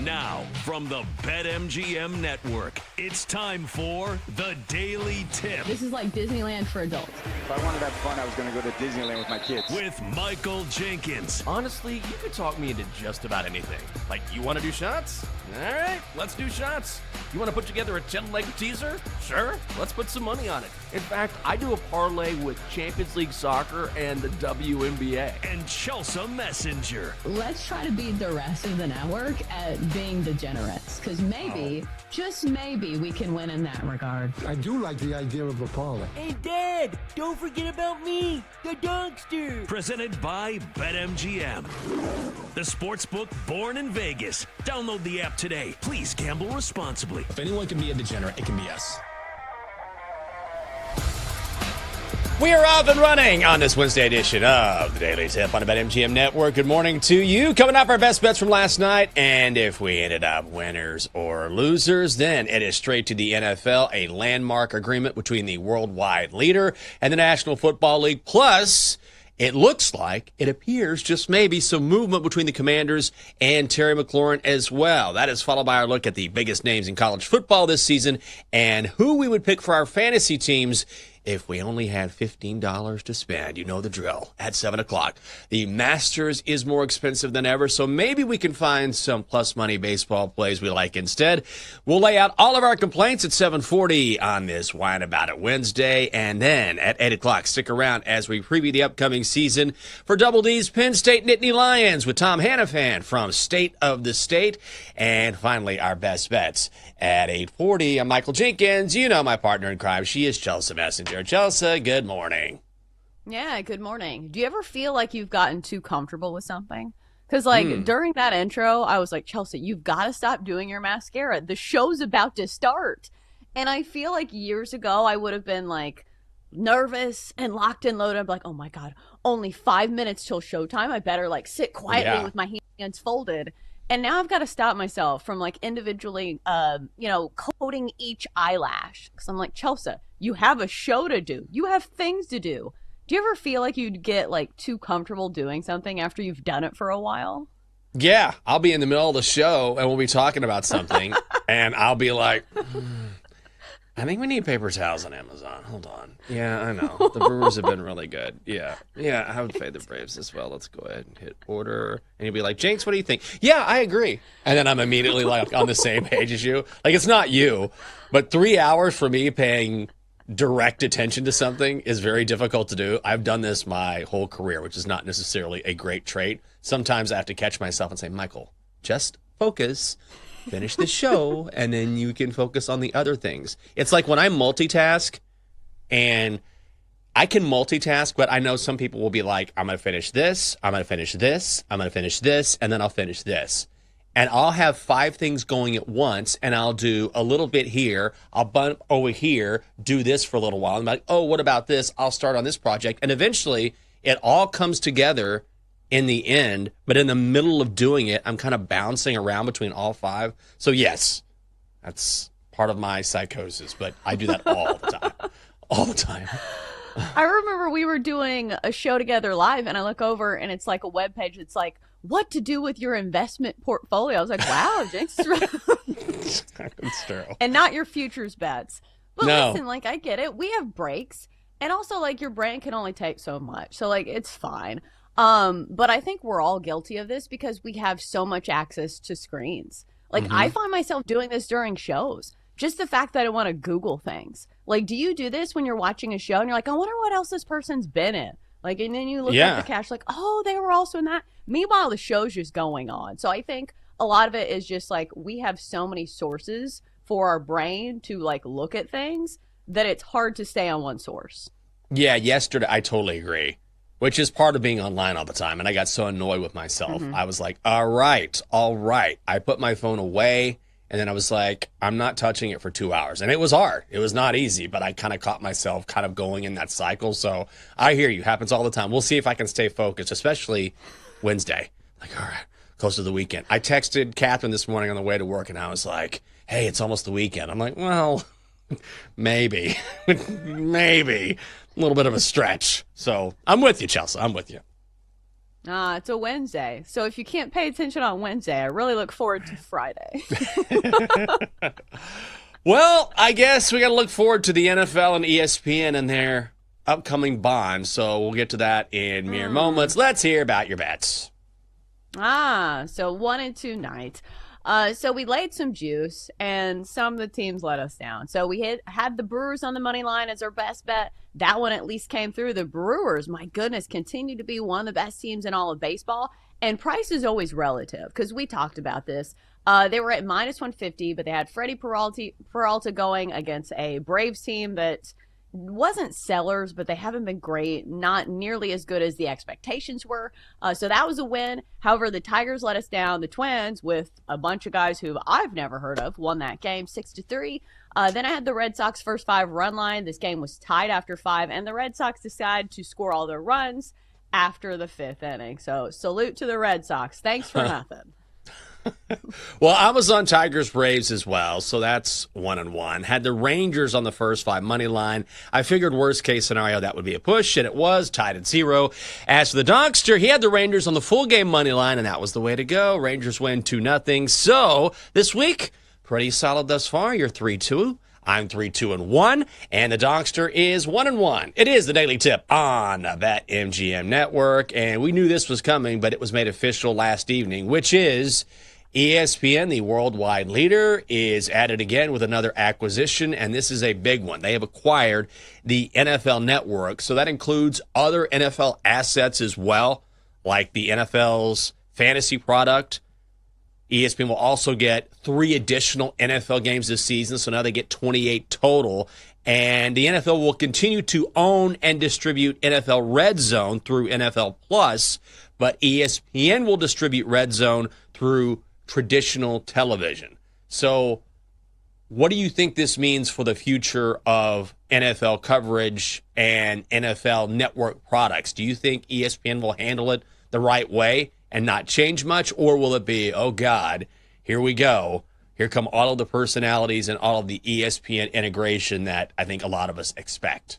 Now, from the BetMGM Network, it's time for The Daily Tip. This is like Disneyland for adults. If I wanted to have fun, I was going to go to Disneyland with my kids. With Michael Jenkins. Honestly, you could talk me into just about anything. Like, you want to do shots? All right, let's do shots. You want to put together a 10-leg teaser? Sure, let's put some money on it. In fact, I do a parlay with Champions League soccer and the WNBA. And Chelsea Messenger. Let's try to beat the rest of the network at being degenerates, because maybe, just maybe, we can win in that regard. I do like the idea of a parlay. Hey, Dad, don't forget about me, the dogster. Presented by BetMGM. The sportsbook born in Vegas. Download the app today. Please gamble responsibly. If anyone can be a degenerate, it can be us. We are off and running on this Wednesday edition of the Daily Tip on the BetMGM Network. Good morning to you. Coming up, our best bets from last night. And if we ended up winners or losers, then it is straight to the NFL, a landmark agreement between the worldwide leader and the National Football League. Plus, it looks like, it appears, just maybe some movement between the Commanders and Terry McLaurin as well. That is followed by our look at the biggest names in college football this season and who we would pick for our fantasy teams if we only had $15 to spend. You know the drill. At 7 o'clock, the Masters is more expensive than ever, so maybe we can find some plus money baseball plays we like instead. We'll lay out all of our complaints at 7:40 on this Wine About It Wednesday, and then at 8 o'clock, stick around as we preview the upcoming season for Double D's Penn State Nittany Lions with Tom Hannafan from State of the State, and finally our best bets at 8:40. I'm Michael Jenkins. You know my partner in crime. She is Chelsea Messenger. Chelsea, good morning. Yeah, good morning. Do you ever feel like you've gotten too comfortable with something? Because, during that intro, I was like, Chelsea, you've got to stop doing your mascara. The show's about to start. And I feel like years ago, I would have been, nervous and locked and loaded. I'm like, oh, my God, only 5 minutes till showtime. I better, sit quietly with my hands folded. And now I've got to stop myself from individually, coating each eyelash. Because I'm like, Chelsea, you have a show to do. You have things to do. Do you ever feel like you'd get too comfortable doing something after you've done it for a while? Yeah, I'll be in the middle of the show and we'll be talking about something and I'll be like, I think we need paper towels on Amazon. Hold on. Yeah, I know. The Brewers have been really good. Yeah, I would fade the Braves as well. Let's go ahead and hit order. And you'll be like, Jenks, what do you think? Yeah, I agree. And then I'm immediately on the same page as you. It's not you, but 3 hours for me paying direct attention to something is very difficult to do. I've done this my whole career, which is not necessarily a great trait. Sometimes I have to catch myself and say, Michael, just focus. Finish the show, and then you can focus on the other things. It's like when I multitask, and I can multitask, but I know some people will be like, I'm going to finish this, I'm going to finish this, I'm going to finish this, and then I'll finish this. And I'll have 5 things going at once, and I'll do a little bit here, I'll bump over here, do this for a little while. I'm like, oh, what about this? I'll start on this project. And eventually, it all comes together in the end, but in the middle of doing it, I'm kind of bouncing around between all 5. So yes, that's part of my psychosis, but I do that all the time. All the time. I remember we were doing a show together live, and I look over, and it's like a webpage. It's like, what to do with your investment portfolio. I was like, wow, Jinx is right. It's true. And not your futures bets. But no. Listen, I get it. We have breaks, and also, your brain can only take so much. So, it's fine. But I think we're all guilty of this because we have so much access to screens. I find myself doing this during shows. Just the fact that I want to Google things. Do you do this when you're watching a show and you're like, I wonder what else this person's been in? And then you look at the cash oh, they were also in that. Meanwhile, the show's just going on. So I think a lot of it is just we have so many sources for our brain to look at things that it's hard to stay on one source. Yeah, yesterday, I totally agree. Which is part of being online all the time. And I got so annoyed with myself. I was like, all right. I put my phone away. And then I was like, I'm not touching it for 2 hours. And it was hard. It was not easy. But I kind of caught myself kind of going in that cycle. So I hear you. Happens all the time. We'll see if I can stay focused, especially Wednesday. All right, close to the weekend. I texted Catherine this morning on the way to work. And I was like, hey, it's almost the weekend. I'm like, well, maybe. Maybe. A little bit of a stretch. So I'm with you, Chelsea. I'm with you. It's a Wednesday. So if you can't pay attention on Wednesday, I really look forward to Friday. Well, I guess we got to look forward to the NFL and ESPN and their upcoming bond. So we'll get to that in mere moments. Let's hear about your bets. So 1 and 2 night. So we laid some juice, and some of the teams let us down. So we had the Brewers on the money line as our best bet. That one at least came through. The Brewers, my goodness, continue to be one of the best teams in all of baseball. And price is always relative because we talked about this. They were at minus 150, but they had Freddie Peralta going against a Braves team that wasn't sellers, but they haven't been great, not nearly as good as the expectations were. So that was a win. However, the Tigers let us down. The Twins, with a bunch of guys who I've never heard of, won that game 6-3. Then I had the Red Sox first 5 run line. This game was tied after 5, and the Red Sox decided to score all their runs after the 5th inning. So salute to the Red Sox. Thanks for nothing. Well, I was on Tigers Braves as well, so that's 1-1. Had the Rangers on the first 5 money line. I figured worst case scenario that would be a push, and it was tied at 0. As for the Donkster, he had the Rangers on the full game money line, and that was the way to go. Rangers win 2-0. So this week, pretty solid thus far. You're 3-2. I'm 3-2-1, and the Donkster is 1-1. It is the Daily Tip on the BetMGM Network, and we knew this was coming, but it was made official last evening, which is ESPN, the worldwide leader, is at it again with another acquisition, and this is a big one. They have acquired the NFL Network, so that includes other NFL assets as well, like the NFL's fantasy product. ESPN will also get 3 additional NFL games this season, so now they get 28 total. And the NFL will continue to own and distribute NFL Red Zone through NFL Plus, but ESPN will distribute Red Zone through traditional television. So what do you think this means for the future of NFL coverage and NFL network products? Do you think ESPN will handle it the right way and not change much, or will it be, oh God, here we go, here come all of the personalities and all of the ESPN integration that I think a lot of us expect?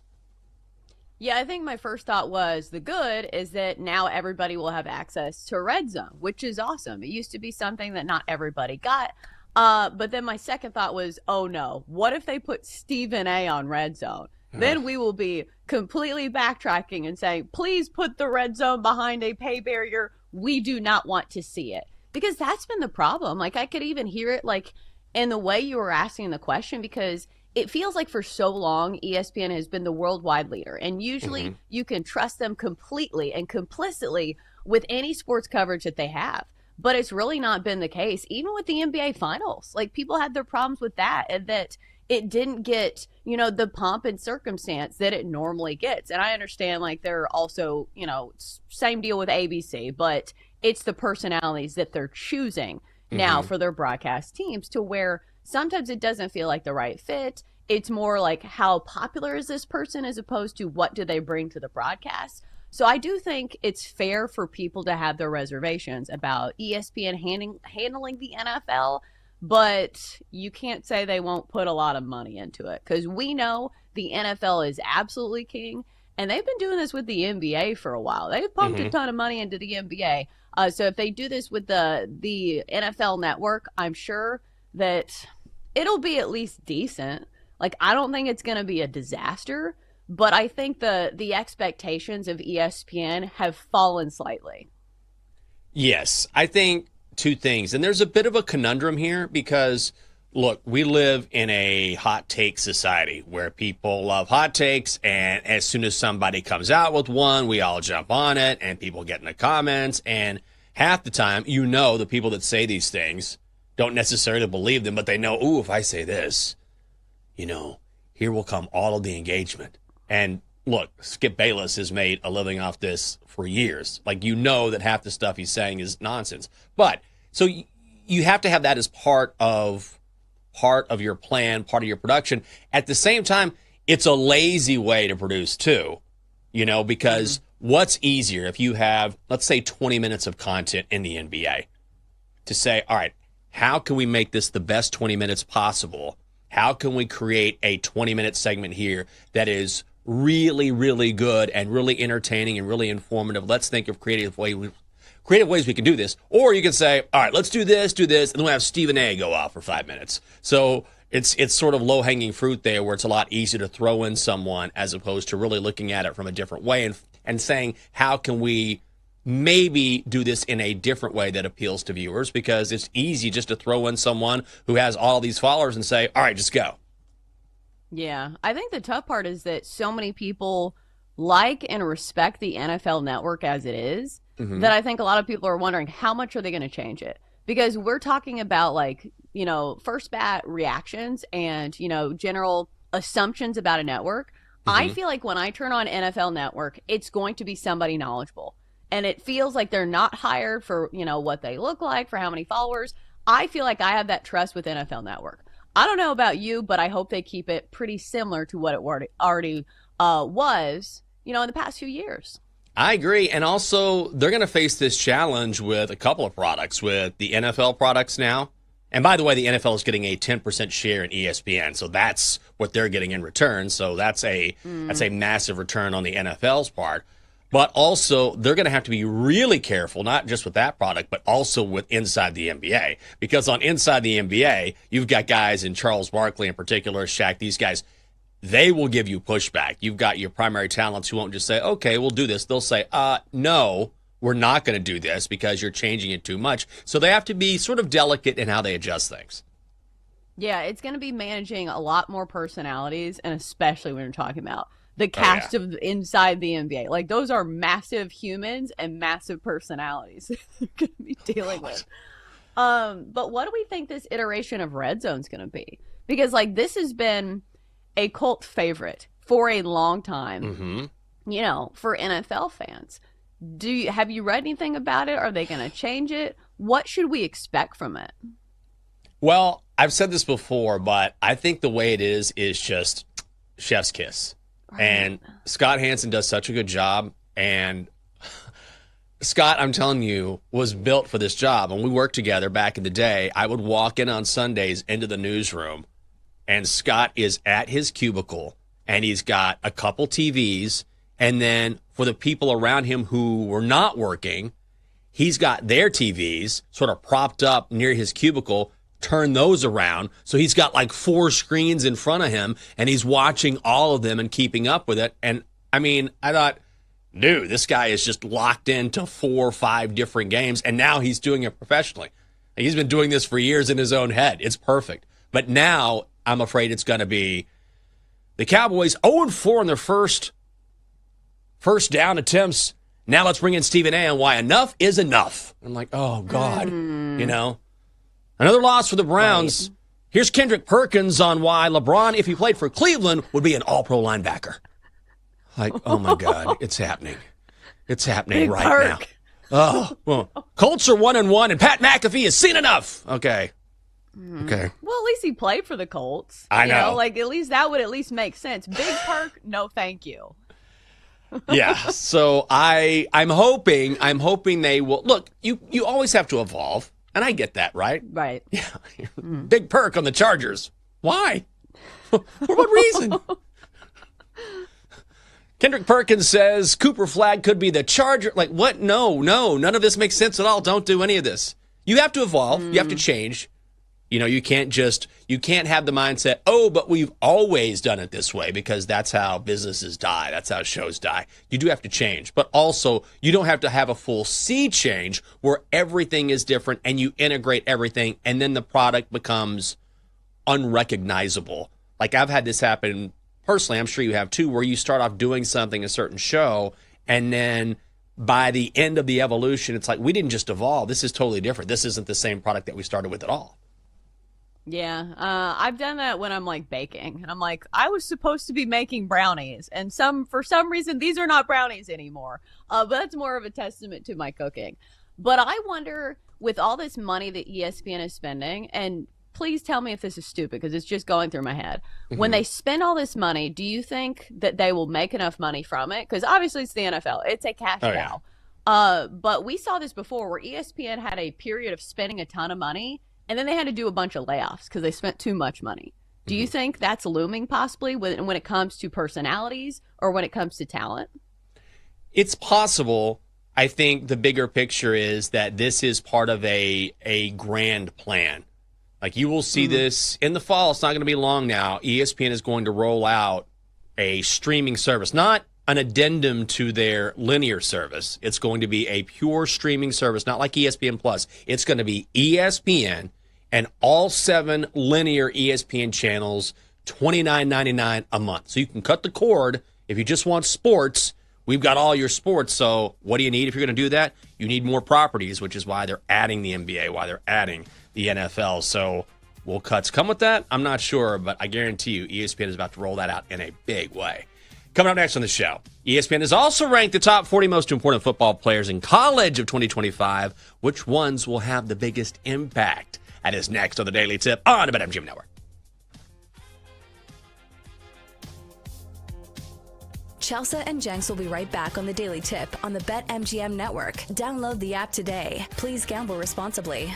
Yeah, I think my first thought was the good is that now everybody will have access to Red Zone, which is awesome. It used to be something that not everybody got. But then my second thought was, oh no, what if they put Stephen A on Red Zone? Then we will be completely backtracking and saying, please put the Red Zone behind a pay barrier. We do not want to see it. Because that's been the problem. Like, I could even hear it, like, in the way you were asking the question, because it feels like for so long, ESPN has been the worldwide leader. And usually you can trust them completely and complicitly with any sports coverage that they have. But it's really not been the case, even with the NBA Finals. Like, people had their problems with that, and that it didn't get, you know, the pomp and circumstance that it normally gets. And I understand, like, they're also, you know, same deal with ABC, but it's the personalities that they're choosing now for their broadcast teams, to where sometimes it doesn't feel like the right fit. It's more like, how popular is this person, as opposed to what do they bring to the broadcast. So I do think it's fair for people to have their reservations about ESPN handling the NFL, but you can't say they won't put a lot of money into it, because we know the NFL is absolutely king, and they've been doing this with the NBA for a while. They've pumped a ton of money into the NBA. So if they do this with the NFL Network, I'm sure that it'll be at least decent. Like, I don't think it's going to be a disaster, but I think the expectations of ESPN have fallen slightly. Yes, I think 2 things. And there's a bit of a conundrum here because, look, we live in a hot take society where people love hot takes, and as soon as somebody comes out with one, we all jump on it, and people get in the comments, and half the time, you know, the people that say these things don't necessarily believe them, but they know, ooh, if I say this, you know, here will come all of the engagement. And look, Skip Bayless has made a living off this for years. Like, you know that half the stuff he's saying is nonsense. But so you have to have that as part of your plan, part of your production. At the same time, it's a lazy way to produce too, you know, because what's easier if you have, let's say, 20 minutes of content in the NBA, to say, all right, how can we make this the best 20 minutes possible? How can we create a 20-minute segment here that is really, really good and really entertaining and really informative. Let's think of creative ways we can do this. Or you can say, all right, let's do this, and then we'll have Stephen A. go off for 5 minutes. So it's sort of low-hanging fruit there where it's a lot easier to throw in someone as opposed to really looking at it from a different way and saying, how can we maybe do this in a different way that appeals to viewers? Because it's easy just to throw in someone who has all these followers and say, all right, just go. Yeah, I think the tough part is that so many people like and respect the NFL Network as it is, that I think a lot of people are wondering how much are they going to change it? Because we're talking about first bat reactions and, general assumptions about a network. I feel like when I turn on NFL Network, it's going to be somebody knowledgeable. And it feels like they're not hired for, what they look like, for how many followers. I feel like I have that trust with NFL Network. I don't know about you, but I hope they keep it pretty similar to what it already was, in the past few years. I agree. And also, they're going to face this challenge with a couple of products, with the NFL products now. And by the way, the NFL is getting a 10% share in ESPN, so that's what they're getting in return. So that's a massive return on the NFL's part. But also, they're going to have to be really careful, not just with that product, but also with Inside the NBA. Because on Inside the NBA, you've got guys in Charles Barkley in particular, Shaq, these guys, they will give you pushback. You've got your primary talents who won't just say, okay, we'll do this. They'll say, no, we're not going to do this because you're changing it too much. So they have to be sort of delicate in how they adjust things. Yeah, it's going to be managing a lot more personalities, and especially when you're talking about the cast of Inside the NBA. Like, those are massive humans and massive personalities they're going to be dealing with. But what do we think this iteration of Red Zone's going to be? Because, this has been a cult favorite for a long time, for NFL fans. Have you read anything about it? Are they going to change it? What should we expect from it? Well, I've said this before, but I think the way it is just chef's kiss. Right. And Scott Hansen does such a good job. And Scott, I'm telling you, was built for this job. When we worked together back in the day, I would walk in on Sundays into the newsroom, and Scott is at his cubicle, and he's got a couple TVs, and then for the people around him who were not working, he's got their TVs sort of propped up near his cubicle, turn those around. So he's got 4 screens in front of him, and he's watching all of them and keeping up with it. And, I thought, dude, this guy is just locked into 4 or 5 different games, and now he's doing it professionally. He's been doing this for years in his own head. It's perfect. But now I'm afraid it's going to be the Cowboys 0-4 in their first down attempts. Now let's bring in Stephen A. on why enough is enough. I'm like, oh, God, Another loss for the Browns. Right. Here's Kendrick Perkins on why LeBron, if he played for Cleveland, would be an all-pro linebacker. Oh, my God, it's happening. It's happening Big right Perk. now. Oh, well, Colts are 1-1, and Pat McAfee has seen enough. Okay. Okay. Well, at least he played for the Colts. I know. At least that would at least make sense. Big Perk, no thank you. Yeah. So I'm hoping they will. Look, you always have to evolve, and I get that, right? Right. Yeah. Big Perk on the Chargers. Why? For what reason? Kendrick Perkins says Cooper Flagg could be the Charger. What? No, none of this makes sense at all. Don't do any of this. You have to evolve. You have to change. You can't have the mindset, but we've always done it this way, because that's how businesses die. That's how shows die. You do have to change. But also, you don't have to have a full sea change where everything is different and you integrate everything and then the product becomes unrecognizable. I've had this happen personally. I'm sure you have too, where you start off doing something, a certain show, and then by the end of the evolution, it's we didn't just evolve. This is totally different. This isn't the same product that we started with at all. Yeah, I've done that when I'm baking, and I'm I was supposed to be making brownies, and for some reason these are not brownies anymore. But that's more of a testament to my cooking. But I wonder, with all this money that ESPN is spending, and please tell me if this is stupid because it's just going through my head. When they spend all this money, do you think that they will make enough money from it? Because obviously it's the NFL, it's a cash cow. Yeah. But we saw this before, where ESPN had a period of spending a ton of money, and then they had to do a bunch of layoffs because they spent too much money. Do you think that's looming possibly when it comes to personalities or when it comes to talent? It's possible. I think the bigger picture is that this is part of a grand plan. Like, you will see this in the fall. It's not going to be long now. ESPN is going to roll out a streaming service, not an addendum to their linear service. It's going to be a pure streaming service, not like ESPN Plus. It's going to be ESPN and all 7 linear ESPN channels, $29.99 a month. So you can cut the cord if you just want sports. We've got all your sports. So what do you need if you're going to do that? You need more properties, which is why they're adding the NBA, why they're adding the NFL. So will cuts come with that? I'm not sure, but I guarantee you ESPN is about to roll that out in a big way. Coming up next on the show, ESPN has also ranked the top 40 most important football players in college of 2025. Which ones will have the biggest impact? That is next on the Daily Tip on the BetMGM Network. Chelsea and Jenks will be right back on the Daily Tip on the BetMGM Network. Download the app today. Please gamble responsibly.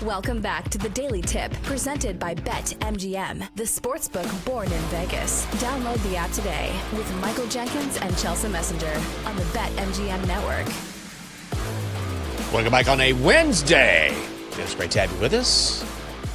Welcome back to the Daily Tip, presented by BetMGM, the sportsbook born in Vegas. Download the app today with Michael Jenkins and Chelsea Messenger on the BetMGM network. Welcome back on a Wednesday. It's great to have you with us.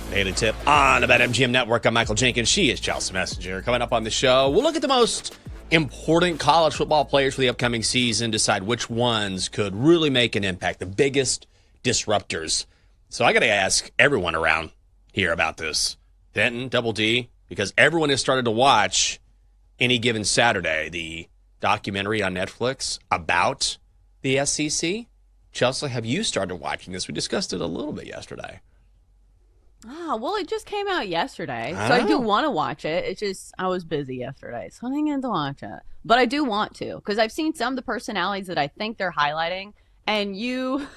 Daily Tip on the BetMGM network. I'm Michael Jenkins. She is Chelsea Messenger. Coming up on the show, we'll look at the most important college football players for the upcoming season, decide which ones could really make an impact, the biggest disruptors. So I got to ask everyone around here about this. Denton, Double D, because everyone has started to watch Any Given Saturday, the documentary on Netflix about the SEC. Chelsea, have you started watching this? We discussed it a little bit yesterday. Well, it just came out yesterday, so I do want to watch it. It's just I was busy yesterday, so I didn't get to watch it. But I do want to, because I've seen some of the personalities that I think they're highlighting, and you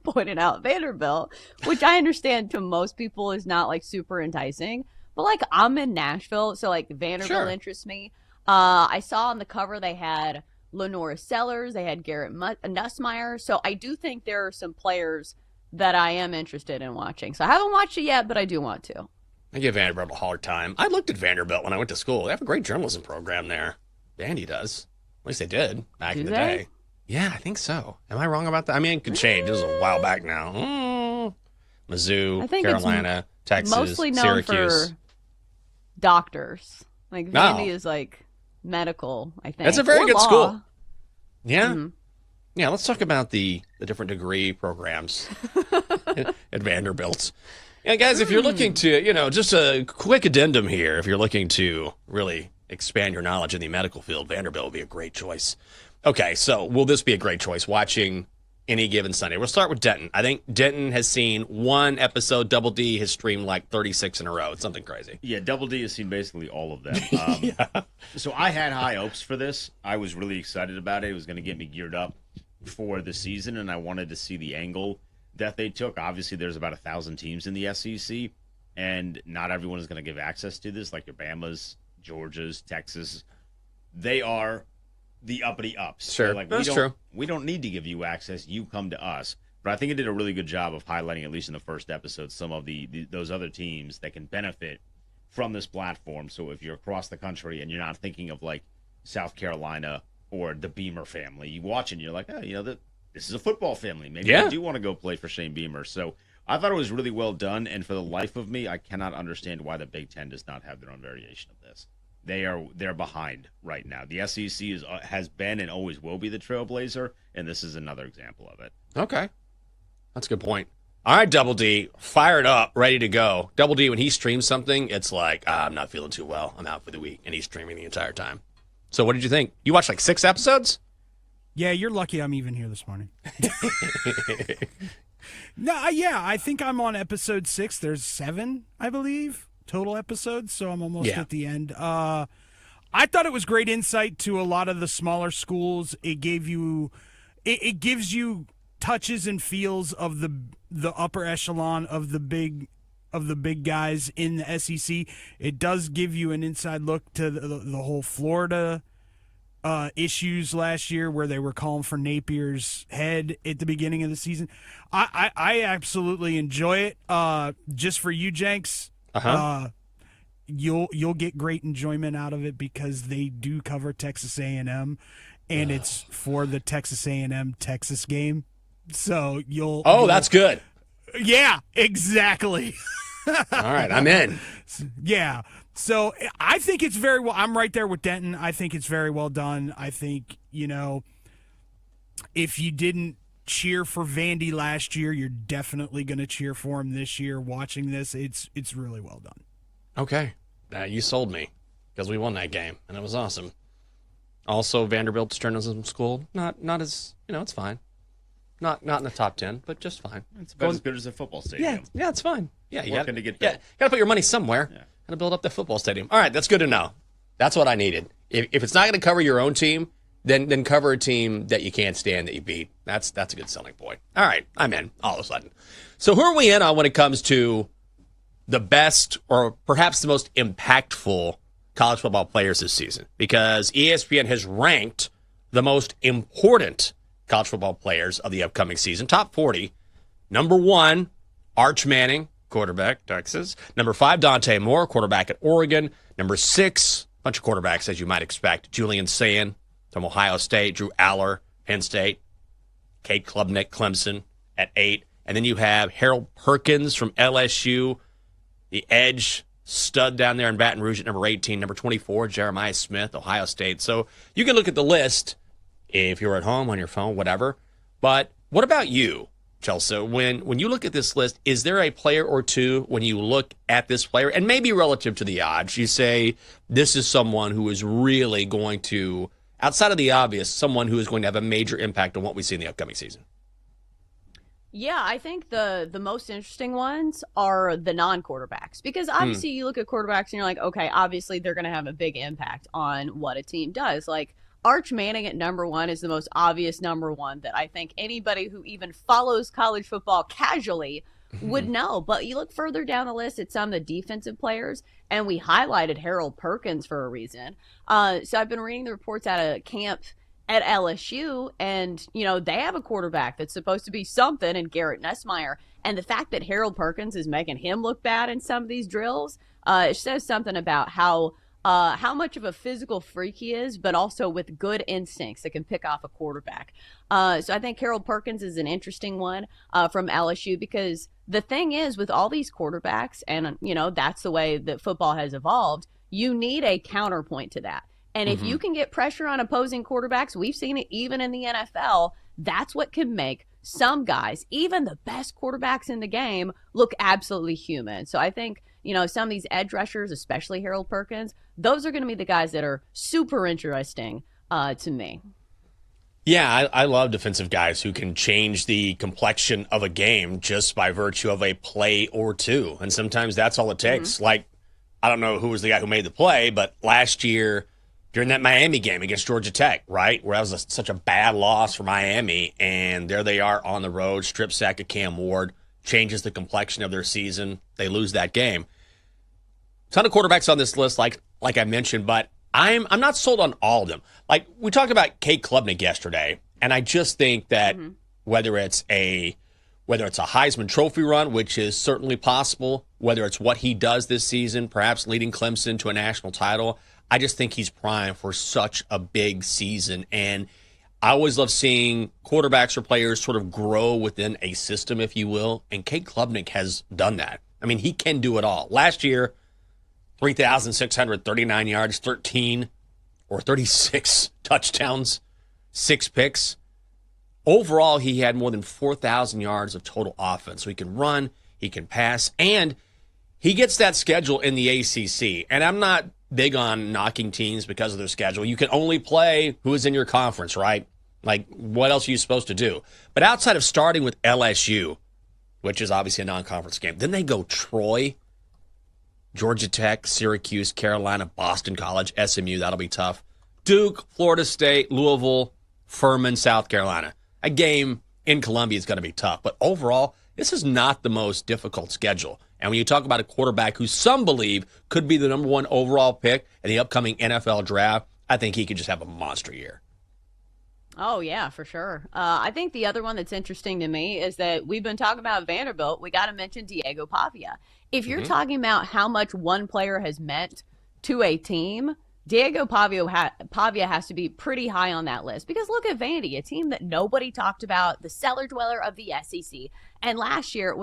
pointed out Vanderbilt, which I understand to most people is not like super enticing. But like I'm in Nashville, so like Vanderbilt interests me. I saw on the cover they had Lenora Sellers, they had Garrett Nussmeier, so I do think there are some players that I am interested in watching. So I haven't watched it yet, but I do want to. I give Vanderbilt a hard time. I looked at Vanderbilt when I went to school. They have a great journalism program there. Vandy does. At least they did back in the day. Yeah, I think so. Am I wrong about that? I mean, it could change. This is a while back now. Mizzou, Carolina, Texas, mostly known Syracuse. for doctors. Like Vandy is like medical, I think. That's a very good law. school. Yeah. Mm-hmm. Yeah, let's talk about the different degree programs at Vanderbilt. Yeah, guys, if you're looking to, just a quick addendum here, if you're looking to really expand your knowledge in the medical field, Vanderbilt would be a great choice. Okay, so will this be a great choice, watching Any Given Sunday? We'll start with Denton. I think Denton has seen one episode. Double D has streamed like 36 in a row. It's something crazy. Yeah, Double D has seen basically all of them. So I had high hopes for this. I was really excited about it. It was going to get me geared up for the season, and I wanted to see the angle that they took. Obviously, there's about 1,000 teams in the SEC, and not everyone is going to give access to this, like your Bamas, Georgias, Texas. They are the uppity ups. Sure, like, that's true. We don't need to give you access. You come to us. But I think it did a really good job of highlighting, at least in the first episode, some of those other teams that can benefit from this platform. So if you're across the country and you're not thinking of like South Carolina or the Beamer family, you watch it and you're like, this is a football family. Maybe I do want to go play for Shane Beamer. So I thought it was really well done, and for the life of me, I cannot understand why the Big Ten does not have their own variation of this. They're behind right now. The SEC has been and always will be the trailblazer, and this is another example of it. Okay. That's a good point. All right, Double D, fired up, ready to go. Double D, when he streams something, it's like, I'm not feeling too well. I'm out for the week, and he's streaming the entire time. So what did you think? You watched like 6 episodes? Yeah, you're lucky I'm even here this morning. I think I'm on episode 6. There's 7, I believe, total episodes, so I'm almost at the end. I thought it was great insight to a lot of the smaller schools. It gives you touches and feels of the upper echelon of the big guys in the SEC. It does give you an inside look to the whole Florida issues last year, where they were calling for Napier's head at the beginning of the season. I absolutely enjoy it. Just for you, Jenks, you'll get great enjoyment out of it because they do cover Texas A&M, and it's for the Texas A&M Texas game. So you'll. Oh, that's good. Yeah, exactly. All right, I'm in. Yeah. So I think it's very well. I'm right there with Denton. I think it's very well done. I think, if you didn't cheer for Vandy last year, you're definitely going to cheer for him this year. Watching this, it's really well done. Okay. You sold me, because we won that game, and it was awesome. Also, Vanderbilt's journalism school, not as, it's fine. Not in the top 10, but just fine. It's about as good as a football stadium. Yeah, it's fine. Yeah, you got to put your money somewhere. Yeah. Got to build up the football stadium. All right, that's good to know. That's what I needed. If it's not going to cover your own team, then cover a team that you can't stand that you beat. That's a good selling point. All right, I'm in all of a sudden. So who are we in on when it comes to the best or perhaps the most impactful college football players this season? Because ESPN has ranked the most important college football players of the upcoming season. Top 40. Number 1, Arch Manning, quarterback, Texas. Number 5, Dante Moore, quarterback at Oregon. Number 6, bunch of quarterbacks, as you might expect. Julian Sayin from Ohio State. Drew Aller, Penn State. Cade Klubnik, Clemson at 8. And then you have Harold Perkins from LSU, the edge stud down there in Baton Rouge at number 18. Number 24, Jeremiah Smith, Ohio State. So you can look at the list if you're at home, on your phone, whatever. But what about you, Chelsea? When you look at this list, is there a player or two when you look at this player, and maybe relative to the odds, you say this is someone who is really going to, outside of the obvious, someone who is going to have a major impact on what we see in the upcoming season? Yeah, I think the most interesting ones are the non-quarterbacks, because obviously you look at quarterbacks and you're like, okay, obviously they're going to have a big impact on what a team does. Like Arch Manning at number 1 is the most obvious number 1 that I think anybody who even follows college football casually would know. But you look further down the list at some of the defensive players, and we highlighted Harold Perkins for a reason. So I've been reading the reports out of camp at LSU, and, you know, they have a quarterback that's supposed to be something in Garrett Nussmeier. And the fact that Harold Perkins is making him look bad in some of these drills, it says something about how much of a physical freak he is, but also with good instincts that can pick off a quarterback. So I think Harold Perkins is an interesting one from LSU, because the thing is with all these quarterbacks, and, you know, that's the way that football has evolved, you need a counterpoint to that. And if you can get pressure on opposing quarterbacks, we've seen it even in the NFL, that's what can make some guys, even the best quarterbacks in the game, look absolutely human. So I think, you know, some of these edge rushers, especially Harold Perkins, those are going to be the guys that are super interesting to me. Yeah, I love defensive guys who can change the complexion of a game just by virtue of a play or two. And sometimes that's all it takes. Like, I don't know who was the guy who made the play, but last year, during that Miami game against Georgia Tech, right, where that was such a bad loss for Miami, and there they are on the road, strip sack of Cam Ward, changes the complexion of their season. They lose that game. Ton of quarterbacks on this list, like I mentioned, but I'm not sold on all of them. Like, we talked about Cade Klubnik yesterday, and I just think that whether it's a Heisman Trophy run, which is certainly possible, whether it's what he does this season, perhaps leading Clemson to a national title, I just think he's primed for such a big season. And I always love seeing quarterbacks or players sort of grow within a system, if you will. And Cade Klubnik has done that. I mean, he can do it all. Last year, 3,639 yards, 13 or 36 touchdowns, 6 picks. Overall, he had more than 4,000 yards of total offense. So he can run, he can pass, and he gets that schedule in the ACC. And I'm not big on knocking teams because of their schedule. You can only play who is in your conference, right? Like, what else are you supposed to do? But outside of starting with LSU, which is obviously a non-conference game, then they go Troy, Georgia Tech, Syracuse, Carolina, Boston College, SMU, that'll be tough. Duke, Florida State, Louisville, Furman, South Carolina. A game in Columbia is going to be tough. But overall, this is not the most difficult schedule. And when you talk about a quarterback who some believe could be the number 1 overall pick in the upcoming NFL draft, I think he could just have a monster year. Oh, yeah, for sure. I think the other one that's interesting to me is that we've been talking about Vanderbilt. We got to mention Diego Pavia. If you're talking about how much one player has meant to a team, Diego Pavia has to be pretty high on that list. Because look at Vandy, a team that nobody talked about, the cellar dweller of the SEC. And last year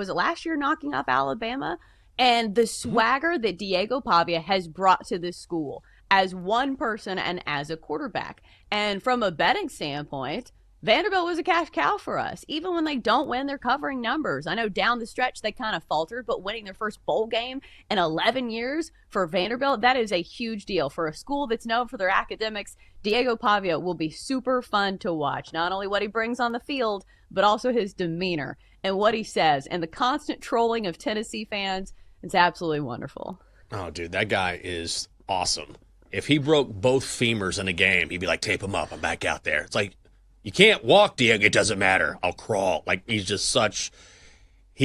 knocking off Alabama? And the swagger that Diego Pavia has brought to this school as one person and as a quarterback. And from a betting standpoint, Vanderbilt was a cash cow for us. Even when they don't win, they're covering numbers. I know down the stretch they kind of faltered, but winning their first bowl game in 11 years for Vanderbilt, that is a huge deal. For a school that's known for their academics, Diego Pavia will be super fun to watch. Not only what he brings on the field, but also his demeanor and what he says. And the constant trolling of Tennessee fans, it's absolutely wonderful. Oh, dude, that guy is awesome. If he broke both femurs in a game, he'd be like, tape him up, I'm back out there. It's like, you can't walk, Diego. It doesn't matter. I'll crawl. Like, he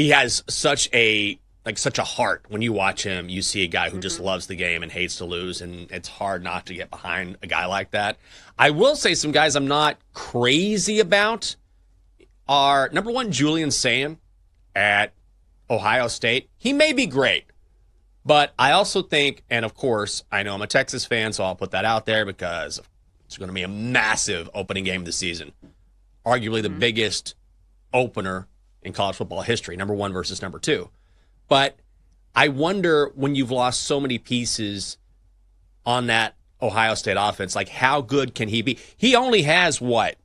has such a heart. When you watch him, you see a guy who just loves the game and hates to lose, and it's hard not to get behind a guy like that. I will say some guys I'm not crazy about are, number 1, Julian Sayin at Ohio State, he may be great. But I also think, and of course, I know I'm a Texas fan, so I'll put that out there because it's going to be a massive opening game of the season. Arguably the biggest opener in college football history, number 1 versus number 2. But I wonder, when you've lost so many pieces on that Ohio State offense, like, how good can he be? He only has, 5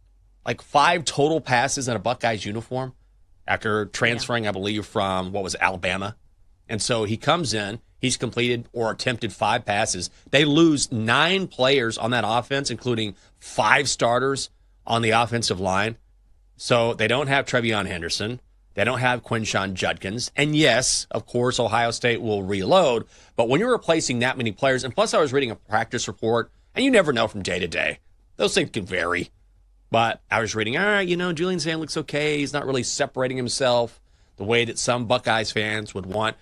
total passes in a Buckeyes uniform after transferring, I believe, from, Alabama. And so he comes in, he's completed or attempted 5 passes. They lose 9 players on that offense, including 5 starters on the offensive line. So they don't have Trevion Henderson. They don't have Quinshon Judkins. And yes, of course, Ohio State will reload. But when you're replacing that many players, and plus I was reading a practice report, and you never know from day to day. Those things can vary. But I was reading, Julian Sayin looks okay. He's not really separating himself the way that some Buckeyes fans would want.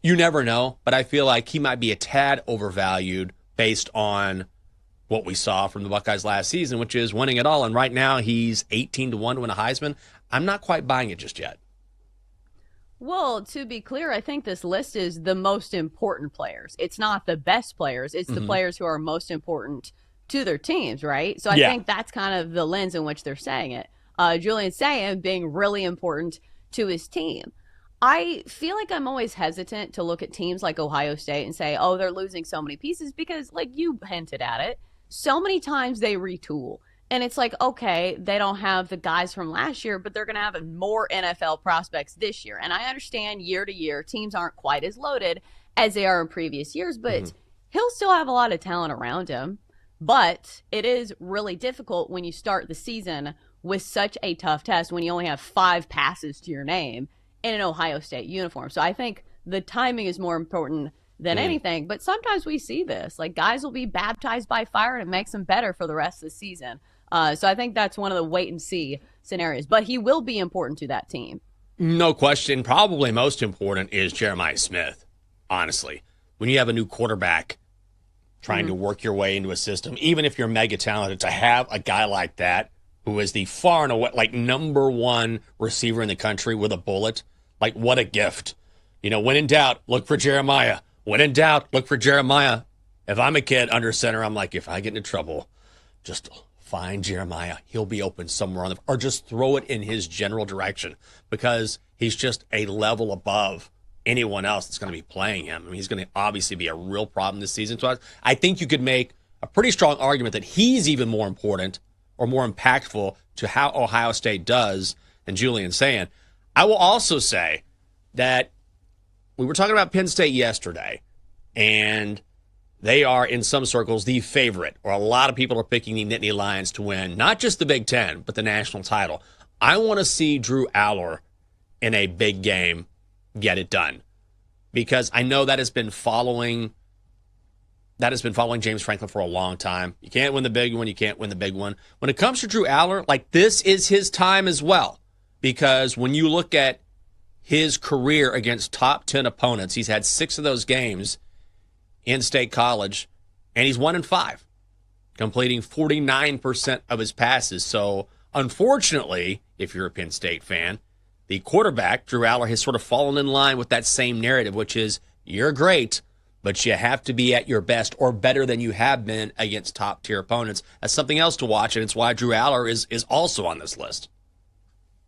You never know, but I feel like he might be a tad overvalued based on what we saw from the Buckeyes last season, which is winning it all. And right now he's 18-1 to win a Heisman. I'm not quite buying it just yet. Well, to be clear, I think this list is the most important players. It's not the best players. It's the players who are most important to their teams, right? So I think that's kind of the lens in which they're saying it. Julian Sayin being really important to his team. I feel like I'm always hesitant to look at teams like Ohio State and say, oh, they're losing so many pieces because, like you hinted at it, so many times they retool. And it's like, okay, they don't have the guys from last year, but they're going to have more NFL prospects this year. And I understand year to year, teams aren't quite as loaded as they are in previous years, but he'll still have a lot of talent around him. But it is really difficult when you start the season with such a tough test when you only have 5 passes to your name in an Ohio State uniform. So I think the timing is more important than anything. But sometimes we see this. Like, guys will be baptized by fire and it makes them better for the rest of the season. So I think that's one of the wait-and-see scenarios. But he will be important to that team. No question. Probably most important is Jeremiah Smith, honestly. When you have a new quarterback trying to work your way into a system, even if you're mega talented, to have a guy like that who is the far and away, number 1 receiver in the country with a bullet, what a gift. When in doubt, look for Jeremiah. When in doubt, look for Jeremiah. If I'm a kid under center, I'm like, if I get into trouble, just find Jeremiah. He'll be open somewhere or just throw it in his general direction, because he's just a level above anyone else that's going to be playing him. I mean, he's going to obviously be a real problem this season. So I think you could make a pretty strong argument that he's even more important or more impactful to how Ohio State does than Julian Sayin. I will also say that we were talking about Penn State yesterday, and they are, in some circles, the favorite, or a lot of people are picking the Nittany Lions to win not just the Big Ten, but the national title. I want to see Drew Aller in a big game get it done, because I know that has been following James Franklin for a long time. You can't win the big one, you can't win the big one. When it comes to Drew Aller, this is his time as well, because when you look at his career against top 10 opponents, he's had 6 of those games in State College, and he's 1-5, completing 49% of his passes. So unfortunately, if you're a Penn State fan, the quarterback, Drew Aller, has sort of fallen in line with that same narrative, which is, you're great, but you have to be at your best or better than you have been against top-tier opponents. That's something else to watch, and it's why Drew Aller is also on this list.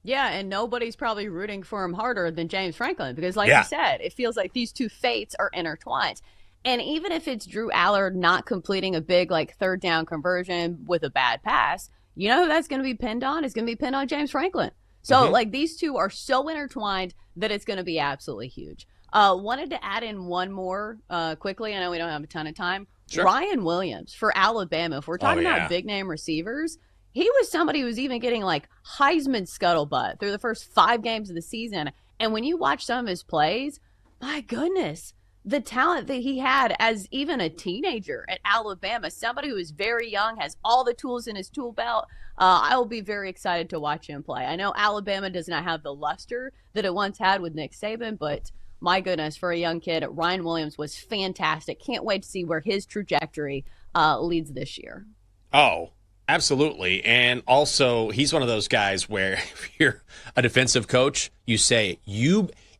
Yeah, and nobody's probably rooting for him harder than James Franklin, because like you said, it feels like these two fates are intertwined. And even if it's Drew Aller not completing a big, third down conversion with a bad pass, you know who that's going to be pinned on? It's going to be pinned on James Franklin. So, these two are so intertwined that it's going to be absolutely huge. Wanted to add in one more quickly. I know we don't have a ton of time. Sure. Ryan Williams for Alabama. If we're talking about big-name receivers, he was somebody who was even getting, Heisman scuttlebutt through the first 5 games of the season. And when you watch some of his plays, my goodness, the talent that he had as even a teenager at Alabama, somebody who is very young, has all the tools in his tool belt. I will be very excited to watch him play. I know Alabama does not have the luster that it once had with Nick Saban, but my goodness, for a young kid, Ryan Williams was fantastic. Can't wait to see where his trajectory leads this year. Oh, absolutely. And also, he's one of those guys where if you're a defensive coach, you say,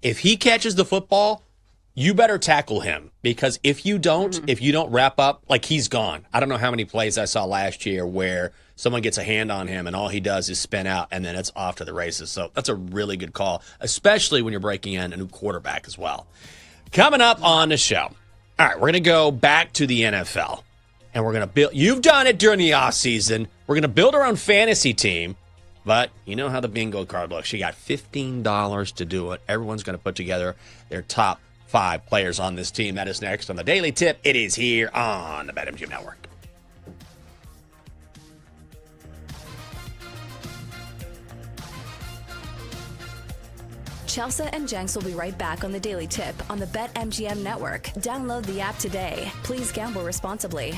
If he catches the football, you better tackle him, because if you don't wrap up, like, he's gone. I don't know how many plays I saw last year where someone gets a hand on him and all he does is spin out and then it's off to the races. So that's a really good call, especially when you're breaking in a new quarterback as well. Coming up on the show. All right, we're going to go back to the NFL, and we're going to build. You've done it during the offseason. We're going to build our own fantasy team, but you know how the bingo card looks. You got $15 to do it. Everyone's going to put together their top 5 players on this team. That is next on the Daily Tip. It is here on the BetMGM Network. Chelsea and Jenks will be right back on the Daily Tip on the BetMGM Network. Download the app today. Please gamble responsibly.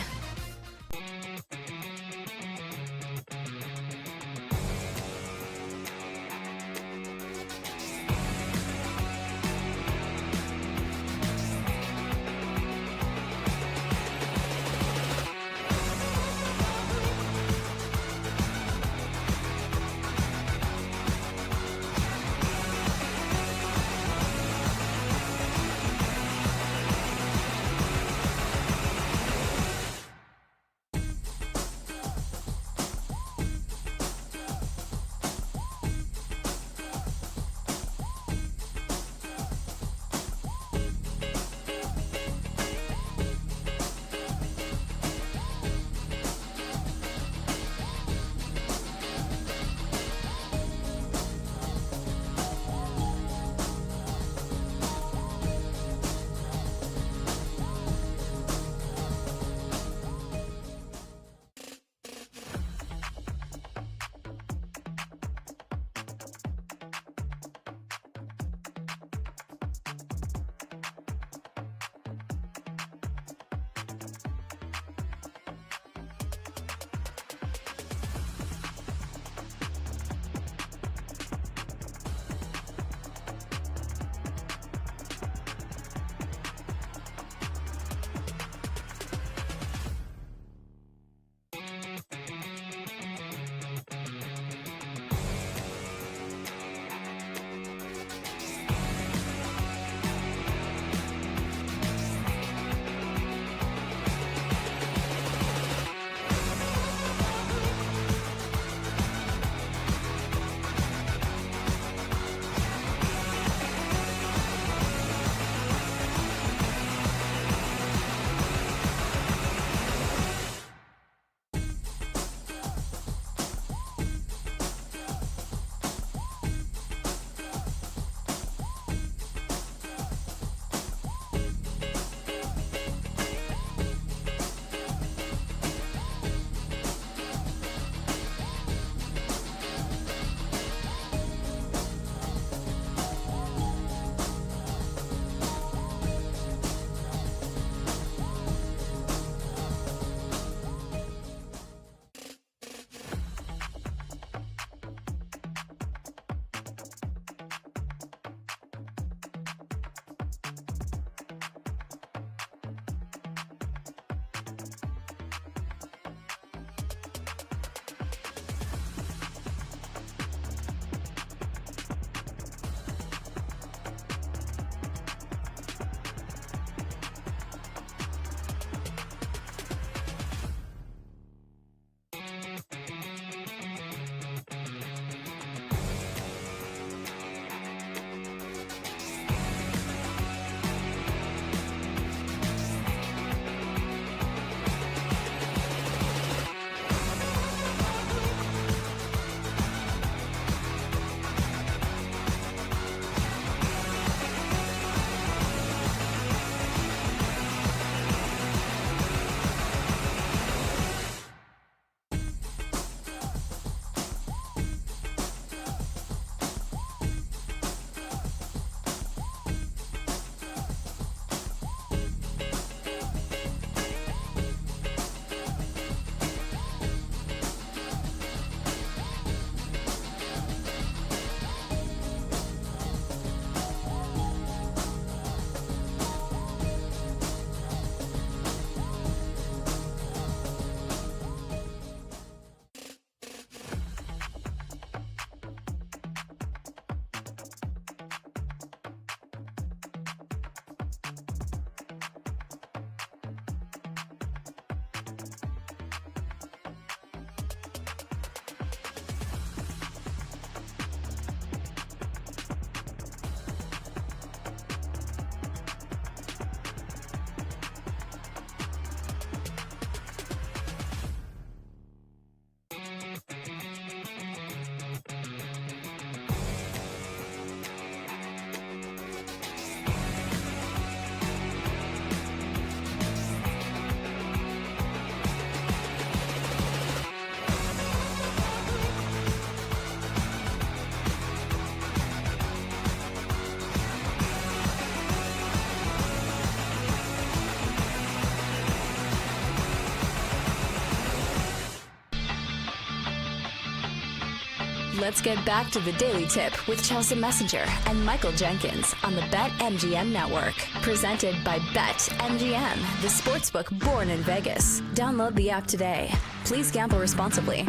Let's get back to the Daily Tip with Chelsea Messenger and Michael Jenkins on the BetMGM Network. Presented by BetMGM, the sportsbook born in Vegas. Download the app today. Please gamble responsibly.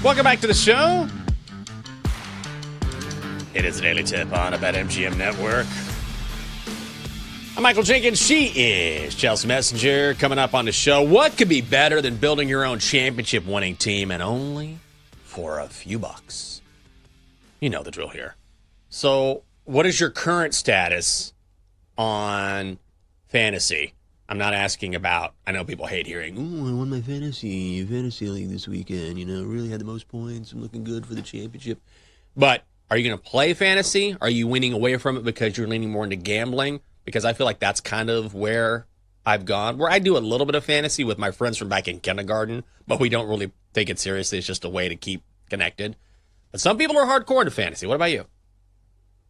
Welcome back to the show. It is the Daily Tip on the BetMGM Network. I'm Michael Jenkins. She is Chelsea Messenger. Coming up on the show, what could be better than building your own championship-winning team and only for a few bucks? You know the drill here. So, what is your current status on fantasy? I'm not asking about, I know people hate hearing, "Ooh, I won my fantasy league this weekend. You know, really had the most points. I'm looking good for the championship." But are you going to play fantasy? Are you weaning away from it because you're leaning more into gambling? Because I feel like that's kind of where I've gone, where I do a little bit of fantasy with my friends from back in kindergarten, but we don't really take it seriously. It's just a way to keep connected. But some people are hardcore into fantasy. What about you?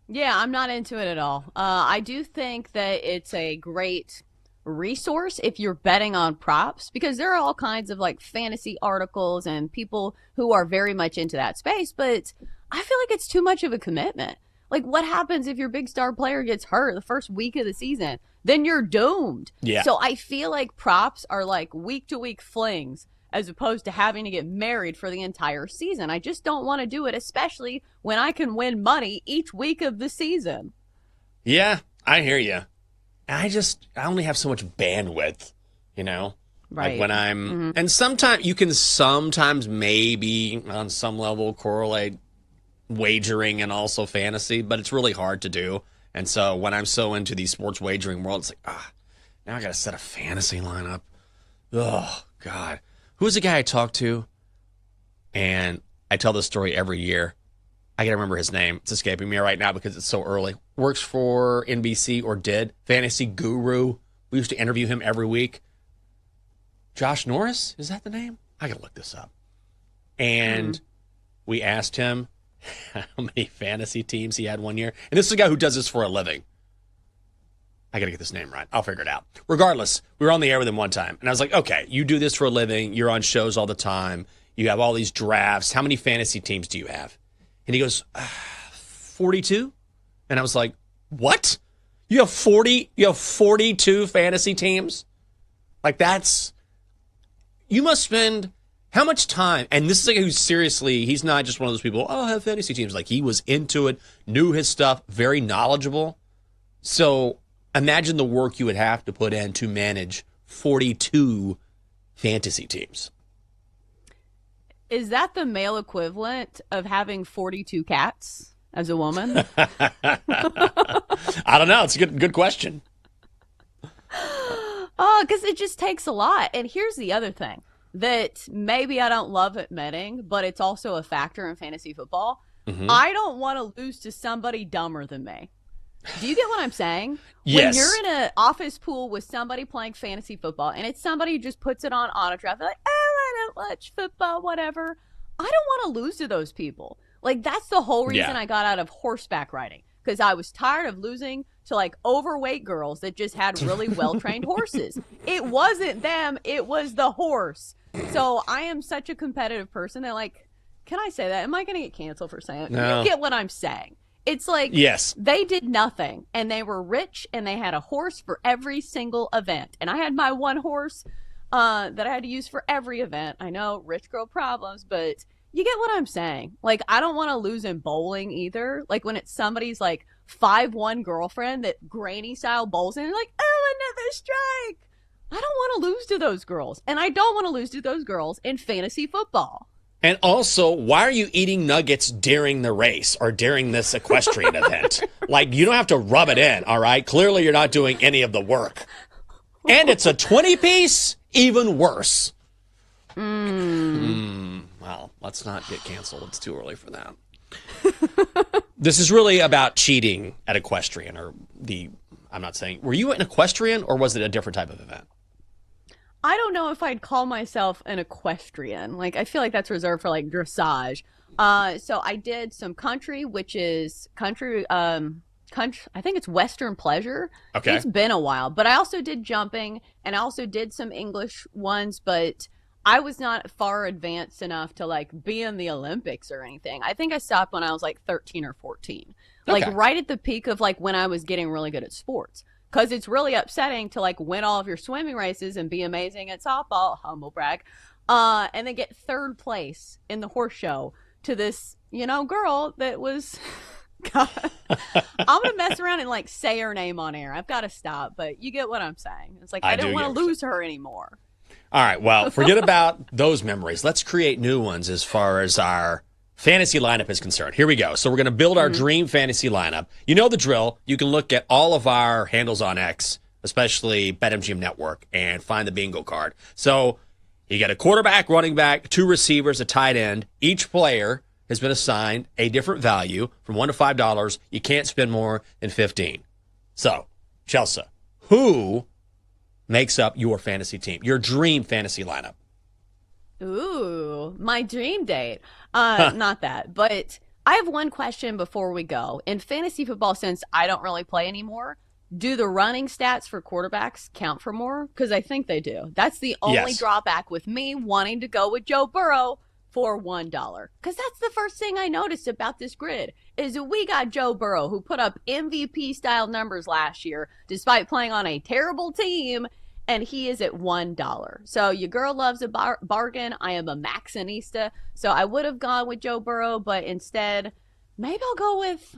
Yeah, I'm not into it at all. I do think that it's a great resource if you're betting on props, because there are all kinds of like fantasy articles and people who are very much into that space, but I feel like it's too much of a commitment. Like, what happens if your big star player gets hurt the first week of the season? Then you're doomed. Yeah. So I feel like props are like week-to-week flings as opposed to having to get married for the entire season. I just don't want to do it, especially when I can win money each week of the season. Yeah, I hear you. I only have so much bandwidth, you know? Right. Like when and sometimes you can maybe on some level correlate wagering and also fantasy, but it's really hard to do. And so when I'm so into the sports wagering world, it's like, now I got to set a fantasy lineup. Oh, God. Who's the guy I talked to? And I tell this story every year. I got to remember his name. It's escaping me right now because it's so early. Works for NBC or did. Fantasy guru. We used to interview him every week. Josh Norris? Is that the name? I got to look this up. And we asked him how many fantasy teams he had one year. And this is a guy who does this for a living. I got to get this name right. I'll figure it out. Regardless, we were on the air with him one time. And I was like, okay, you do this for a living. You're on shows all the time. You have all these drafts. How many fantasy teams do you have? And he goes, 42? And I was like, what? You have 42 fantasy teams? Like you must spend how much time? And this is a guy who's seriously, he's not just one of those people, I have fantasy teams. Like, he was into it, knew his stuff, very knowledgeable. So imagine the work you would have to put in to manage 42 fantasy teams. Is that the male equivalent of having 42 cats as a woman? I don't know. It's a good question. Oh, because it just takes a lot. And here's the other thing that maybe I don't love admitting, but it's also a factor in fantasy football. I don't want to lose to somebody dumber than me. Do you get what I'm saying? Yes. When you're in an office pool with somebody playing fantasy football and it's somebody who just puts it on auto draft, they're like, I don't watch football, whatever. I don't want to lose to those people. Like, that's the whole reason I got out of horseback riding, because I was tired of losing to like overweight girls that just had really well-trained horses. It wasn't them, it was the horse. So I am such a competitive person that, like, can I say that? Am I going to get canceled for saying it? No. You get what I'm saying. It's like, yes, they did nothing and they were rich and they had a horse for every single event. And I had my one horse that I had to use for every event. I know, rich girl problems, but you get what I'm saying. Like, I don't want to lose in bowling either. Like, when it's somebody's like 5'1" girlfriend that granny style bowls in, like, oh, another strike. I don't want to lose to those girls. And I don't want to lose to those girls in fantasy football. And also, why are you eating nuggets during the race or during this equestrian event? Like, you don't have to rub it in, all right? Clearly, you're not doing any of the work. And it's a 20-piece, even worse. Well, let's not get canceled. It's too early for that. This is really about cheating at equestrian, I'm not saying, were you an equestrian or was it a different type of event? I don't know if I'd call myself an equestrian. Like, I feel like that's reserved for like dressage. So I did some country, which is country. I think it's Western pleasure. Okay. It's been a while, but I also did jumping and I also did some English ones. But I was not far advanced enough to like be in the Olympics or anything. I think I stopped when I was like 13 or 14. Like right at the peak of like when I was getting really good at sports. Because it's really upsetting to like win all of your swimming races and be amazing at softball, humble brag, and then get third place in the horse show to this, girl that was God. I'm going to mess around and like say her name on air. I've got to stop, but you get what I'm saying. It's like I don't want to lose her anymore. All right, well, forget about those memories. Let's create new ones as far as our fantasy lineup is concerned. Here we go. So we're going to build our dream fantasy lineup. You know the drill. You can look at all of our handles on X, especially BetMGM Network, and find the bingo card. So you get a quarterback, running back, 2 receivers, a tight end. Each player has been assigned a different value from $1 to $5. You can't spend more than $15. So, Chelsea, who makes up your fantasy team, your dream fantasy lineup? Ooh, my dream date. Not that, but I have one question before we go. In fantasy football, since I don't really play anymore, do the running stats for quarterbacks count for more? Because I think they do. That's the only drawback with me wanting to go with Joe Burrow for $1. Because that's the first thing I noticed about this grid is that we got Joe Burrow, who put up MVP-style numbers last year, despite playing on a terrible team, and he is at $1. So your girl loves a bargain. I am a Maxinista, so I would have gone with Joe Burrow, but instead, maybe I'll go with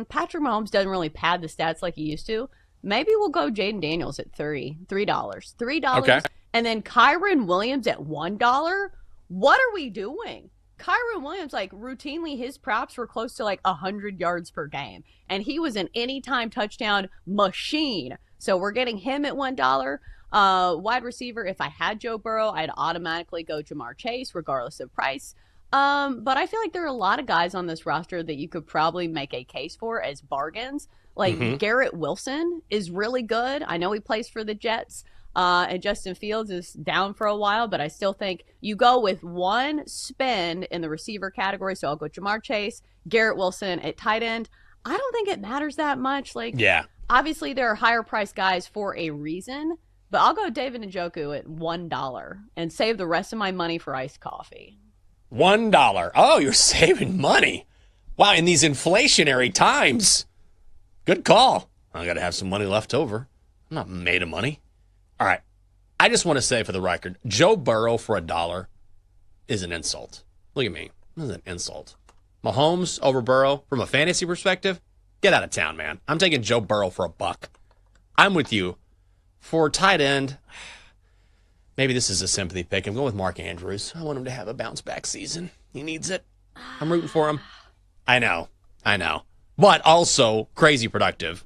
Patrick Mahomes. Doesn't really pad the stats like he used to. Maybe we'll go Jaden Daniels at $3. Okay. And then Kyron Williams at $1. What are we doing? Kyron Williams, like, routinely, his props were close to, like, 100 yards per game. And he was an anytime touchdown machine. So we're getting him at $1. Wide receiver, if I had Joe Burrow, I'd automatically go Jamar Chase, regardless of price. But I feel like there are a lot of guys on this roster that you could probably make a case for as bargains. Like, Garrett Wilson is really good. I know he plays for the Jets. And Justin Fields is down for a while, but I still think you go with one spend in the receiver category. So I'll go Jamar Chase, Garrett Wilson at tight end. I don't think it matters that much. Like, obviously there are higher priced guys for a reason, but I'll go David Njoku at $1 and save the rest of my money for iced coffee. $1. Oh, you're saving money. Wow, in these inflationary times. Good call. I got to have some money left over. I'm not made of money. All right. I just want to say for the record, Joe Burrow for $1 is an insult. Look at me. This is an insult. Mahomes over Burrow, from a fantasy perspective, get out of town, man. I'm taking Joe Burrow for $1. I'm with you. For tight end, maybe this is a sympathy pick. I'm going with Mark Andrews. I want him to have a bounce-back season. He needs it. I'm rooting for him. I know. But also crazy productive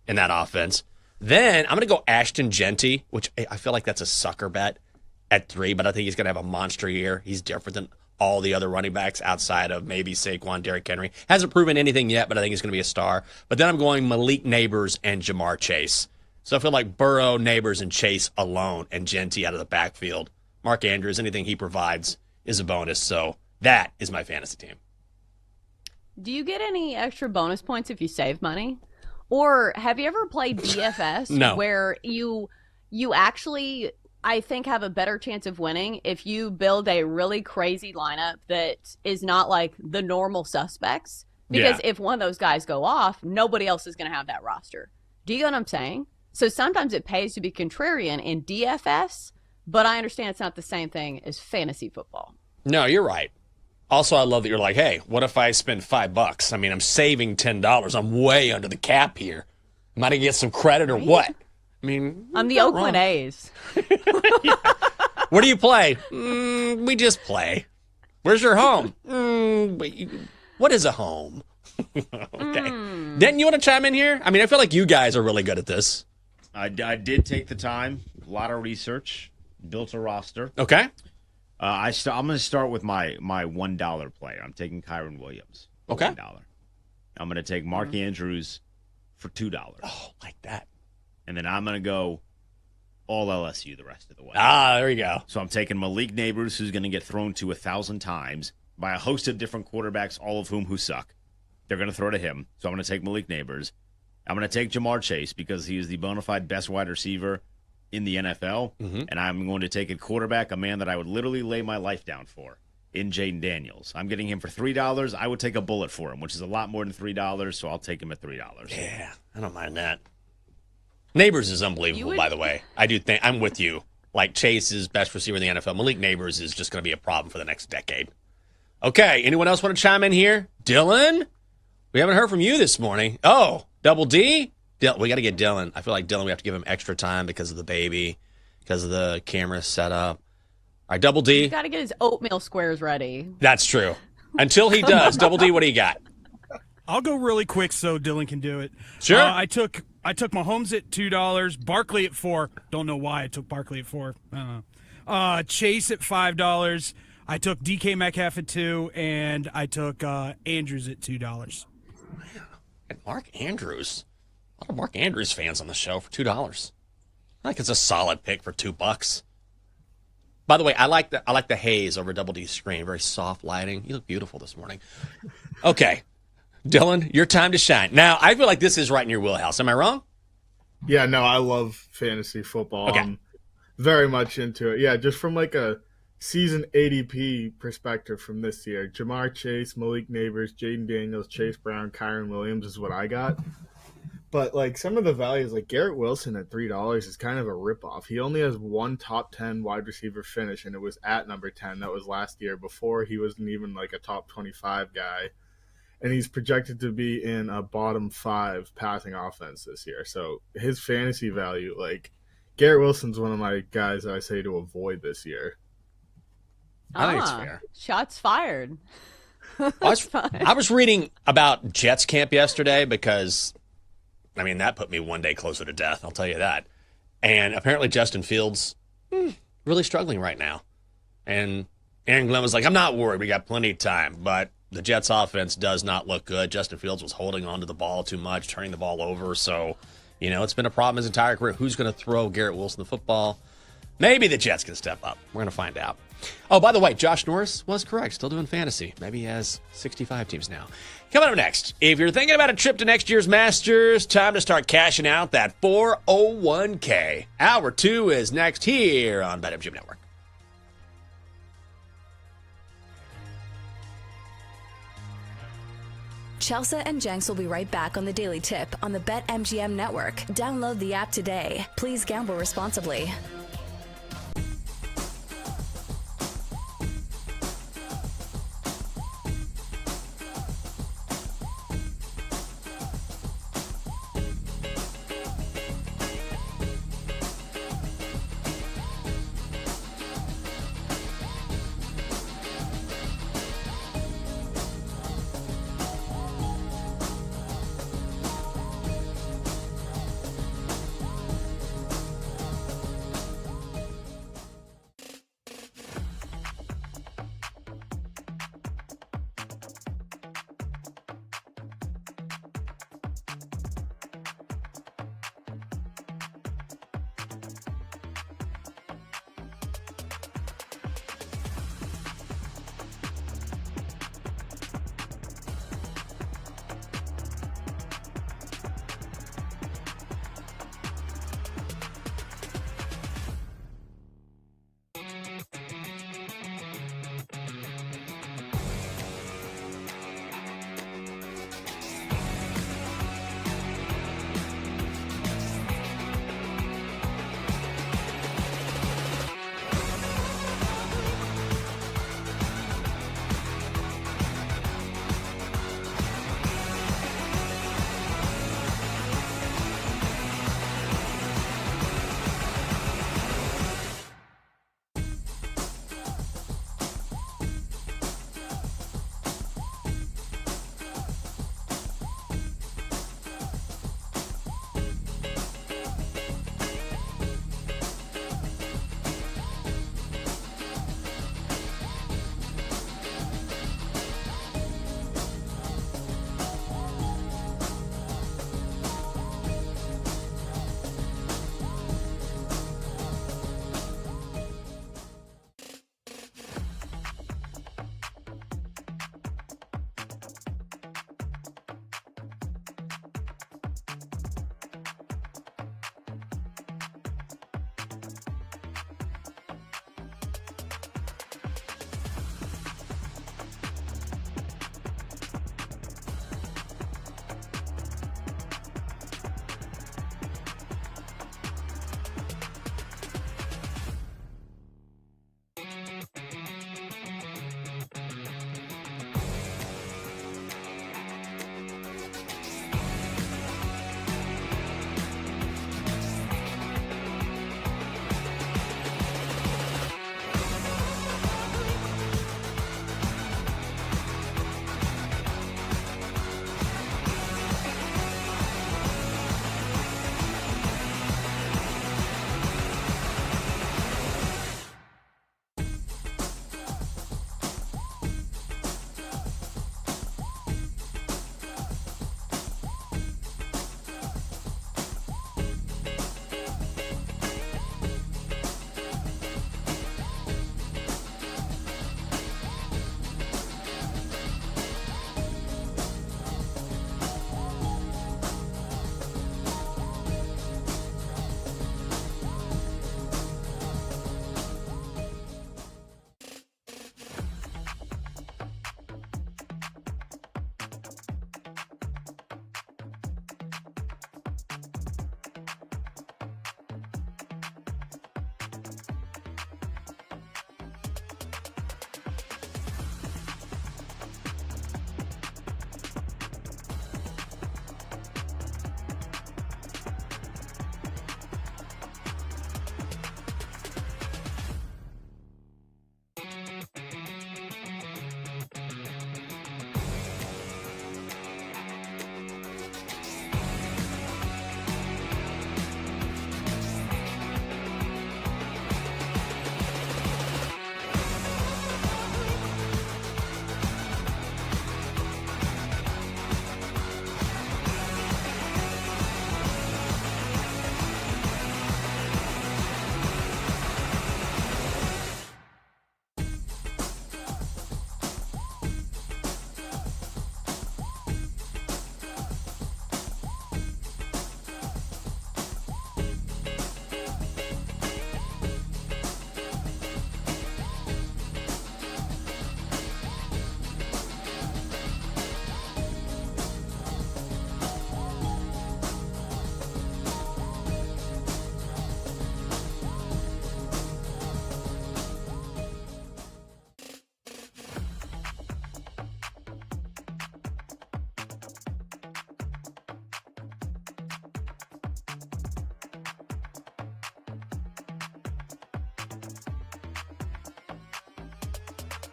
in that offense. Then I'm going to go Ashton Genty, which I feel like that's a sucker bet at 3, but I think he's going to have a monster year. He's different than all the other running backs outside of maybe Saquon, Derrick Henry. Hasn't proven anything yet, but I think he's going to be a star. But then I'm going Malik Neighbors and Jamar Chase. So I feel like Burrow, Neighbors, and Chase alone, and Genty out of the backfield. Mark Andrews, anything he provides is a bonus. So that is my fantasy team. Do you get any extra bonus points if you save money? Or have you ever played DFS? No. Where you actually, I think, have a better chance of winning if you build a really crazy lineup that is not like the normal suspects. Because if one of those guys go off, nobody else is going to have that roster. Do you get what I'm saying? So sometimes it pays to be contrarian in DFS, but I understand it's not the same thing as fantasy football. No, you're right. Also, I love that you're like, hey, what if I spend $5? I mean, I'm saving $10. I'm way under the cap here. Am I going to get some credit or what? I mean, I'm the Oakland A's. Where do you play? We just play. Where's your home? What is a home? Okay. Denton, you want to chime in here? I mean, I feel like you guys are really good at this. I did take the time, a lot of research, built a roster. Okay. I'm going to start with my $1 player. I'm taking Kyron Williams. Okay. $1. I'm going to take Mark Andrews for $2. Oh, like that. And then I'm going to go all LSU the rest of the way. There you go. So I'm taking Malik Neighbors, who's going to get thrown to 1,000 times by a host of different quarterbacks, all of whom suck. They're going to throw to him. So I'm going to take Malik Neighbors. I'm going to take Jamar Chase because he is the bona fide best wide receiver in the NFL, and I'm going to take a quarterback, a man that I would literally lay my life down for, in Jaden Daniels. I'm getting him for $3. I would take a bullet for him, which is a lot more than $3, so I'll take him at $3. Yeah, I don't mind that. Neighbors is unbelievable, by the way. I do think I'm with you. Like Chase is best receiver in the NFL. Malik Neighbors is just going to be a problem for the next decade. Okay, anyone else want to chime in here? Dylan? We haven't heard from you this morning. Oh, Double D? We got to get Dylan. I feel like Dylan, we have to give him extra time because of the baby, because of the camera setup. All right, Double D. He's got to get his oatmeal squares ready. That's true. Until he does. Double D, what do you got? I'll go really quick so Dylan can do it. Sure. I took Mahomes at $2, Barkley at $4. Don't know why I took Barkley at $4. Chase at $5. I took DK Metcalf at $2, and I took Andrews at $2. And Mark Andrews. A lot of Mark Andrews fans on the show for $2. I think it's a solid pick for $2. By the way, I like the haze over Double D's screen. Very soft lighting. You look beautiful this morning. Okay. Dylan, your time to shine. Now, I feel like this is right in your wheelhouse. Am I wrong? Yeah, no, I love fantasy football. Okay. I'm very much into it. Yeah, just from like a season ADP perspective from this year, Jamar Chase, Malik Neighbors, Jaden Daniels, Chase Brown, Kyron Williams is what I got. But like some of the values, like Garrett Wilson at $3 is kind of a ripoff. He only has one top 10 wide receiver finish, and it was at number 10. That was last year. Before, he wasn't even like a top 25 guy. And he's projected to be in a bottom 5 passing offense this year. So his fantasy value, like Garrett Wilson's one of my guys that I say to avoid this year. I think it's fair. Shots fired. I was reading about Jets camp yesterday because, I mean, that put me one day closer to death, I'll tell you that. And apparently Justin Fields really struggling right now. And Aaron Glenn was like, I'm not worried. We got plenty of time. But the Jets offense does not look good. Justin Fields was holding on to the ball too much, turning the ball over. So, you know, it's been a problem his entire career. Who's going to throw Garrett Wilson the football? Maybe the Jets can step up. We're going to find out. Oh, by the way, Josh Norris was correct. Still doing fantasy. Maybe he has 65 teams now. Coming up next, if you're thinking about a trip to next year's Masters, time to start cashing out that 401k. Hour 2 is next here on BetMGM Network. Chelsea and Jenks will be right back on the Daily Tip on the BetMGM Network. Download the app today. Please gamble responsibly.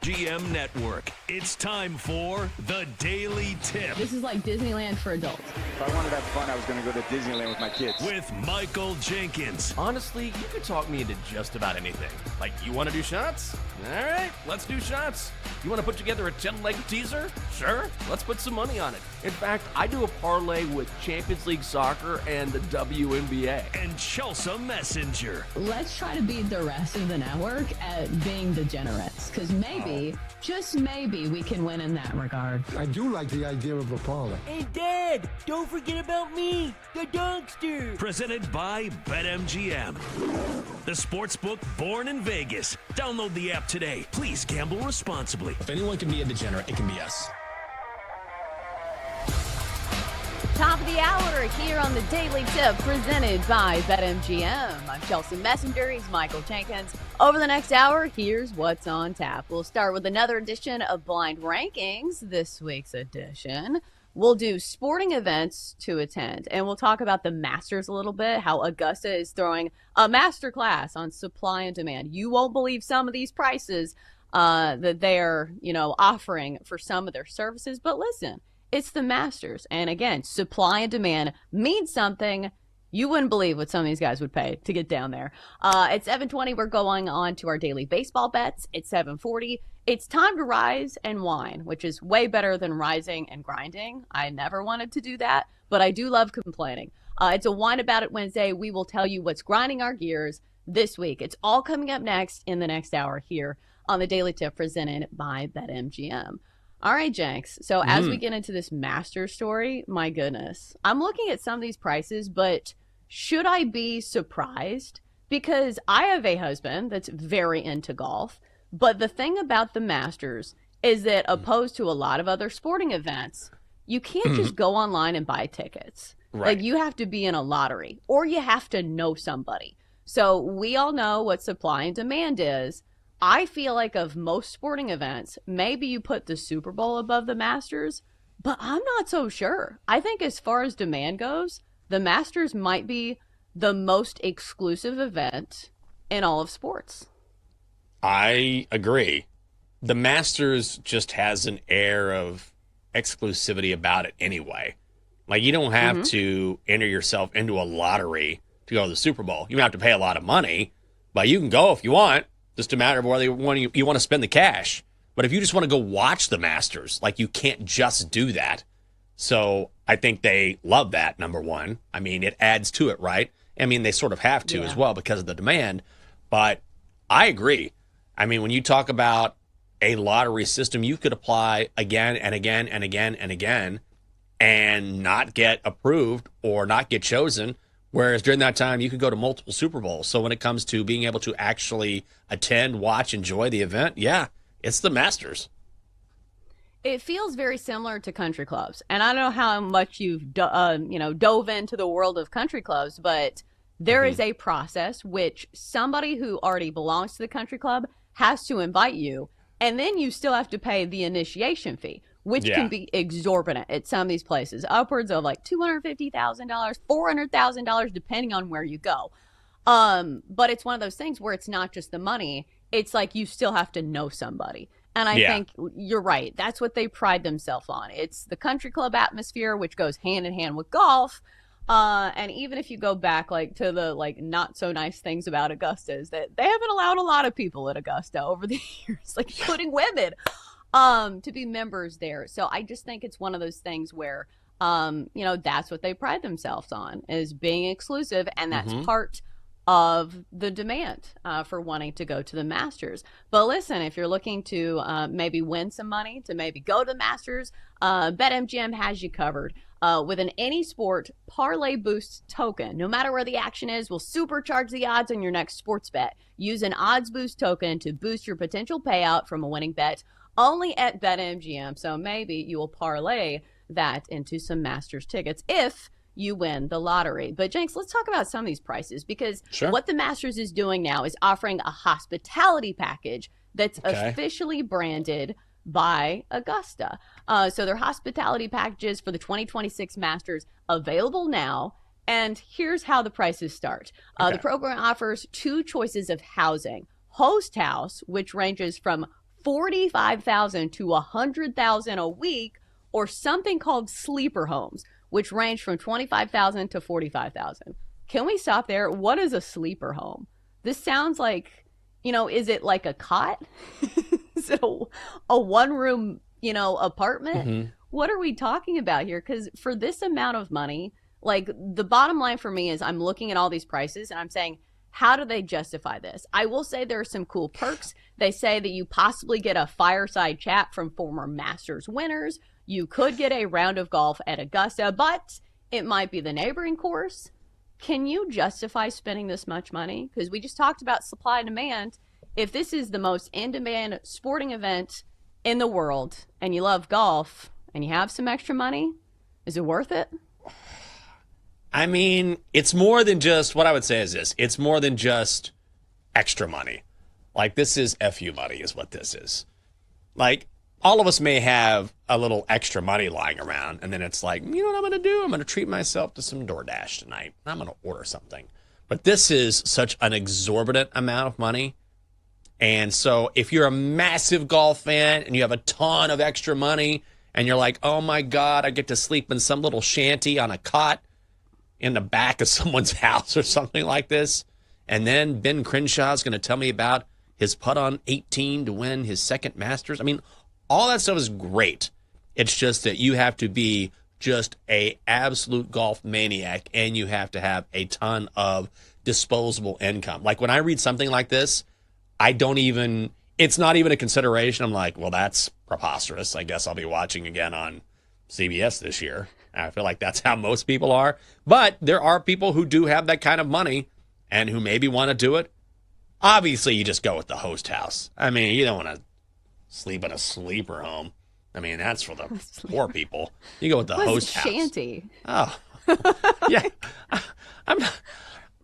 BetMGM Network. It's time for the Daily Tip This is like Disneyland for adults. If I wanted to have fun, I was going to go to Disneyland with my kids. with Michael Jenkins. Honestly, you could talk me into just about anything. Like, you want to do shots? All right, let's do shots. You want to put together a 10-leg teaser? Sure, let's put some money on it. In fact, I do a parlay with Champions League soccer and the WNBA. And Chelsea Messenger. Let's try to beat the rest of the network at being degenerates, because maybe, just maybe, we can win in that regard. I do like the idea of a parlay. Hey, Dad, don't forget about me, the Dunkster. Presented by BetMGM. The sportsbook born in Vegas. Download the app today. Please gamble responsibly. If anyone can be a degenerate, it can be us. Top of the hour here on the Daily Tip presented by BetMGM. I'm Chelsea Messenger. He's Michael Jenkins. Over the next hour, here's what's on tap. We'll start with another edition of Blind Rankings. This week's edition, we'll do sporting events to attend, and we'll talk about the Masters a little bit, how Augusta is throwing a masterclass on supply and demand. You won't believe some of these prices that they're, offering for some of their services, but listen, it's the Masters. And again, supply and demand means something. You wouldn't believe what some of these guys would pay to get down there. At 7:20, we're going on to our daily baseball bets. At 7:40, it's time to rise and whine, which is way better than rising and grinding. I never wanted to do that, but I do love complaining. It's a Whine About It Wednesday. We will tell you what's grinding our gears this week. It's all coming up next in the next hour here on the Daily Tip presented by BetMGM. All right, Jenks. So as we get into this master story, my goodness, I'm looking at some of these prices, but should I be surprised? Because I have a husband that's very into golf, but the thing about the Masters is that opposed to a lot of other sporting events, you can't just go online and buy tickets. Right. Like, you have to be in a lottery or you have to know somebody. So we all know what supply and demand is. I feel like of most sporting events, maybe you put the Super Bowl above the Masters, but I'm not so sure. I think as far as demand goes, the Masters might be the most exclusive event in all of sports. I agree. The Masters just has an air of exclusivity about it anyway. Like, you don't have to enter yourself into a lottery to go to the Super Bowl. You don't have to pay a lot of money, but you can go if you want. Just a matter of whether you want to spend the cash. But if you just want to go watch the Masters, like, you can't just do that. So I think they love that, number one. I mean, it adds to it, right? I mean, they sort of have to as well because of the demand. But I agree. I mean, when you talk about a lottery system, you could apply again and again and again and again and not get approved or not get chosen. Whereas during that time, you could go to multiple Super Bowls. So when it comes to being able to actually attend, watch, enjoy the event, yeah, it's the Masters. It feels very similar to country clubs. And I don't know how much you've dove into the world of country clubs, but there is a process which somebody who already belongs to the country club has to invite you. And then you still have to pay the initiation fee, which can be exorbitant at some of these places, upwards of like $250,000, $400,000, depending on where you go. But it's one of those things where it's not just the money. It's like you still have to know somebody. And I think you're right. That's what they pride themselves on. It's the country club atmosphere, which goes hand in hand with golf. And even if you go back to the not so nice things about Augusta, is that they haven't allowed a lot of people at Augusta over the years, including women, to be members there. So I just think it's one of those things where, that's what they pride themselves on, is being exclusive. And that's part of the demand for wanting to go to the Masters. But listen, if you're looking to maybe win some money, to maybe go to the Masters, BetMGM has you covered. With an any sport parlay boost token. No matter where the action is, will supercharge the odds on your next sports bet. Use an odds boost token to boost your potential payout from a winning bet only at BetMGM. So maybe you will parlay that into some Masters tickets if you win the lottery. But Jenks, let's talk about some of these prices, because what the Masters is doing now is offering a hospitality package that's officially branded by Augusta. So their hospitality packages for the 2026 Masters available now. And here's how the prices start. The program offers 2 choices of housing. Host House, which ranges from $45,000 to $100,000 a week, or something called sleeper homes, which range from $25,000 to $45,000. Can we stop there? What is a sleeper home? This sounds like, is it like a cot? Is it a one-room, apartment? Mm-hmm. What are we talking about here? Because for this amount of money, like, the bottom line for me is I'm looking at all these prices and I'm saying, how do they justify this? I will say there are some cool perks. They say that you possibly get a fireside chat from former Masters winners. You could get a round of golf at Augusta, but it might be the neighboring course. Can you justify spending this much money? Because we just talked about supply and demand. If this is the most in-demand sporting event in the world and you love golf and you have some extra money, is it worth it? I mean, it's more than just, what I would say is this. It's more than just extra money. Like, this is FU money is what this is. Like, all of us may have a little extra money lying around, and then it's like, you know what I'm going to do? I'm going to treat myself to some DoorDash tonight. I'm going to order something. But this is such an exorbitant amount of money. And so if you're a massive golf fan and you have a ton of extra money and you're like, oh my God, I get to sleep in some little shanty on a cot in the back of someone's house or something like this. And then Ben Crenshaw is going to tell me about his putt on 18 to win his second Masters. I mean, all that stuff is great. It's just that you have to be just a absolute golf maniac and you have to have a ton of disposable income. Like, when I read something like this, it's not even a consideration. I'm like, well, that's preposterous. I guess I'll be watching again on CBS this year. I feel like that's how most people are. But there are people who do have that kind of money and who maybe want to do it. Obviously, you just go with the host house. I mean, you don't want to sleep in a sleeper home. I mean, that's for the poor people. You go with the host house. Shanty. Oh, yeah.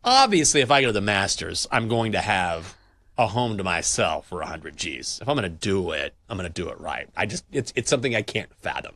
Obviously, if I go to the Masters, I'm going to have a home to myself for 100 G's. If I'm going to do it, I'm going to do it right. It's something I can't fathom.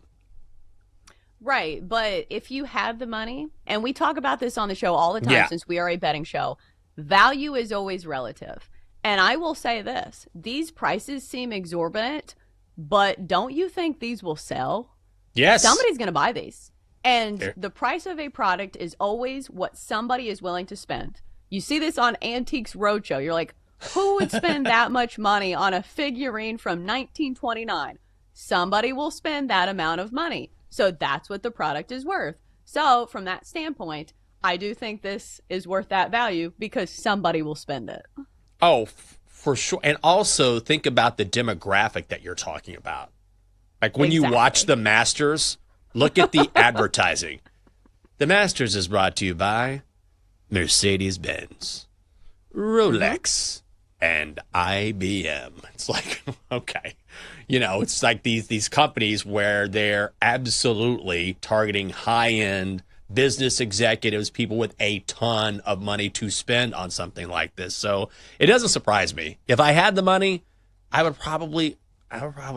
Right, but if you have the money, and we talk about this on the show all the time since we are a betting show, value is always relative. And I will say this, these prices seem exorbitant, but don't you think these will sell? Yes. Somebody's going to buy these. And the price of a product is always what somebody is willing to spend. You see this on Antiques Roadshow. You're like, who would spend that much money on a figurine from 1929? Somebody will spend that amount of money. So that's what the product is worth. So from that standpoint, I do think this is worth that value because somebody will spend it. Oh, for sure. And also think about the demographic that you're talking about. Like, when you watch the Masters, look at the advertising. The Masters is brought to you by Mercedes-Benz, Rolex, and IBM. It's like, okay. It's like these companies where they're absolutely targeting high-end business executives, people with a ton of money to spend on something like this. So it doesn't surprise me. If I had the money, I would probably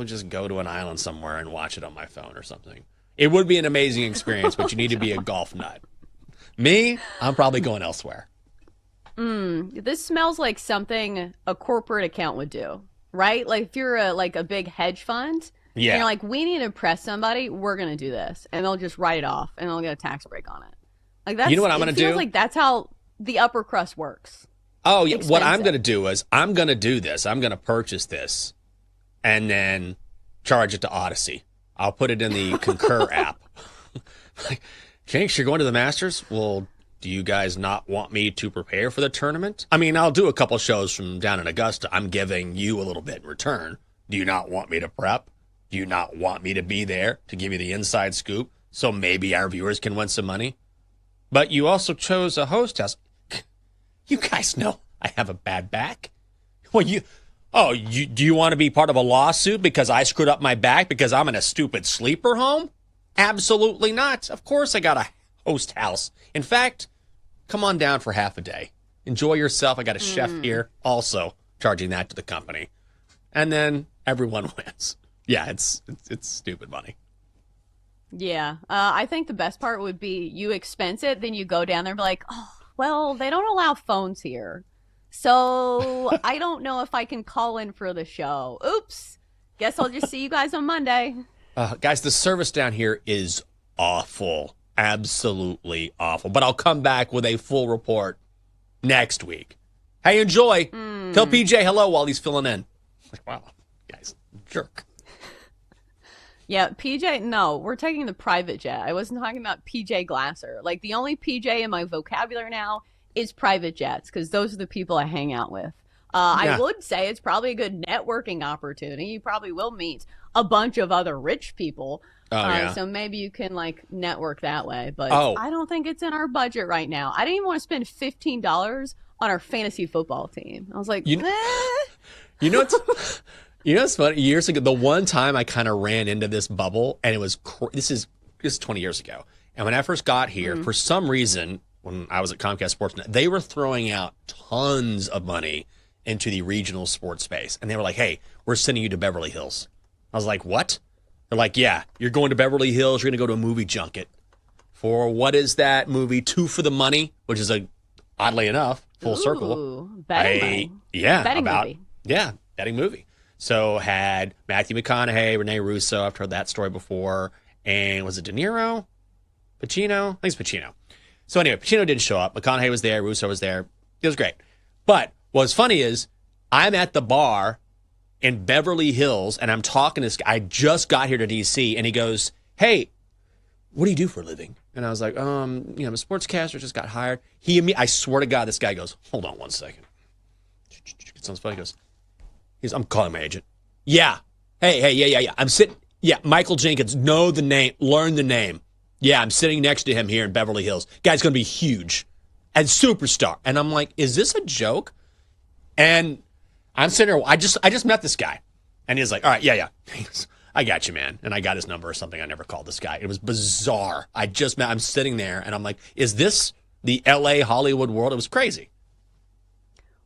just go to an island somewhere and watch it on my phone or something. It would be an amazing experience, but you need to be a golf nut. Me, I'm probably going elsewhere. This smells like something a corporate account would do, right? Like, if you're a big hedge fund, and you're like, we need to impress somebody, we're going to do this. And they'll just write it off, and they'll get a tax break on it. Like, that's, you know what I'm going to do? It feels like that's how the upper crust works. Oh, yeah. What I'm going to do is I'm going to do this. I'm going to purchase this and then charge it to Odyssey. I'll put it in the Concur app. Like, Jenks, you're going to the Masters? Well, do you guys not want me to prepare for the tournament? I mean, I'll do a couple shows from down in Augusta. I'm giving you a little bit in return. Do you not want me to prep? Do you not want me to be there to give you the inside scoop so maybe our viewers can win some money? But you also chose a host house. You guys know I have a bad back. Well, do you want to be part of a lawsuit because I screwed up my back because I'm in a stupid sleeper home? Absolutely not. Of course I got a host house. In fact, come on down for half a day. Enjoy yourself. I got a chef here also charging that to the company. And then everyone wins. Yeah, it's stupid money. Yeah. I think the best part would be you expense it, then you go down there and be like, oh, well, they don't allow phones here. So I don't know if I can call in for the show. Oops. Guess I'll just see you guys on Monday. Guys, the service down here is awful. Absolutely awful. But I'll come back with a full report next week. Hey, enjoy. Tell PJ hello while he's filling in. Like, wow, guys, jerk. Yeah, PJ, no, we're taking the private jet. I wasn't talking about PJ Glasser. Like, the only PJ in my vocabulary now is private jets, because those are the people I hang out with. I would say it's probably a good networking opportunity. You probably will meet a bunch of other rich people. So maybe you can, like, network that way. But I don't think it's in our budget right now. I didn't even want to spend $15 on our fantasy football team. I was like, You know what's funny? Years ago, the one time I kind of ran into this bubble, and it was this is 20 years ago. And when I first got here, for some reason, when I was at Comcast Sportsnet, they were throwing out tons of money into the regional sports space. And they were like, hey, we're sending you to Beverly Hills. I was like, what? They're like, yeah, you're going to Beverly Hills. You're going to go to a movie junket for, what is that movie? Two for the Money, which is oddly enough, full circle. Betting money. Yeah. Betting movie. Yeah, betting movie. So had Matthew McConaughey, Rene Russo. I've heard that story before. And was it De Niro? Pacino? I think it's Pacino. So anyway, Pacino didn't show up. McConaughey was there. Russo was there. It was great. But what's funny is I'm at the bar in Beverly Hills, and I'm talking to this guy. I just got here to D.C., and he goes, hey, what do you do for a living? And I was like, I'm a sportscaster, just got hired. I swear to God, this guy goes, hold on one second. It sounds funny. He goes, I'm calling my agent. Yeah. Hey, yeah. I'm sitting. Yeah, Michael Jenkins. Know the name. Learn the name. Yeah, I'm sitting next to him here in Beverly Hills. Guy's going to be huge and superstar. And I'm like, is this a joke? And I'm sitting there. I just met this guy. And he's like, all right, yeah. He goes, I got you, man. And I got his number or something. I never called this guy. It was bizarre. I'm sitting there, and I'm like, is this the L.A. Hollywood world? It was crazy.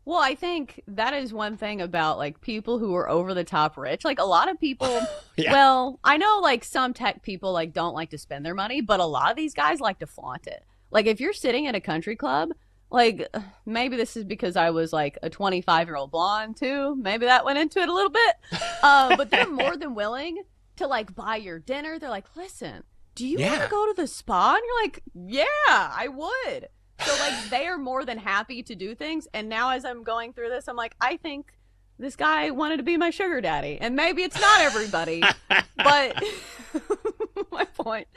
Well, I think that is one thing about, like, people who are over the top rich. Like, a lot of people, well, I know, like, some tech people, like, don't like to spend their money, but a lot of these guys like to flaunt it. Like, if you're sitting at a country club, like, maybe this is because I was, like, a 25-year-old blonde, too. Maybe that went into it a little bit. But they're more than willing to, like, buy your dinner. They're like, listen, do you want to go to the spa? And you're like, yeah, I would. So, like, they are more than happy to do things. And now as I'm going through this, I'm like, I think this guy wanted to be my sugar daddy. And maybe it's not everybody. But my point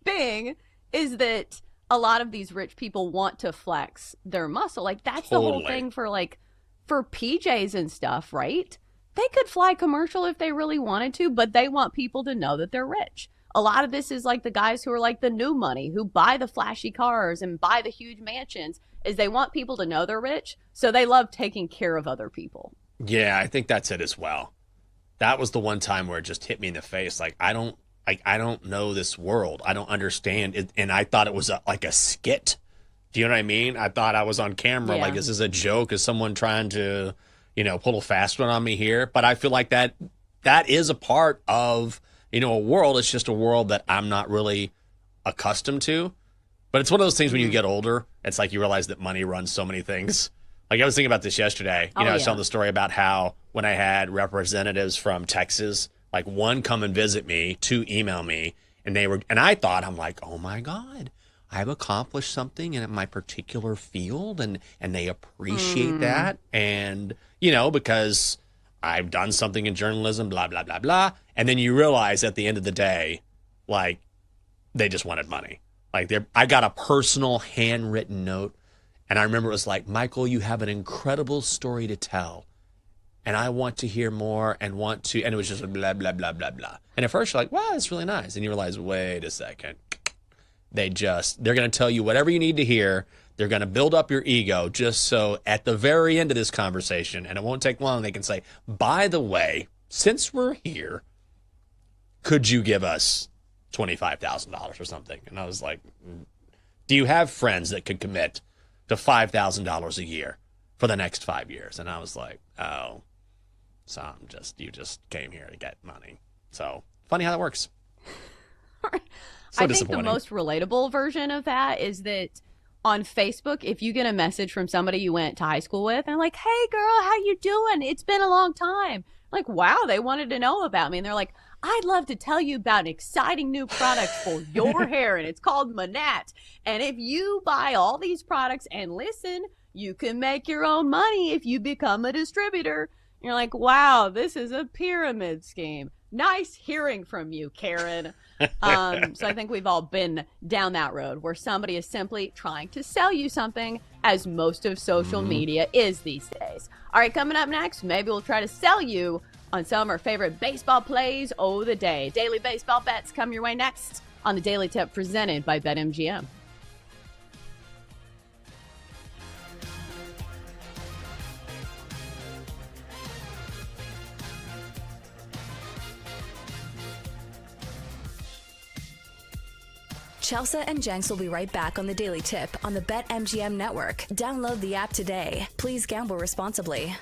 being is that a lot of these rich people want to flex their muscle. Like, that's the whole thing for PJs and stuff, right? They could fly commercial if they really wanted to, but they want people to know that they're rich. A lot of this is like the guys who are like the new money, who buy the flashy cars and buy the huge mansions, is they want people to know they're rich. So they love taking care of other people. Yeah, I think that's it as well. That was the one time where it just hit me in the face. Like, I don't know this world. I don't understand it. And I thought it was like a skit. Do you know what I mean? I thought I was on camera. Yeah. Like, is this a joke? Is someone trying to, pull a fast one on me here? But I feel like that is a part of, a world. It's just a world that I'm not really accustomed to. But it's one of those things when you get older, it's like you realize that money runs so many things. Like, I was thinking about this yesterday. I was telling the story about how when I had representatives from Texas, like, one come and visit me, two email me, and I thought, I'm like, oh my God, I've accomplished something in my particular field, and they appreciate that. And, because I've done something in journalism, blah, blah, blah, blah. And then you realize at the end of the day, like, they just wanted money. Like, I got a personal handwritten note, and I remember it was like, Michael, you have an incredible story to tell, and I want to hear more and it was just blah, blah, blah, blah, blah. And at first you're like, wow, that's really nice. And you realize, wait a second. They're going to tell you whatever you need to hear. They're going to build up your ego just so at the very end of this conversation, and it won't take long, they can say, by the way, since we're here, could you give us $25,000 or something? And I was like, do you have friends that could commit to $5,000 a year for the next 5 years? And I was like, oh, so you just came here to get money. So funny how that works. So I think the most relatable version of that is that on Facebook, if you get a message from somebody you went to high school with, and like, hey girl, how you doing? It's been a long time. Like, wow, they wanted to know about me. And they're like, I'd love to tell you about an exciting new product for your hair, and it's called Manat. And if you buy all these products and listen, you can make your own money if you become a distributor. And you're like, wow, this is a pyramid scheme. Nice hearing from you, Karen. So I think we've all been down that road where somebody is simply trying to sell you something, as most of social media is these days. All right, coming up next, maybe we'll try to sell you on some of our favorite baseball plays of the day. Daily baseball bets come your way next on the Daily Tip presented by BetMGM. Chelsea and Jenks will be right back on the Daily Tip on the BetMGM network. Download the app today. Please gamble responsibly.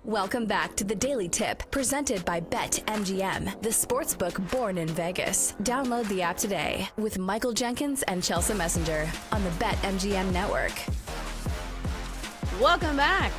Welcome back to the Daily Tip, presented by BetMGM, the sportsbook born in Vegas. Download the app today with Michael Jenkins and Chelsea Messenger on the BetMGM network. Welcome back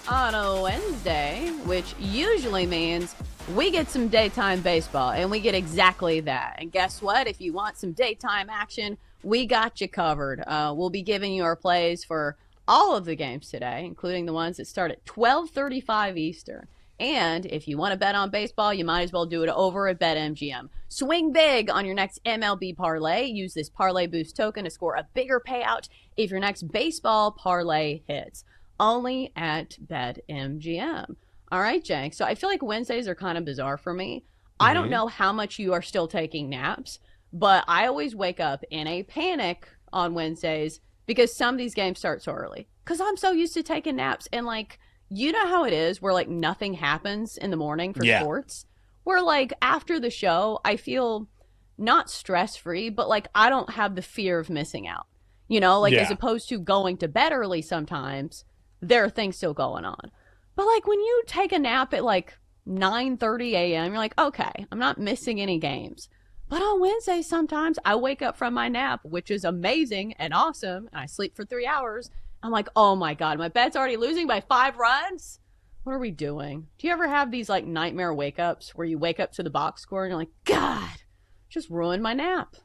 on a Wednesday, which usually means we get some daytime baseball, and we get exactly that. And guess what? If you want some daytime action, we got you covered. We'll be giving you our plays for all of the games today, including the ones that start at 12:35 Eastern. And if you want to bet on baseball, you might as well do it over at BetMGM. Swing big on your next MLB parlay. Use this Parlay Boost token to score a bigger payout if your next baseball parlay hits. Only at BetMGM. All right, Jank. So I feel like Wednesdays are kind of bizarre for me. I don't know how much you are still taking naps, but I always wake up in a panic on Wednesdays because some of these games start so early. Because I'm so used to taking naps. And, like, you know how it is where, like, nothing happens in the morning for sports? Where, like, after the show, I feel not stress-free, but, like, I don't have the fear of missing out. You know, like, as opposed to going to bed early sometimes, there are things still going on. But, like, when you take a nap at, like, 9:30 a.m., you're like, okay, I'm not missing any games. But on Wednesday, sometimes I wake up from my nap, which is amazing and awesome, and I sleep for 3 hours. I'm like, oh my God, my bet's already losing by 5 runs? What are we doing? Do you ever have these like nightmare wake-ups where you wake up to the box score and you're like, God, just ruined my nap?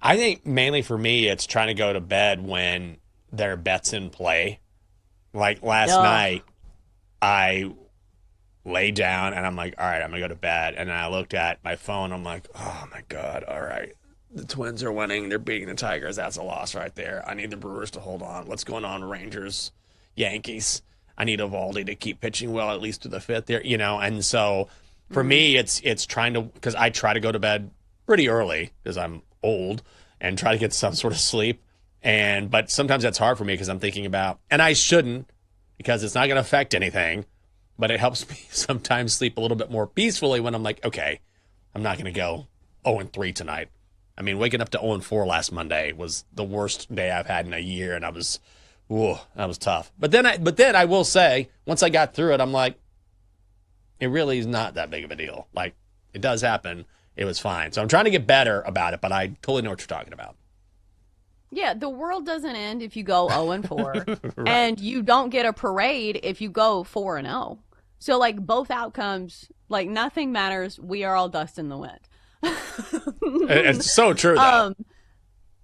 I think mainly for me, it's trying to go to bed when there are bets in play. Like last night, I lay down and I'm like, all right, I'm going to go to bed. And then I looked at my phone. I'm like, oh my God. All right. The Twins are winning. They're beating the Tigers. That's a loss right there. I need the Brewers to hold on. What's going on? Rangers, Yankees. I need Eovaldi to keep pitching well, at least to the 5th there, you know? And so for me, it's trying to, because I try to go to bed pretty early because I'm old and try to get some sort of sleep. But sometimes that's hard for me because I'm thinking about, and I shouldn't because it's not going to affect anything. But it helps me sometimes sleep a little bit more peacefully when I'm like, okay, I'm not going to go 0-3 tonight. I mean, waking up to 0-4 last Monday was the worst day I've had in a year, and that was tough. But then I will say, once I got through it, I'm like, it really is not that big of a deal. Like, it does happen. It was fine. So I'm trying to get better about it, but I totally know what you're talking about. Yeah, the world doesn't end if you go 0-4, right. And you don't get a parade if you go 4-0. So, like, both outcomes, like, nothing matters. We are all dust in the wind. It's so true, though.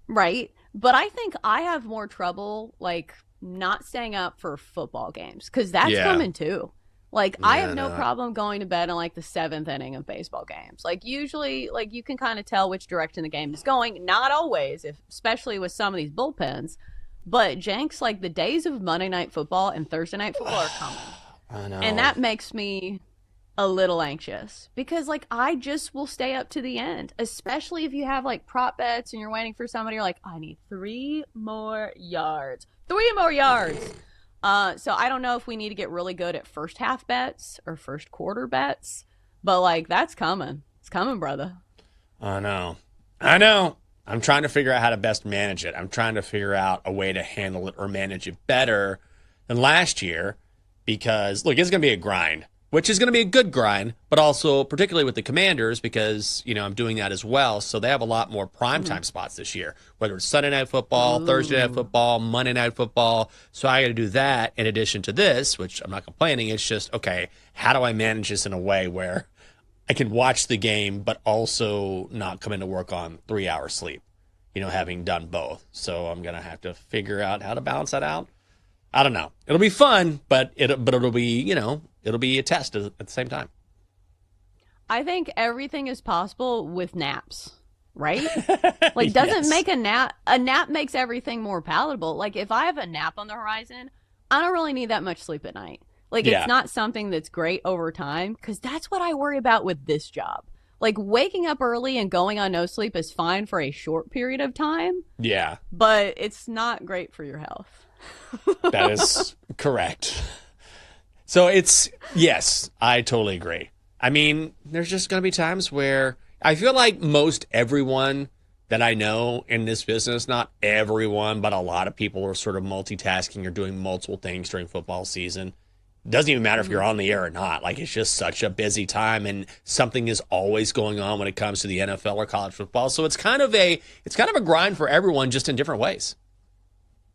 Right? But I think I have more trouble, like, not staying up for football games, because that's coming, too. Like, I have no problem going to bed in, like, the 7th inning of baseball games. Like, usually, like, you can kind of tell which direction the game is going. Not always, especially with some of these bullpens. But, Jenks, like, the days of Monday Night Football and Thursday Night Football are coming. I know. And that makes me a little anxious. Because, like, I just will stay up to the end. Especially if you have, like, prop bets and you're waiting for somebody. You're like, I need 3 more yards. 3 more yards! So I don't know if we need to get really good at first half bets or first quarter bets, but like that's coming. It's coming, brother. I know. I'm trying to figure out how to best manage it. I'm trying to figure out a way to handle it or manage it better than last year because look, it's going to be a grind, which is going to be a good grind, but also particularly with the Commanders because, you know, I'm doing that as well. So they have a lot more primetime spots this year, whether it's Sunday Night Football, Thursday Night Football, Monday Night Football. So I got to do that in addition to this, which I'm not complaining. It's just, okay, how do I manage this in a way where I can watch the game, but also not come into work on 3 hours sleep, you know, having done both. So I'm going to have to figure out how to balance that out. I don't know. It'll be fun, but it'll be, you know, it'll be a test at the same time. I think everything is possible with naps, right? Like, doesn't make a nap makes everything more palatable. Like, if I have a nap on the horizon, I don't really need that much sleep at night. Like, it's not something that's great over time, because that's what I worry about with this job. Like, waking up early and going on no sleep is fine for a short period of time. Yeah. But it's not great for your health. That is correct. So yes, I totally agree. I mean, there's just going to be times where I feel like most everyone that I know in this business, not everyone, but a lot of people are sort of multitasking or doing multiple things during football season. Doesn't even matter if you're on the air or not. Like, it's just such a busy time, and something is always going on when it comes to the NFL or college football. So it's kind of a grind for everyone, just in different ways.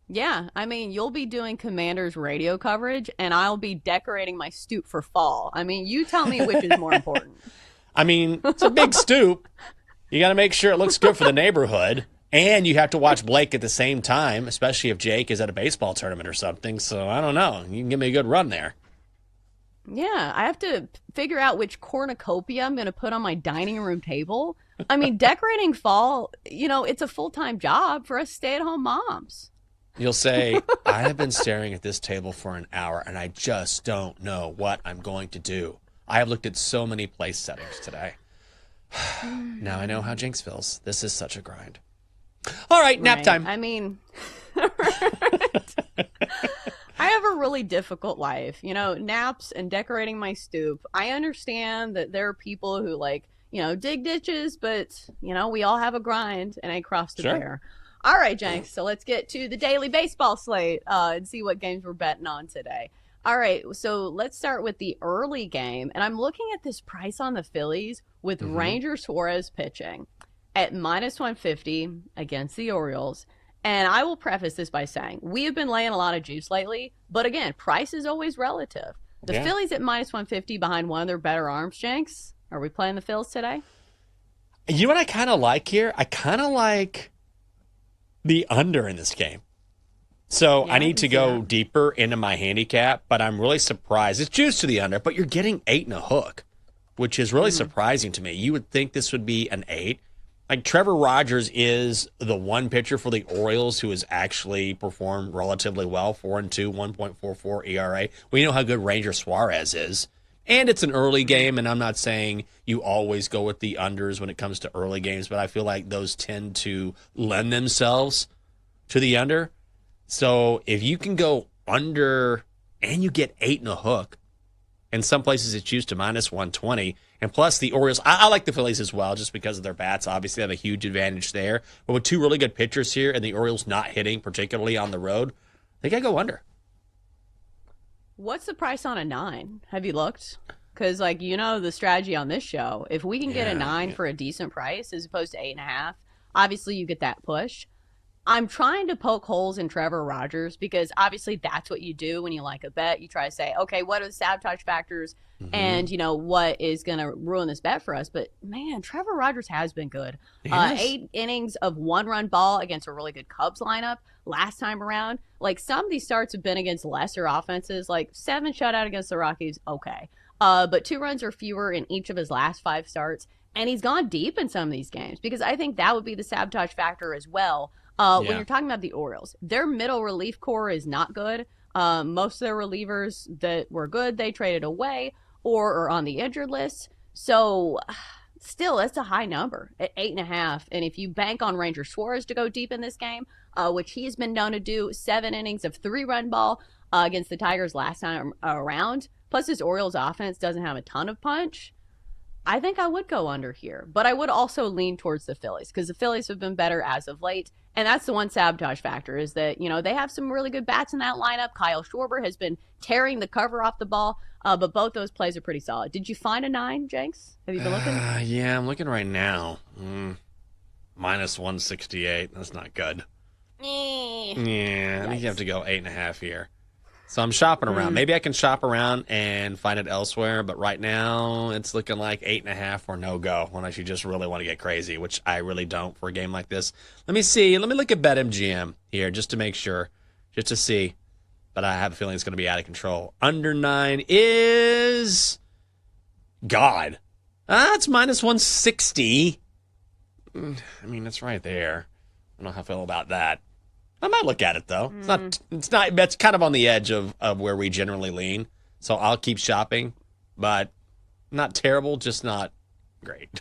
Yeah, I mean, you'll be doing Commanders radio coverage, and I'll be decorating my stoop for fall. I mean, you tell me which is more important. I mean, it's a big stoop. You got to make sure it looks good for the neighborhood, and you have to watch Blake at the same time, especially if Jake is at a baseball tournament or something. So I don't know. You can give me a good run there. Yeah, I have to figure out which cornucopia I'm going to put on my dining room table. I mean, decorating fall, it's a full-time job for us stay-at-home moms. You'll say, I have been staring at this table for an hour, and I just don't know what I'm going to do. I have looked at so many place settings today. Now I know how Jinx feels. This is such a grind. All right, nap time. I mean, I have a really difficult life. Naps and decorating my stoop. I understand that there are people who dig ditches, but, we all have a grind, and I crossed the bear. All right, Jenks, so let's get to the daily baseball slate and see what games we're betting on today. All right, so let's start with the early game. And I'm looking at this price on the Phillies with Ranger Suarez pitching at -150 against the Orioles. And I will preface this by saying we have been laying a lot of juice lately. But again, price is always relative. The Phillies at -150 behind one of their better arms, Jenks. Are we playing the Phils today? You know what I kind of like here? I kind of like the under in this game. So I need to go deeper into my handicap, but I'm really surprised. It's juice to the under, but you're getting 8 and a hook, which is really surprising to me. You would think this would be an 8. Like, Trevor Rogers is the one pitcher for the Orioles who has actually performed relatively well, 4-2, 1.44 ERA. We know how good Ranger Suarez is. And it's an early game, and I'm not saying you always go with the unders when it comes to early games, but I feel like those tend to lend themselves to the under. So if you can go under and you get 8 and a hook, in some places it's used to -120, and plus the Orioles, I like the Phillies as well just because of their bats. Obviously, they have a huge advantage there. But with two really good pitchers here and the Orioles not hitting, particularly on the road, they got to go under. What's the price on a 9? Have you looked? Because, the strategy on this show, if we can get a 9 for a decent price as opposed to 8.5, obviously you get that push. I'm trying to poke holes in Trevor Rogers because obviously that's what you do when you like a bet. You try to say, okay, what are the sabotage factors and, what is going to ruin this bet for us? But, man, Trevor Rogers has been good. 8 innings of 1-run ball against a really good Cubs lineup last time around. Some of these starts have been against lesser offenses, 7 shutout against the Rockies, okay. But 2 runs or fewer in each of his last 5 starts. And he's gone deep in some of these games because I think that would be the sabotage factor as well. When you're talking about the Orioles, their middle relief core is not good. Most of their relievers that were good, they traded away or are on the injured list. So still, that's a high number at 8.5. And if you bank on Ranger Suarez to go deep in this game, which he's been known to do, 7 innings of 3-run ball against the Tigers last time around, plus his Orioles offense doesn't have a ton of punch, I think I would go under here. But I would also lean towards the Phillies because the Phillies have been better as of late. And that's the one sabotage factor is that, they have some really good bats in that lineup. Kyle Schwarber has been tearing the cover off the ball, but both those plays are pretty solid. Did you find a 9, Jenks? Have you been looking? Yeah, I'm looking right now. -168. That's not good. Yeah, I think you have to go 8.5 here. So I'm shopping around. Maybe I can shop around and find it elsewhere, but right now it's looking like 8.5 or no go unless you just really want to get crazy, which I really don't for a game like this. Let me see. Let me look at BetMGM here just to make sure, just to see. But I have a feeling it's going to be out of control. Under 9 is God. It's -160. I mean, it's right there. I don't know how I feel about that. I might look at it, though. It's not, that's kind of on the edge of where we generally lean. So I'll keep shopping, but not terrible, just not great.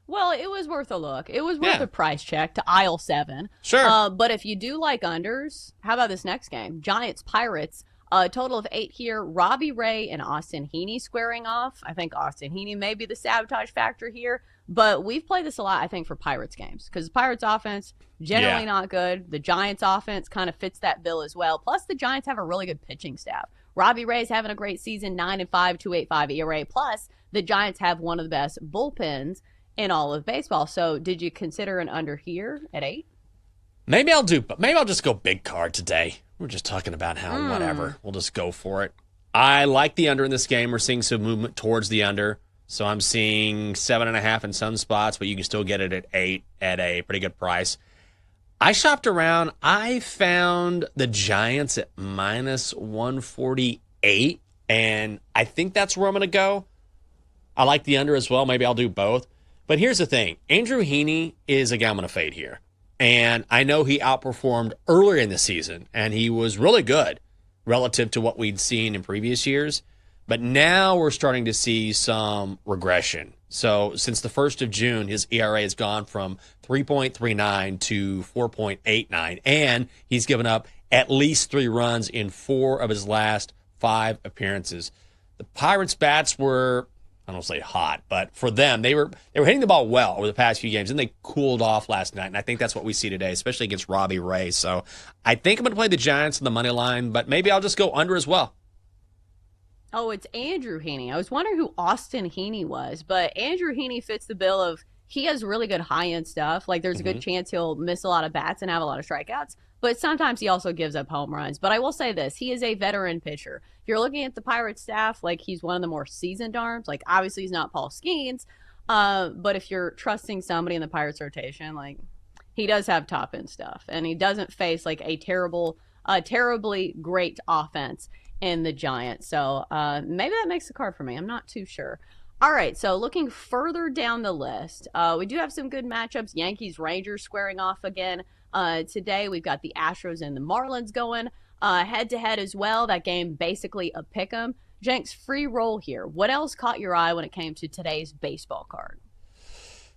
Well, it was worth a look. It was worth a price check to aisle 7. Sure. But if you do like unders, how about this next game? Giants-Pirates, a total of 8 here. Robbie Ray and Austin Heaney squaring off. I think Austin Heaney may be the sabotage factor here. But we've played this a lot, I think, for Pirates games. Because the Pirates offense, generally not good. The Giants offense kind of fits that bill as well. Plus, the Giants have a really good pitching staff. Robbie Ray's having a great season, 9-5, 2.85 ERA. Plus, the Giants have one of the best bullpens in all of baseball. So did you consider an under here at 8? Maybe I'll just go big card today. We're just talking about how whatever. We'll just go for it. I like the under in this game. We're seeing some movement towards the under. So I'm seeing 7.5 in some spots, but you can still get it at 8 at a pretty good price. I shopped around. I found the Giants at minus 148, and I think that's where I'm going to go. I like the under as well. Maybe I'll do both. But here's the thing. Andrew Heaney is a guy I'm going to fade here. And I know he outperformed earlier in the season, and he was really good relative to what we'd seen in previous years. But now we're starting to see some regression. So since the 1st of June, his ERA has gone from 3.39 to 4.89, and he's given up at least 3 runs in 4 of his last 5 appearances. The Pirates' bats were, I don't say hot, but for them, they were hitting the ball well over the past few games, and they cooled off last night, and I think that's what we see today, especially against Robbie Ray. So I think I'm going to play the Giants on the money line, but maybe I'll just go under as well. Oh, it's Andrew Heaney. I was wondering who Austin Heaney was, but Andrew Heaney fits the bill of he has really good high-end stuff. Like, there's a good chance he'll miss a lot of bats and have a lot of strikeouts, but sometimes he also gives up home runs. But I will say this, he is a veteran pitcher. If you're looking at the Pirates staff, like, he's one of the more seasoned arms. Like, obviously he's not Paul Skeens, but if you're trusting somebody in the Pirates rotation, like, he does have top-end stuff, and he doesn't face, like, a terribly great offense in the Giants. So maybe that makes the card for me. I'm not too sure. All right, so looking further down the list, we do have some good matchups. Yankees-Rangers squaring off again today. We've got the Astros and the Marlins going head-to-head as well. That game basically a pick-em. Jenks, free roll here. What else caught your eye when it came to today's baseball card?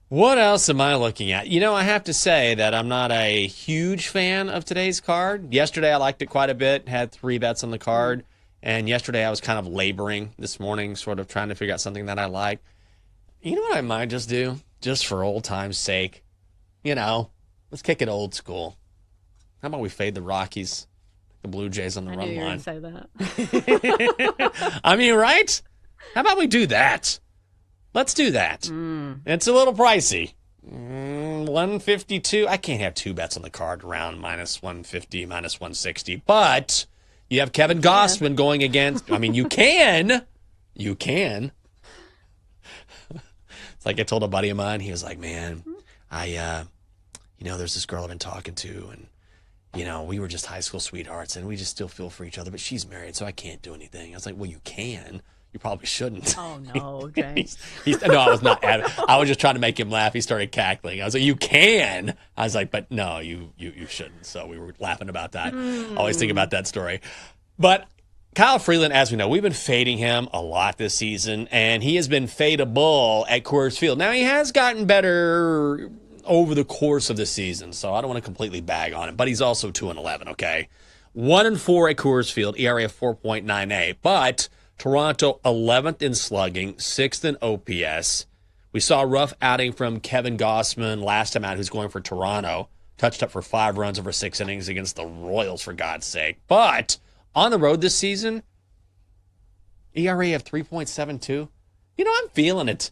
What else am I looking at? You know, I have to say that I'm not a huge fan of today's card. Yesterday, I liked it quite a bit, had 3 bets on the card. And yesterday, I was kind of laboring this morning, sort of trying to figure out something that I like. You know what I might just do? Just for old time's sake. You know, let's kick it old school. How about we fade the Rockies, the Blue Jays on the run line? I knew you were going to say that. I mean, right? How about we do that? Let's do that. It's a little pricey. 152. I can't have 2 bets on the card around minus 150, minus 160. But you have Kevin Gausman going against. I mean, you can. You can. It's like I told a buddy of mine. He was like, man, there's this girl I've been talking to, and, we were just high school sweethearts, and we just still feel for each other, but she's married, so I can't do anything. I was like, well, you can. You probably shouldn't. Oh, no, James. No, I was not. I was just trying to make him laugh. He started cackling. I was like, you can. I was like, but no, you shouldn't. So we were laughing about that. Always think about that story. But Kyle Freeland, as we know, we've been fading him a lot this season, and he has been fadeable at Coors Field. Now, he has gotten better over the course of the season, so I don't want to completely bag on him, but he's also 2-11, okay? 1-4 at Coors Field, ERA of 4.98, but Toronto 11th in slugging, 6th in OPS. We saw a rough outing from Kevin Gausman last time out, who's going for Toronto. Touched up for 5 runs over 6 innings against the Royals, for God's sake. But on the road this season, ERA of 3.72. I'm feeling it.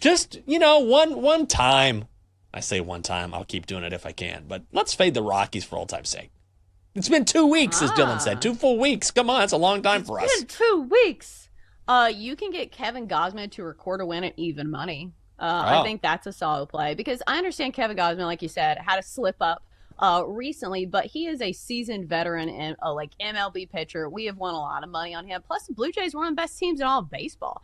Just, one time. I say one time. I'll keep doing it if I can. But let's fade the Rockies for old time's sake. It's been 2 weeks, as Dylan said. 2 full weeks. Come on, it's a long time for us. It's been 2 weeks. You can get Kevin Gausman to record a win at even money. I think that's a solid play because I understand Kevin Gausman, like you said, had a slip up recently, but he is a seasoned veteran and a MLB pitcher. We have won a lot of money on him. Plus, the Blue Jays are one of the best teams in all of baseball.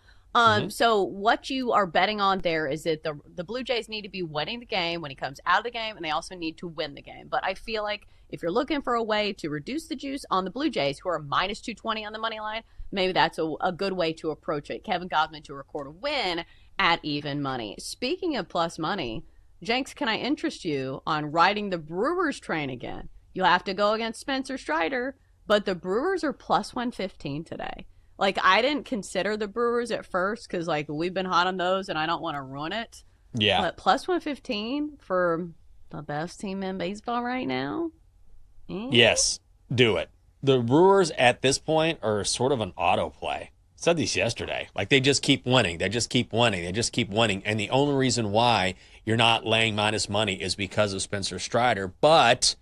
So what you are betting on there is that the Blue Jays need to be winning the game when he comes out of the game, and they also need to win the game. But I feel like if you're looking for a way to reduce the juice on the Blue Jays, who are minus 220 on the money line, maybe that's a good way to approach it. Kevin Gausman to record a win at even money. Speaking of plus money, Jenks, can I interest you on riding the Brewers train again? You'll have to go against Spencer Strider, but the Brewers are plus 115 today. I didn't consider the Brewers at first because, we've been hot on those and I don't want to ruin it. Yeah. But plus 115 for the best team in baseball right now? Yes. Do it. the Brewers at this point are sort of an autoplay. I said this yesterday. Like, they just keep winning. They just keep winning. They just keep winning. And the only reason why you're not laying minus money is because of Spencer Strider. But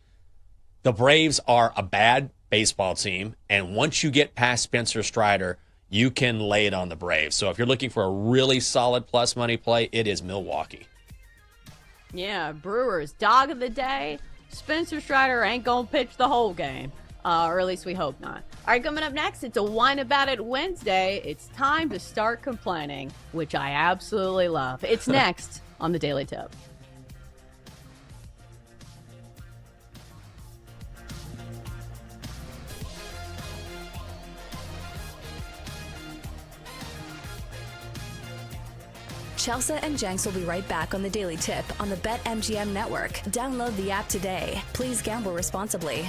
the Braves are a bad baseball team. And once you get past Spencer Strider, you can lay it on the Braves. So if you're looking for a really solid plus money play, it is Milwaukee. Yeah, Brewers, dog of the day. Spencer Strider ain't going to pitch the whole game. Or at least we hope not. All right, coming up next, it's a Whine About It Wednesday. It's time to start complaining, which I absolutely love. It's next on the Daily Tip. Chelsea and Jenks will be right back on the Daily Tip on the BetMGM network. Download the app today. Please gamble responsibly.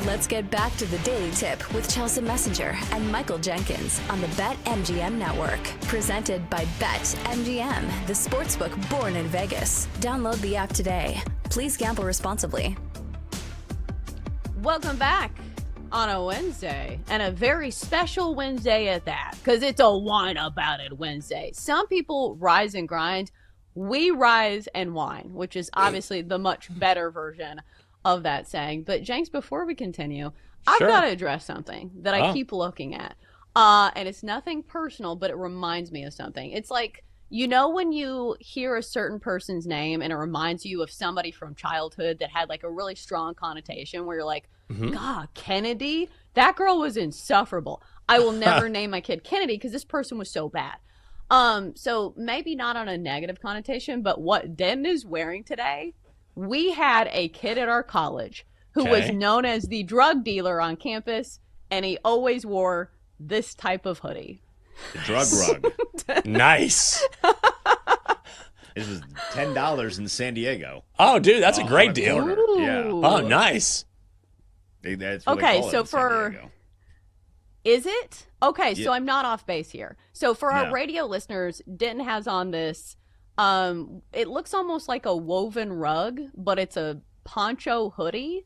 Let's get back to the Daily Tip with Chelsea Messenger and Michael Jenkins on the BetMGM Network. Presented by BetMGM, the sportsbook born in Vegas. Download the app today. Please gamble responsibly. Welcome back on a Wednesday, and a very special Wednesday at that, because it's a whine about it Wednesday. Some people rise and grind. We rise and whine, which is obviously the much better version of that saying. But Jenks, before we continue, I've got to address something that I keep looking at. And it's nothing personal, but it reminds me of something. It's like, you know, when you hear a certain person's name and it reminds you of somebody from childhood that had like a really strong connotation where you're like, God, Kennedy, that girl was insufferable. I will never name my kid Kennedy because this person was so bad. So maybe not on a negative connotation, but what Den is wearing today, we had a kid at our college who was known as the drug dealer on campus, and he always wore this type of hoodie. The drug rug. Nice. It was $10 in San Diego. Oh, dude, that's a great deal. Yeah. Oh, nice. That's what okay, they call so it in San Diego. Is it? Okay, Yeah. so I'm not off base here. So for our radio listeners, Denton has on this, it looks almost like a woven rug, but it's a poncho hoodie.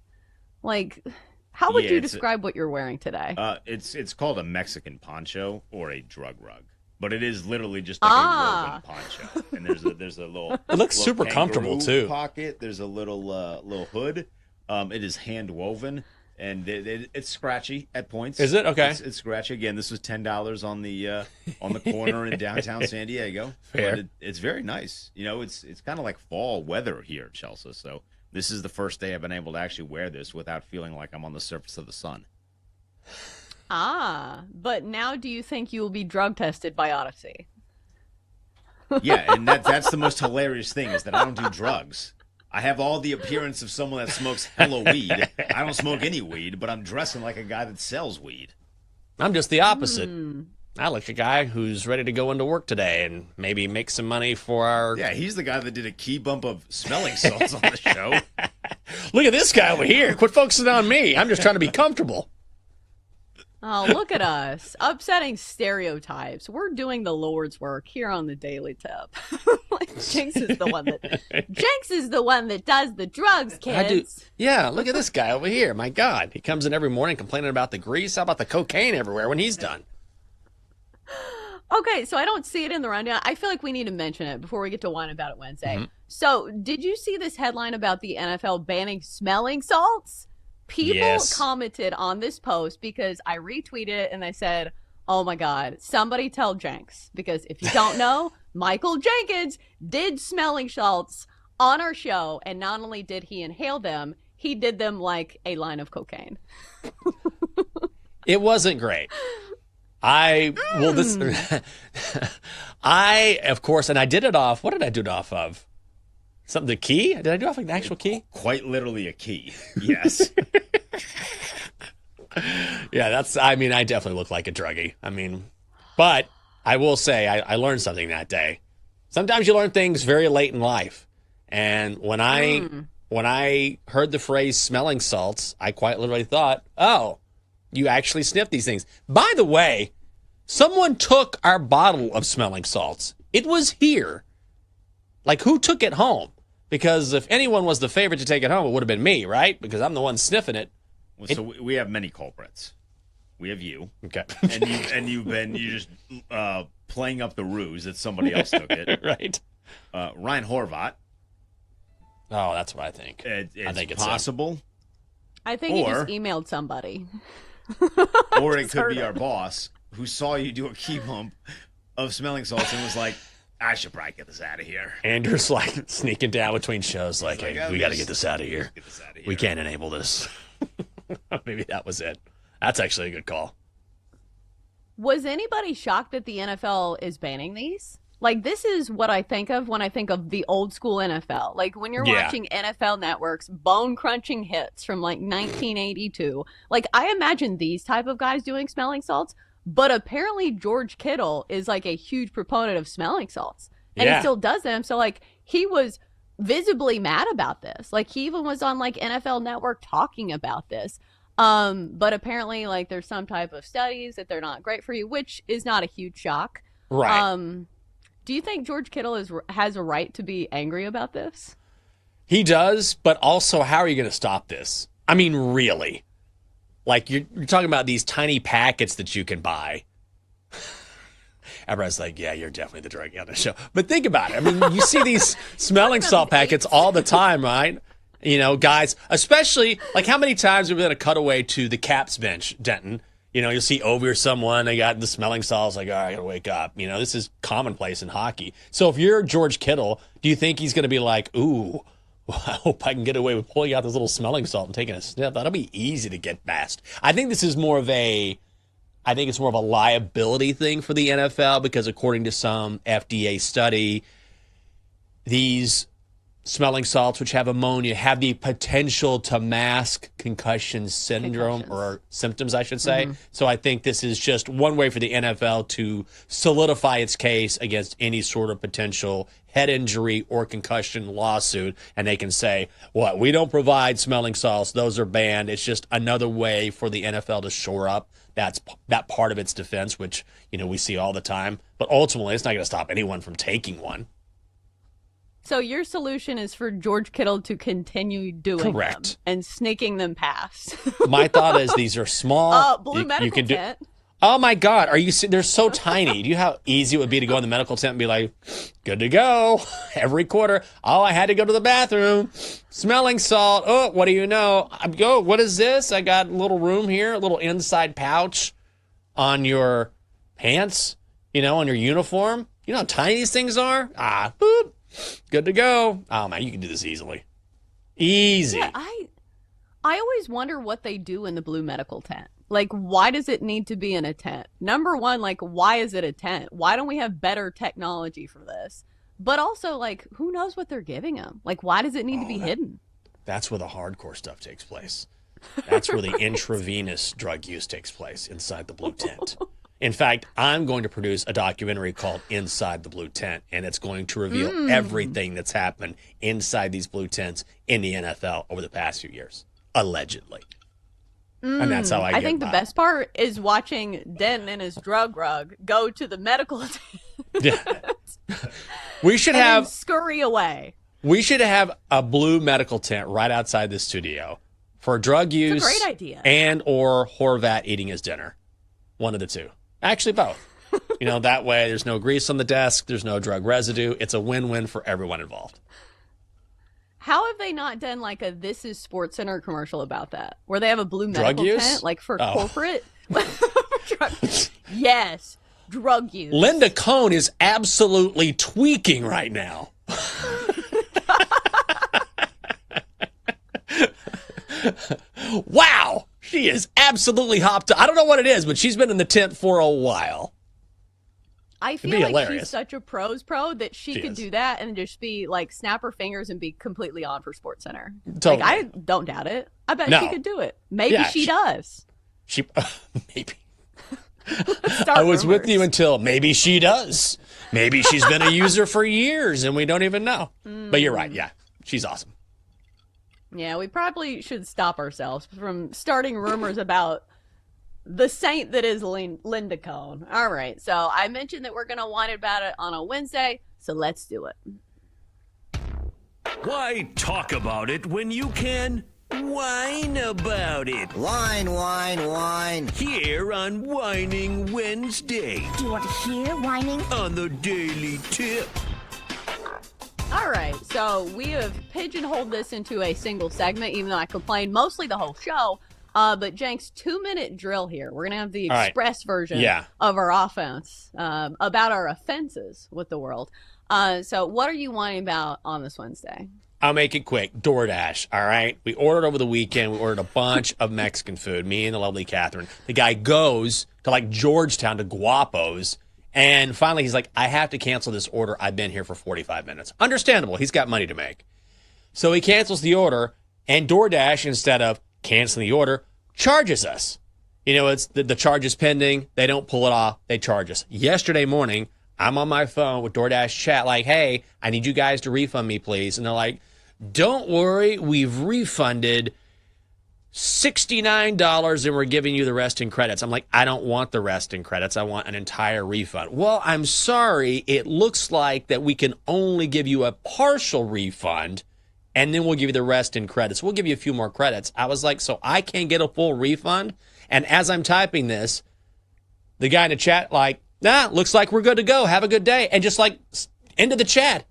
Like, how would you describe what you're wearing today? It's called a Mexican poncho or a drug rug. But it is literally just like a woven poncho. And there's a little It looks little super comfortable, kangaroo too. Pocket. There's a little hood. It is hand woven. And it's scratchy at points. Is it? Okay. It's scratchy. Again, this was $10 on the corner in downtown San Diego. Fair. But it's very nice. You know, it's kind of like fall weather here, Chelsea. So this is the first day I've been able to actually wear this without feeling like I'm on the surface of the sun. But now do you think you will be drug tested by Odyssey? Yeah, and that's the most hilarious thing is that I don't do drugs. I have all the appearance of someone that smokes hella weed. I don't smoke any weed, but I'm dressing like a guy that sells weed. I'm just the opposite. I look a guy who's ready to go into work today and maybe make some money for our... Yeah, he's the guy that did a key bump of smelling salts on the show. Look at this guy over here. Quit focusing on me. I'm just trying to be comfortable. Oh, look at us. Upsetting stereotypes. We're doing the Lord's work here on the Daily Tip. Jinx is the one that does the drugs, kids. I do. Yeah, look at this guy over here. My God. He comes in every morning complaining about the grease. How about the cocaine everywhere when he's done? Okay, so I don't see it in the rundown. I feel like we need to mention it before we get to Wine About It Wednesday. So, did you see this headline about the NFL banning smelling salts? People commented on this post because I retweeted it and they said, oh my God, somebody tell Jenks. Because if you don't know, Michael Jenkins did smelling salts on our show. And not only did he inhale them, he did them like a line of cocaine. It wasn't great. I, of course, and I did it off, what did I do it off of? Something, the key? Did I do it off like the actual key? Quite literally a key, yes. Yeah, I definitely look like a druggie. But I will say I learned something that day. Sometimes you learn things very late in life. And when I heard the phrase smelling salts, I quite literally thought, oh, you actually sniff these things. By the way, someone took our bottle of smelling salts. It was here. Like, who took it home? Because if anyone was the favorite to take it home, it would have been me, right? Because I'm the one sniffing it. Well, so we have many culprits. We have you. Okay. and you're just playing up the ruse that somebody else took it. Right. Ryan Horvat. Oh, that's what I think. I think it's possible. I think he just emailed somebody. Or it could be our boss who saw you do a key bump of smelling salts and was like, I should probably get this out of here. Andrew's like sneaking down between shows like, hey, we got to get this out of here. We can't enable this. Maybe that was it. That's actually a good call. Was anybody shocked that the NFL is banning these? Like, this is what I think of when I think of the old school NFL. Like, when you're watching NFL Network's bone-crunching hits from, like, 1982. Like, I imagine these type of guys doing smelling salts. But apparently George Kittle is, like, a huge proponent of smelling salts. And he still does them. So, like, he was visibly mad about this. Like, he even was on, like, NFL Network talking about this. But apparently, like, there's some type of studies that they're not great for you, which is not a huge shock. Right. Do you think George Kittle has a right to be angry about this? He does, but also, how are you going to stop this? I mean, really? Like, you're talking about these tiny packets that you can buy. Everybody's like, yeah, you're definitely the druggie on the show. But think about it. I mean, you see these smelling salt packets all the time, right? You know, guys, especially, like, how many times have we done a cutaway to the Caps bench, Denton? You know, you'll see Ovi or someone, they got the smelling salts, like, all right, I gotta wake up. You know, this is commonplace in hockey. So if you're George Kittle, do you think he's going to be like, ooh, I hope I can get away with pulling out this little smelling salt and taking a sniff? That'll be easy to get past. I think this is more of a liability thing for the NFL because according to some FDA study, these smelling salts, which have ammonia, have the potential to mask concussion syndrome or symptoms, I should say. So I think this is just one way for the NFL to solidify its case against any sort of potential head injury or concussion lawsuit. And they can say, what, we don't provide smelling salts. Those are banned. It's just another way for the NFL to shore up that part of its defense, which, you know, we see all the time. But ultimately, it's not going to stop anyone from taking one. So your solution is for George Kittle to continue doing them and sneaking them past. My thought is these are small. Blue medical tent. Oh my God, are you? They're so tiny. Do you know how easy it would be to go in the medical tent and be like, good to go every quarter? Oh, I had to go to the bathroom. Smelling salt. Oh, what do you know? What is this? I got a little room here, a little inside pouch on your pants. You know, on your uniform. You know how tiny these things are? Boop. Good to go. Oh, man, you can do this easily. Easy. Yeah, I always wonder what they do in the blue medical tent. Like, why does it need to be in a tent? Number one, like, why is it a tent? Why don't we have better technology for this? But also, like, who knows what they're giving them? Like, why does it need to be hidden? That's where the hardcore stuff takes place. That's where the intravenous drug use takes place, inside the blue tent. In fact, I'm going to produce a documentary called Inside the Blue Tent, and it's going to reveal everything that's happened inside these blue tents in the NFL over the past few years, allegedly. And that's how I think the best part is watching Denton and his drug rug go to the medical tent. Yeah. We should have scurry away. We should have a blue medical tent right outside the studio for drug use. It's a great idea. And or Horvat eating his dinner. One of the two. Actually, both. You know, that way there's no grease on the desk. There's no drug residue. It's a win-win for everyone involved. How have they not done like a This Is Sports Center commercial about that? Where they have a blue medical tent, like for corporate? Yes, drug use. Linda Cohn is absolutely tweaking right now. Wow. She is absolutely hopped up. I don't know what it is, but she's been in the tent for a while. I feel like hilarious. She's such a pros pro that she could do that and just be like snap her fingers and be completely on for SportsCenter. Totally. Like, I don't doubt it. I bet she could do it. Maybe she does. She maybe. I was with you until maybe she does. Maybe she's been a user for years and we don't even know. But you're right. Yeah, she's awesome. Yeah, we probably should stop ourselves from starting rumors about the saint that is Linda Cohn. All right, so I mentioned that we're going to whine about it on a Wednesday, so let's do it. Why talk about it when you can whine about it? Whine, whine, whine. Here on Whining Wednesday. Do you want to hear whining? On the Daily Tip. All right, so we have pigeonholed this into a single segment, even though I complained mostly the whole show. But Jenks, 2-minute drill here. We're going to have the express version of our offense about our offenses with the world. So what are you whining about on this Wednesday? I'll make it quick. DoorDash, all right? We ordered over the weekend. We ordered a bunch of Mexican food, me and the lovely Catherine. The guy goes to, like, Georgetown to Guapo's. And finally, he's like, I have to cancel this order. I've been here for 45 minutes. Understandable. He's got money to make. So he cancels the order, and DoorDash, instead of canceling the order, charges us. You know, it's the charge is pending. They don't pull it off. They charge us. Yesterday morning, I'm on my phone with DoorDash chat like, hey, I need you guys to refund me, please. And they're like, don't worry. We've refunded $69 and we're giving you the rest in credits. I'm like, I don't want the rest in credits. I want an entire refund. Well, I'm sorry. It looks like that we can only give you a partial refund and then we'll give you the rest in credits. We'll give you a few more credits. I was like, so I can't get a full refund? And as I'm typing this, the guy in the chat like, nah, looks like we're good to go. Have a good day. And just like into the chat.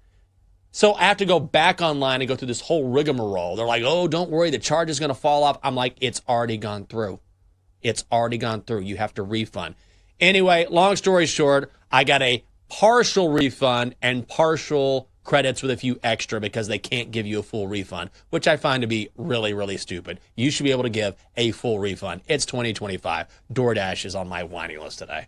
So I have to go back online and go through this whole rigmarole. They're like, oh, don't worry, the charge is going to fall off. I'm like, it's already gone through. It's already gone through. You have to refund. Anyway, long story short, I got a partial refund and partial credits with a few extra because they can't give you a full refund, which I find to be really, really stupid. You should be able to give a full refund. It's 2025. DoorDash is on my whiny list today.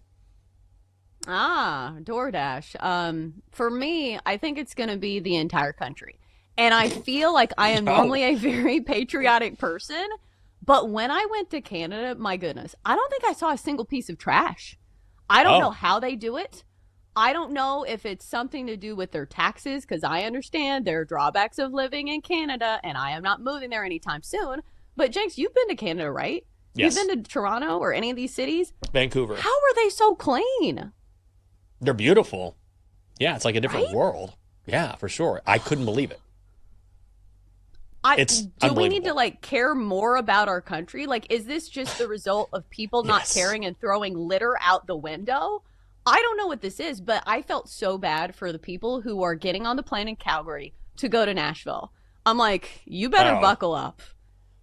DoorDash. For me, I think it's going to be the entire country. And I feel like I am normally a very patriotic person, but when I went to Canada, my goodness, I don't think I saw a single piece of trash. I don't know how they do it. I don't know if it's something to do with their taxes, because I understand there are drawbacks of living in Canada, and I am not moving there anytime soon. But Jenks, you've been to Canada, right? Yes. You've been to Toronto or any of these cities? Vancouver. How are they so clean? They're beautiful. Yeah, it's like a different world. Yeah, for sure. I couldn't believe it. Do we need to care more about our country? Like, is this just the result of people not caring and throwing litter out the window? I don't know what this is, but I felt so bad for the people who are getting on the plane in Calgary to go to Nashville. I'm like, you better buckle up.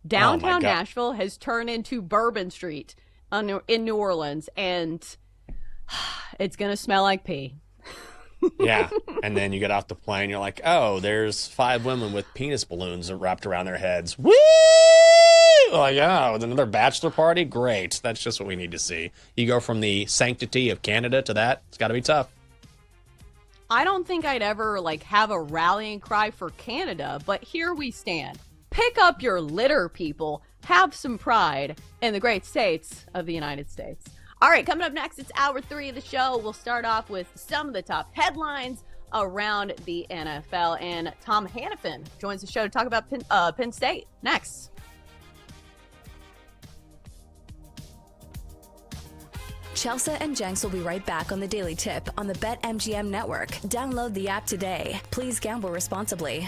Downtown Nashville has turned into Bourbon Street in New Orleans, and it's going to smell like pee. Yeah. And then you get off the plane, you're like, oh, there's 5 women with penis balloons wrapped around their heads. Woo! Like, oh, another bachelor party? Great. That's just what we need to see. You go from the sanctity of Canada to that. It's got to be tough. I don't think I'd ever have a rallying cry for Canada, but here we stand. Pick up your litter, people. Have some pride in the great states of the United States. All right, coming up next, it's hour 3 of the show. We'll start off with some of the top headlines around the NFL. And Tom Hannafin joins the show to talk about Penn State. Next. Chelsea and Jenks will be right back on the Daily Tip on the BetMGM network. Download the app today. Please gamble responsibly.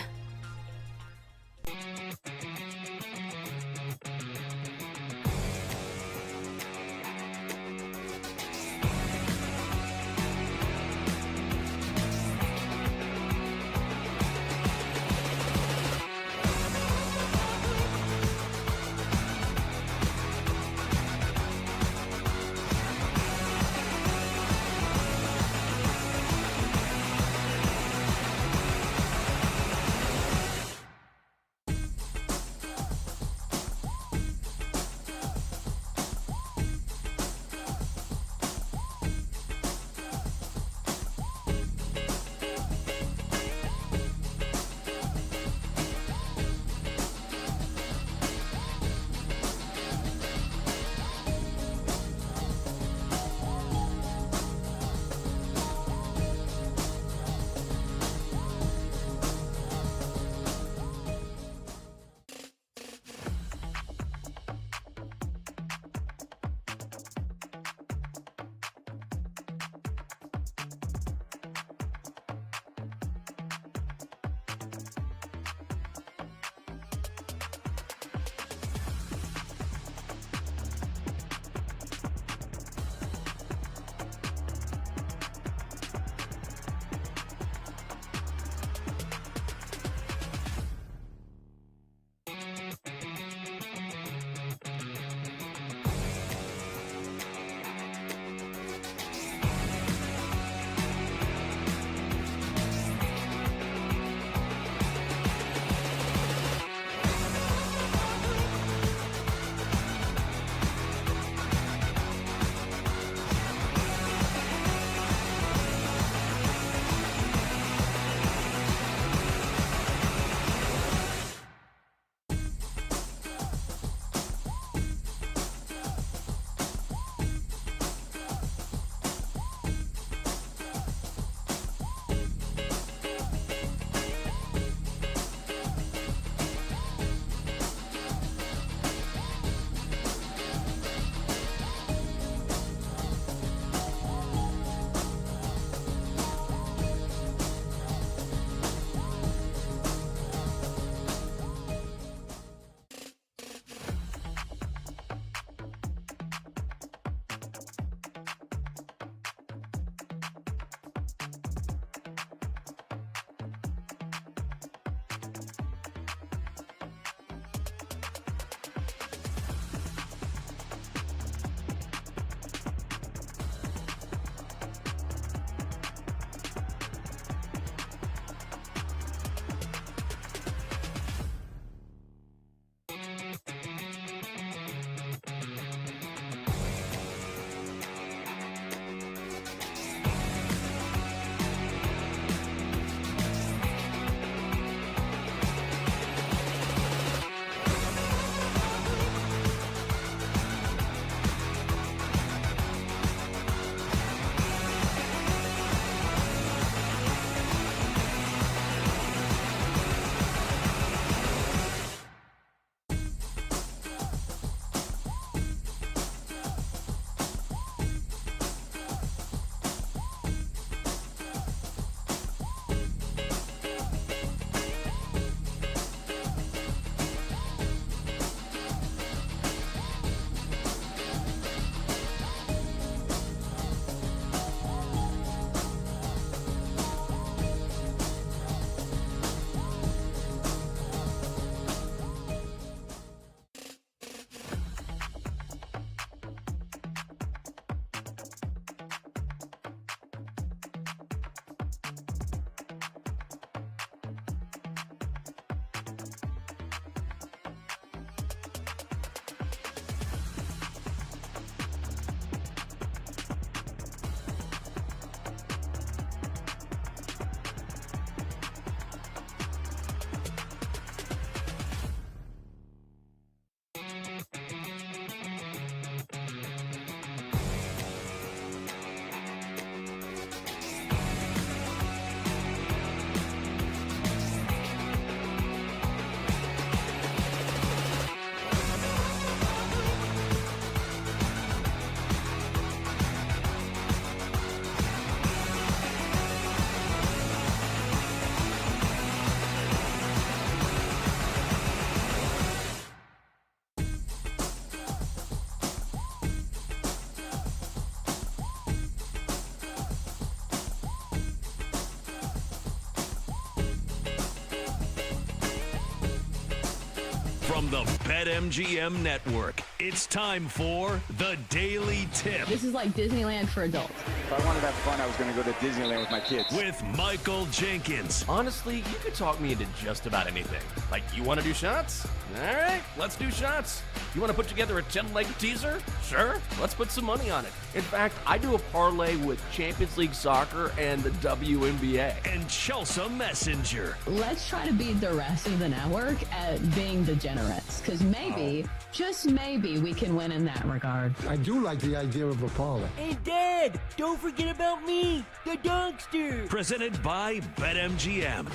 From the BetMGM Network, it's time for The Daily Tip. This is like Disneyland for adults. If I wanted to have fun, I was going to go to Disneyland with my kids. With Michael Jenkins. Honestly, you could talk me into just about anything. Like, you want to do shots? All right, let's do shots. You want to put together a 10-leg teaser? Sure, let's put some money on it. In fact, I do a parlay with Champions League soccer and the WNBA. And Chelsea Messenger. Let's try to beat the rest of the network at being degenerates, because maybe, just maybe, we can win in that regard. I do like the idea of a parlay. And Dad, don't forget about me, the dogster. Presented by BetMGM.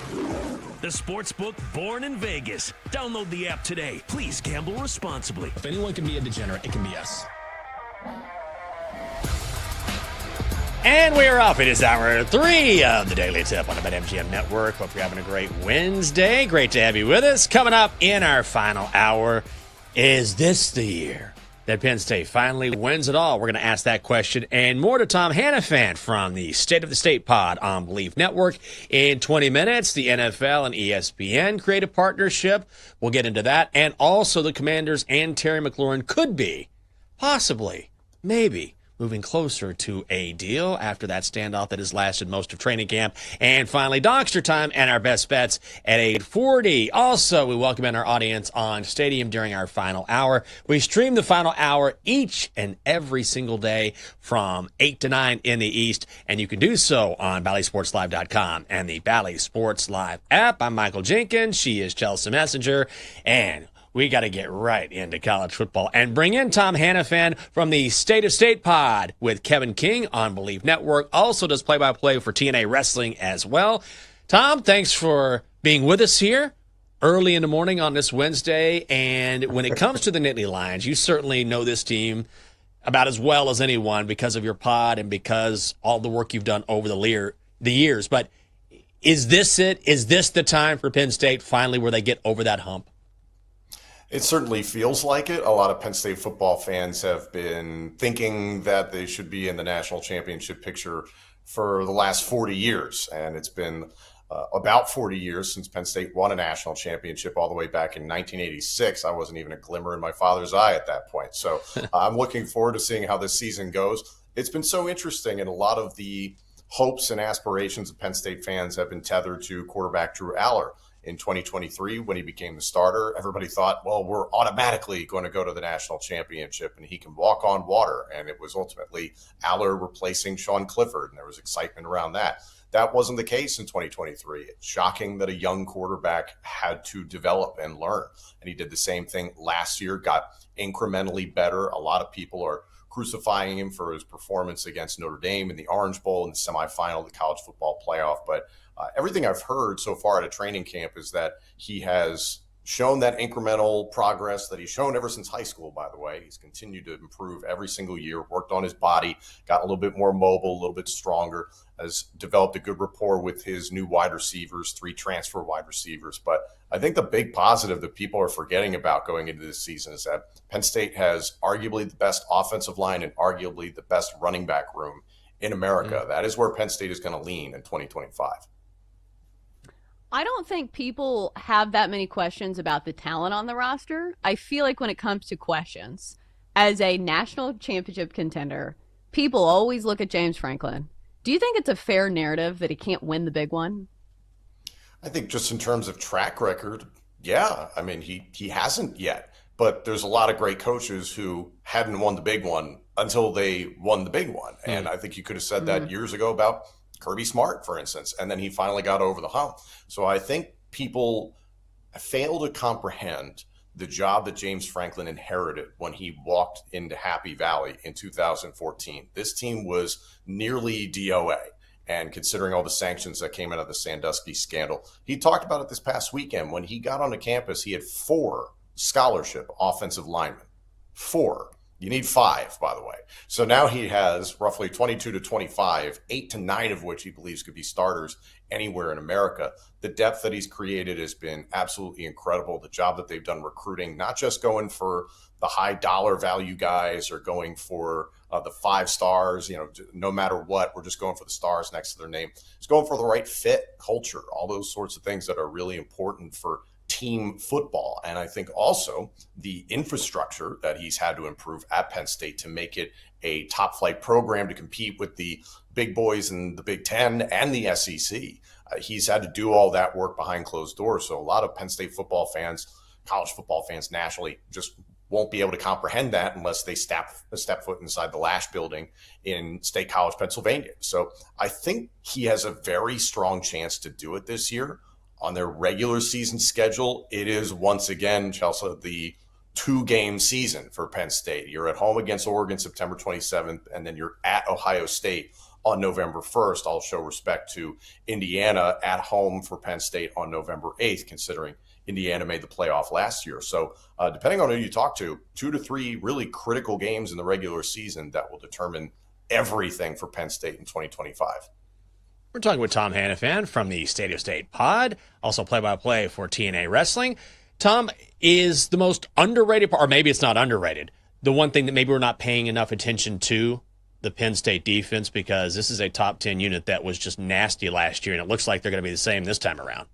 The sportsbook born in Vegas. Download the app today. Please gamble responsibly. If anyone can be a degenerate, it can be us. And we're up. It is hour 3 of the Daily Tip on the BetMGM Network. Hope you're having a great Wednesday. Great to have you with us. Coming up in our final hour, is this the year that Penn State finally wins it all? We're going to ask that question and more to Tom Hannafan from the State of the State pod on Believe Network in 20 minutes. The NFL and ESPN create a partnership. We'll get into that. And also the Commanders and Terry McLaurin could be, possibly, maybe, moving closer to a deal after that standoff that has lasted most of training camp. And finally, Donkster time and our best bets at 8:40. Also, we welcome in our audience on Stadium during our final hour. We stream the final hour each and every single day from 8 to 9 in the East, and you can do so on BallySportsLive.com and the Bally Sports Live app. I'm Michael Jenkins. She is Chelsea Messenger, and we got to get right into college football and bring in Tom Hannafan from the State of State pod with Kevin King on Believe Network. Also does play-by-play for TNA Wrestling as well. Tom, thanks for being with us here early in the morning on this Wednesday. And when it comes to the Nittany Lions, you certainly know this team about as well as anyone because of your pod and because all the work you've done over the years. But is this it? Is this the time for Penn State finally where they get over that hump? It certainly feels like it. A lot of Penn State football fans have been thinking that they should be in the national championship picture for the last 40 years. And it's been about 40 years since Penn State won a national championship all the way back in 1986. I wasn't even a glimmer in my father's eye at that point. So I'm looking forward to seeing how this season goes. It's been so interesting, and a lot of the hopes and aspirations of Penn State fans have been tethered to quarterback Drew Aller. In 2023, when he became the starter, everybody thought, well, we're automatically going to go to the national championship and he can walk on water. And it was ultimately Aller replacing Sean Clifford, and there was excitement around that. That wasn't the case in 2023. It's shocking that a young quarterback had to develop and learn. And he did the same thing last year, got incrementally better. A lot of people are crucifying him for his performance against Notre Dame in the Orange Bowl in the semifinal of the college football playoff. But everything I've heard so far at a training camp is that he has shown that incremental progress that he's shown ever since high school, by the way. He's continued to improve every single year, worked on his body, got a little bit more mobile, a little bit stronger, has developed a good rapport with his new wide receivers, 3 transfer wide receivers. But I think the big positive that people are forgetting about going into this season is that Penn State has arguably the best offensive line and arguably the best running back room in America. That is where Penn State is going to lean in 2025. I don't think people have that many questions about the talent on the roster. I feel like when it comes to questions, as a national championship contender, people always look at James Franklin. Do you think it's a fair narrative that he can't win the big one? I think just in terms of track record, yeah. I mean, he hasn't yet. But there's a lot of great coaches who hadn't won the big one until they won the big one. And I think you could have said that years ago about Kirby Smart, for instance, and then he finally got over the hump. So I think people fail to comprehend the job that James Franklin inherited when he walked into Happy Valley in 2014. This team was nearly DOA. And considering all the sanctions that came out of the Sandusky scandal, he talked about it this past weekend. When he got onto campus, he had 4 scholarship offensive linemen. 4. You need 5, by the way. So now he has roughly 22 to 25, 8 to 9 of which he believes could be starters anywhere in America. The depth that he's created has been absolutely incredible. The job that they've done recruiting, not just going for the high dollar value guys or going for the 5 stars, no matter what, we're just going for the stars next to their name. It's going for the right fit, culture, all those sorts of things that are really important for team football. And I think also the infrastructure that he's had to improve at Penn State to make it a top flight program to compete with the big boys in the Big Ten and the SEC. He's had to do all that work behind closed doors. So a lot of Penn State football fans, college football fans nationally, just won't be able to comprehend that unless they step foot inside the Lash building in State College, Pennsylvania. So I think he has a very strong chance to do it this year. On their regular season schedule, it is once again, Chelsea, the 2-game season for Penn State. You're at home against Oregon September 27th, and then you're at Ohio State on November 1st. I'll show respect to Indiana at home for Penn State on November 8th, considering Indiana made the playoff last year. So depending on who you talk to, 2 to 3 really critical games in the regular season that will determine everything for Penn State in 2025. We're talking with Tom Hannafan from the State of State pod, also play-by-play for TNA Wrestling. Tom, is the most underrated part, or maybe it's not underrated, the one thing that maybe we're not paying enough attention to, the Penn State defense, because this is a top 10 unit that was just nasty last year, and it looks like they're going to be the same this time around.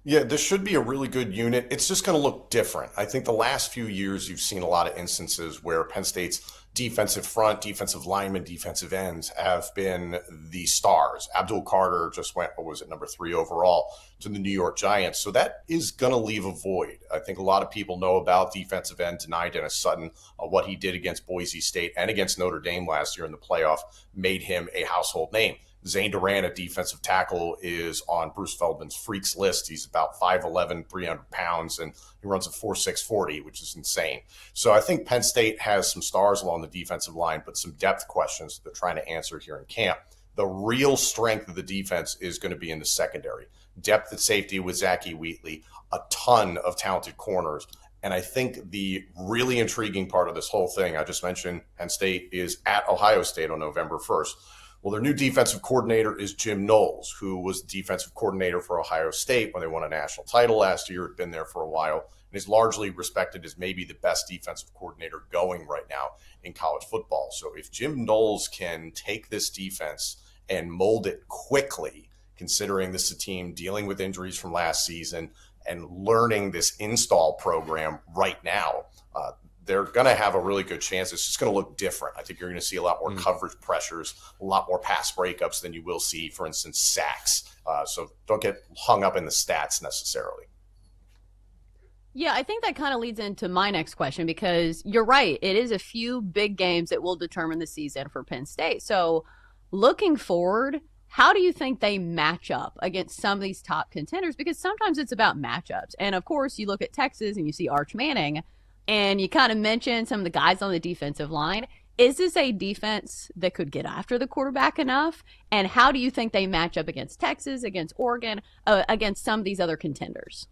Yeah, this should be a really good unit. It's just going to look different. I think the last few years you've seen a lot of instances where Penn State's defensive front, defensive linemen, defensive ends have been the stars. Abdul Carter just went, number 3 overall to the New York Giants. So that is going to leave a void. I think a lot of people know about defensive end Denai Dennis Sutton. What he did against Boise State and against Notre Dame last year in the playoff made him a household name. Zane Duran at defensive tackle is on Bruce Feldman's freaks list. He's about 5'11", 300 pounds, and he runs a 4.6 40, which is insane. So I think Penn State has some stars along the defensive line, but some depth questions that they're trying to answer here in camp. The real strength of the defense is going to be in the secondary. Depth at safety with Zachy Wheatley, a ton of talented corners. And I think the really intriguing part of this whole thing, I just mentioned Penn State is at Ohio State on November 1st. Well, their new defensive coordinator is Jim Knowles, who was the defensive coordinator for Ohio State when they won a national title last year, had been there for a while, and is largely respected as maybe the best defensive coordinator going right now in college football. So if Jim Knowles can take this defense and mold it quickly, considering this is a team dealing with injuries from last season and learning this install program right now, they're going to have a really good chance. It's just going to look different. I think you're going to see a lot more coverage pressures, a lot more pass breakups than you will see, for instance, sacks. So don't get hung up in the stats necessarily. Yeah, I think that kind of leads into my next question, because you're right. It is a few big games that will determine the season for Penn State. So looking forward, how do you think they match up against some of these top contenders? Because sometimes it's about matchups. And of course, you look at Texas and you see Arch Manning, and you kind of mentioned some of the guys on the defensive line. Is this a defense that could get after the quarterback enough? And how do you think they match up against Texas, against Oregon, against some of these other contenders?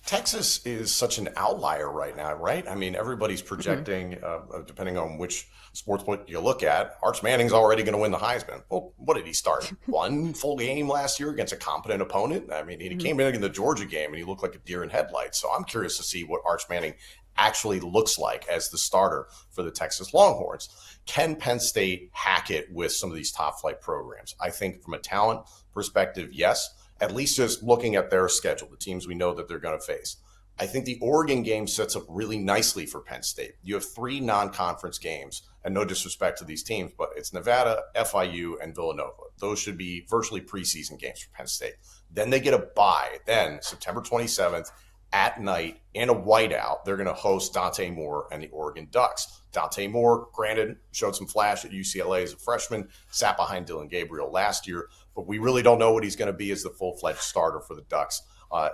Texas is such an outlier right now, right? I mean, everybody's projecting, depending on which sports book you look at, Arch Manning's already going to win the Heisman. Well, what did he start? One full game last year against a competent opponent? I mean, he came in the Georgia game and he looked like a deer in headlights. So I'm curious to see what Arch Manning actually looks like as the starter for the Texas Longhorns. Can Penn State hack it with some of these top flight programs? I think from a talent perspective, yes, at least just looking at their schedule, the teams we know that they're going to face. I think the Oregon game sets up really nicely for Penn State. You have 3 non-conference games, and no disrespect to these teams, but it's Nevada, FIU, and Villanova. Those should be virtually preseason games for Penn State. Then they get a bye. Then September 27th, at night in a whiteout, they're going to host Dante Moore and the Oregon Ducks. Dante Moore, granted, showed some flash at UCLA as a freshman, sat behind Dylan Gabriel last year, but we really don't know what he's going to be as the full-fledged starter for the Ducks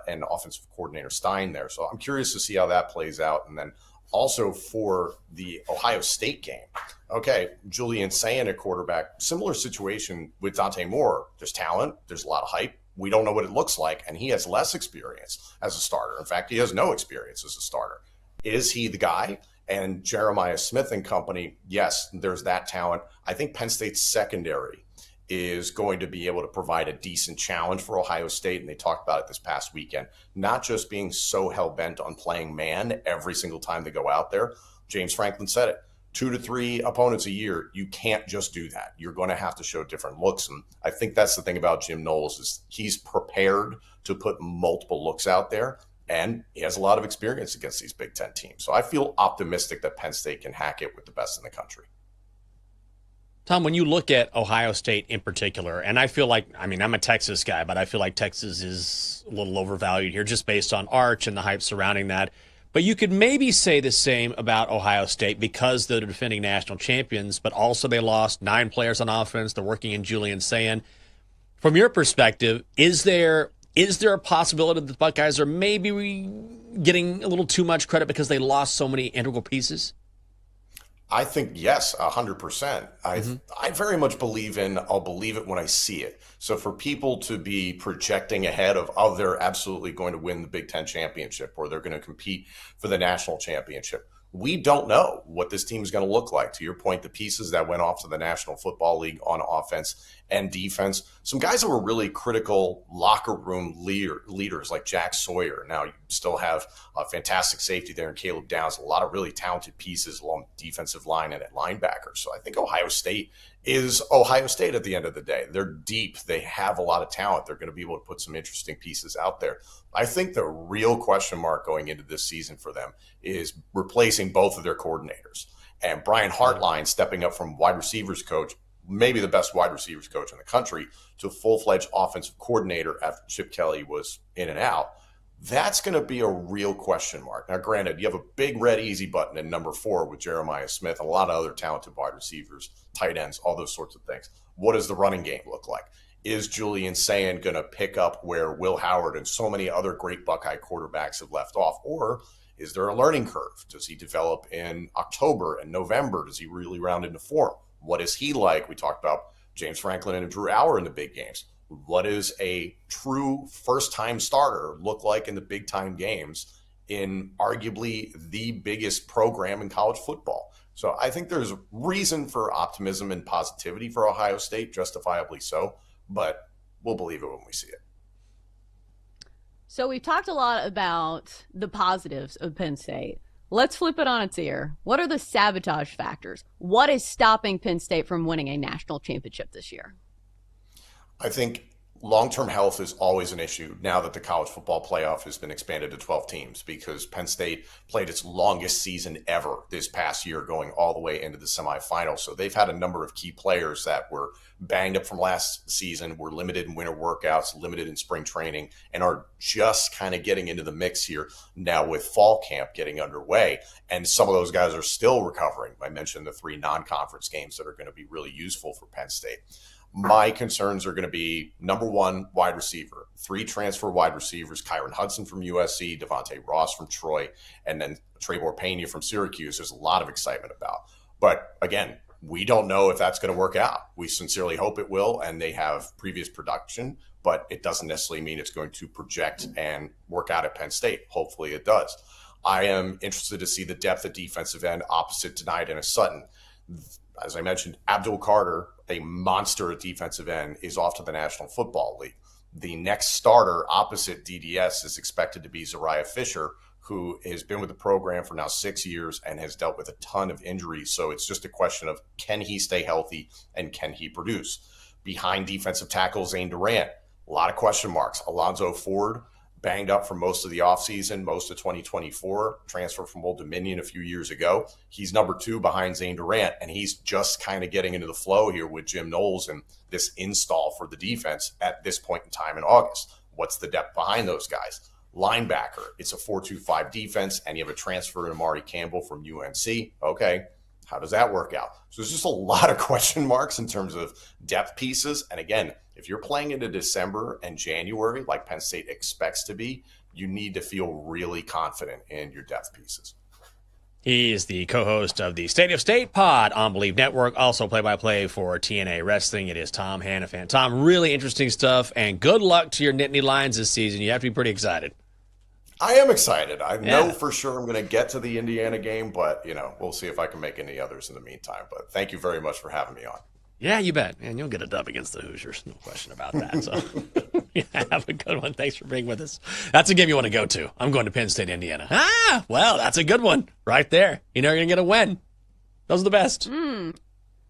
and offensive coordinator Stein there. So I'm curious to see how that plays out. And then also for the Ohio State game, okay, Julian Sayin at quarterback, similar situation with Dante Moore. There's talent, there's a lot of hype. We don't know what it looks like, and he has less experience as a starter. In fact, he has no experience as a starter. Is he the guy? And Jeremiah Smith and company, yes, there's that talent. I think Penn State's secondary is going to be able to provide a decent challenge for Ohio State, and they talked about it this past weekend, not just being so hell-bent on playing man every single time they go out there. James Franklin said it. 2 to 3 opponents a year, you can't just do that. You're going to have to show different looks. And I think that's the thing about Jim Knowles is he's prepared to put multiple looks out there. And he has a lot of experience against these Big Ten teams. So I feel optimistic that Penn State can hack it with the best in the country. Tom, when you look at Ohio State in particular, and I feel like, I'm a Texas guy, but I feel like Texas is a little overvalued here just based on Arch and the hype surrounding that. But you could maybe say the same about Ohio State because they're the defending national champions, but also they lost 9 players on offense. They're working in Julian Sayin. From your perspective, is there a possibility that the Buckeyes are maybe getting a little too much credit because they lost so many integral pieces? I think, yes, 100%. I very much believe in I'll believe it when I see it. So for people to be projecting ahead of, they're absolutely going to win the Big Ten championship or they're going to compete for the national championship, we don't know what this team is going to look like. To your point, the pieces that went off to the National Football League on offense and defense, some guys that were really critical locker room leaders like Jack Sawyer. Now you still have a fantastic safety there in Caleb Downs, a lot of really talented pieces along the defensive line and at linebacker. So I think Ohio State is Ohio State at the end of the day. They're deep. They have a lot of talent. They're going to be able to put some interesting pieces out there. I think the real question mark going into this season for them is replacing both of their coordinators. And Brian Hartline stepping up from wide receivers coach, maybe the best wide receivers coach in the country, to full-fledged offensive coordinator after Chip Kelly was in and out. That's going to be a real question mark. Now, granted, you have a big red easy button in number 4 with Jeremiah Smith and a lot of other talented wide receivers, tight ends, all those sorts of things. What does the running game look like? Is Julian Sayin going to pick up where Will Howard and so many other great Buckeye quarterbacks have left off? Or is there a learning curve? Does he develop in October and November? Does he really round into form? What is he like? We talked about James Franklin and Drew Allar in the big games. What does a true first-time starter look like in the big-time games in arguably the biggest program in college football? So I think there's reason for optimism and positivity for Ohio State, justifiably so, but we'll believe it when we see it. So we've talked a lot about the positives of Penn State. Let's flip it on its ear. What are the sabotage factors? What is stopping Penn State from winning a national championship this year? I think long-term health is always an issue now that the college football playoff has been expanded to 12 teams, because Penn State played its longest season ever this past year, going all the way into the semifinals. So they've had a number of key players that were banged up from last season, were limited in winter workouts, limited in spring training, and are just kind of getting into the mix here now with fall camp getting underway. And some of those guys are still recovering. I mentioned the 3 non-conference games that are going to be really useful for Penn State. My concerns are going to be, number 1, wide receiver. 3 transfer wide receivers, Kyron Hudson from USC, Devontae Ross from Troy, and then Trevor Pena from Syracuse. There's a lot of excitement about. But again, we don't know if that's going to work out. We sincerely hope it will, and they have previous production, but it doesn't necessarily mean it's going to project and work out at Penn State. Hopefully it does. I am interested to see the depth at defensive end opposite Denida and Sutton. As I mentioned, Abdul Carter, a monster at defensive end, is off to the National Football League. The next starter opposite DDS is expected to be Zariah Fisher, who has been with the program for now 6 years and has dealt with a ton of injuries. So it's just a question of, can he stay healthy and can he produce? Behind defensive tackle Zane Durant, a lot of question marks. Alonzo Ford, banged up for most of the offseason, most of 2024, transferred from Old Dominion a few years ago. He's number 2 behind Zane Durant, and he's just kind of getting into the flow here with Jim Knowles and this install for the defense at this point in time in August. What's the depth behind those guys? Linebacker, it's a 4-2-5 defense, and you have a transfer in Amari Campbell from UNC. Okay, how does that work out? So there's just a lot of question marks in terms of depth pieces. And again, if you're playing into December and January, like Penn State expects to be, you need to feel really confident in your depth pieces. He is the co-host of the State of State pod on Believe Network, also play-by-play for TNA Wrestling. It is Tom Hannafan. Tom, really interesting stuff, and good luck to your Nittany Lions this season. You have to be pretty excited. I am excited. I know for sure I'm going to get to the Indiana game, but, we'll see if I can make any others in the meantime. But thank you very much for having me on. Yeah, you bet. And you'll get a dub against the Hoosiers. No question about that. So have a good one. Thanks for being with us. That's a game you want to go to. I'm going to Penn State, Indiana. Well, that's a good one right there. You're going to get a win. Those are the best.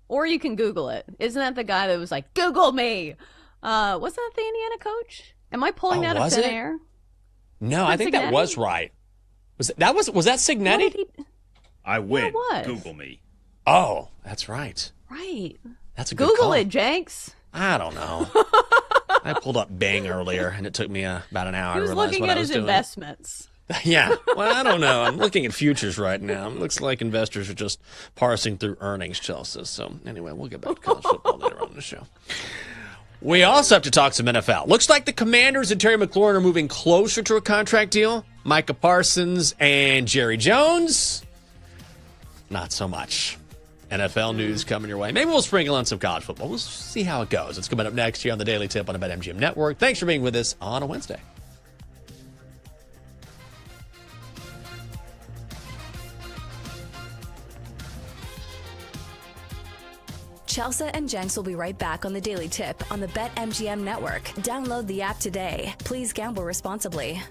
Or you can Google it. Isn't that the guy that was like, Google me? Wasn't that the Indiana coach? Am I pulling that out of thin air? No, I think that was right. Was that Signetti? I win. Google me. Oh, that's right. Right. That's a good Google call. it, Jenks. I don't know. I pulled up Bing earlier, and it took me about an hour He was to realize looking what at I was his doing. investments. Yeah. Well, I don't know. I'm looking at futures right now. It looks like investors are just parsing through earnings, Chelsea. So anyway, we'll get back to college football later on in the show. We also have to talk some NFL. Looks like the Commanders and Terry McLaurin are moving closer to a contract deal. Micah Parsons and Jerry Jones, not so much. NFL news coming your way. Maybe we'll sprinkle on some college football. We'll see how it goes. It's coming up next here on the Daily Tip on the BetMGM Network. Thanks for being with us on a Wednesday. Chelsea and Jenks will be right back on the Daily Tip on the BetMGM Network. Download the app today. Please gamble responsibly.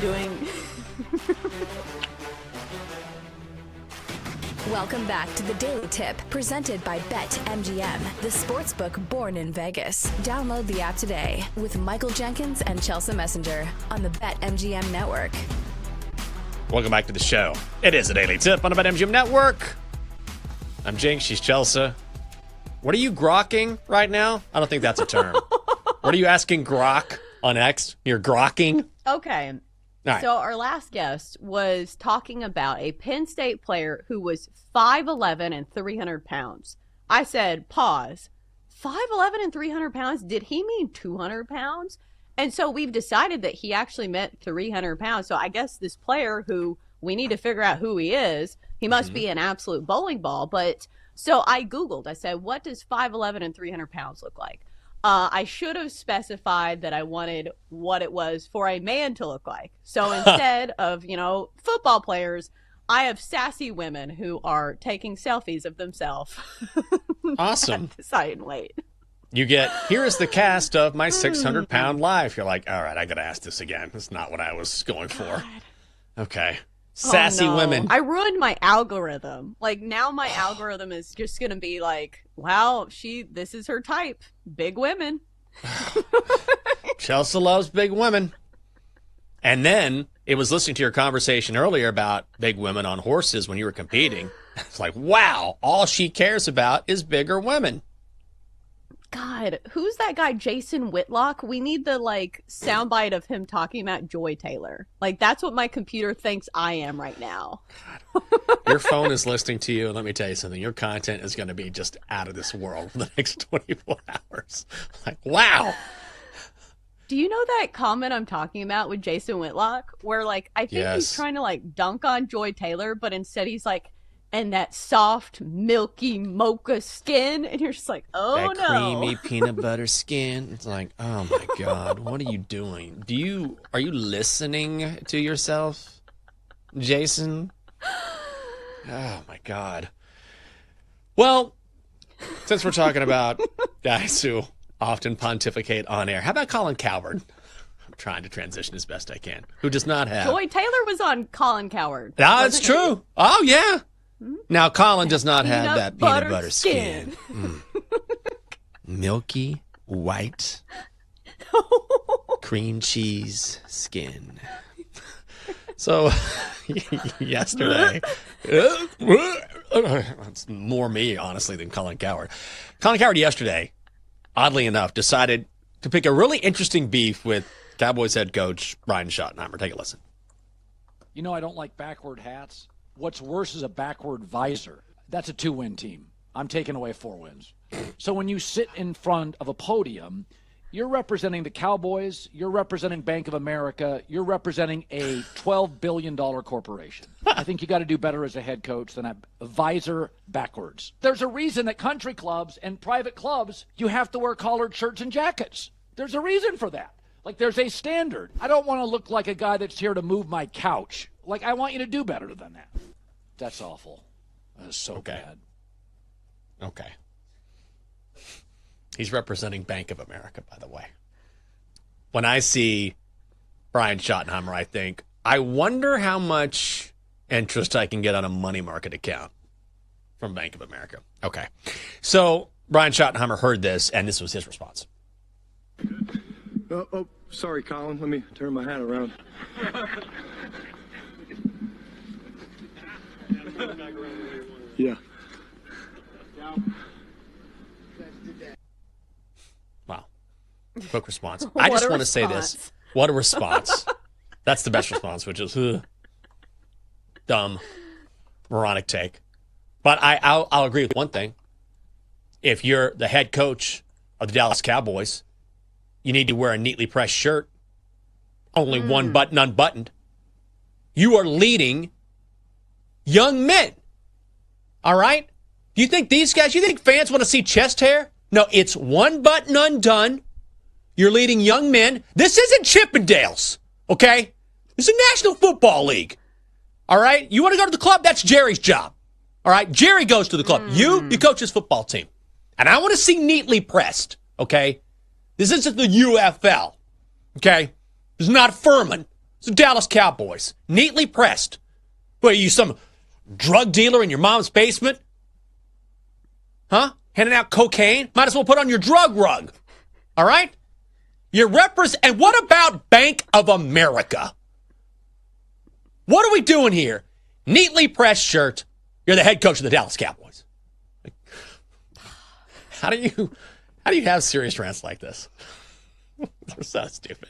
doing. Welcome back to the Daily Tip, presented by BetMGM, the sportsbook born in Vegas. Download the app today with Michael Jenkins and Chelsea Messenger on the BetMGM network. Welcome back to the show. It is a Daily Tip on the BetMGM network. I'm Jinx. She's Chelsea. What are you grokking right now? I don't think that's a term. What are you asking grok on X? You're grokking? Okay. Right. So our last guest was talking about a Penn State player who was 5'11 and 300 pounds. I said, pause. 5'11 and 300 pounds? Did he mean 200 pounds? And so we've decided that he actually meant 300 pounds. So I guess this player who we need to figure out who he is, he must be an absolute bowling ball. But so I Googled, I said, what does 5'11 and 300 pounds look like? I should have specified that I wanted what it was for a man to look like. So instead of, football players, I have sassy women who are taking selfies of themselves. Awesome. At the height and weight. You get, here is the cast of my 600-pound life. You're like, all right, I got to ask this again. That's not what I was going for. Okay. Sassy women. I ruined my algorithm. Like, now my algorithm is just going to be like, wow, this is her type. Big women. Chelsea loves big women. And then it was listening to your conversation earlier about big women on horses when you were competing. It's like, wow, all she cares about is bigger women. God, who's that guy, Jason Whitlock? We need the, soundbite of him talking about Joy Taylor. That's what my computer thinks I am right now. Your phone is listening to you, and let me tell you something. Your content is going to be just out of this world for the next 24 hours. Wow. Do you know that comment I'm talking about with Jason Whitlock? Where, I think he's trying to, dunk on Joy Taylor, but instead he's like, and that soft, milky mocha skin. And you're just like, oh, that creamy peanut butter skin. It's like, oh, my God, what are you doing? Are you listening to yourself, Jason? Oh, my God. Well, since we're talking about guys who often pontificate on air, how about Colin Cowherd? I'm trying to transition as best I can. Who does not have... Joy Taylor was on Colin Cowherd. That's true. Oh, yeah. Now, Colin does not have that peanut butter skin. Milky, white, cream cheese skin. So, yesterday, it's more me, honestly, than Colin Cowherd. Colin Cowherd yesterday, oddly enough, decided to pick a really interesting beef with Cowboys head coach Brian Schottenheimer. Take a listen. I don't like backward hats. What's worse is a backward visor. That's a 2-win team. I'm taking away 4 wins. So when you sit in front of a podium, you're representing the Cowboys, you're representing Bank of America, you're representing a $12 billion corporation. I think you got to do better as a head coach than a visor backwards. There's a reason that country clubs and private clubs, you have to wear collared shirts and jackets. There's a reason for that. There's a standard. I don't want to look like a guy that's here to move my couch. I want you to do better than that. That's awful. That is so bad. Okay. He's representing Bank of America, by the way. When I see Brian Schottenheimer, I think, I wonder how much interest I can get on a money market account from Bank of America. Okay. So Brian Schottenheimer heard this, and this was his response. Oh, sorry, Colin. Let me turn my hat around. Yeah. Wow. Quick response. I just want to say this. What a response. That's the best response, which is dumb, moronic take. But I'll agree with one thing. If you're the head coach of the Dallas Cowboys, you need to wear a neatly pressed shirt, only one button unbuttoned. You are leading young men. All right? Do you think these guys, you think fans want to see chest hair? No, it's one button undone. You're leading young men. This isn't Chippendales, okay? This is a National Football League. All right? You want to go to the club? That's Jerry's job. All right? Jerry goes to the club. You coach his football team. And I want to see neatly pressed, okay? This isn't the UFL, okay? This is not Furman. It's the Dallas Cowboys, neatly pressed. What, are you some drug dealer in your mom's basement? Huh? Handing out cocaine? Might as well put on your drug rug. All right? And what about Bank of America? What are we doing here? Neatly pressed shirt. You're the head coach of the Dallas Cowboys. How do you have serious rants like this? They're so stupid.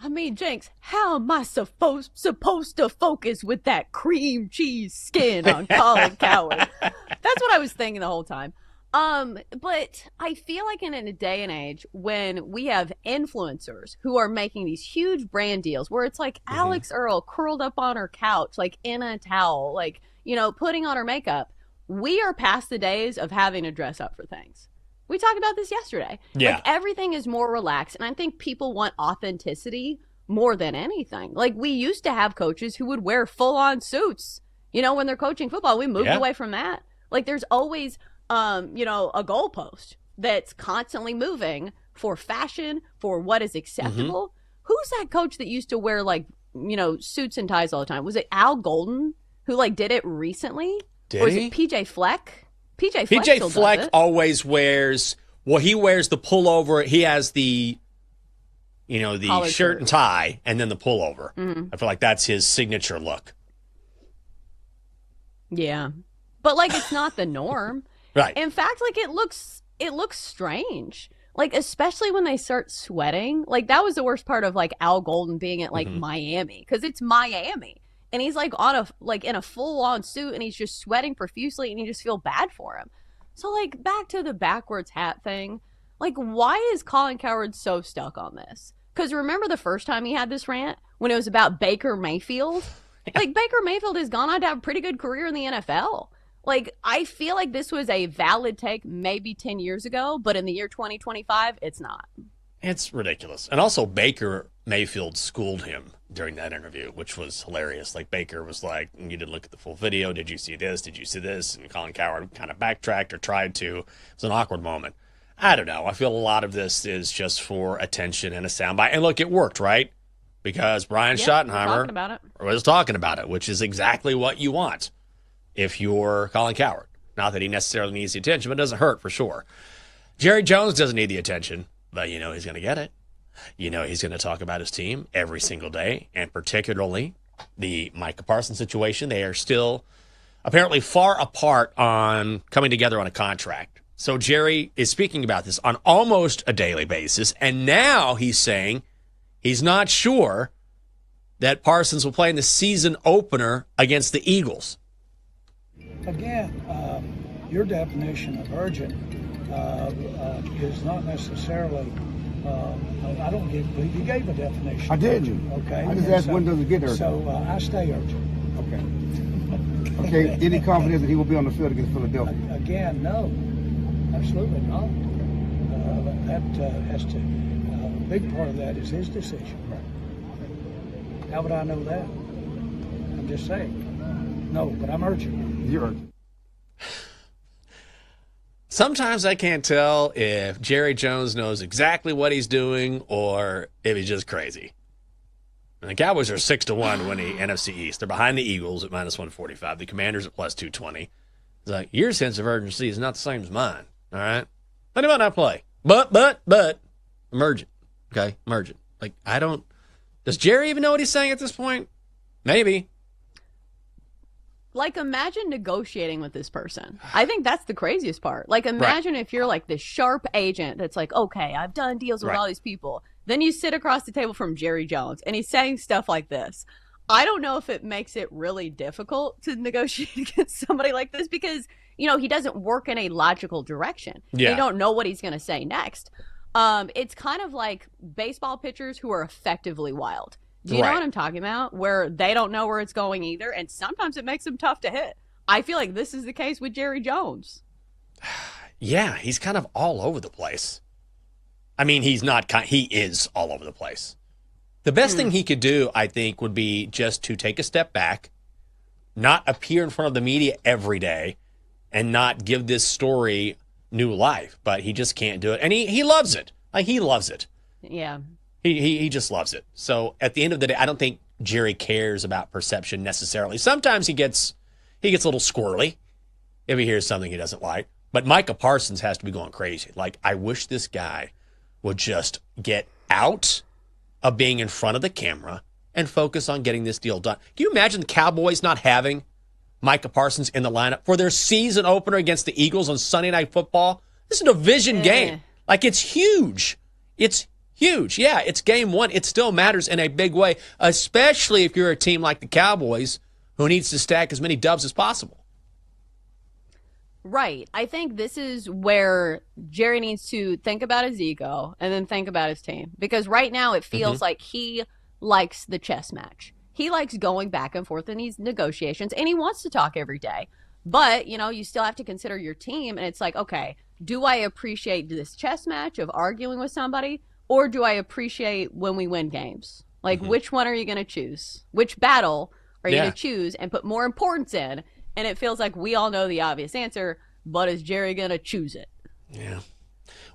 I mean, Jenks, how am I supposed to focus with that cream cheese skin on Colin Cowherd? That's what I was thinking the whole time. But I feel like in a day and age when we have influencers who are making these huge brand deals where it's like Alex Earl curled up on her couch, like in a towel, like, putting on her makeup, we are past the days of having to dress up for things. We talked about this yesterday. Yeah. Like, everything is more relaxed, and I think people want authenticity more than anything. Like, we used to have coaches who would wear full-on suits, when they're coaching football. We moved away from that. Like, there's always, a goalpost that's constantly moving for fashion, for what is acceptable. Who's that coach that used to wear, suits and ties all the time? Was it Al Golden who, did it recently? Or is it PJ Fleck? PJ Fleck always wears, he wears the pullover. He has the, the shirt and tie and then the pullover. I feel like that's his signature look. Yeah. But it's not the norm. Right. In fact, it looks strange. Especially when they start sweating. That was the worst part of Al Golden being at Miami, because it's Miami. And he's in a full-on suit, and he's just sweating profusely, and you just feel bad for him. So back to the backwards hat thing. Why is Colin Cowherd so stuck on this? Because remember the first time he had this rant when it was about Baker Mayfield? Baker Mayfield has gone on to have a pretty good career in the NFL. I feel like this was a valid take maybe 10 years ago, but in the year 2025, it's not. It's ridiculous. And also Baker Mayfield schooled him during that interview, which was hilarious. Baker was like, you didn't look at the full video. Did you see this? Did you see this? And Colin Cowherd kind of backtracked or tried to. It was an awkward moment. I don't know. I feel a lot of this is just for attention and a soundbite. And look, it worked, right? Because Brian Schottenheimer was talking about it, which is exactly what you want if you're Colin Cowherd. Not that he necessarily needs the attention, but it doesn't hurt for sure. Jerry Jones doesn't need the attention, but he's going to get it. He's going to talk about his team every single day, and particularly the Micah Parsons situation. They are still apparently far apart on coming together on a contract. So Jerry is speaking about this on almost a daily basis, and now he's saying he's not sure that Parsons will play in the season opener against the Eagles. Again, your definition of urgent is not necessarily. I don't give. You gave a definition. I did. Okay. I just asked when does it get urgent. So I stay urgent. Okay. Okay. Any confidence that he will be on the field against Philadelphia? Again, no, absolutely not. That has to. A big part of that is his decision. How would I know that? I'm just saying. No, but I'm urgent. You're urgent. Sometimes I can't tell if Jerry Jones knows exactly what he's doing or if he's just crazy. And the Cowboys are 6-1 to win the NFC East. They're behind the Eagles at -145. The Commanders at +220. It's your sense of urgency is not the same as mine. All right? But he might not play. But, emergent. Okay? Emergent. Does Jerry even know what he's saying at this point? Maybe. Imagine negotiating with this person. I think that's the craziest part. Imagine if you're this sharp agent that's okay, I've done deals with all these people. Then you sit across the table from Jerry Jones, and he's saying stuff like this. I don't know if it makes it really difficult to negotiate against somebody like this because, he doesn't work in a logical direction. Yeah. You don't know what he's going to say next. It's kind of like baseball pitchers who are effectively wild. Do you know what I'm talking about? Where they don't know where it's going either, and sometimes it makes them tough to hit. I feel like this is the case with Jerry Jones. Yeah, he's kind of all over the place. I mean, he is all over the place. The best thing he could do, I think, would be just to take a step back, not appear in front of the media every day, and not give this story new life. But he just can't do it. And he loves it. He loves it. Yeah. He just loves it. So at the end of the day, I don't think Jerry cares about perception necessarily. Sometimes he gets a little squirrely if he hears something he doesn't like. But Micah Parsons has to be going crazy. Like, I wish this guy would just get out of being in front of the camera and focus on getting this deal done. Can you imagine the Cowboys not having Micah Parsons in the lineup for their season opener against the Eagles on Sunday Night Football? This is a division game. Like, it's huge. It's huge. Yeah, it's game one. It still matters in a big way, especially if you're a team like the Cowboys who needs to stack as many dubs as possible. Right. I think this is where Jerry needs to think about his ego and then think about his team. Because right now it feels like he likes the chess match. He likes going back and forth in these negotiations, and he wants to talk every day. But, you still have to consider your team, and it's like, okay, do I appreciate this chess match of arguing with somebody, or do I appreciate when we win games? Like, which one are you going to choose? Which battle are you going to choose and put more importance in? And it feels like we all know the obvious answer, but is Jerry going to choose it? Yeah.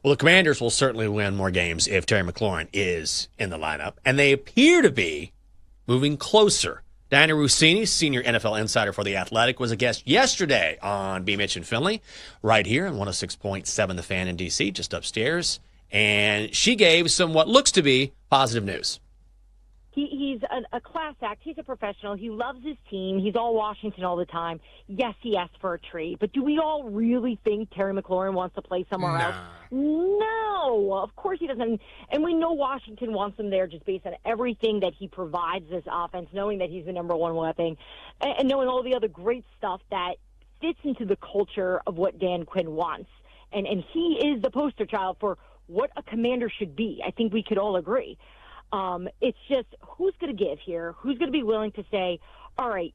Well, the Commanders will certainly win more games if Terry McLaurin is in the lineup, and they appear to be moving closer. Diana Rossini, senior NFL insider for The Athletic, was a guest yesterday on B. Mitch and Finley, right here on 106.7 The Fan in D.C., just upstairs. And she gave some what looks to be positive news. He's a class act. He's a professional. He loves his team. He's all Washington all the time. Yes, he asked for a trade. But do we all really think Terry McLaurin wants to play somewhere else? No, of course he doesn't. And we know Washington wants him there just based on everything that he provides this offense, knowing that he's the number one weapon, and knowing all the other great stuff that fits into the culture of what Dan Quinn wants. And he is the poster child for what a commander should be. I think we could all agree. It's just who's going to give here? Who's going to be willing to say, all right,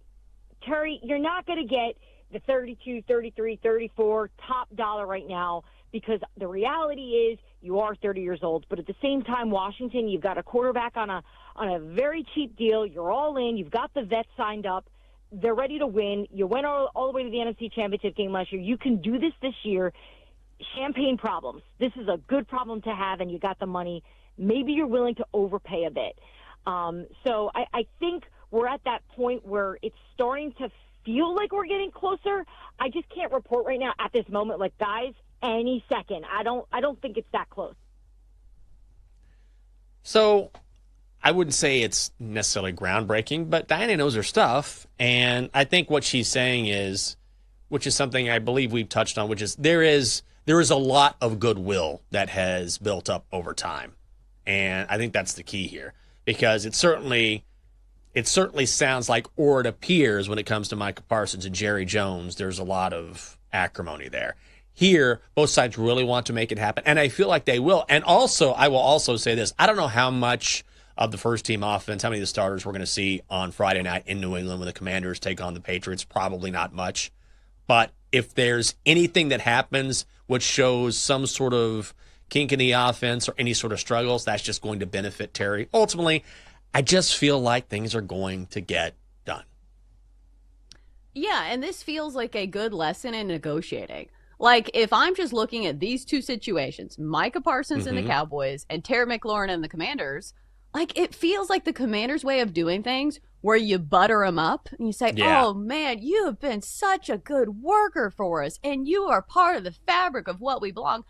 Terry, you're not going to get the 32, 33, 34 top dollar right now because the reality is you are 30 years old. But at the same time, Washington, you've got a quarterback on a very cheap deal. You're all in. You've got the vets signed up. They're ready to win. You went all the way to the NFC Championship game last year. You can do this year. Champagne problems. This is a good problem to have, and you got the money. Maybe you're willing to overpay a bit. So I think we're at that point where it's starting to feel like we're getting closer. I just can't report right now at this moment, like, guys, any second. I don't think it's that close. So I wouldn't say it's necessarily groundbreaking, but Diana knows her stuff. And I think what she's saying is, which is something I believe we've touched on, which is there is a lot of goodwill that has built up over time. And I think that's the key here, because it certainly sounds like, or it appears when it comes to Micah Parsons and Jerry Jones, there's a lot of acrimony there. Here, both sides really want to make it happen, and I feel like they will. And also, I will also say this. I don't know how much of the first-team offense, how many of the starters we're going to see on Friday night in New England when the Commanders take on the Patriots. Probably not much. But if there's anything that happens which shows some sort of kink in the offense or any sort of struggles, that's just going to benefit Terry. Ultimately, I just feel like things are going to get done. Yeah, and this feels like a good lesson in negotiating. Like, if I'm just looking at these two situations, Micah Parsons and the Cowboys and Terry McLaurin and the Commanders, like, it feels like the Commanders' way of doing things where you butter them up and you say, oh, man, you have been such a good worker for us and you are part of the fabric of what we belong.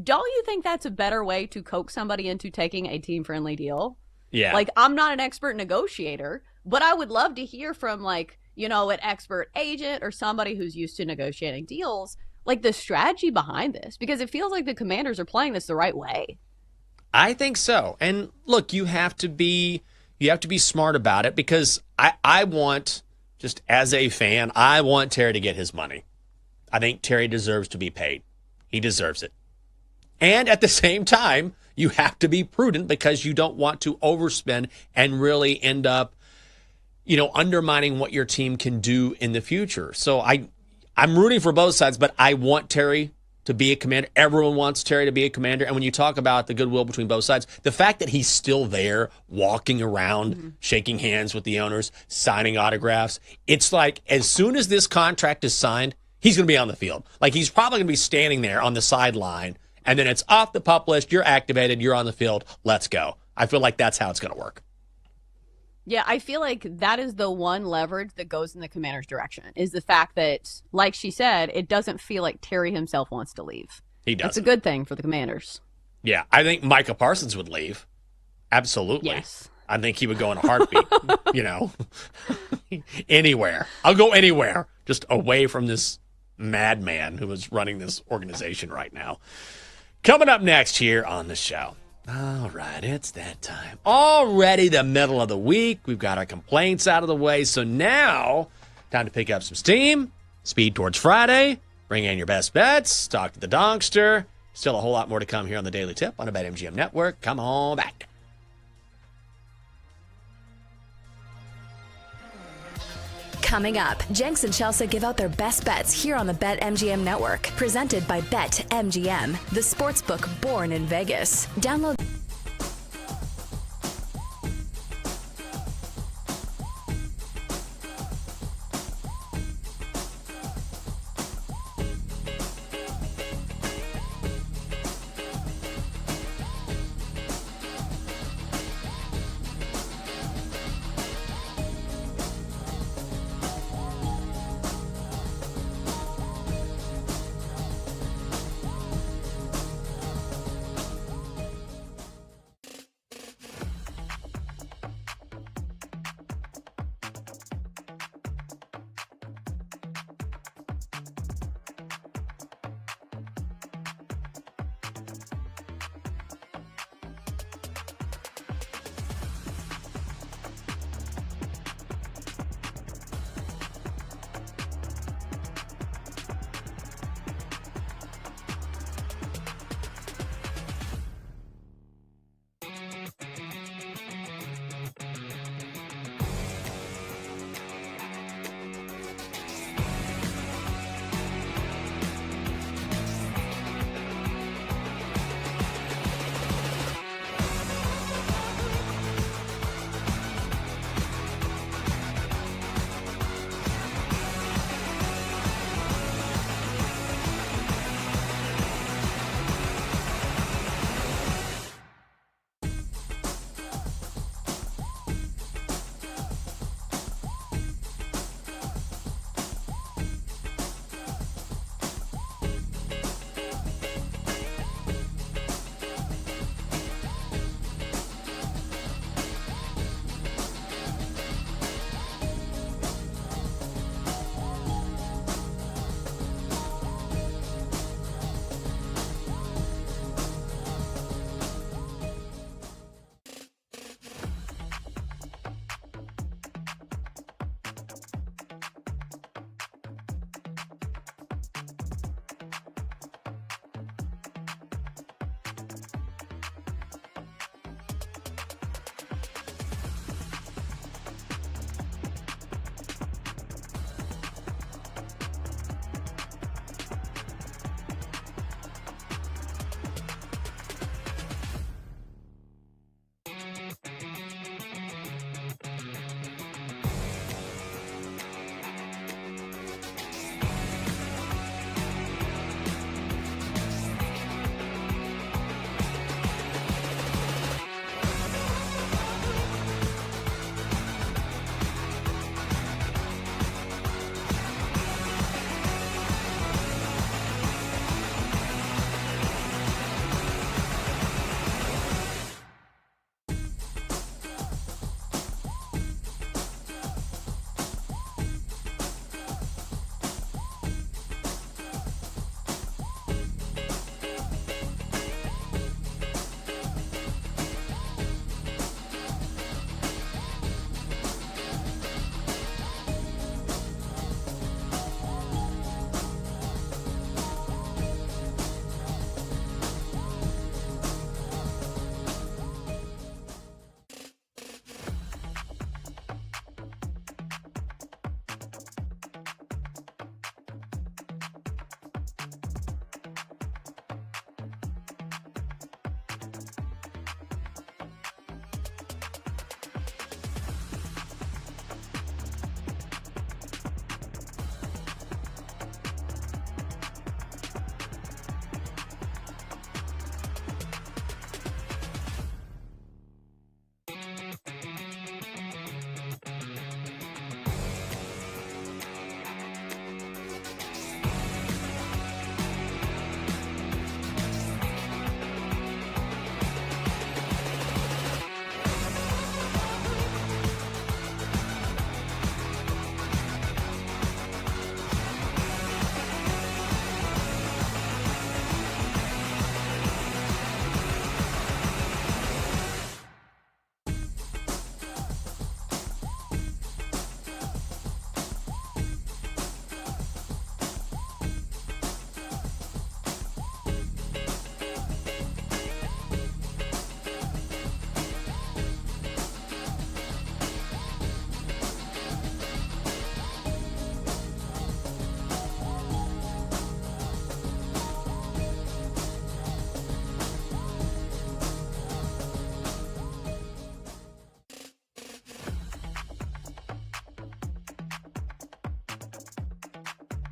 Don't you think that's a better way to coax somebody into taking a team-friendly deal? Yeah. Like, I'm not an expert negotiator, but I would love to hear from, like, an expert agent or somebody who's used to negotiating deals, like, the strategy behind this, because it feels like the Commanders are playing this the right way. I think so. And look, you have to be smart about it, because I want, just as a fan, I want Terry to get his money. I think Terry deserves to be paid. He deserves it. And at the same time, you have to be prudent, because you don't want to overspend and really end up, undermining what your team can do in the future. So I'm rooting for both sides, but I want Terry to be a commander. Everyone wants Terry to be a commander. And when you talk about the goodwill between both sides, the fact that he's still there, walking around, shaking hands with the owners, signing autographs, it's like as soon as this contract is signed, he's going to be on the field. Like, he's probably going to be standing there on the sideline, and then it's off the PUP list, you're activated, you're on the field, let's go. I feel like that's how it's going to work. Yeah, I feel like that is the one leverage that goes in the Commanders' direction, is the fact that, like she said, it doesn't feel like Terry himself wants to leave. He doesn't. That's a good thing for the Commanders. Yeah, I think Micah Parsons would leave. Absolutely. Yes. I think he would go in a heartbeat, anywhere. I'll go anywhere, just away from this madman who is running this organization right now. Coming up next here on the show. All right, it's that time. Already the middle of the week. We've got our complaints out of the way. So now, time to pick up some steam, speed towards Friday, bring in your best bets, talk to the Donkster. Still a whole lot more to come here on the Daily Tip on the BetMGM Network. Come on back. Coming up, Jenks and Chelsea give out their best bets here on the BetMGM Network. Presented by BetMGM, the sportsbook born in Vegas. Download.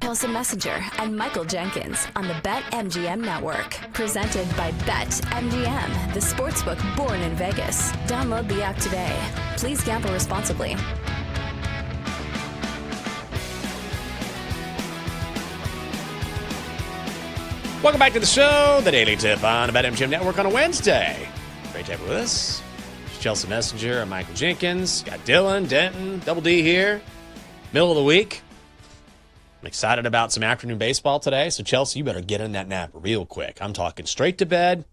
Chelsea Messenger, and Michael Jenkins on the BetMGM Network. Presented by BetMGM, the sportsbook born in Vegas. Download the app today. Please gamble responsibly. Welcome back to the show, the Daily Tip on the BetMGM Network on a Wednesday. Great to have you with us. It's Chelsea Messenger and Michael Jenkins. Got Dylan, Denton, Double D here. Middle of the week. I'm excited about some afternoon baseball today. So, Chelsea, you better get in that nap real quick. I'm talking straight to bed.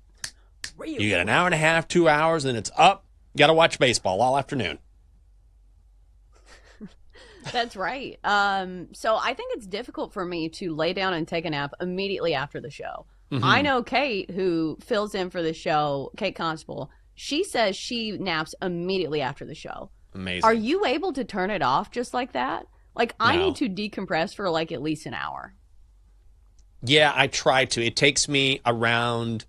You get an hour and a half, 2 hours, and it's up. You got to watch baseball all afternoon. That's right. So I think it's difficult for me to lay down and take a nap immediately after the show. Mm-hmm. I know Kate, who fills in for the show, Kate Constable, she says she naps immediately after the show. Amazing. Are you able to turn it off just like that? Like, I need to decompress for like at least an hour. Yeah, I try to. It takes me around,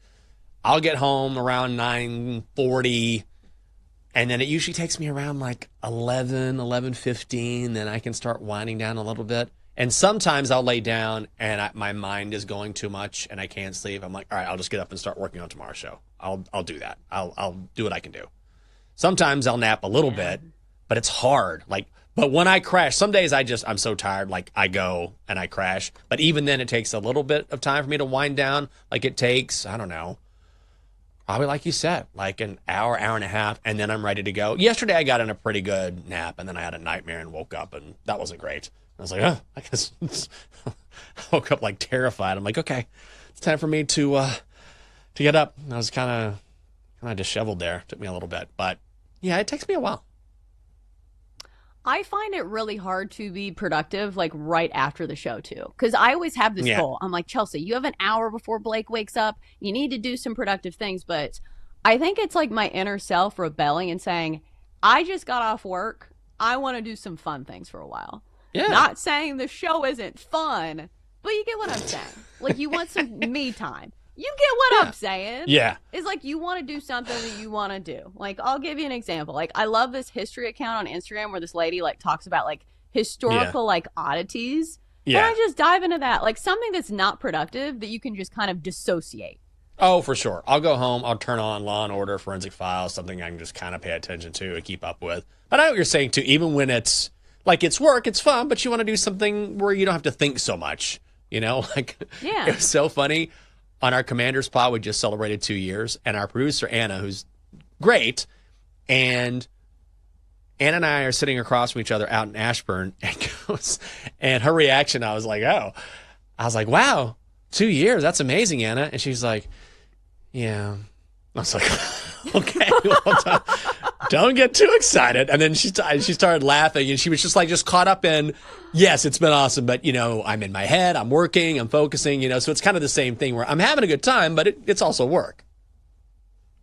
I'll get home around 9:40. And then it usually takes me around like 11:15. Then I can start winding down a little bit. And sometimes I'll lay down and my mind is going too much and I can't sleep. I'm like, all right, I'll just get up and start working on tomorrow's show. I'll do that. I'll do what I can do. Sometimes I'll nap a little bit, but it's hard. But when I crash, some days I'm so tired, like I go and I crash. But even then it takes a little bit of time for me to wind down. Like it takes, I don't know, probably like you said, like an hour, hour and a half, and then I'm ready to go. Yesterday I got in a pretty good nap, and then I had a nightmare and woke up, and that wasn't great. I was like, oh, I guess I woke up like terrified. I'm like, okay, it's time for me to get up. And I was kind of disheveled there. It took me a little bit, but yeah, it takes me a while. I find it really hard to be productive, like right after the show too, because I always have this goal. I'm like, Chelsea, you have an hour before Blake wakes up. You need to do some productive things. But I think it's like my inner self rebelling and saying, I just got off work. I want to do some fun things for a while. Yeah. Not saying the show isn't fun, but you get what I'm saying. Like, you want some me time. You get what I'm saying. Yeah. It's like you want to do something that you want to do. Like, I'll give you an example. Like, I love this history account on Instagram where this lady, like, talks about, like, historical, like, oddities. Yeah. And I just dive into that. Like, something that's not productive that you can just kind of dissociate. Oh, for sure. I'll go home. I'll turn on Law & Order, Forensic Files, something I can just kind of pay attention to and keep up with. But I know what you're saying, too. Even when it's, like, it's work, it's fun, but you want to do something where you don't have to think so much. You know? Like, it was so funny. On our Commanders pod, we just celebrated 2 years, and our producer, Anna, who's great, and Anna and I are sitting across from each other out in Ashburn, and her reaction, I was like, wow, 2 years, that's amazing, Anna. And she's like, yeah. I was like, okay, well, don't get too excited. And then she started laughing, and she was just caught up in, yes, it's been awesome, but, you know, I'm in my head, I'm working, I'm focusing, you know, so it's kind of the same thing where I'm having a good time, but it's also work.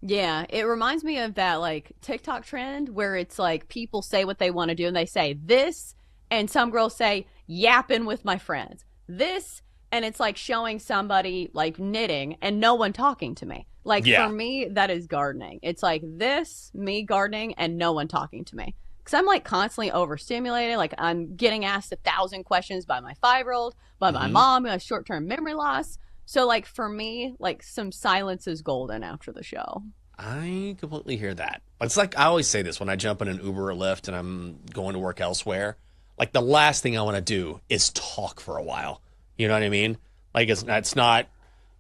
Yeah, it reminds me of that, like, TikTok trend where it's like people say what they want to do, and they say this, and some girls say, yapping with my friends. This, and it's like showing somebody, like, knitting, and no one talking to me. Like, for me, that is gardening. It's like this, me gardening, and no one talking to me. Because I'm, like, constantly overstimulated. Like, I'm getting asked 1,000 questions by my 5-year-old, by my mom, who has short-term memory loss. So, like, for me, like, some silence is golden after the show. I completely hear that. It's like, I always say this when I jump in an Uber or Lyft and I'm going to work elsewhere. Like, the last thing I want to do is talk for a while. You know what I mean? Like, it's not...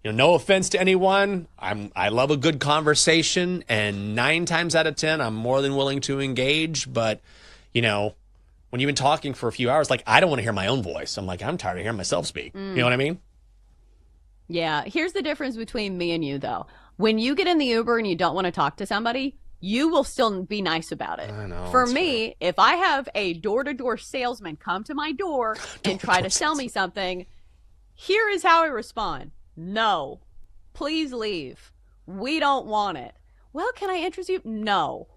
You know, no offense to anyone. I love a good conversation, and 9 times out of 10, I'm more than willing to engage. But, you know, when you've been talking for a few hours, like, I don't want to hear my own voice. I'm like, I'm tired of hearing myself speak. You know what I mean? Yeah. Here's the difference between me and you, though. When you get in the Uber and you don't want to talk to somebody, you will still be nice about it. I know. For me, if I have a door-to-door salesman come to my door and try to sell me something, here is how I respond. No, please leave. We don't want it. Well, can I interest you? No.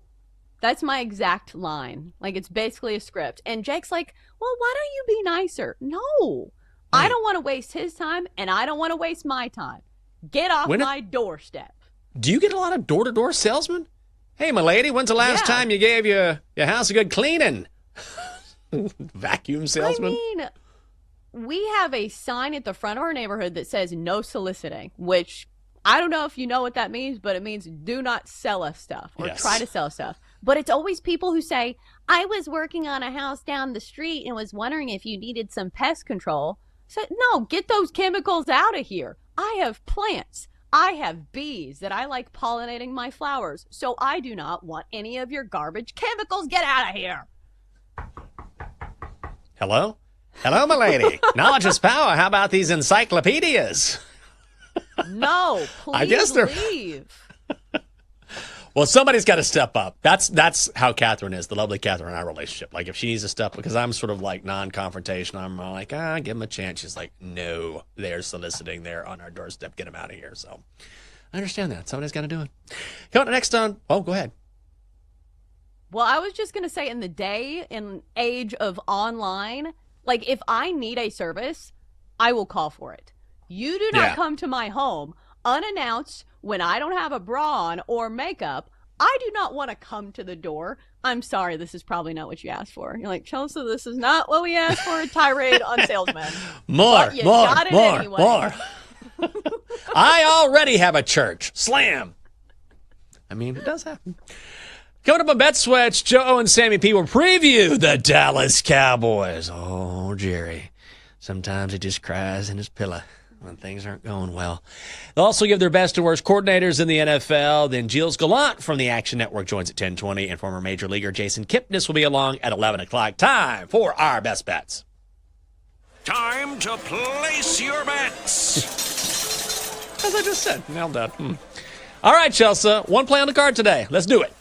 That's my exact line. Like, it's basically a script. And Jake's like, well, why don't you be nicer? No, I don't want to waste his time, and I don't want to waste my time. Get off my doorstep. Do you get a lot of door-to-door salesmen? Hey, my lady, when's the last time you gave your house a good cleaning? Vacuum salesman? I mean, we have a sign at the front of our neighborhood that says no soliciting, which I don't know if you know what that means, but it means do not sell us stuff or try to sell stuff. But it's always people who say, I was working on a house down the street and was wondering if you needed some pest control. So, no, get those chemicals out of here. I have plants. I have bees that I like pollinating my flowers. So I do not want any of your garbage chemicals. Get out of here. Hello? Hello, my lady. Knowledge is power. How about these encyclopedias? No, please I guess they're... leave. Well, somebody's got to step up. That's how Catherine is, the lovely Catherine in our relationship. Like, if she needs to step up, because I'm sort of like non-confrontational, I'm like, give them a chance. She's like, no, they're soliciting. They're on our doorstep. Get them out of here. So I understand that. Somebody's got to do it. Coming up next on, go ahead. Well, I was just going to say, in the day and age of online, like, if I need a service, I will call for it. You do not come to my home unannounced when I don't have a bra on or makeup. I do not want to come to the door. I'm sorry, this is probably not what you asked for. You're like, Chelsea, this is not what we asked for, a tirade on salesmen. More. I already have a church. Slam. I mean, it does happen. Coming up on Bet Switch, Joe and Sammy P will preview the Dallas Cowboys. Oh, Jerry. Sometimes he just cries in his pillow when things aren't going well. They'll also give their best to worst coordinators in the NFL. Then Gilles Gallant from the Action Network joins at 10:20, and former Major Leaguer Jason Kipnis will be along at 11 o'clock. Time for our best bets. Time to place your bets. As I just said, nailed that. All right, Chelsea, one play on the card today. Let's do it.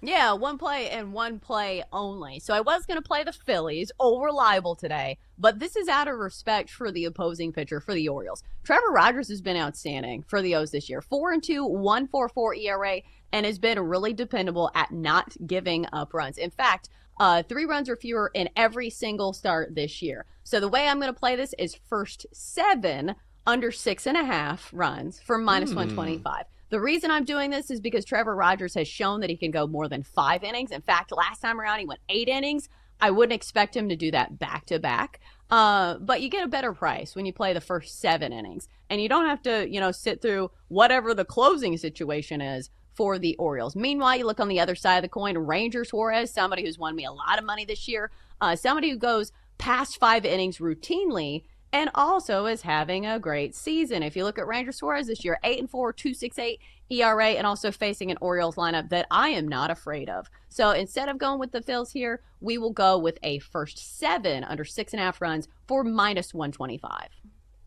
Yeah, one play and one play only. So I was going to play the Phillies, reliable today, but this is out of respect for the opposing pitcher for the Orioles. Trevor Rogers has been outstanding for the O's this year. 4-2, 1.44 ERA, and has been really dependable at not giving up runs. In fact, 3 runs or fewer in every single start this year. So the way I'm going to play this is first 7 under 6.5 runs for minus 125. The reason I'm doing this is because Trevor Rogers has shown that he can go more than 5 innings. In fact, last time around, he went 8 innings. I wouldn't expect him to do that back-to-back. But you get a better price when you play the first 7 innings. And you don't have to, sit through whatever the closing situation is for the Orioles. Meanwhile, you look on the other side of the coin, Ranger Suarez, somebody who's won me a lot of money this year, somebody who goes past 5 innings routinely, and also is having a great season. If you look at Ranger Suarez this year, 8-4, 2.68 ERA, and also facing an Orioles lineup that I am not afraid of. So instead of going with the Phils here, we will go with a first 7 under 6.5 runs for minus 125.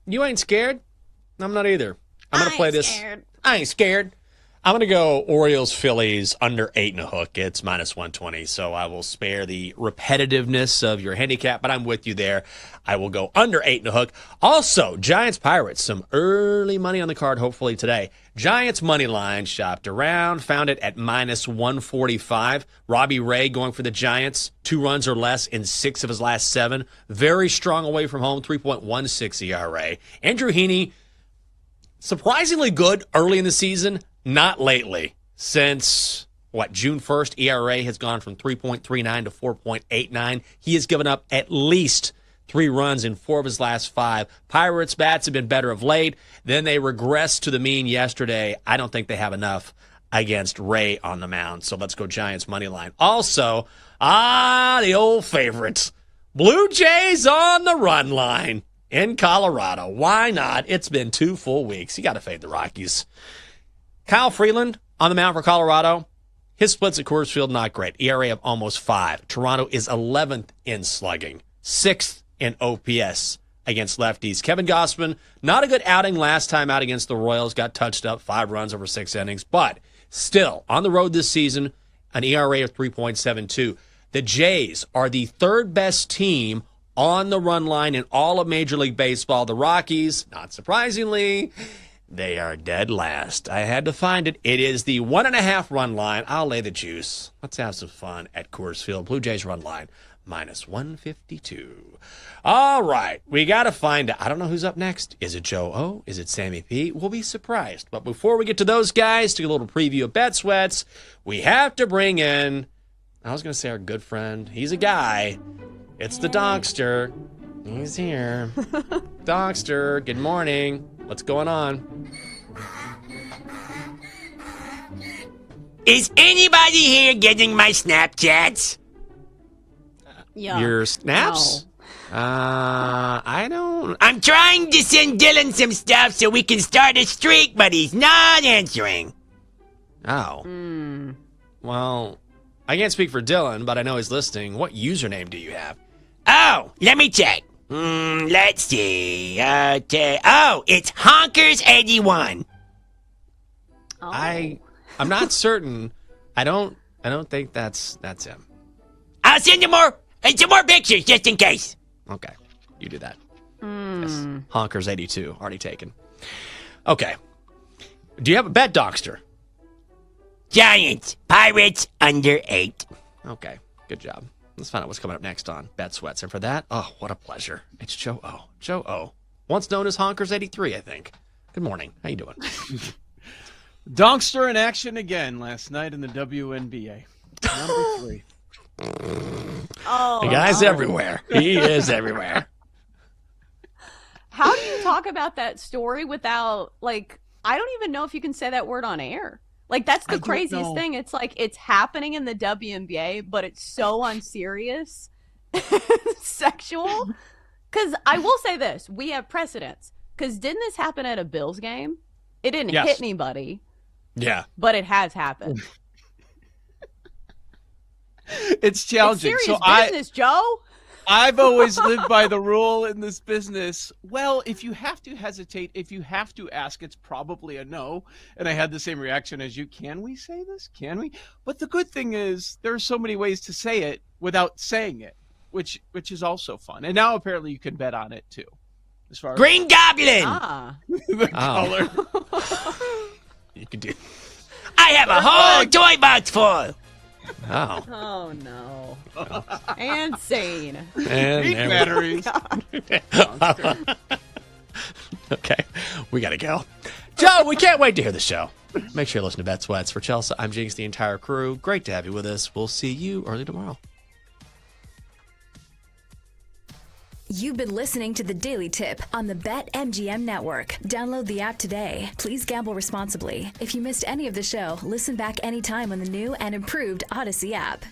You ain't scared? I'm not either. I'm going to play this. I ain't scared. I'm going to go Orioles-Phillies under 8.5. It's minus 120, so I will spare the repetitiveness of your handicap, but I'm with you there. I will go under 8.5. Also, Giants-Pirates, some early money on the card, hopefully today. Giants money line shopped around, found it at minus 145. Robbie Ray going for the Giants, 2 runs or less in 6 of his last 7. Very strong away from home, 3.16 ERA. Andrew Heaney, surprisingly good early in the season. Not lately. Since, June 1st, ERA has gone from 3.39 to 4.89. He has given up at least 3 runs in 4 of his last 5. Pirates' bats have been better of late. Then they regressed to the mean yesterday. I don't think they have enough against Ray on the mound. So let's go Giants money line. Also, the old favorites. Blue Jays on the run line in Colorado. Why not? It's been 2 full weeks. You got to fade the Rockies. Kyle Freeland on the mound for Colorado. His splits at Coors Field, not great. ERA of almost 5. Toronto is 11th in slugging, 6th in OPS against lefties. Kevin Gausman, not a good outing last time out against the Royals. Got touched up, 5 runs over 6 innings. But still, on the road this season, an ERA of 3.72. The Jays are the 3rd best team on the run line in all of Major League Baseball. The Rockies, not surprisingly, they are dead last. I had to find it. It is the 1.5 run line. I'll lay the juice. Let's have some fun at Coors Field. Blue Jays run line, minus 152. All right. We got to find out. I don't know who's up next. Is it Joe O? Is it Sammy P? We'll be surprised. But before we get to those guys, to get a little preview of Bet Sweats, we have to bring in, I was going to say our good friend. He's a guy. It's the Donkster. He's here. Donkster, good morning. What's going on? Is anybody here getting my Snapchats? Yeah. Your snaps? I don't. I'm trying to send Dylan some stuff so we can start a streak, but he's not answering. Oh. Well, I can't speak for Dylan, but I know he's listening. What username do you have? Oh, let me check. Let's see. It's Honkers81. I'm not certain. I don't think that's him. I'll send you some more pictures just in case. Okay, you do that. Yes. Honkers82 already taken. Okay. Do you have a bet, Donkster? Giants, Pirates under 8. Okay, good job. Let's find out what's coming up next on Bet Sweats. And for that, oh, what a pleasure. It's Joe O. Joe O. Once known as Honkers83, I think. Good morning. How you doing? Donkster in action again last night in the WNBA. Number 3. Oh, the guy's everywhere. He is everywhere. How do you talk about that story without, like, I don't even know if you can say that word on air. Like, that's the craziest thing. It's like, it's happening in the WNBA, but it's so unserious, sexual. Because I will say this, we have precedents. Because didn't this happen at a Bills game? It didn't hit anybody. Yeah. But it has happened. It's challenging. It's serious business, Joe. I've always lived by the rule in this business. Well, if you have to hesitate, if you have to ask, it's probably a no. And I had the same reaction as you. Can we say this? Can we? But the good thing is there are so many ways to say it without saying it, which is also fun. And now apparently you can bet on it too. As far Green Goblin. The color. You can do. I have a whole toy box full. Oh. Oh, no. And sane. And batteries. Okay, we gotta go. Joe, we can't wait to hear the show. Make sure you listen to Bet Sweats. For Chelsea, I'm Jinx, the entire crew. Great to have you with us. We'll see you early tomorrow. You've been listening to The Daily Tip on the BetMGM Network. Download the app today. Please gamble responsibly. If you missed any of the show, listen back anytime on the new and improved Odyssey app.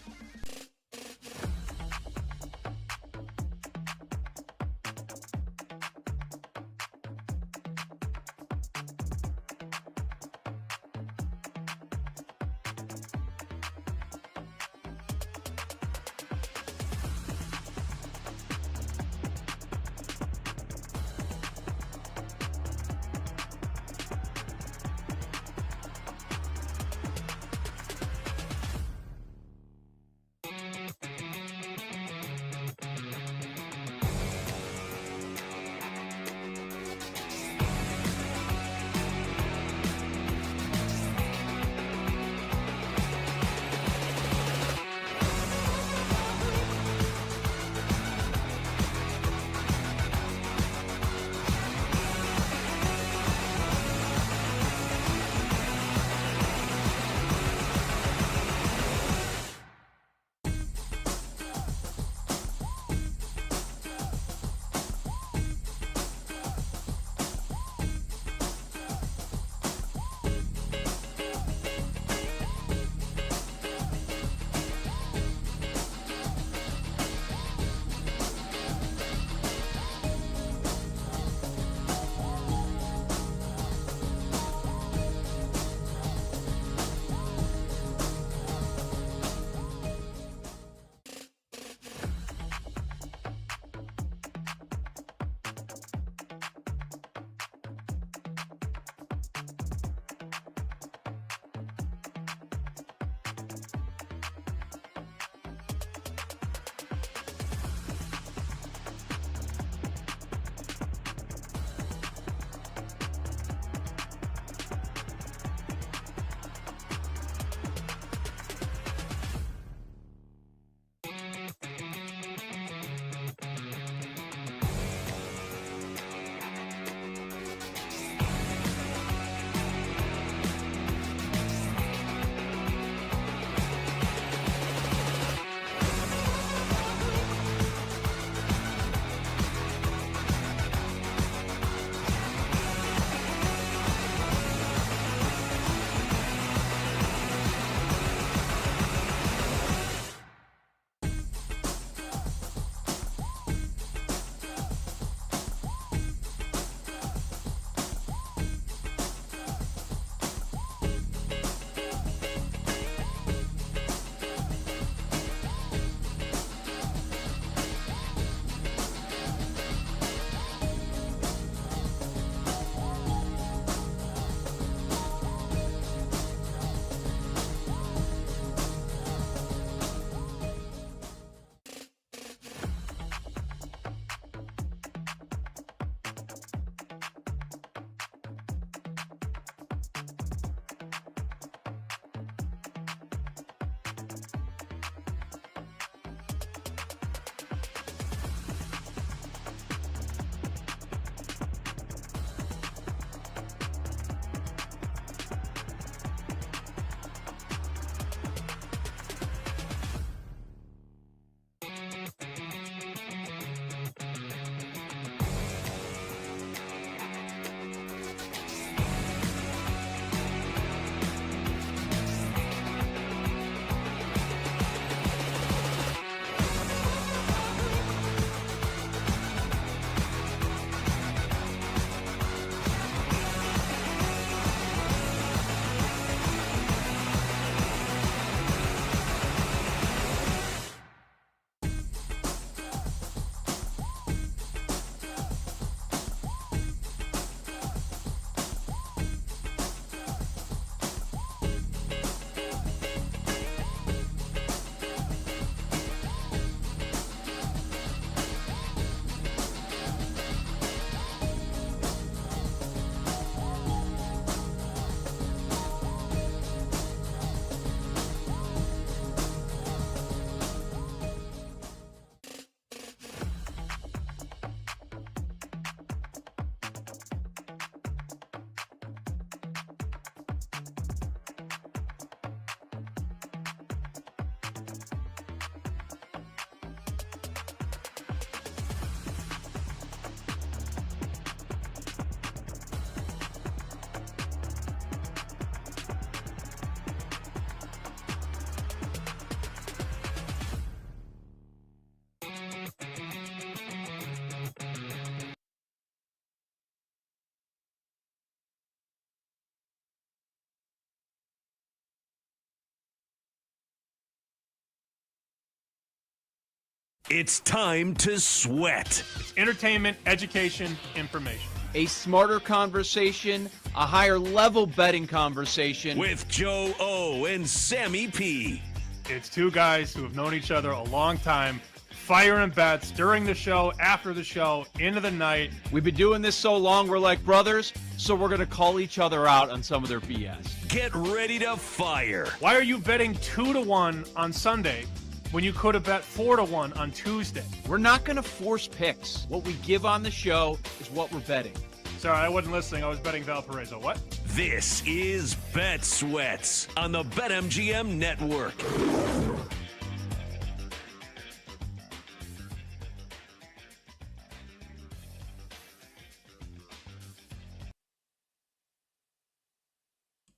It's time to sweat. Entertainment, education, information. A smarter conversation, a higher level betting conversation. With Joe O and Sammy P. It's two guys who have known each other a long time, firing bets during the show, after the show, into the night. We've been doing this so long, we're like brothers, so we're going to call each other out on some of their BS. Get ready to fire. Why are you betting 2-1 on Sunday when you could have bet 4-1 on Tuesday? We're not going to force picks. What we give on the show is what we're betting. Sorry, I wasn't listening. I was betting Valparaiso. What? This is Bet Sweats on the BetMGM Network.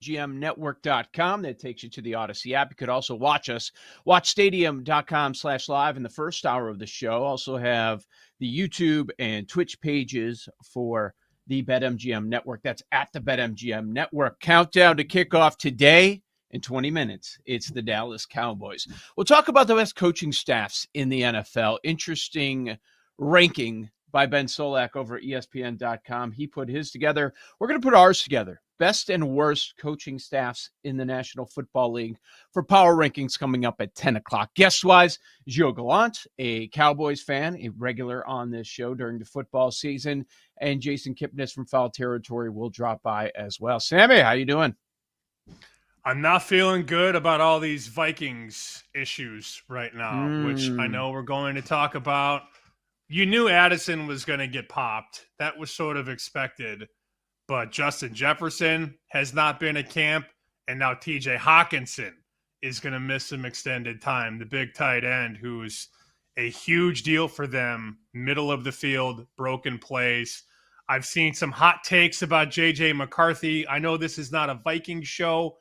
GMNetwork.com. That takes you to the Odyssey app. You could also watch us. Watch stadium.com/live in the first hour of the show. Also have the YouTube and Twitch pages for the BetMGM Network. That's at the BetMGM Network. Countdown to kickoff today in 20 minutes. It's the Dallas Cowboys. We'll talk about the best coaching staffs in the NFL. Interesting ranking by Ben Solak over at ESPN.com. He put his together. We're going to put ours together. Best and worst coaching staffs in the National Football League for power rankings coming up at 10 o'clock. Guest-wise, Gio Gallant, a Cowboys fan, a regular on this show during the football season, and Jason Kipnis from Foul Territory will drop by as well. Sammy, how you doing? I'm not feeling good about all these Vikings issues right now, which I know we're going to talk about. You knew Addison was going to get popped. That was sort of expected. But Justin Jefferson has not been at camp, and now TJ Hawkinson is going to miss some extended time. The big tight end, who's a huge deal for them, middle of the field, broken plays. I've seen some hot takes about J.J. McCarthy. I know this is not a Vikings show,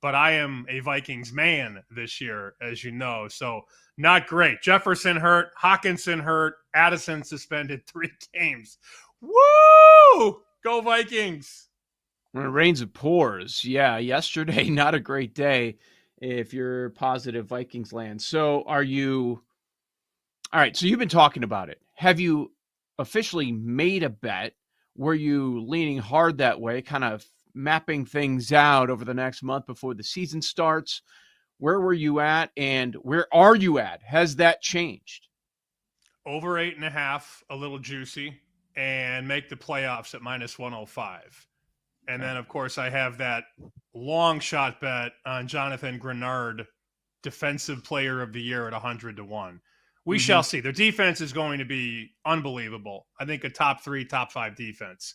but I am a Vikings man this year, as you know. So not great. Jefferson hurt, Hawkinson hurt, Addison suspended 3 games. Woo! Go Vikings. When it rains, it pours. Yeah, yesterday, not a great day if you're positive Vikings land. So are you – all right, so you've been talking about it. Have you officially made a bet? Were you leaning hard that way, kind of mapping things out over the next month before the season starts? Where were you at, and where are you at? Has that changed? Over 8.5, a little juicy. And make the playoffs at -105. And then, of course, I have that long shot bet on Jonathan Grenard, Defensive Player of the Year at 100-1. We shall see. Their defense is going to be unbelievable. I think a top 3, top 5 defense.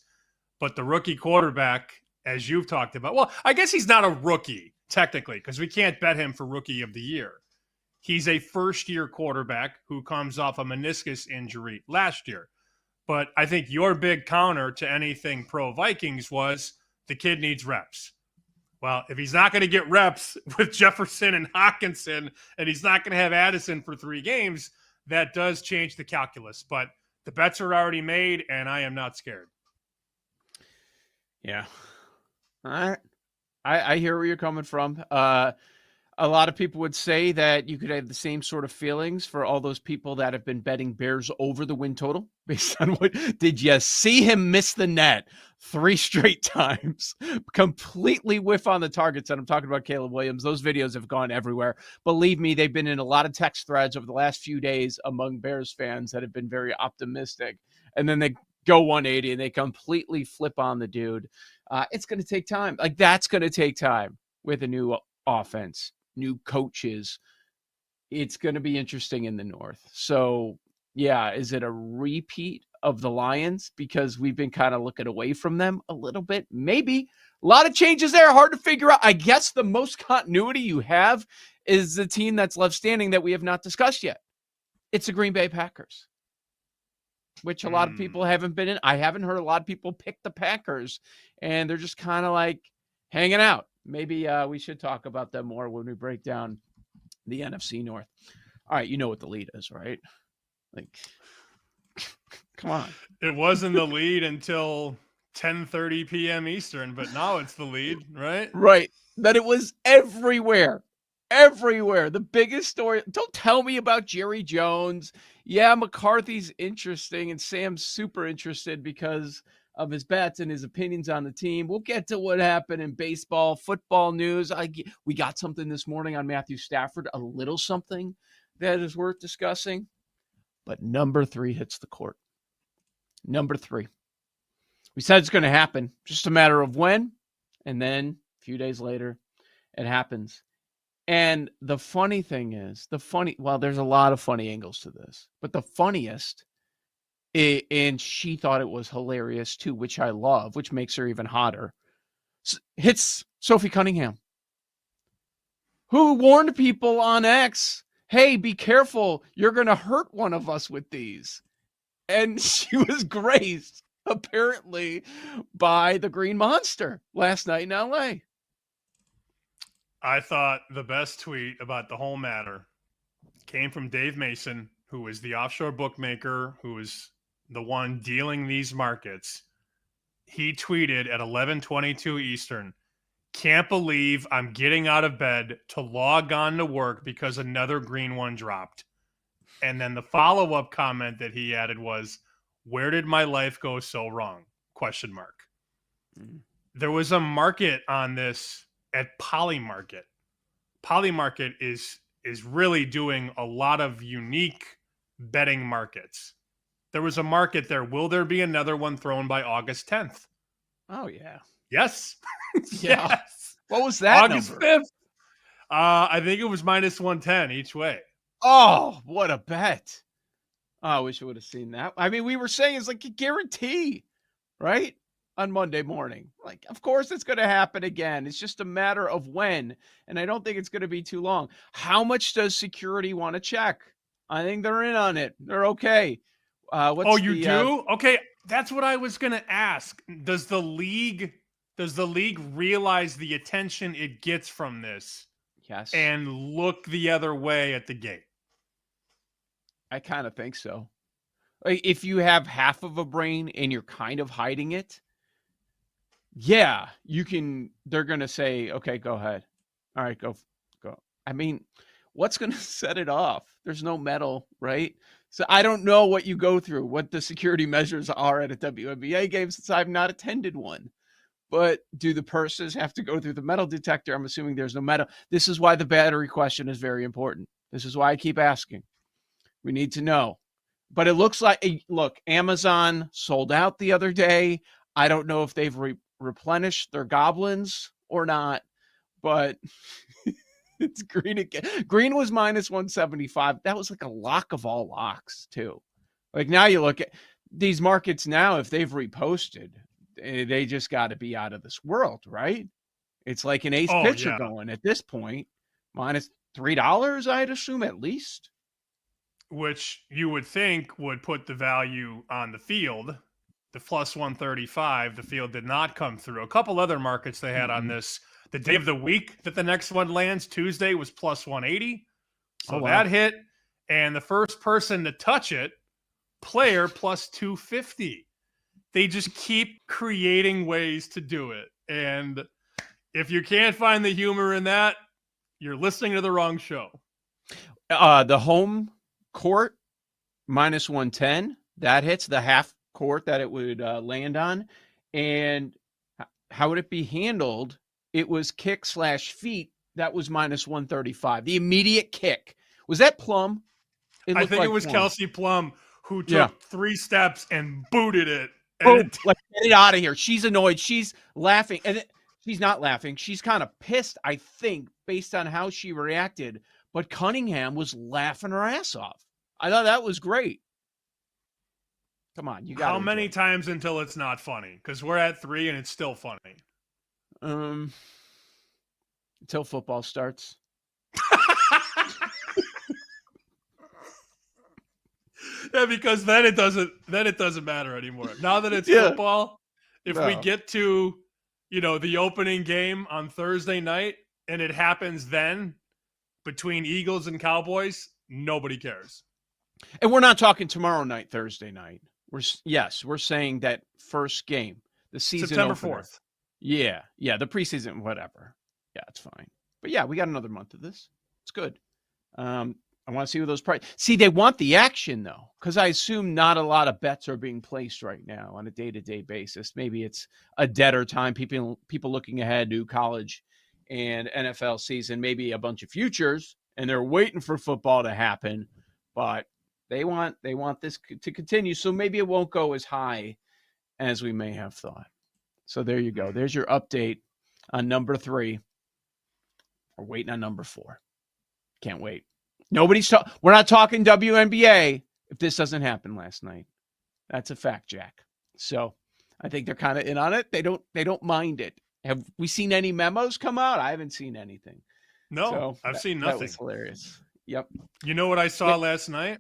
But the rookie quarterback, as you've talked about, well, I guess he's not a rookie, technically, because we can't bet him for Rookie of the Year. He's a first-year quarterback who comes off a meniscus injury last year. But I think your big counter to anything pro-Vikings was the kid needs reps. Well, if he's not going to get reps with Jefferson and Hawkinson, and he's not going to have Addison for 3 games, that does change the calculus. But the bets are already made, and I am not scared. Yeah. All right. I hear where you're coming from. A lot of people would say that you could have the same sort of feelings for all those people that have been betting Bears over the win total based on what did you see him miss the net 3 straight times, completely whiff on the targets. And I'm talking about Caleb Williams. Those videos have gone everywhere. Believe me, they've been in a lot of text threads over the last few days among Bears fans that have been very optimistic. And then they go 180 and they completely flip on the dude. It's going to take time. Like that's going to take time with a new offense. New coaches. It's going to be interesting in the North. So, yeah, is it a repeat of the Lions because we've been kind of looking away from them a little bit? Maybe. A lot of changes there. Hard to figure out. I guess the most continuity you have is the team that's left standing that we have not discussed yet. It's the Green Bay Packers, which a lot of people haven't been in. I haven't heard a lot of people pick the Packers, and they're just kind of like hanging out. Maybe we should talk about them more when we break down the NFC North. All right, you know what the lead is, right? Like, come on. It wasn't the lead until 10:30 p.m. Eastern, but now it's the lead, right? Right. That it was everywhere. everywhere. The biggest story. Don't tell me about Jerry Jones. Yeah, McCarthy's interesting, and Sam's super interested because of his bets and his opinions on the team. We'll get to what happened in baseball, football news. We got something this morning on Matthew Stafford, a little something that is worth discussing. But number 3 hits the court. Number 3. We said it's going to happen. Just a matter of when. And then a few days later, it happens. And the funny thing is, there's a lot of funny angles to this, but the funniest, and she thought it was hilarious too, which I love, which makes her even hotter, hits Sophie Cunningham, who warned people on X, hey, be careful, you're going to hurt one of us with these. And she was graced, apparently, by the Green Monster last night in LA. I thought the best tweet about the whole matter came from Dave Mason, who is the offshore bookmaker, who is the one dealing these markets. He tweeted at 11:22 Eastern, "Can't believe I'm getting out of bed to log on to work because another green one dropped." And then the follow-up comment that he added was, "Where did my life go so wrong?" ? There was a market on this at Polymarket. Polymarket is really doing a lot of unique betting markets. There was a market there. Will there be another one thrown by August 10th? Oh, yeah. Yes. Yeah. Yes. What was that August number? 5th. I think it was minus 110 each way. Oh, what a bet. Oh, I wish I would have seen that. I mean, we were saying it's like a guarantee, right? On Monday morning. Like, of course it's going to happen again. It's just a matter of when. And I don't think it's going to be too long. How much does security want to check? I think they're in on it. They're okay. You do? Okay, that's what I was going to ask. Does the league realize the attention it gets from this? Yes. And look the other way at the gate? I kind of think so. If you have half of a brain and you're kind of hiding it, yeah, they're going to say, okay, go ahead. All right, go. I mean, what's going to set it off? There's no metal, right? So I don't know what you go through, what the security measures are at a WNBA game since I've not attended one. But do the purses have to go through the metal detector? I'm assuming there's no metal. This is why the battery question is very important. This is why I keep asking. We need to know. But it looks like, Amazon sold out the other day. I don't know if they've replenished their goblins or not, but it's green again. Green was minus 175. That was like a lock of all locks too. Like now you look at these markets now, if they've reposted, they just got to be out of this world, right? It's like an ace pitcher going at this point, minus $3, I'd assume at least. Which you would think would put the value on the field. The plus 135, the field did not come through. A couple other markets they had on this. The day of the week that the next one lands, Tuesday, was plus 180. So that hit. And the first person to touch it, player plus 250. They just keep creating ways to do it. And if you can't find the humor in that, you're listening to the wrong show. The home court, minus 110. That hits the half court that it would land on. And how would it be handled? It was kick/feet. That was minus 135. The immediate kick. Was that Plum? I think it was Plum. Kelsey Plum who took 3 steps and booted it. Boom, get it out of here. She's annoyed. She's laughing. And she's not laughing. She's kind of pissed, I think, based on how she reacted. But Cunningham was laughing her ass off. I thought that was great. Come on, you got. How many times until it's not funny? Because we're at 3 and it's still funny. Until football starts. Yeah, because then it doesn't matter anymore. Now that it's football, if we get to, the opening game on Thursday night and it happens then between Eagles and Cowboys, nobody cares. And we're not talking tomorrow night, Thursday night. We're saying that first game, the season September opener. 4th. Yeah, the preseason, whatever. Yeah, it's fine. But yeah, we got another month of this. It's good. I want to see what those prices. See, they want the action though, because I assume not a lot of bets are being placed right now on a day-to-day basis. Maybe it's a deader time. People looking ahead to college and NFL season. Maybe a bunch of futures, and they're waiting for football to happen. But they want this to continue, so maybe it won't go as high as we may have thought. So there you go. There's your update on number 3. We're waiting on number 4. Can't wait. We're not talking WNBA if this doesn't happen last night. That's a fact, Jack. So I think they're kind of in on it. They don't mind it. Have we seen any memos come out? I haven't seen anything. No, So I've seen nothing. That was hilarious. Yep. You know what I saw last night?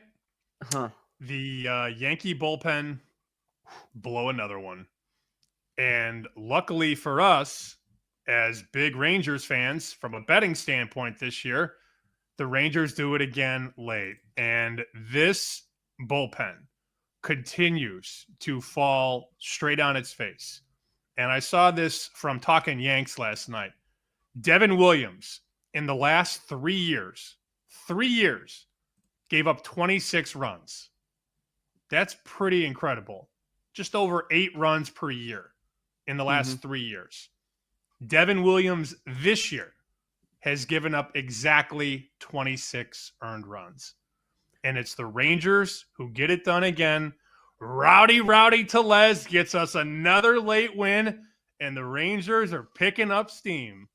Huh. The Yankee bullpen blow another one. And luckily for us, as big Rangers fans, from a betting standpoint this year, the Rangers do it again late. And this bullpen continues to fall straight on its face. And I saw this from Talking Yanks last night. Devin Williams, in the last 3 years, gave up 26 runs. That's pretty incredible. Just over 8 runs per year in the last 3 years. Devin Williams this year has given up exactly 26 earned runs. And it's the Rangers who get it done again. Rowdy Tellez gets us another late win, and the Rangers are picking up steam.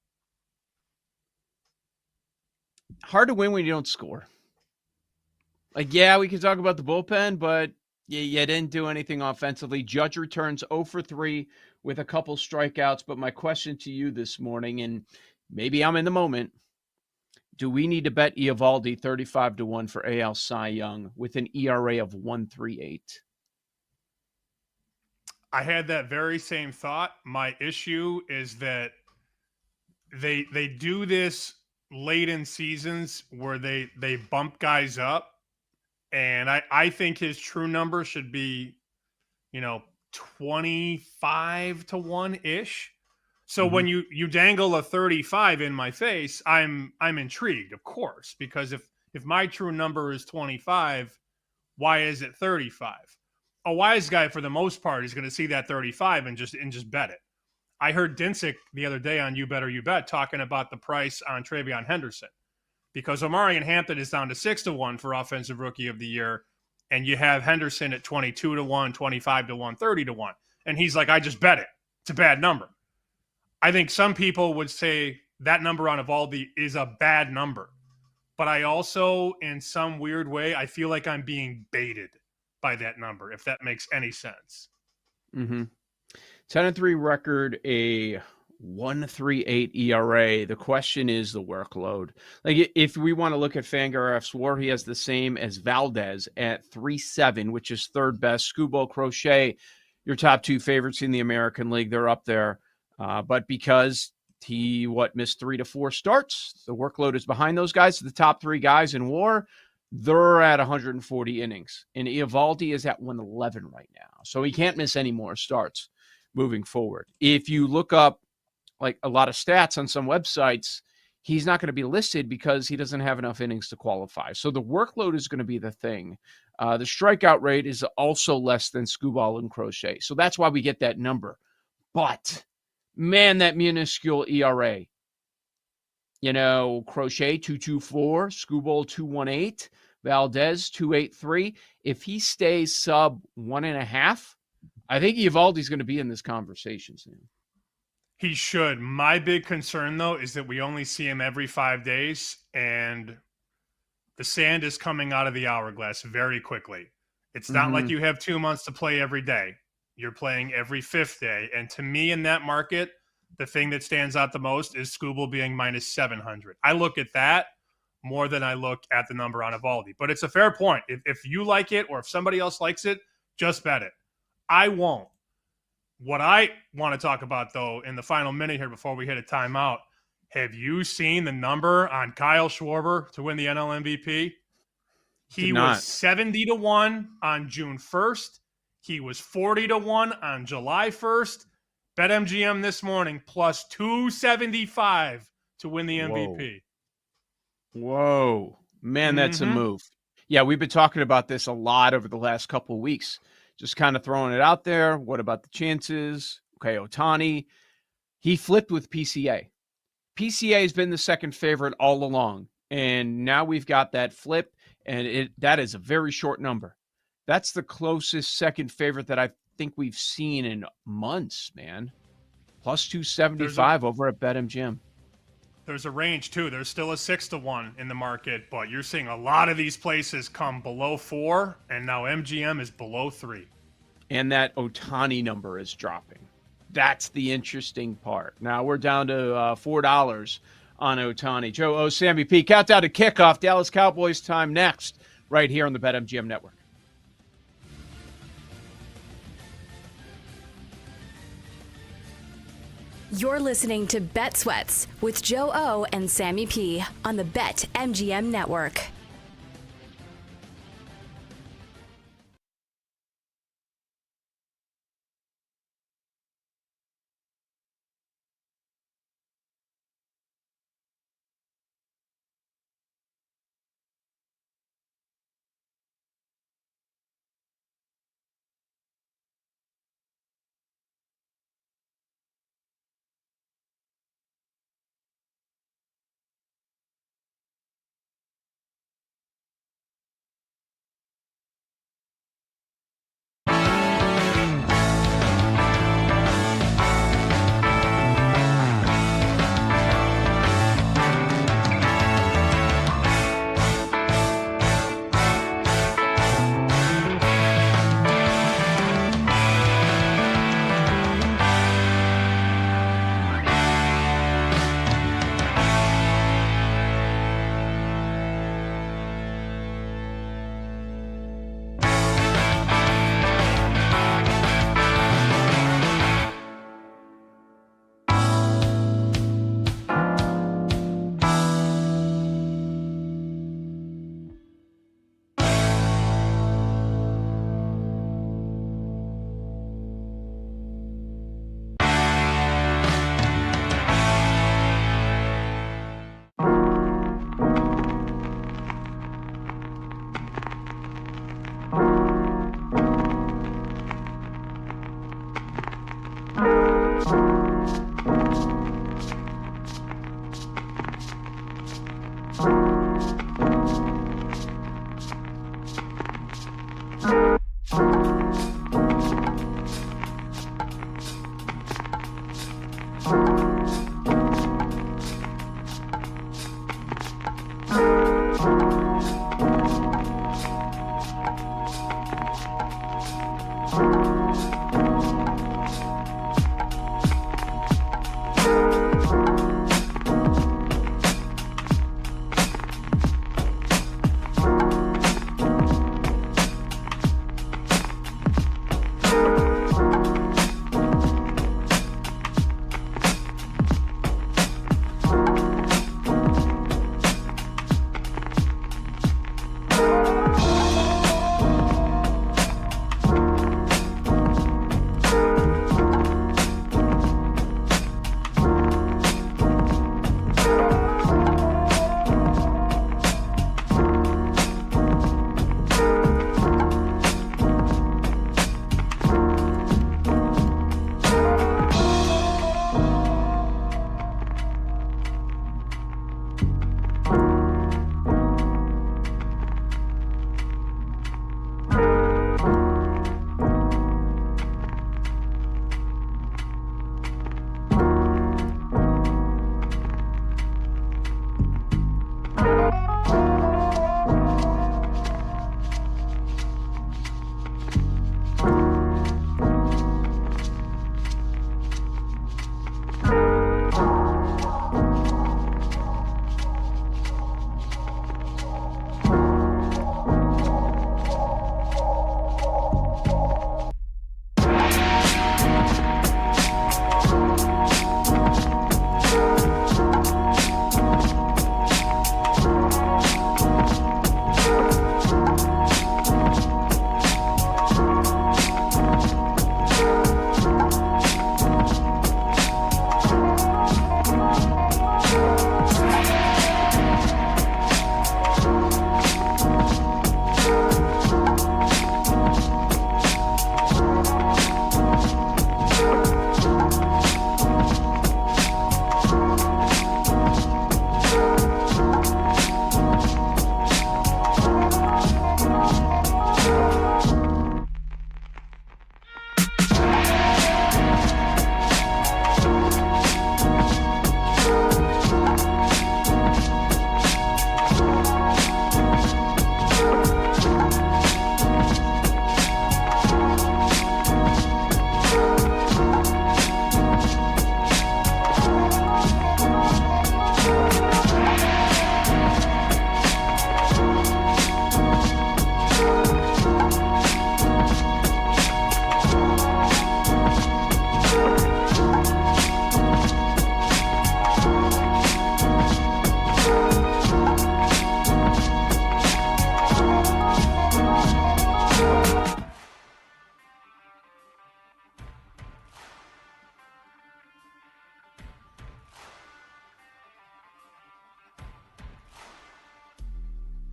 Hard to win when you don't score. Like, yeah, we can talk about the bullpen, but you didn't do anything offensively. Judge returns 0 for 3 with a couple strikeouts. But my question to you this morning, and maybe I'm in the moment, do we need to bet Eovaldi 35-1 for AL Cy Young with an ERA of 1.38? I had that very same thought. My issue is that they do this late in seasons where they bump guys up. And I think his true number should be, 25-1-ish. So when you dangle a 35 in my face, I'm intrigued, of course, because if my true number is 25, why is it 35? A wise guy, for the most part, is going to see that 35 and just bet it. I heard Dinsick the other day on You Better You Bet talking about the price on Travion Henderson, because Omarion Hampton is down to 6-1 for Offensive Rookie of the Year, and you have Henderson at 22-1, 25-1, 30-1, and he's like, I just bet it. It's a bad number. I think some people would say that number on Eovaldi is a bad number, but I also, in some weird way, I feel like I'm being baited by that number, if that makes any sense. 10-3 record, a 1.38 ERA. The question is the workload. Like, if we want to look at Fangraphs WAR, he has the same as Valdez at 3.7, which is third best. Skubal, Crochet, your top 2 favorites in the American League, they're up there. But because he missed 3 to 4 starts, the workload is behind those guys. The top 3 guys in WAR, they're at 140 innings. And Eovaldi is at 111 right now. So he can't miss any more starts moving forward. If you look up like a lot of stats on some websites, he's not going to be listed because he doesn't have enough innings to qualify. So the workload is going to be the thing. The strikeout rate is also less than Skubal and Crochet. So that's why we get that number. But, man, that minuscule ERA. Crochet 2.24, Skubal 2.18, Valdez 2.83. If he stays sub 1.5, I think Eovaldi's going to be in this conversation soon. He should. My big concern, though, is that we only see him every 5 days, and the sand is coming out of the hourglass very quickly. It's not like you have 2 months to play every day. You're playing every 5th day. And to me, in that market, the thing that stands out the most is Skubal being minus 700. I look at that more than I look at the number on Eovaldi. But it's a fair point. If you like it or if somebody else likes it, just bet it. I won't. What I want to talk about, though, in the final minute here before we hit a timeout, have you seen the number on Kyle Schwarber to win the NL MVP? He was 70-1 on June 1st. He was 40-1 on July 1st. BetMGM this morning plus 275 to win the MVP. Whoa, man, that's a Mhm. move. Yeah, we've been talking about this a lot over the last couple of weeks. Just kind of throwing it out there. What about the chances? Okay, Otani, he flipped with PCA. PCA has been the second favorite all along, and now we've got that flip, and that is a very short number. That's the closest second favorite that I think we've seen in months, man. Plus 275 over at BetMGM. There's a range too. There's still a 6-1 in the market, but you're seeing a lot of these places come below 4, and now MGM is below 3. And that Otani number is dropping. That's the interesting part. Now we're down to $4 on Otani. Joe O, Sammy P. Countdown to kickoff. Dallas Cowboys time next, right here on the BetMGM Network. You're listening to Bet Sweats with Joe O and Sammy P on the BetMGM Network.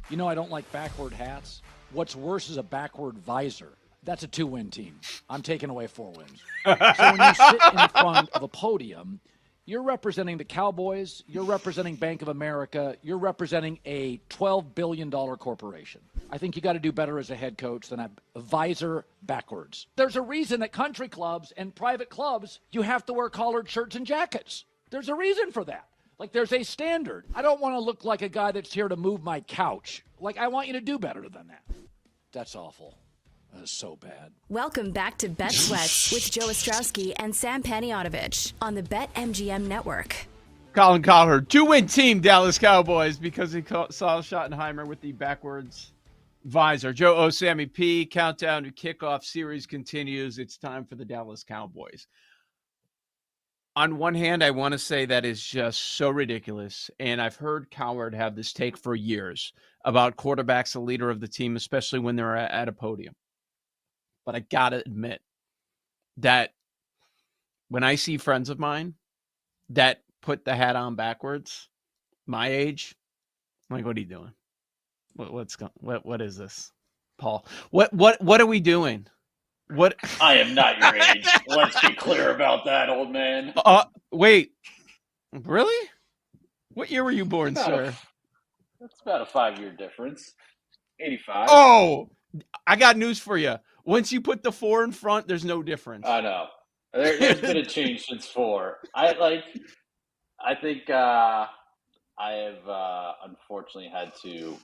You know I don't like backward hats. What's worse is a backward visor. That's a 2-win team. I'm taking away 4 wins. So when you sit in front of a podium, you're representing the Cowboys, you're representing Bank of America, you're representing a $12 billion corporation. I think you got to do better as a head coach than a visor backwards. There's a reason at country clubs and private clubs you have to wear collared shirts and jackets. There's a reason for that. Like, there's a standard. I don't want to look like a guy that's here to move my couch. Like, I want you to do better than that. That's awful. That is so bad. Welcome back to Bet Sweats with Joe Ostrowski and Sam Paniotovich on the BetMGM Network. Colin Cowherd, 2-win team, Dallas Cowboys, because he saw Schottenheimer with the backwards visor. Joe O, Sammy P, countdown to kickoff series continues. It's time for the Dallas Cowboys. On one hand, I want to say that is just so ridiculous, and I've heard Cowherd have this take for years about quarterbacks, the leader of the team, especially when they're at a podium. But I got to admit that when I see friends of mine that put the hat on backwards, my age, I'm like, what are you doing? What is this, Paul? What are we doing? What? I am not your age. Let's be clear about that, old man. Wait, really? What year were you born, sir? That's about a 5-year difference. 85. Oh, I got news for you. Once you put the 4 in front, there's no difference. I know. There's been a change since 4. I think I have unfortunately had to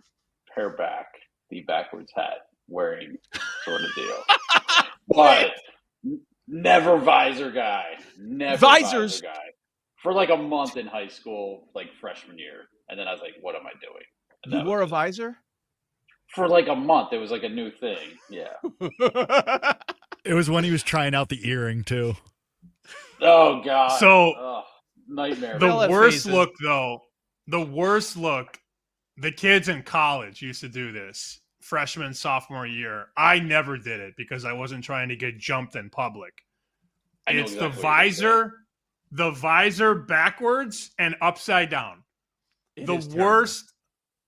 pare back the backwards hat wearing sort of deal. But never visor guy. Never Visors. visor guy. For like a month in high school, like freshman year. And then I was like, what am I doing? And You wore a visor? For like a month. It was like a new thing. Yeah. It was when he was trying out the earring, too. Oh, God. So, nightmare. The worst look, though, the kids in college used to do this. Freshman, sophomore year. I never did it because I wasn't trying to get jumped in public. It's exactly the visor backwards and upside down. The worst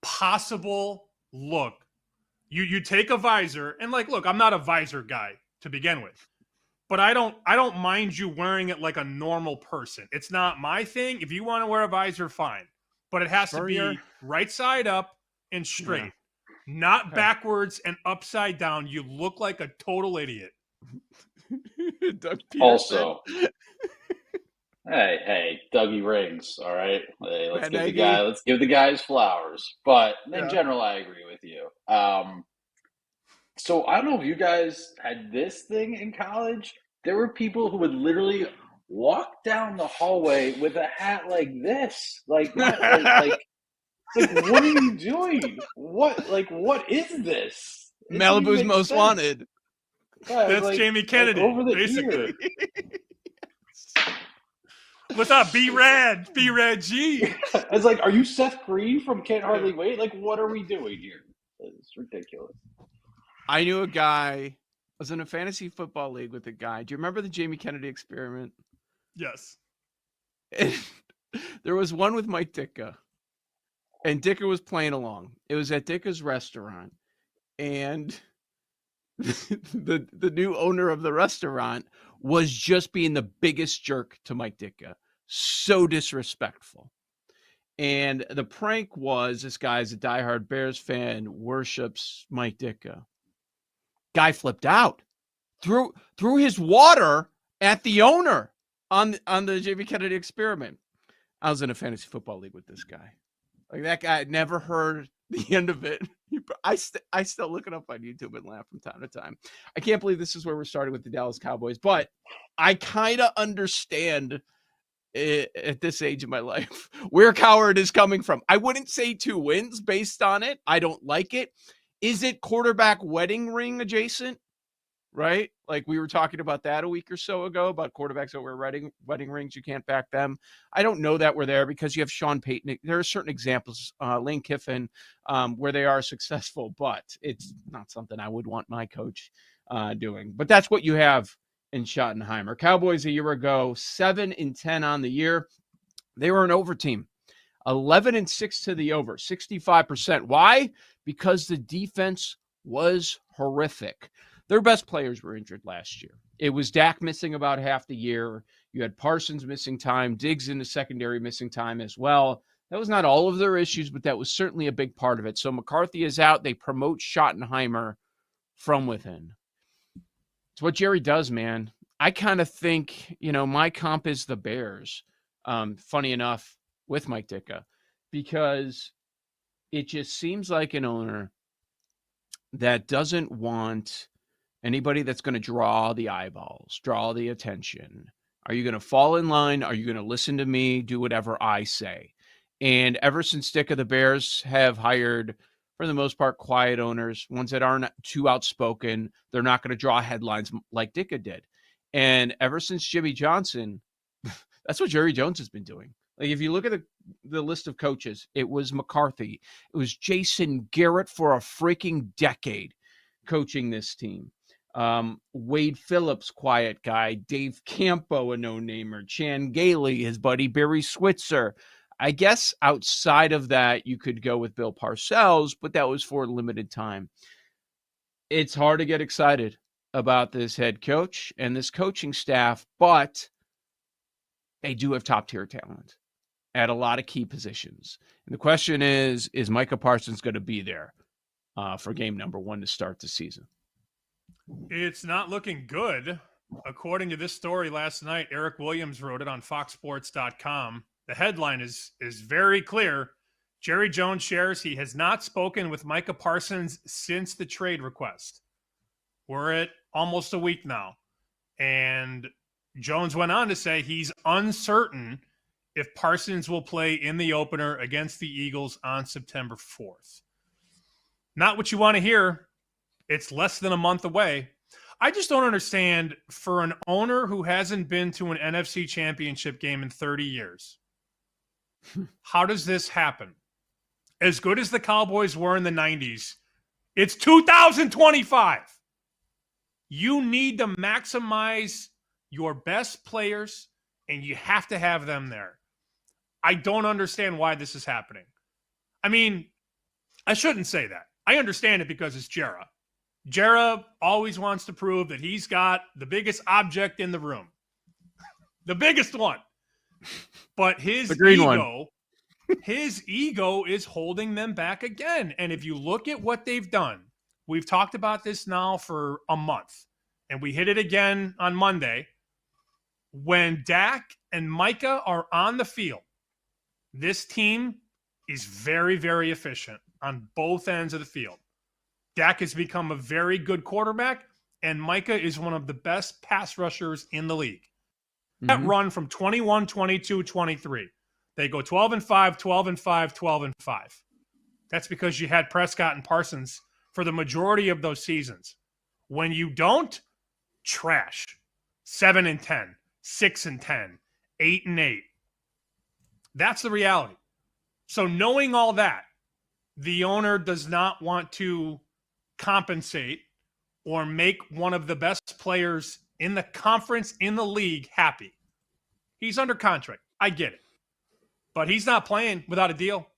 possible look. You take a visor and look, I'm not a visor guy to begin with. But I don't mind you wearing it like a normal person. It's not my thing. If you want to wear a visor, fine. But it has to be right side up and straight. Yeah. Not backwards and upside down. You look like a total idiot. Also, hey, Dougie Rings, all right? Hey, let's give the guys flowers. But in general, I agree with you. So I don't know if you guys had this thing in college. There were people who would literally walk down the hallway with a hat like this. Like what are you doing? What is this? Malibu's Most Wanted. Yeah, that's Jamie Kennedy, over the basically. What's up, B-Rad G? I was like, are you Seth Green from Can't Hardly Wait? Like, what are we doing here? It's ridiculous. I knew a guy. I was in a fantasy football league with a guy. Do you remember the Jamie Kennedy experiment? Yes. And there was one with Mike Ditka. And Ditka was playing along. It was at Ditka's restaurant. And the new owner of the restaurant was just being the biggest jerk to Mike Ditka. So disrespectful. And the prank was, this guy's a diehard Bears fan, worships Mike Ditka. Guy flipped out. Threw his water at the owner on the Jamie Kennedy experiment. I was in a fantasy football league with this guy. Like, that guy, I'd never heard the end of it. I still look it up on YouTube and laugh from time to time. I can't believe this is where we're starting with the Dallas Cowboys, but I kind of understand at this age of my life where Cowherd is coming from. I wouldn't say 2 wins based on it. I don't like it. Is it quarterback wedding ring adjacent? Right? Like we were talking about that a week or so ago about quarterbacks that wear wedding rings. You can't back them. I don't know that we're there because you have Sean Payton. There are certain examples, Lane Kiffin, where they are successful, but it's not something I would want my coach doing. But that's what you have in Schottenheimer. Cowboys a year ago, 7-10 on the year. They were an over team. 11-6 to the over, 65%. Why? Because the defense was horrific. Their best players were injured last year. It was Dak missing about half the year. You had Parsons missing time, Diggs in the secondary missing time as well. That was not all of their issues, but that was certainly a big part of it. So McCarthy is out. They promote Schottenheimer from within. It's what Jerry does, man. I kind of think, my comp is the Bears. Funny enough, with Mike Ditka, because it just seems like an owner that doesn't want anybody that's going to draw the eyeballs, draw the attention. Are you going to fall in line? Are you going to listen to me, do whatever I say? And ever since Ditka, the Bears have hired, for the most part, quiet owners, ones that aren't too outspoken. They're not going to draw headlines like Ditka did. And ever since Jimmy Johnson, that's what Jerry Jones has been doing. Like, if you look at the list of coaches, it was McCarthy. It was Jason Garrett for a freaking decade coaching this team. Wade Phillips, quiet guy. Dave Campo, a no-namer. Chan Gailey, his buddy Barry Switzer. I guess outside of that, you could go with Bill Parcells, but that was for a limited time. It's hard to get excited about this head coach and this coaching staff, but they do have top-tier talent at a lot of key positions. And the question is Micah Parsons going to be there for game number 1 to start the season? It's not looking good. According to this story last night, Eric Williams wrote it on foxsports.com. The headline is very clear. Jerry Jones shares he has not spoken with Micah Parsons since the trade request. We're at almost a week now. And Jones went on to say he's uncertain if Parsons will play in the opener against the Eagles on September 4th. Not what you want to hear. It's less than a month away. I just don't understand, for an owner who hasn't been to an NFC championship game in 30 years, how does this happen? As good as the Cowboys were in the 90s, it's 2025. You need to maximize your best players, and you have to have them there. I don't understand why this is happening. I mean, I shouldn't say that. I understand it because it's Jera. Jera always wants to prove that he's got the biggest object in the room. The biggest one. But his ego is holding them back again. And if you look at what they've done, we've talked about this now for a month, and we hit it again on Monday. When Dak and Micah are on the field, this team is very, very efficient on both ends of the field. Dak has become a very good quarterback, and Micah is one of the best pass rushers in the league. That run from 21, 22, 23. They go 12-5, 12-5, 12-5. That's because you had Prescott and Parsons for the majority of those seasons. When you don't, trash. 7-10, 6-10, 8-8. That's the reality. So knowing all that, the owner does not want to compensate or make one of the best players in the conference, in the league, happy. He's under contract. I get it. But he's not playing without a deal,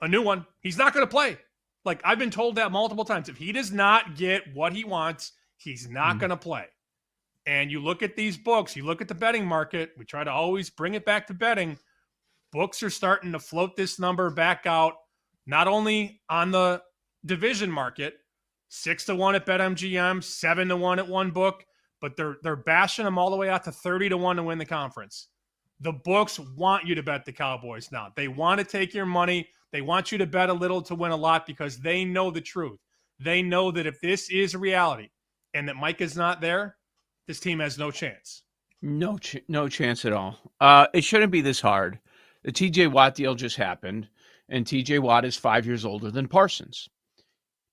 a new one. He's not going to play. Like, I've been told that multiple times. If he does not get what he wants, he's not going to play. And you look at these books, you look at the betting market, we try to always bring it back to betting. Books are starting to float this number back out, not only on the division market, 6-1 at BetMGM, 7-1 at one book, but they're bashing them all the way out to 30-1 to win the conference. The books want you to bet the Cowboys now. They want to take your money. They want you to bet a little to win a lot because they know the truth. They know that if this is a reality and that Mike is not there, this team has no chance. No chance at all. It shouldn't be this hard. The TJ Watt deal just happened, and TJ Watt is 5 years older than Parsons.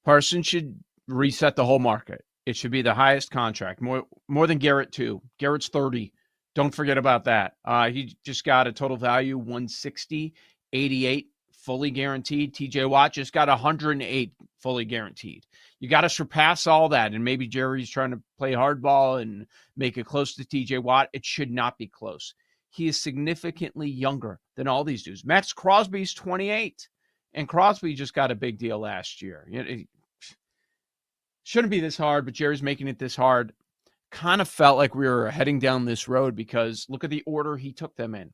Parsons should reset the whole market. It should be the highest contract, more than Garrett too. Garrett's 30. Don't forget about that. He just got a total value 160, 88 fully guaranteed. TJ Watt just got 108 fully guaranteed. You got to surpass all that, and maybe Jerry's trying to play hardball and make it close to TJ Watt. It should not be close. he is significantly younger than all these dudes. Max Crosby's 28, and Crosby just got a big deal last year. It shouldn't be this hard, but Jerry's making it this hard. Kind of felt like we were heading down this road because look at the order he took them in.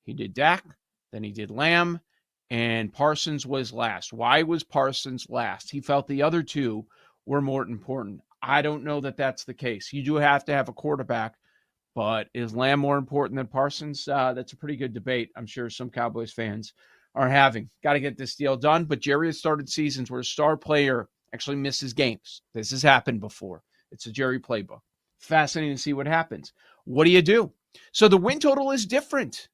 He did Dak, then he did Lamb, and Parsons was last. Why was Parsons last? He felt the other two were more important. I don't know that that's the case. You do have to have a quarterback, but is Lamb more important than Parsons? That's a pretty good debate. I'm sure some Cowboys fans are having. Got to get this deal done, but Jerry has started seasons where a star player actually misses games. This has happened before. It's a Jerry playbook. Fascinating to see what happens. What do you do? So the win total is different.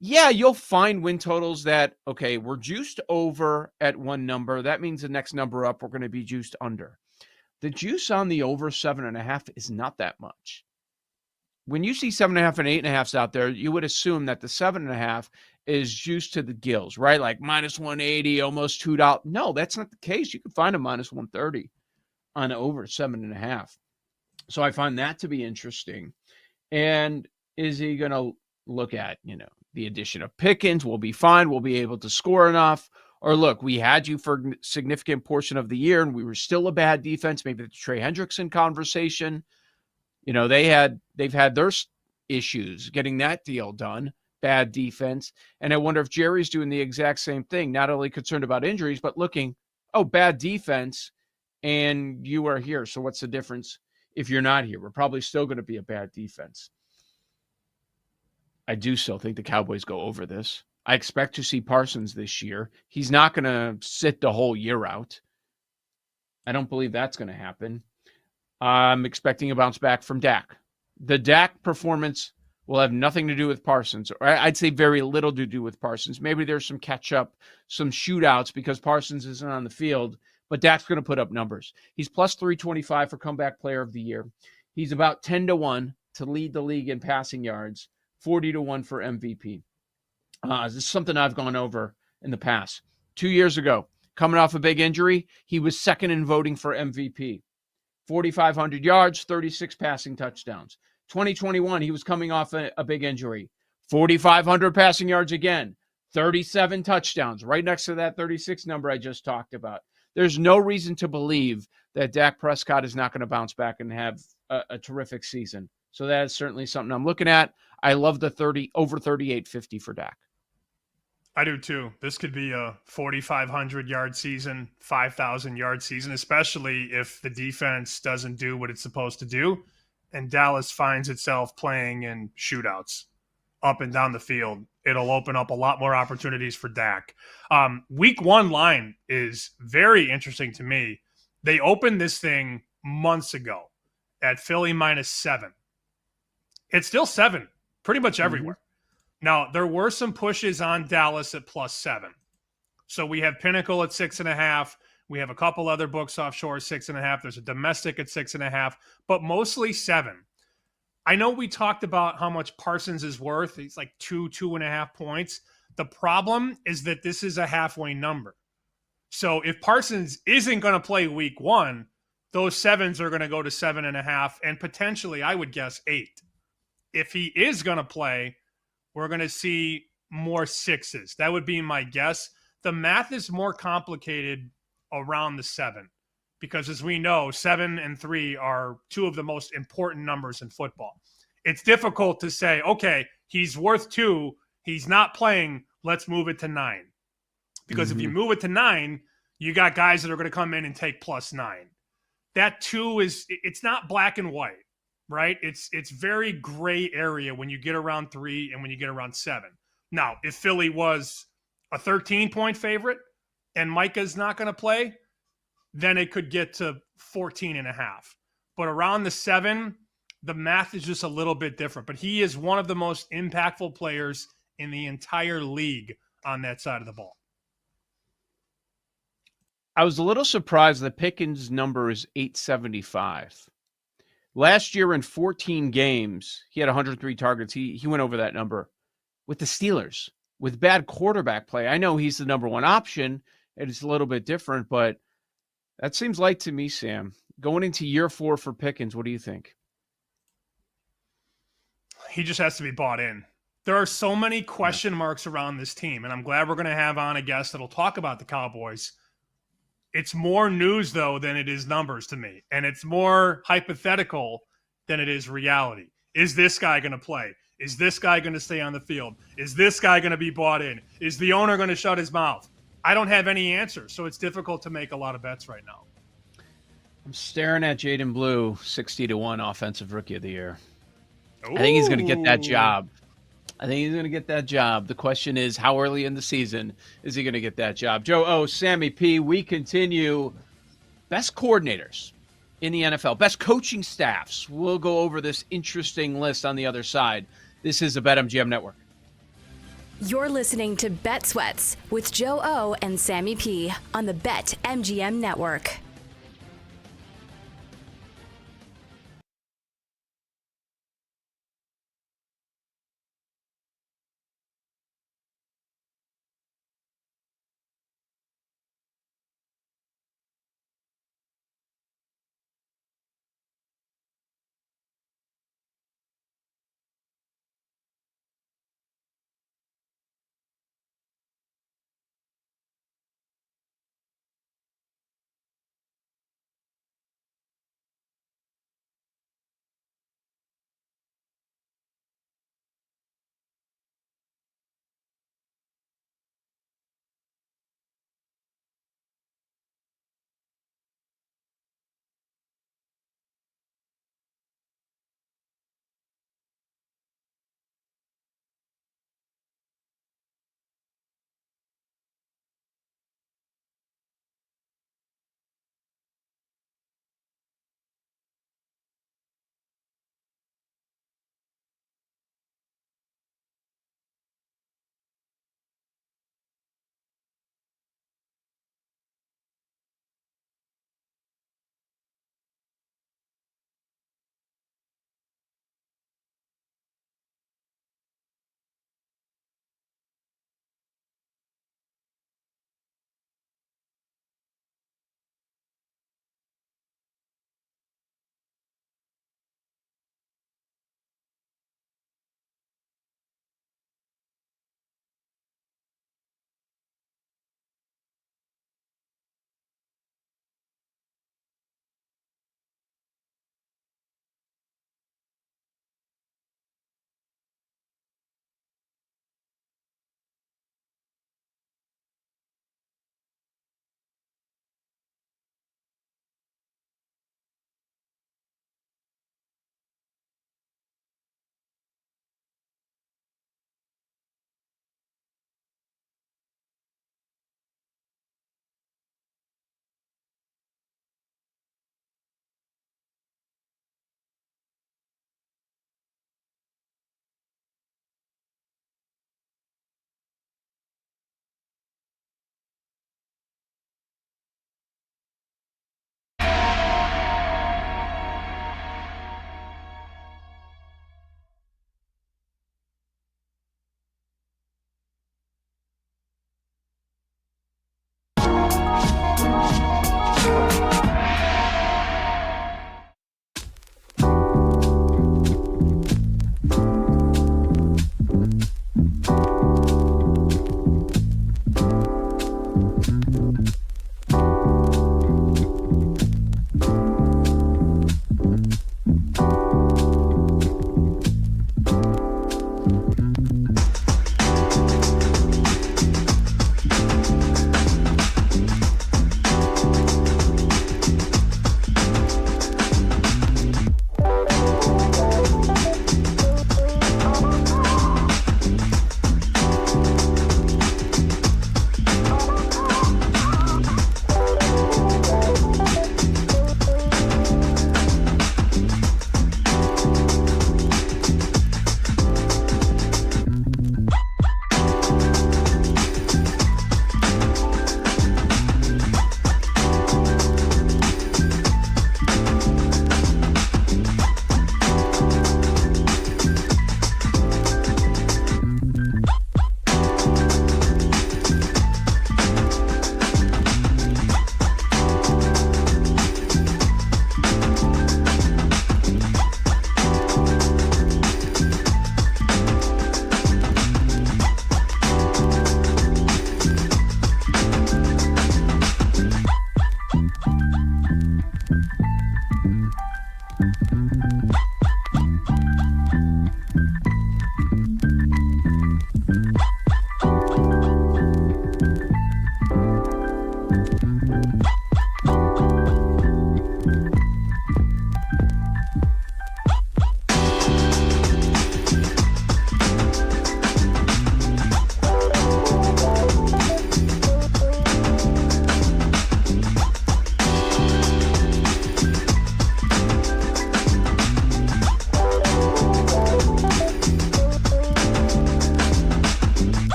Yeah, you'll find win totals that, okay, we're juiced over at one number. That means the next number up, we're going to be juiced under. The juice on the over 7.5 is not that much. When you see 7.5 and 8.5s out there, you would assume that the 7.5 is juiced to the gills, right? Like minus 180, almost $2. No, that's not the case. You can find a minus 130 on over 7.5. So I find that to be interesting. And is he going to look at, the addition of Pickens? We'll be fine. We'll be able to score enough. Or look, we had you for a significant portion of the year and we were still a bad defense. Maybe the Trey Hendrickson conversation. They've had their issues getting that deal done. Bad defense. And I wonder if Jerry's doing the exact same thing, not only concerned about injuries, but looking, bad defense and you are here. So what's the difference if you're not here? We're probably still going to be a bad defense. I do still think the Cowboys go over this. I expect to see Parsons this year. He's not going to sit the whole year out. I don't believe that's going to happen. I'm expecting a bounce back from Dak. The Dak performance will have nothing to do with Parsons. Or I'd say very little to do with Parsons. Maybe there's some catch-up, some shootouts because Parsons isn't on the field, but Dak's going to put up numbers. He's plus 325 for comeback player of the year. He's about 10-1 to lead the league in passing yards, 40-1 for MVP. This is something I've gone over in the past. 2 years ago, coming off a big injury, he was second in voting for MVP. 4,500 yards, 36 passing touchdowns. 2021, he was coming off a big injury. 4,500 passing yards again. 37 touchdowns, right next to that 36 number I just talked about. There's no reason to believe that Dak Prescott is not going to bounce back and have a terrific season. So that is certainly something I'm looking at. I love the over 38.50 for Dak. I do too. This could be a 4,500 yard season, 5,000 yard season, especially if the defense doesn't do what it's supposed to do and Dallas finds itself playing in shootouts up and down the field. It'll open up a lot more opportunities for Dak. Week 1 line is very interesting to me. They opened this thing months ago at Philly -7. It's still 7 pretty much everywhere. Now, there were some pushes on Dallas at +7. So we have Pinnacle at 6.5. We have a couple other books offshore, 6.5. There's a domestic at 6.5, but mostly 7. I know we talked about how much Parsons is worth. He's like 2.5 points. The problem is that this is a halfway number. So if Parsons isn't going to play week 1, those 7s are going to go to 7.5 and potentially, I would guess, 8. If he is going to play, we're going to see more 6s. That would be my guess. The math is more complicated around the 7 because, as we know, 7 and 3 are two of the most important numbers in football. It's difficult to say, okay, he's worth 2, he's not playing, let's move it to 9. Because if you move it to 9, you got guys that are going to come in and take +9. That 2 it's not black and white. Right? It's very gray area when you get around 3 and when you get around 7. Now, if Philly was a 13-point favorite and Micah's not going to play, then it could get to 14.5. But around the 7, the math is just a little bit different. But he is one of the most impactful players in the entire league on that side of the ball. I was a little surprised that Pickens' number is 875. Last year in 14 games, he had 103 targets. He went over that number with the Steelers, with bad quarterback play. I know he's the number one option, and it's a little bit different, but that seems light to me, Sam. Going into year 4 for Pickens, what do you think? He just has to be bought in. There are so many question marks around this team, and I'm glad we're going to have on a guest that'll talk about the Cowboys. It's more news, though, than it is numbers to me, and it's more hypothetical than it is reality. Is this guy going to play? Is this guy going to stay on the field? Is this guy going to be bought in? Is the owner going to shut his mouth? I don't have any answers, so it's difficult to make a lot of bets right now. I'm staring at Jaden Blue, 60-1 offensive rookie of the year. I think he's going to get that job. The question is, how early in the season is he going to get that job? Joe O, Sammy P, we continue. Best coordinators in the NFL, best coaching staffs. We'll go over this interesting list on the other side. This is the BetMGM Network. You're listening to Bet Sweats with Joe O and Sammy P on the BetMGM Network.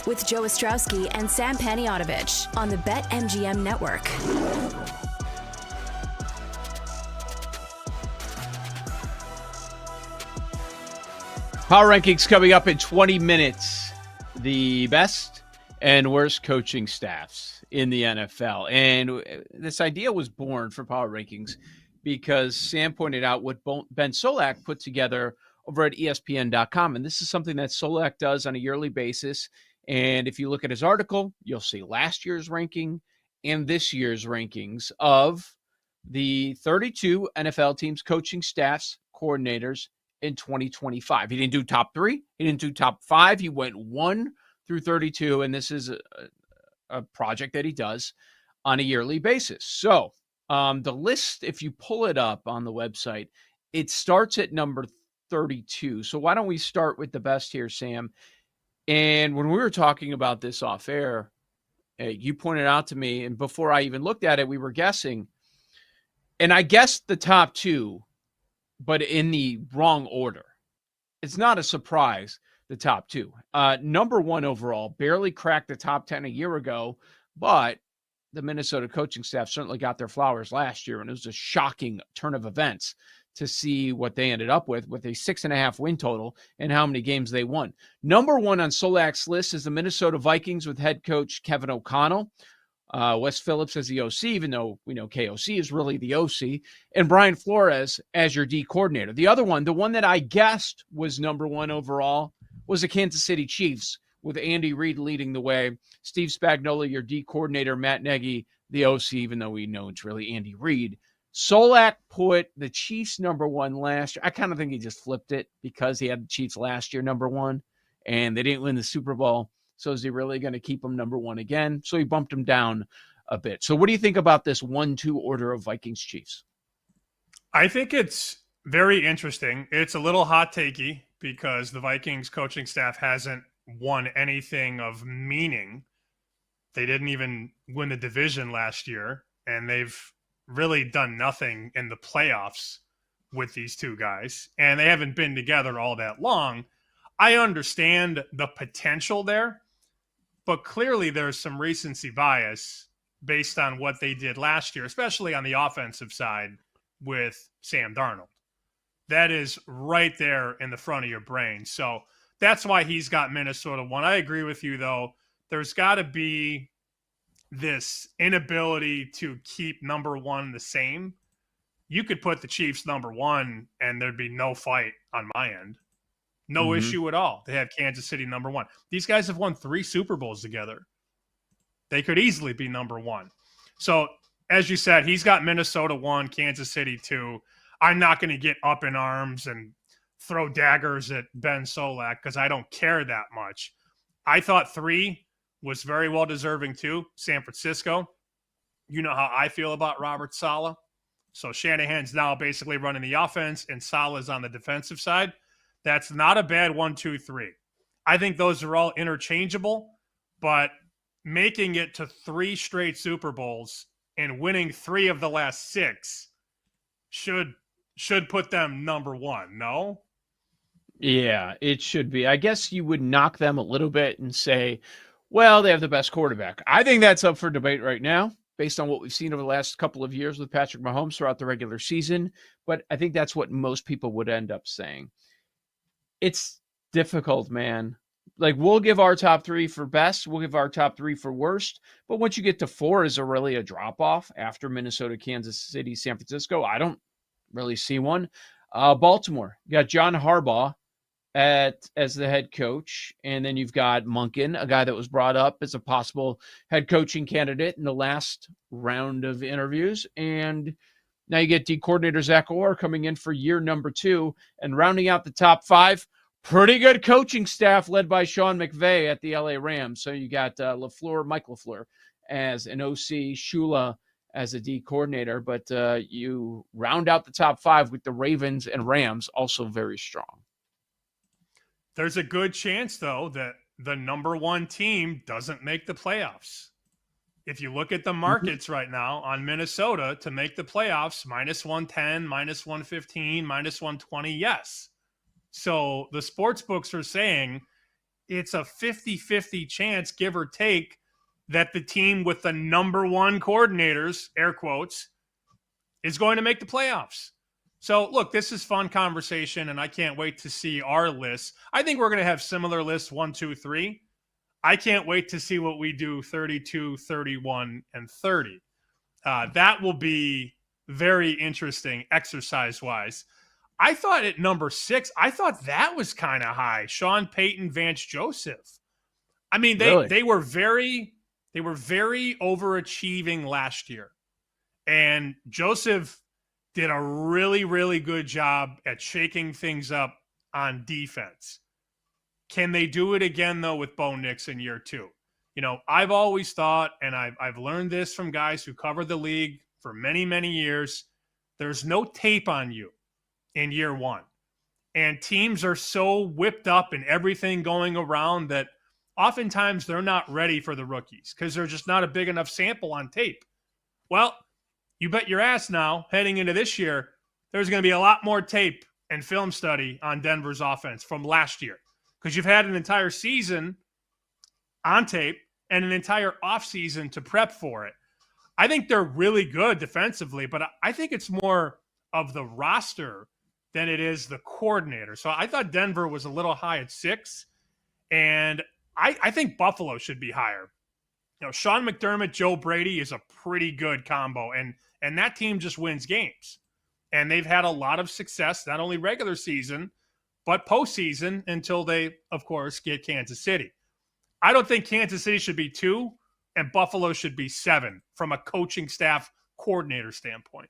Rankings with Joe Ostrowski and Sam Paniotovich on the BetMGM Network. Power Rankings coming up in 20 minutes. The best and worst coaching staffs in the NFL. And this idea was born for Power Rankings because Sam pointed out what Ben Solak put together over at ESPN.com. And this is something that Solak does on a yearly basis. And if you look at his article, you'll see last year's ranking and this year's rankings of the 32 NFL teams, coaching staffs, coordinators in 2025. He didn't do top 3. He didn't do top 5. He went 1 through 32. And this is a project that he does on a yearly basis. So the list, if you pull it up on the website, it starts at number 32. So why don't we start with the best here, Sam? And when we were talking about this off air, you pointed out to me, and before I even looked at it, we were guessing. And I guessed the top 2, but in the wrong order. It's not a surprise, the top 2. Number 1 overall, barely cracked the top 10 a year ago, but the Minnesota coaching staff certainly got their flowers last year, and it was a shocking turn of events to see what they ended up with a 6.5 win total and how many games they won. Number 1 on Solak's list is the Minnesota Vikings with head coach Kevin O'Connell. Wes Phillips as the OC, even though we know KOC is really the OC, and Brian Flores as your D coordinator. The other one, the one that I guessed was number 1 overall, was the Kansas City Chiefs with Andy Reid leading the way. Steve Spagnuolo, your D coordinator, Matt Nagy, the OC, even though we know it's really Andy Reid. Solak put the Chiefs number 1 last year. I kind of think he just flipped it because he had the Chiefs last year number 1, and they didn't win the Super Bowl. So is he really going to keep them number 1 again? So he bumped him down a bit. So what do you think about this 1-2 order of Vikings-Chiefs? I think it's very interesting. It's a little hot takey because the Vikings coaching staff hasn't won anything of meaning. They didn't even win the division last year, and they've really done nothing in the playoffs with these two guys, and they haven't been together all that long. I understand the potential there, but clearly there's some recency bias based on what they did last year, especially on the offensive side with Sam Darnold. That is right there in the front of your brain. So that's why he's got Minnesota 1. I agree with you, though. There's got to be this inability to keep number 1 the same. You could put the Chiefs number 1 and there'd be no fight on my end. No issue at all. They have Kansas City number 1. These guys have won 3 Super Bowls together. They could easily be number 1. So, as you said, he's got Minnesota 1, Kansas City 2. I'm not going to get up in arms and throw daggers at Ben Solak because I don't care that much. I thought 3 was very well deserving too. San Francisco. You know how I feel about Robert Saleh. So Shanahan's now basically running the offense and Saleh's on the defensive side. That's not a bad 1, 2, 3. I think those are all interchangeable, but making it to 3 straight Super Bowls and winning 3 of the last 6 should put them number 1, no? Yeah, it should be. I guess you would knock them a little bit and say, well, they have the best quarterback. I think that's up for debate right now based on what we've seen over the last couple of years with Patrick Mahomes throughout the regular season. But I think that's what most people would end up saying. It's difficult, man. Like, we'll give our top 3 for best. We'll give our top 3 for worst. But once you get to 4, is there really a drop-off after Minnesota, Kansas City, San Francisco? I don't really see one. Baltimore, you got John Harbaugh as the head coach, and then you've got Monken, a guy that was brought up as a possible head coaching candidate in the last round of interviews, and now you get D coordinator Zach Orr coming in for year number 2, and rounding out the top 5, pretty good coaching staff led by Sean McVay at the LA Rams. So you got Mike LaFleur as an OC, Shula as a D coordinator, but you round out the top 5 with the Ravens and Rams, also very strong. There's a good chance, though, that the number 1 team doesn't make the playoffs. If you look at the markets right now on Minnesota to make the playoffs, minus 110, minus 115, minus 120, yes. So the sports books are saying it's a 50-50 chance, give or take, that the team with the number one coordinators, air quotes, is going to make the playoffs. So, look, this is fun conversation, and I can't wait to see our lists. I think we're going to have similar lists, 1, 2, 3. I can't wait to see what we do 32, 31, and 30. That will be very interesting exercise-wise. I thought at number 6, I thought that was kind of high. Sean Payton, Vance Joseph. I mean, they were very overachieving last year. And Joseph did a really, really good job at shaking things up on defense. Can they do it again, though, with Bo Nix in year 2? You know, I've always thought, and I've learned this from guys who covered the league for many, many years, there's no tape on you in year 1. And teams are so whipped up in everything going around that oftentimes they're not ready for the rookies because they're just not a big enough sample on tape. Well, you bet your ass now, heading into this year, there's going to be a lot more tape and film study on Denver's offense from last year because you've had an entire season on tape and an entire offseason to prep for it. I think they're really good defensively, but I think it's more of the roster than it is the coordinator. So I thought Denver was a little high at 6, and I think Buffalo should be higher. You know, Sean McDermott, Joe Brady is a pretty good combo, and that team just wins games. And they've had a lot of success, not only regular season, but postseason until they, of course, get Kansas City. I don't think Kansas City should be 2, and Buffalo should be 7 from a coaching staff coordinator standpoint.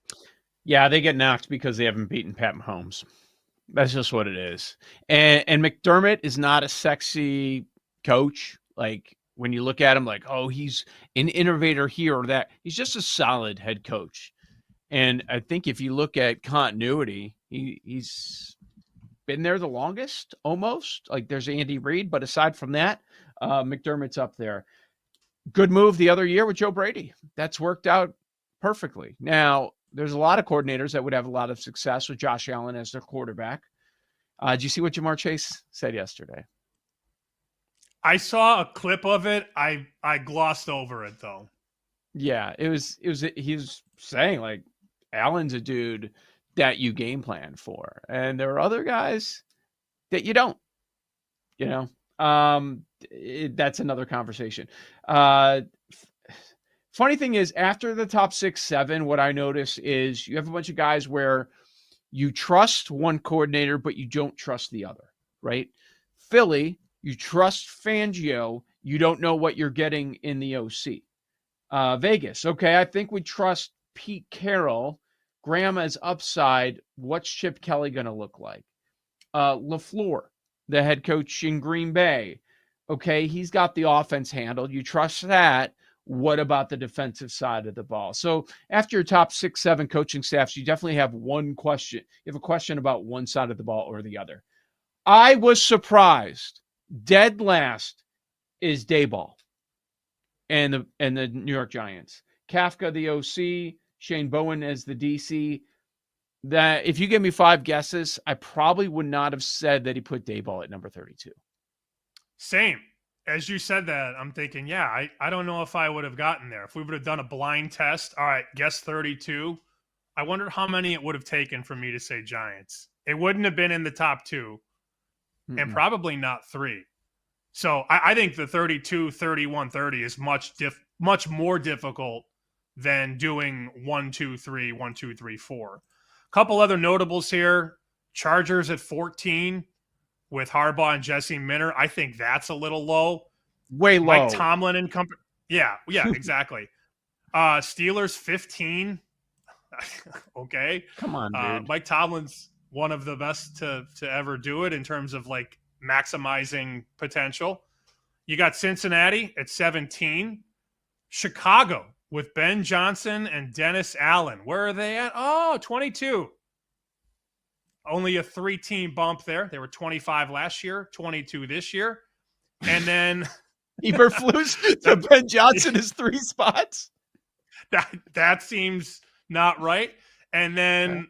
Yeah, they get knocked because they haven't beaten Pat Mahomes. That's just what it is. And McDermott is not a sexy coach. Like, when you look at him, like, oh, he's an innovator here or that. He's just a solid head coach. And I think if you look at continuity, he's been there the longest, almost. Like, there's Andy Reid, but aside from that, McDermott's up there. Good move the other year with Joe Brady. That's worked out perfectly. Now, there's a lot of coordinators that would have a lot of success with Josh Allen as their quarterback. Did you see what Jamar Chase said yesterday? I saw a clip of it. I glossed over it, though. Yeah, he was saying, like, Allen's a dude that you game plan for. And there are other guys that you don't, you know. That's another conversation. Funny thing is, after the top 6, 7, what I notice is you have a bunch of guys where you trust one coordinator, but you don't trust the other, right? Philly, you trust Fangio. You don't know what you're getting in the OC. Vegas, okay, I think we trust Pete Carroll. Grandma's upside. What's Chip Kelly going to look like? LaFleur, the head coach in Green Bay. Okay, he's got the offense handled. You trust that. What about the defensive side of the ball? So after your top 6, 7 coaching staffs, you definitely have one question. You have a question about one side of the ball or the other. I was surprised. Dead last is Daboll and the New York Giants. Kafka, the OC, Shane Bowen as the DC. That if you give me 5 guesses, I probably would not have said that he put Daboll at number 32. Same. As you said that, I'm thinking, yeah, I don't know if I would have gotten there. If we would have done a blind test, all right, guess 32. I wonder how many it would have taken for me to say Giants. It wouldn't have been in the top 2 and probably not 3. So I think the 32, 31, 30 is much more difficult than doing 1, 2, 3, 1, 2, 3, 4. A couple other notables here. Chargers at 14. With Harbaugh and Jesse Minter, I think that's a little low. Way low. Mike Tomlin and company. Yeah, exactly. Steelers 15. Okay. Come on, dude. Mike Tomlin's one of the best to ever do it in terms of like maximizing potential. You got Cincinnati at 17. Chicago with Ben Johnson and Dennis Allen. Where are they at? Oh, 22. Only a 3-team bump there. They were 25 last year, 22 this year. And then Eberflus to Ben Johnson is 3 spots. That seems not right. And then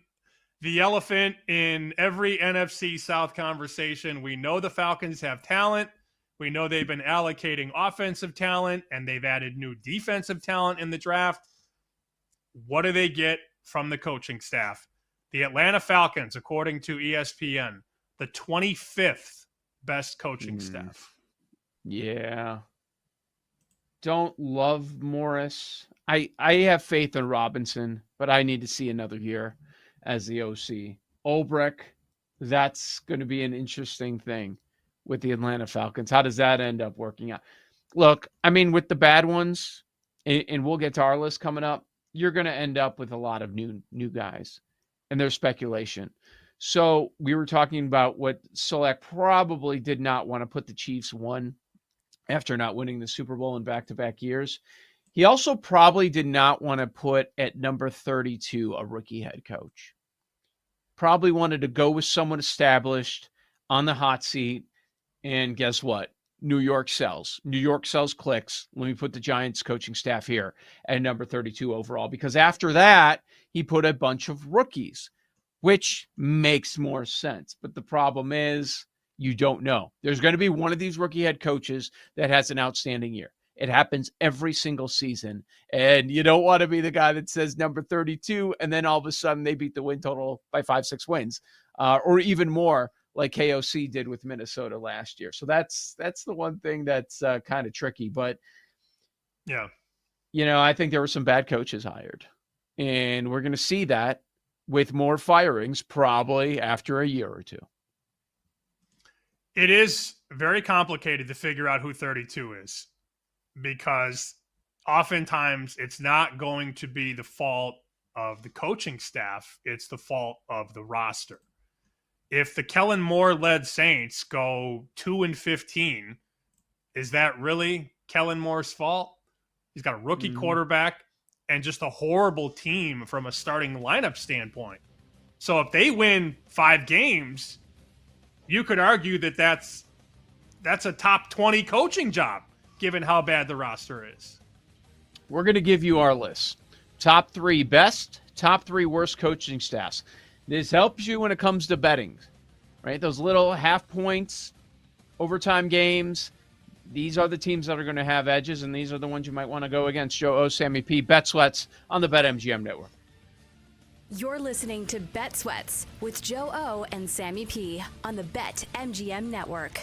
the elephant in every NFC South conversation, we know the Falcons have talent. We know they've been allocating offensive talent and they've added new defensive talent in the draft. What do they get from the coaching staff? The Atlanta Falcons, according to ESPN, the 25th best coaching staff. Yeah. Don't love Morris. I have faith in Robinson, but I need to see another year as the OC. Ulbrich, that's going to be an interesting thing with the Atlanta Falcons. How does that end up working out? Look, I mean, with the bad ones, and we'll get to our list coming up, you're going to end up with a lot of new guys, and there's speculation. So we were talking about what Solak probably did not want to put the Chiefs one after not winning the Super Bowl in back-to-back years. He also probably did not want to put at number 32 a rookie head coach. Probably wanted to go with someone established on the hot seat. And guess what? New York sells. New York sells clicks. Let me put the Giants coaching staff here at number 32 overall, because after that, he put a bunch of rookies, which makes more sense. But the problem is you don't know. There's going to be one of these rookie head coaches that has an outstanding year. It happens every single season. And you don't want to be the guy that says number 32, and then all of a sudden they beat the win total by 5-6 wins, or even more, like KOC did with Minnesota last year. So that's the one thing that's kind of tricky. But, yeah, I think there were some bad coaches hired. And we're going to see that with more firings probably after a year or two. It is very complicated to figure out who 32 is, because oftentimes it's not going to be the fault of the coaching staff. It's the fault of the roster. If the Kellen Moore-led Saints go 2-15, is that really Kellen Moore's fault? He's got a rookie quarterback and just a horrible team from a starting lineup standpoint. So if they win 5 games, you could argue that that's a top 20 coaching job, given how bad the roster is. We're going to give you our list. Top 3 best, top 3 worst coaching staffs. This helps you when it comes to betting, right? Those little half points, overtime games. These are the teams that are going to have edges, and these are the ones you might want to go against. Joe O, Sammy P, Bet Sweats on the BetMGM Network. You're listening to Bet Sweats with Joe O and Sammy P on the BetMGM Network.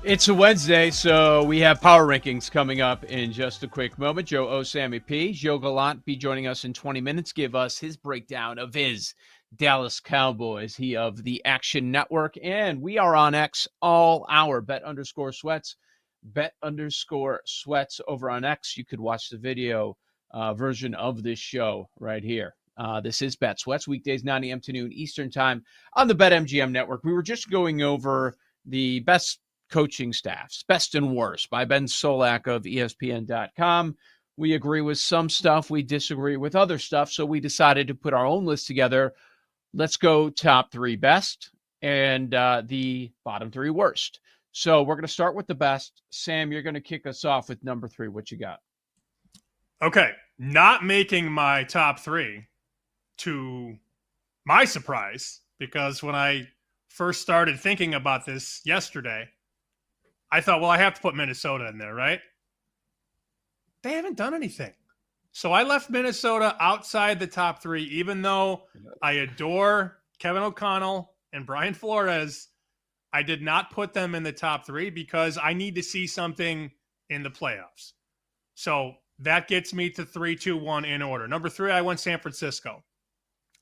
It's a Wednesday, so we have power rankings coming up in just a quick moment. Joe O. Sammy P. Joe Gallant be joining us in 20 minutes, give us his breakdown of his Dallas Cowboys. He of the Action Network, and we are on X all hour. Bet_sweats, Bet_sweats over on X. You could watch the video version of this show right here. This is Bet Sweats, weekdays 9 a.m. to noon Eastern time on the BetMGM Network. We were just going over the best coaching staffs, best and worst, by Ben Solak of ESPN.com. We agree with some stuff. We disagree with other stuff. So we decided to put our own list together. Let's go top 3 best and the bottom 3 worst. So we're going to start with the best. Sam, you're going to kick us off with number 3. What you got? Okay. Not making my top 3, to my surprise, because when I first started thinking about this yesterday, I thought, well, I have to put Minnesota in there, right? They haven't done anything. So I left Minnesota outside the top 3, even though I adore Kevin O'Connell and Brian Flores. I did not put them in the top 3 because I need to see something in the playoffs. So that gets me to 3, 2, 1 in order. Number 3, I went San Francisco.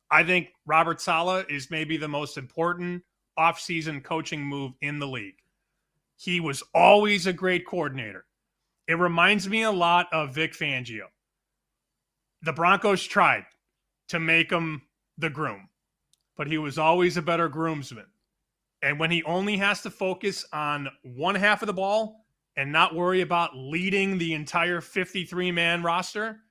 I think Robert Saleh is maybe the most important offseason coaching move in the league. He was always a great coordinator. It reminds me a lot of Vic Fangio. The Broncos tried to make him the groom, but he was always a better groomsman. And when he only has to focus on one half of the ball and not worry about leading the entire 53-man roster,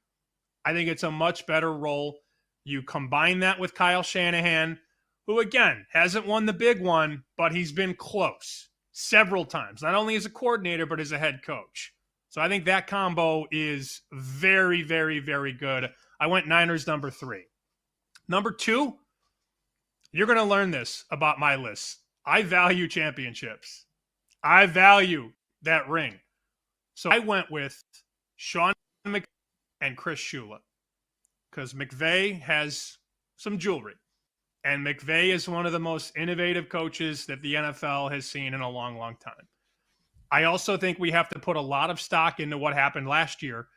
I think it's a much better role. You combine that with Kyle Shanahan, who, again, hasn't won the big one, but he's been close several times, not only as a coordinator, but as a head coach. So I think that combo is very, very, very good. I went Niners number 3. Number 2, you're going to learn this about my list. I value championships. I value that ring. So I went with Sean McVay and Chris Shula because McVay has some jewelry. And McVay is one of the most innovative coaches that the NFL has seen in a long, long time. I also think we have to put a lot of stock into what happened last year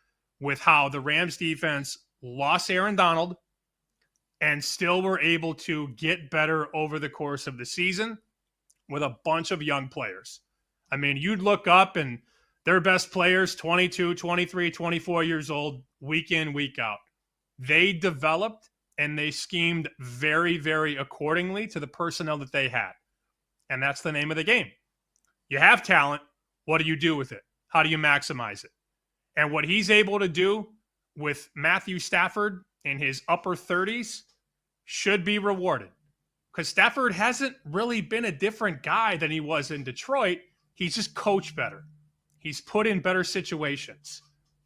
with how the Rams defense lost Aaron Donald and still were able to get better over the course of the season with a bunch of young players. I mean, you'd look up and their best players, 22, 23, 24 years old, week in, week out. They developed and they schemed very, very accordingly to the personnel that they had. And that's the name of the game. You have talent. What do you do with it? How do you maximize it? And what he's able to do with Matthew Stafford in his upper 30s should be rewarded. Because Stafford hasn't really been a different guy than he was in Detroit. He's just coached better. He's put in better situations.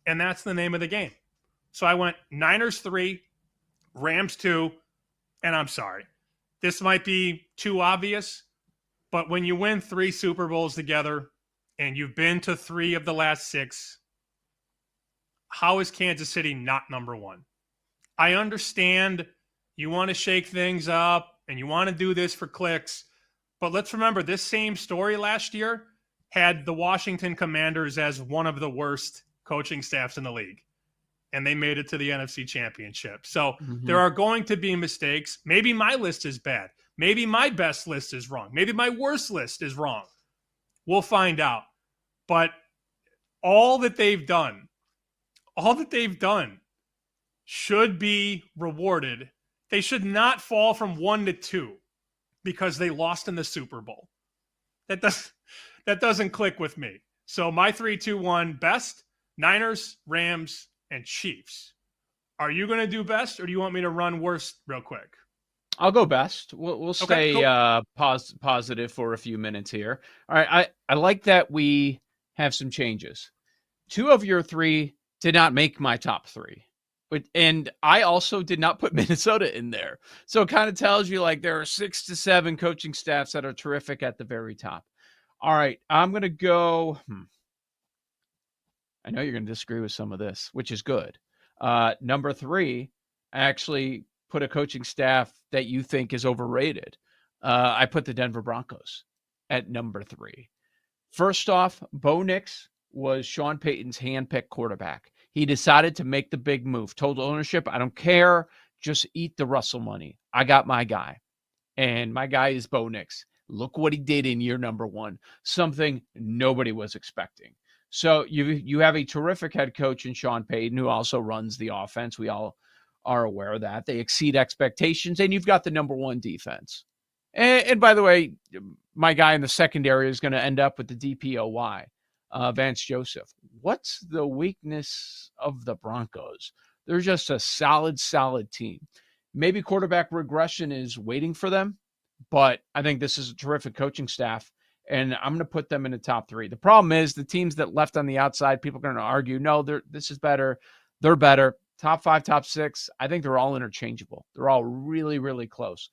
And that's the name of the game. So I went Niners 3, Rams 2, and I'm sorry. This might be too obvious, but when you win 3 Super Bowls together and you've been to 3 of the last 6, how is Kansas City not number 1? I understand you want to shake things up and you want to do this for clicks, but let's remember this same story last year had the Washington Commanders as one of the worst coaching staffs in the league. And they made it to the NFC Championship. So there are going to be mistakes. Maybe my list is bad. Maybe my best list is wrong. Maybe my worst list is wrong. We'll find out. But all that they've done should be rewarded. They should not fall from 1 to 2 because they lost in the Super Bowl. That doesn't click with me. So my 3, 2, 1 best, Niners, Rams, and Chiefs. Are you going to do best, or do you want me to run worst real quick? I'll go best. We'll stay positive for a few minutes here. All right, I like that we have some changes. 2 of your 3 did not make my top 3. And I also did not put Minnesota in there. So it kind of tells you like there are 6 to 7 coaching staffs that are terrific at the very top. All right, I'm going to go. I know you're going to disagree with some of this, which is good. Number 3, I actually put a coaching staff that you think is overrated. I put the Denver Broncos at number 3. First off, Bo Nix was Sean Payton's handpicked quarterback. He decided to make the big move. Told ownership, I don't care. Just eat the Russell money. I got my guy. And my guy is Bo Nix. Look what he did in year number 1. Something nobody was expecting. So you have a terrific head coach in Sean Payton who also runs the offense. We all are aware of that. They exceed expectations, and you've got the number 1 defense. And by the way, my guy in the secondary is going to end up with the DPOY, Vance Joseph. What's the weakness of the Broncos? They're just a solid team. Maybe quarterback regression is waiting for them, but I think this is a terrific coaching staff, and I'm going to put them in the top 3. The problem is the teams that left on the outside, people are going to argue, no, this is better. They're better. Top 5, top 6, I think they're all interchangeable. They're all really, really close.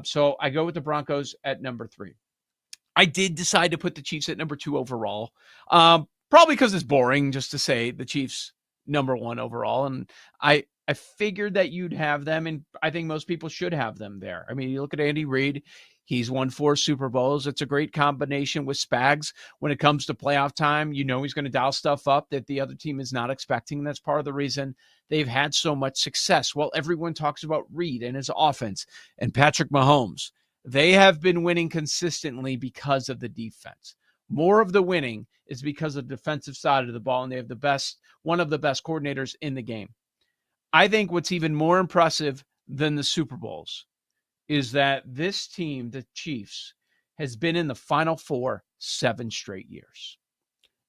So I go with the Broncos at number 3. I did decide to put the Chiefs at number 2 overall, probably because it's boring just to say the Chiefs number 1 overall. And I figured that you'd have them, and I think most people should have them there. I mean, you look at Andy Reid, he's won 4 Super Bowls. It's a great combination with Spags. When it comes to playoff time, you know he's going to dial stuff up that the other team is not expecting. That's part of the reason they've had so much success. Well, everyone talks about Reid and his offense and Patrick Mahomes. They have been winning consistently because of the defense. More of the winning is because of the defensive side of the ball, and they have one of the best coordinators in the game. I think what's even more impressive than the Super Bowls is that this team, the Chiefs, has been in the Final Four 7 straight years.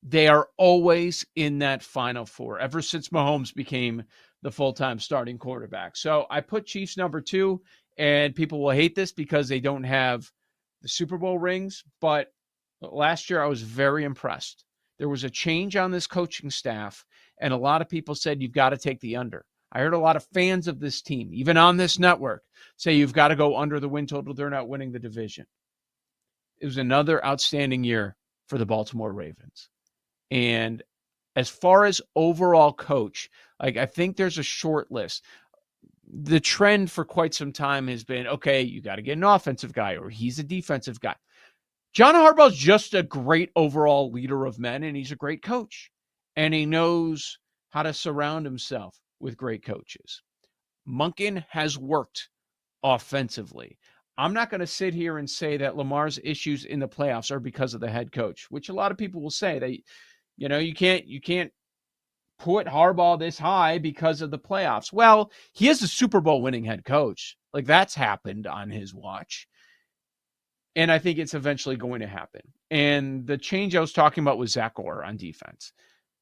They are always in that Final Four ever since Mahomes became the full-time starting quarterback. So I put Chiefs number 2, and people will hate this because they don't have the Super Bowl rings, but last year I was very impressed. There was a change on this coaching staff, and a lot of people said you've got to take the under. I heard a lot of fans of this team, even on this network, say you've got to go under the win total. They're not winning the division. It was another outstanding year for the Baltimore Ravens. And as far as overall coach, I think there's a short list. The trend for quite some time has been, okay, you got to get an offensive guy or he's a defensive guy. John Harbaugh's just a great overall leader of men, and he's a great coach. And he knows how to surround himself with great coaches. Monken has worked offensively. I'm not going to sit here and say that Lamar's issues in the playoffs are because of the head coach, which a lot of people will say. You can't put Harbaugh this high because of the playoffs. Well, he is a Super Bowl winning head coach. Like, that's happened on his watch. And I think it's eventually going to happen. And the change I was talking about was Zach Orr on defense.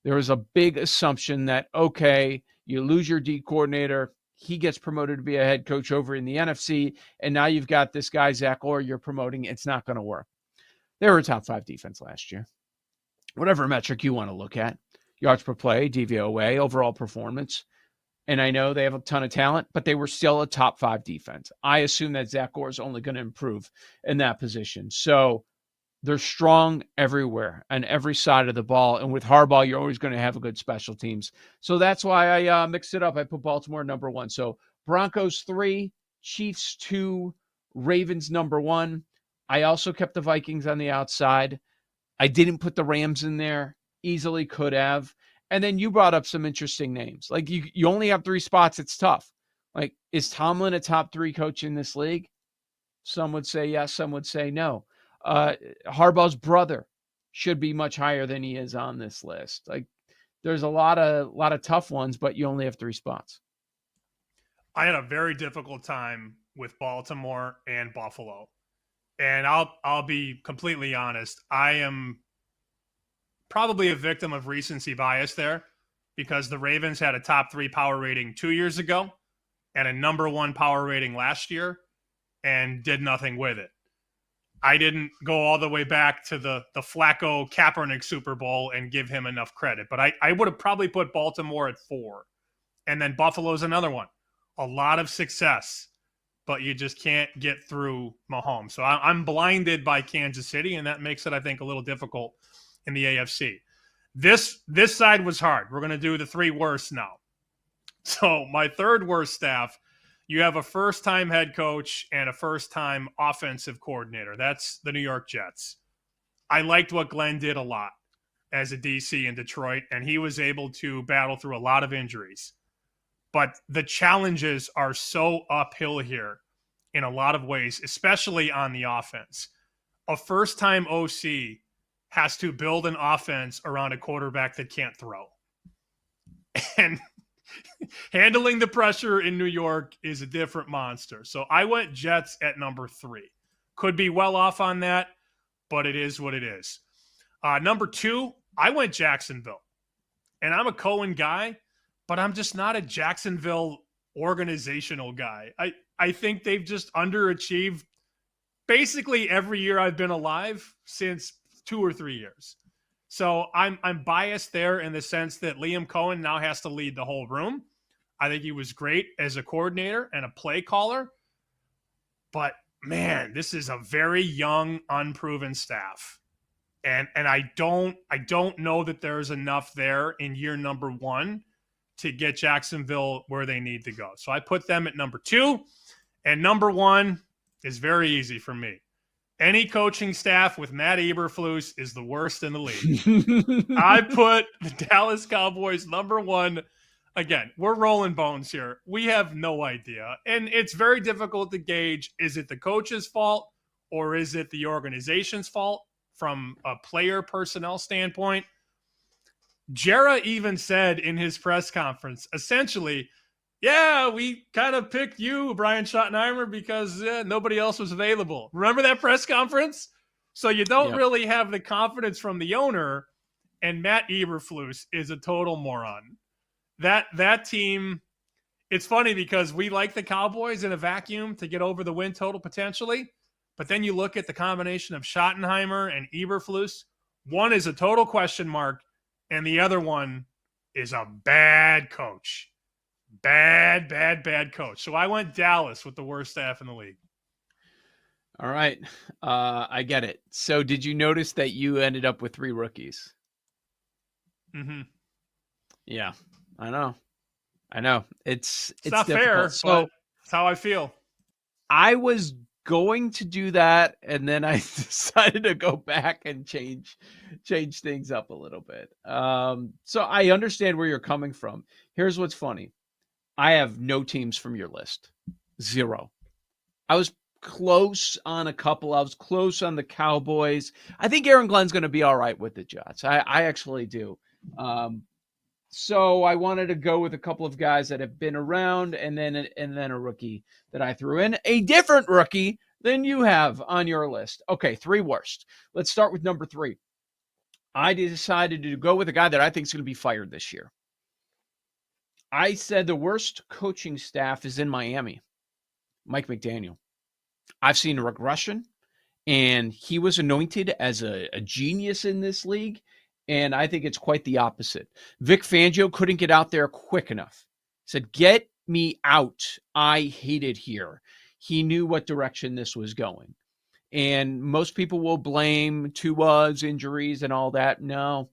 There was a big assumption that, okay, you lose your D coordinator, he gets promoted to be a head coach over in the NFC, and now you've got this guy, Zach Orr, you're promoting. It's not going to work. They were a top 5 defense last year. Whatever metric you want to look at, yards per play, DVOA, overall performance. And I know they have a ton of talent, but they were still a top 5 defense. I assume that Zach Orr is only going to improve in that position. So they're strong everywhere on every side of the ball. And with Harbaugh, you're always going to have a good special teams. So that's why I mixed it up. I put Baltimore number 1. So Broncos 3, Chiefs 2, Ravens number 1. I also kept the Vikings on the outside. I didn't put the Rams in there. Easily could have. And then you brought up some interesting names. Like, you only have 3 spots. It's tough. Like, is Tomlin a top 3 coach in this league? Some would say yes. Some would say no. Harbaugh's brother should be much higher than he is on this list. Like, there's a lot of tough ones, but you only have 3 spots. I had a very difficult time with Baltimore and Buffalo. And I'll be completely honest. I am probably a victim of recency bias there, because the Ravens had a top 3 power rating 2 years ago and a number 1 power rating last year and did nothing with it. I didn't go all the way back to the Flacco Kaepernick Super Bowl and give him enough credit, but I would have probably put Baltimore at 4. And then Buffalo's another one. A lot of success, but you just can't get through Mahomes. So I'm blinded by Kansas City, and that makes it, I think, a little difficult in the AFC. This side was hard. We're going to do the 3 worst now. So my 3rd worst staff, you have a first-time head coach and a first-time offensive coordinator. That's the New York Jets. I liked what Glenn did a lot as a DC in Detroit, and he was able to battle through a lot of injuries. But the challenges are so uphill here in a lot of ways, especially on the offense. A first-time OC has to build an offense around a quarterback that can't throw. And handling the pressure in New York is a different monster. So I went Jets at number 3. Could be well off on that, but it is what it is. Number 2, I went Jacksonville. And I'm a Cohen guy, but I'm just not a Jacksonville organizational guy. I think they've just underachieved basically every year I've been alive since 2 or 3 years. So I'm biased there in the sense that Liam Cohen now has to lead the whole room. I think he was great as a coordinator and a play caller. But man, this is a very young, unproven staff. And I don't know that there's enough there in year number 1 to get Jacksonville where they need to go. So I put them at number 2. And number 1 is very easy for me. Any coaching staff with Matt Eberflus is the worst in the league. I put the Dallas Cowboys number 1. Again, we're rolling bones here. We have no idea. And it's very difficult to gauge, is it the coach's fault or is it the organization's fault from a player personnel standpoint? Jera even said in his press conference, essentially, yeah, we kind of picked you, Brian Schottenheimer, because nobody else was available. Remember that press conference? So you don't really have the confidence from the owner, and Matt Eberflus is a total moron. That team, it's funny because we like the Cowboys in a vacuum to get over the win total potentially, but then you look at the combination of Schottenheimer and Eberflus. One is a total question mark, and the other one is a bad coach. Bad coach. So I went Dallas with the worst staff in the league. All right. I get it. So did you notice that you ended up with 3 rookies? Mm-hmm. Yeah, I know. It's not difficult. fair, So but it's how I feel. I was going to do that, and then I decided to go back and change things up a little bit. So I understand where you're coming from. Here's what's funny. I have no teams from your list. 0. I was close on a couple. I was close on the Cowboys. I think Aaron Glenn's going to be all right with the Jets. I actually do. So I wanted to go with a couple of guys that have been around, and then a rookie that I threw in, a different rookie than you have on your list. Okay, 3 worst. Let's start with number 3. I decided to go with a guy that I think is going to be fired this year. I said the worst coaching staff is in Miami, Mike McDaniel. I've seen regression, and he was anointed as a genius in this league, and I think it's quite the opposite. Vic Fangio couldn't get out there quick enough. He said, get me out. I hate it here. He knew what direction this was going. And most people will blame Tua's injuries and all that. No,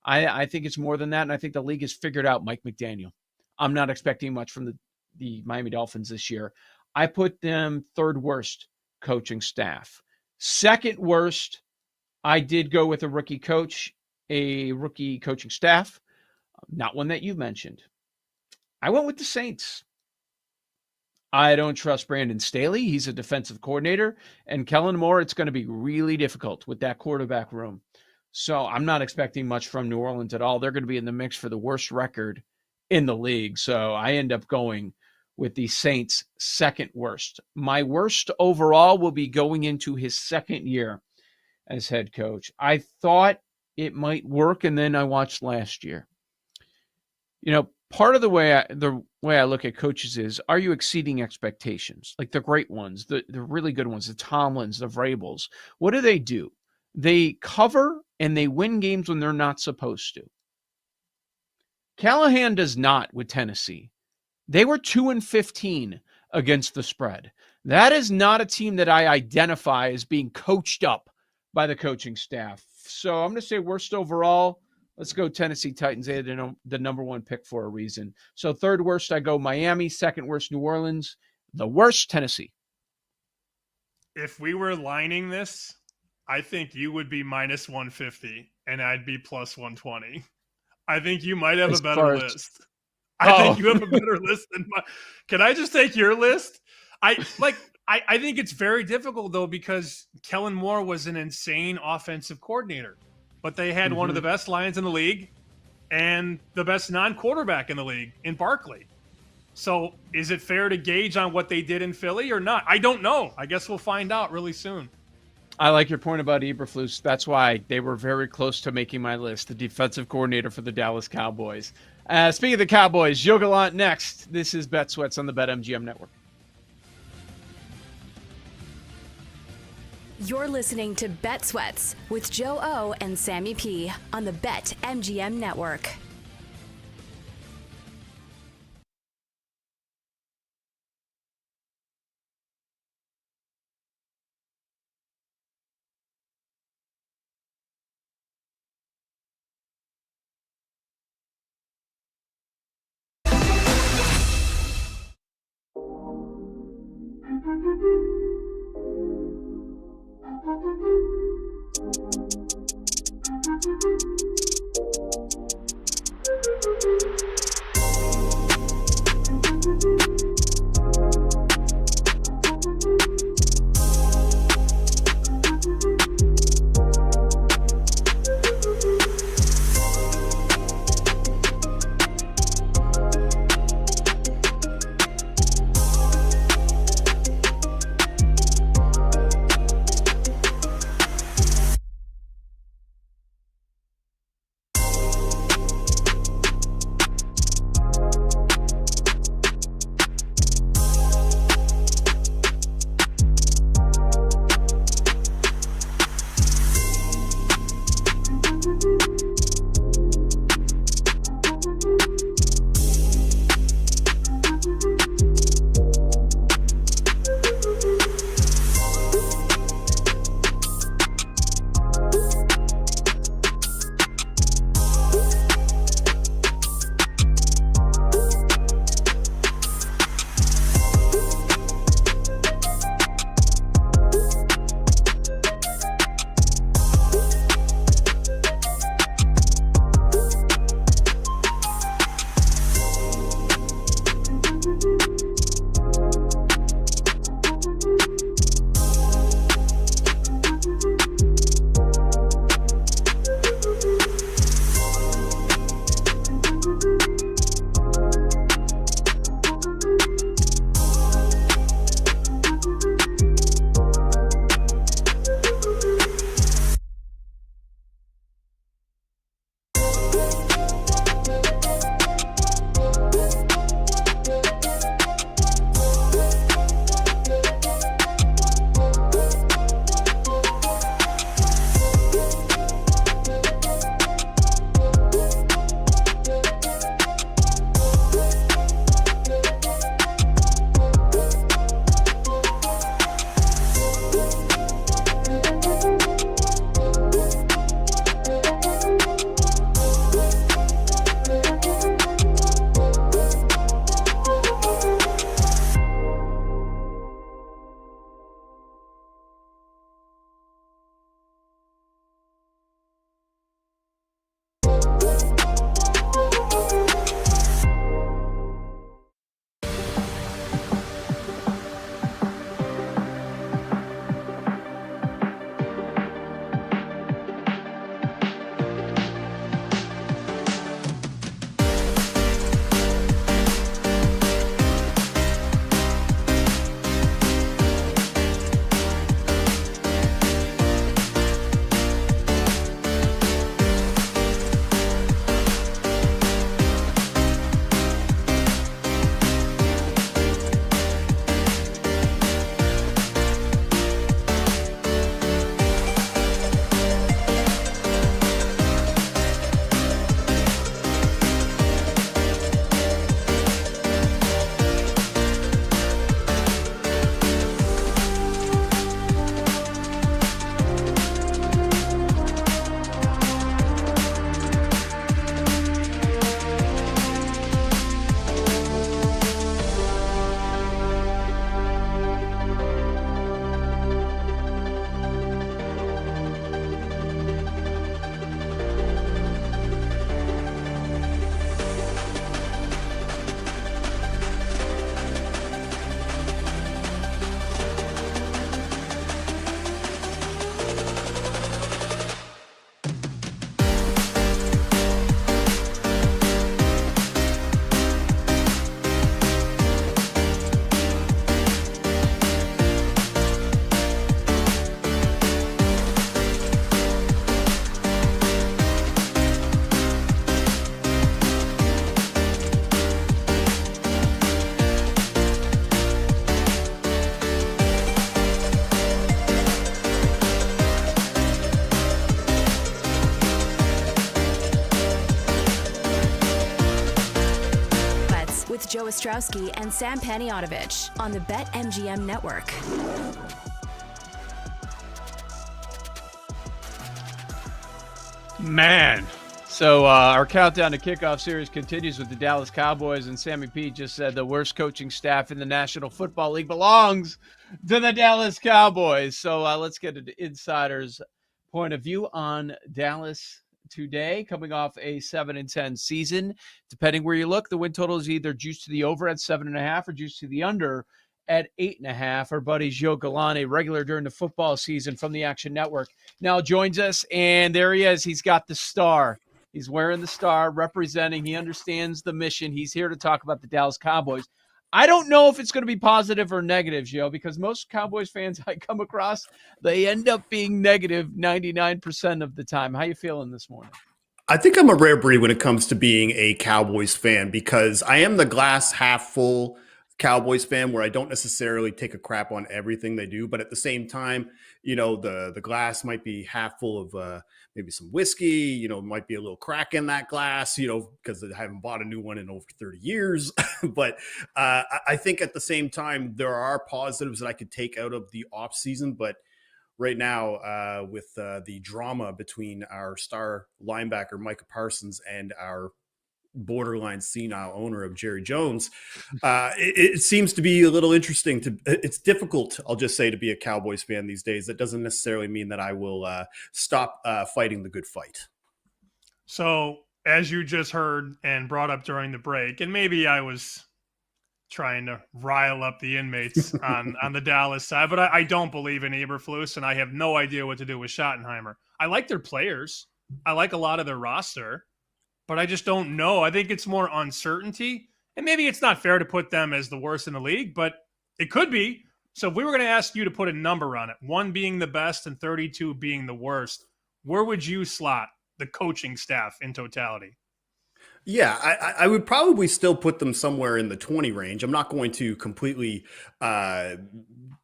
I think it's more than that, and I think the league has figured out Mike McDaniel. I'm not expecting much from the Miami Dolphins this year. I put them 3rd worst coaching staff. 2nd worst, I did go with a rookie coach, a rookie coaching staff, not one that you mentioned. I went with the Saints. I don't trust Brandon Staley. He's a defensive coordinator. And Kellen Moore, it's going to be really difficult with that quarterback room. So I'm not expecting much from New Orleans at all. They're going to be in the mix for the worst record in the league. So I end up going with the Saints' 2nd worst. My worst overall will be going into his 2nd year as head coach. I thought it might work, and then I watched last year. Part of the way I look at coaches is, are you exceeding expectations? Like the great ones, the really good ones, the Tomlins, the Vrabels. What do? They cover and they win games when they're not supposed to. Callahan does not with Tennessee. They were 2-15 against the spread. That is not a team that I identify as being coached up by the coaching staff. So I'm going to say worst overall. Let's go Tennessee Titans. They had the number 1 pick for a reason. So 3rd worst, I go Miami. 2nd worst, New Orleans. The worst, Tennessee. If we were lining this, I think you would be minus 150 and I'd be plus 120. I think you might have a better list. I think you have a better list than mine. Can I just take your list? I think it's very difficult though, because Kellen Moore was an insane offensive coordinator, but they had one of the best lines in the league and the best non-quarterback in the league in Barkley. So is it fair to gauge on what they did in Philly or not? I don't know. I guess we'll find out really soon. I like your point about Eberflus. That's why they were very close to making my list, the defensive coordinator for the Dallas Cowboys. Speaking of the Cowboys, Joe Gallant next. This is Bet Sweats on the BetMGM Network. You're listening to Bet Sweats with Joe O and Sammy P on the BetMGM Network. with Joe Ostrowski and Sam Paniotovich on the BetMGM Network. Man. So our countdown to kickoff series continues with the Dallas Cowboys, and Sammy P just said the worst coaching staff in the National Football League belongs to the Dallas Cowboys. So let's get an insider's point of view on Dallas today, coming off a 7-10 season. Depending where you look, the win total is either juiced to the over at 7.5 or juiced to the under at 8.5. Our buddy Joe Galante, regular during the football season from the Action Network, now joins us, and there he is. He's got the star. He's wearing the star, representing. He understands the mission. He's here to talk about the Dallas Cowboys. I don't know if it's going to be positive or negative, Joe, because most Cowboys fans I come across, they end up being negative 99% of the time. How you feeling this morning? I think I'm a rare breed when it comes to being a Cowboys fan, because I am the glass half full Cowboys fan where I don't necessarily take a crap on everything they do, but at the same time, you know, the glass might be half full of maybe some whiskey, you know, might be a little crack in that glass, you know, because I haven't bought a new one in over 30 years. But I think at the same time, there are positives that I could take out of the off season. But right now, with the drama between our star linebacker, Micah Parsons, and our borderline senile owner of Jerry Jones, it seems to be a little interesting. It's difficult, I'll just say, to be a Cowboys fan these days. That doesn't necessarily mean that I will stop fighting the good fight. So, as you just heard and brought up during the break, and maybe I was trying to rile up the inmates on the Dallas side, but I don't believe in Eberflus, and I have no idea what to do with Schottenheimer. I like their players. I like a lot of their roster, but I just don't know. I think it's more uncertainty. And maybe it's not fair to put them as the worst in the league, but it could be. So if we were going to ask you to put a number on it, 1 being the best and 32 being the worst, where would you slot the coaching staff in totality? Yeah, I would probably still put them somewhere in the 20 range. I'm not going to completely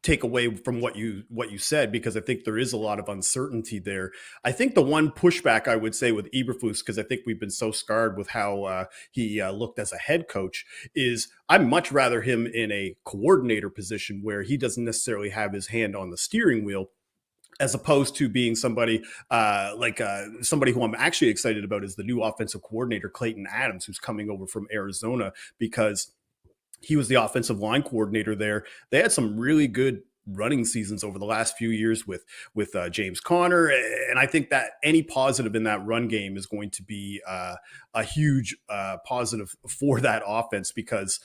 take away from what you said, because I think there is a lot of uncertainty there. I think the one pushback I would say with Eberflus, because I think we've been so scarred with how he looked as a head coach, is I'd much rather him in a coordinator position where he doesn't necessarily have his hand on the steering wheel, as opposed to being somebody somebody who I'm actually excited about is the new offensive coordinator, Clayton Adams, who's coming over from Arizona, because he was the offensive line coordinator there. They had some really good running seasons over the last few years with James Conner. And I think that any positive in that run game is going to be a huge positive for that offense, because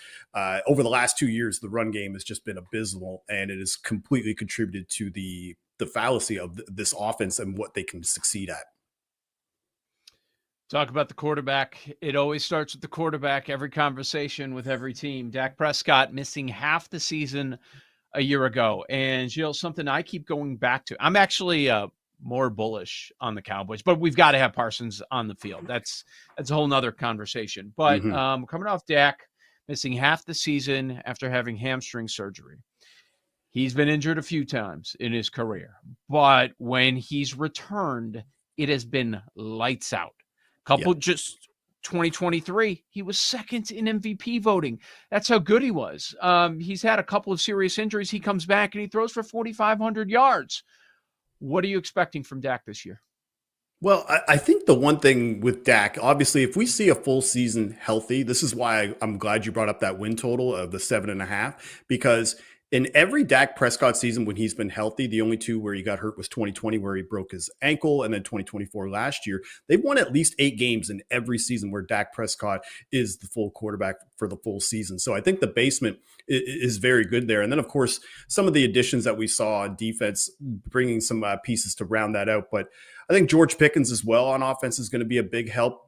over the last 2 years, the run game has just been abysmal, and it has completely contributed to the fallacy of this offense and what they can succeed at. Talk about the quarterback. It always starts with the quarterback, every conversation with every team. Dak Prescott missing half the season a year ago. And Jill, something I keep going back to. I'm actually more bullish on the Cowboys, but we've got to have Parsons on the field. That's a whole nother conversation. But coming off Dak missing half the season after having hamstring surgery. He's been injured a few times in his career, but when he's returned, it has been lights out. Just 2023, he was second in MVP voting. That's how good he was. He's had a couple of serious injuries. He comes back and he throws for 4,500 yards. What are you expecting from Dak this year? Well, I think the one thing with Dak, obviously, if we see a full season healthy, this is why I'm glad you brought up that win total of the 7.5, because in every Dak Prescott season when he's been healthy, the only two where he got hurt was 2020, where he broke his ankle, and then 2024 last year. They've won at least 8 games in every season where Dak Prescott is the full quarterback for the full season. So I think the basement is very good there. And then, of course, some of the additions that we saw on defense, bringing some pieces to round that out. But I think George Pickens as well on offense is going to be a big help.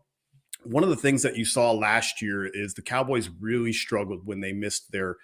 One of the things that you saw last year is the Cowboys really struggled when they missed their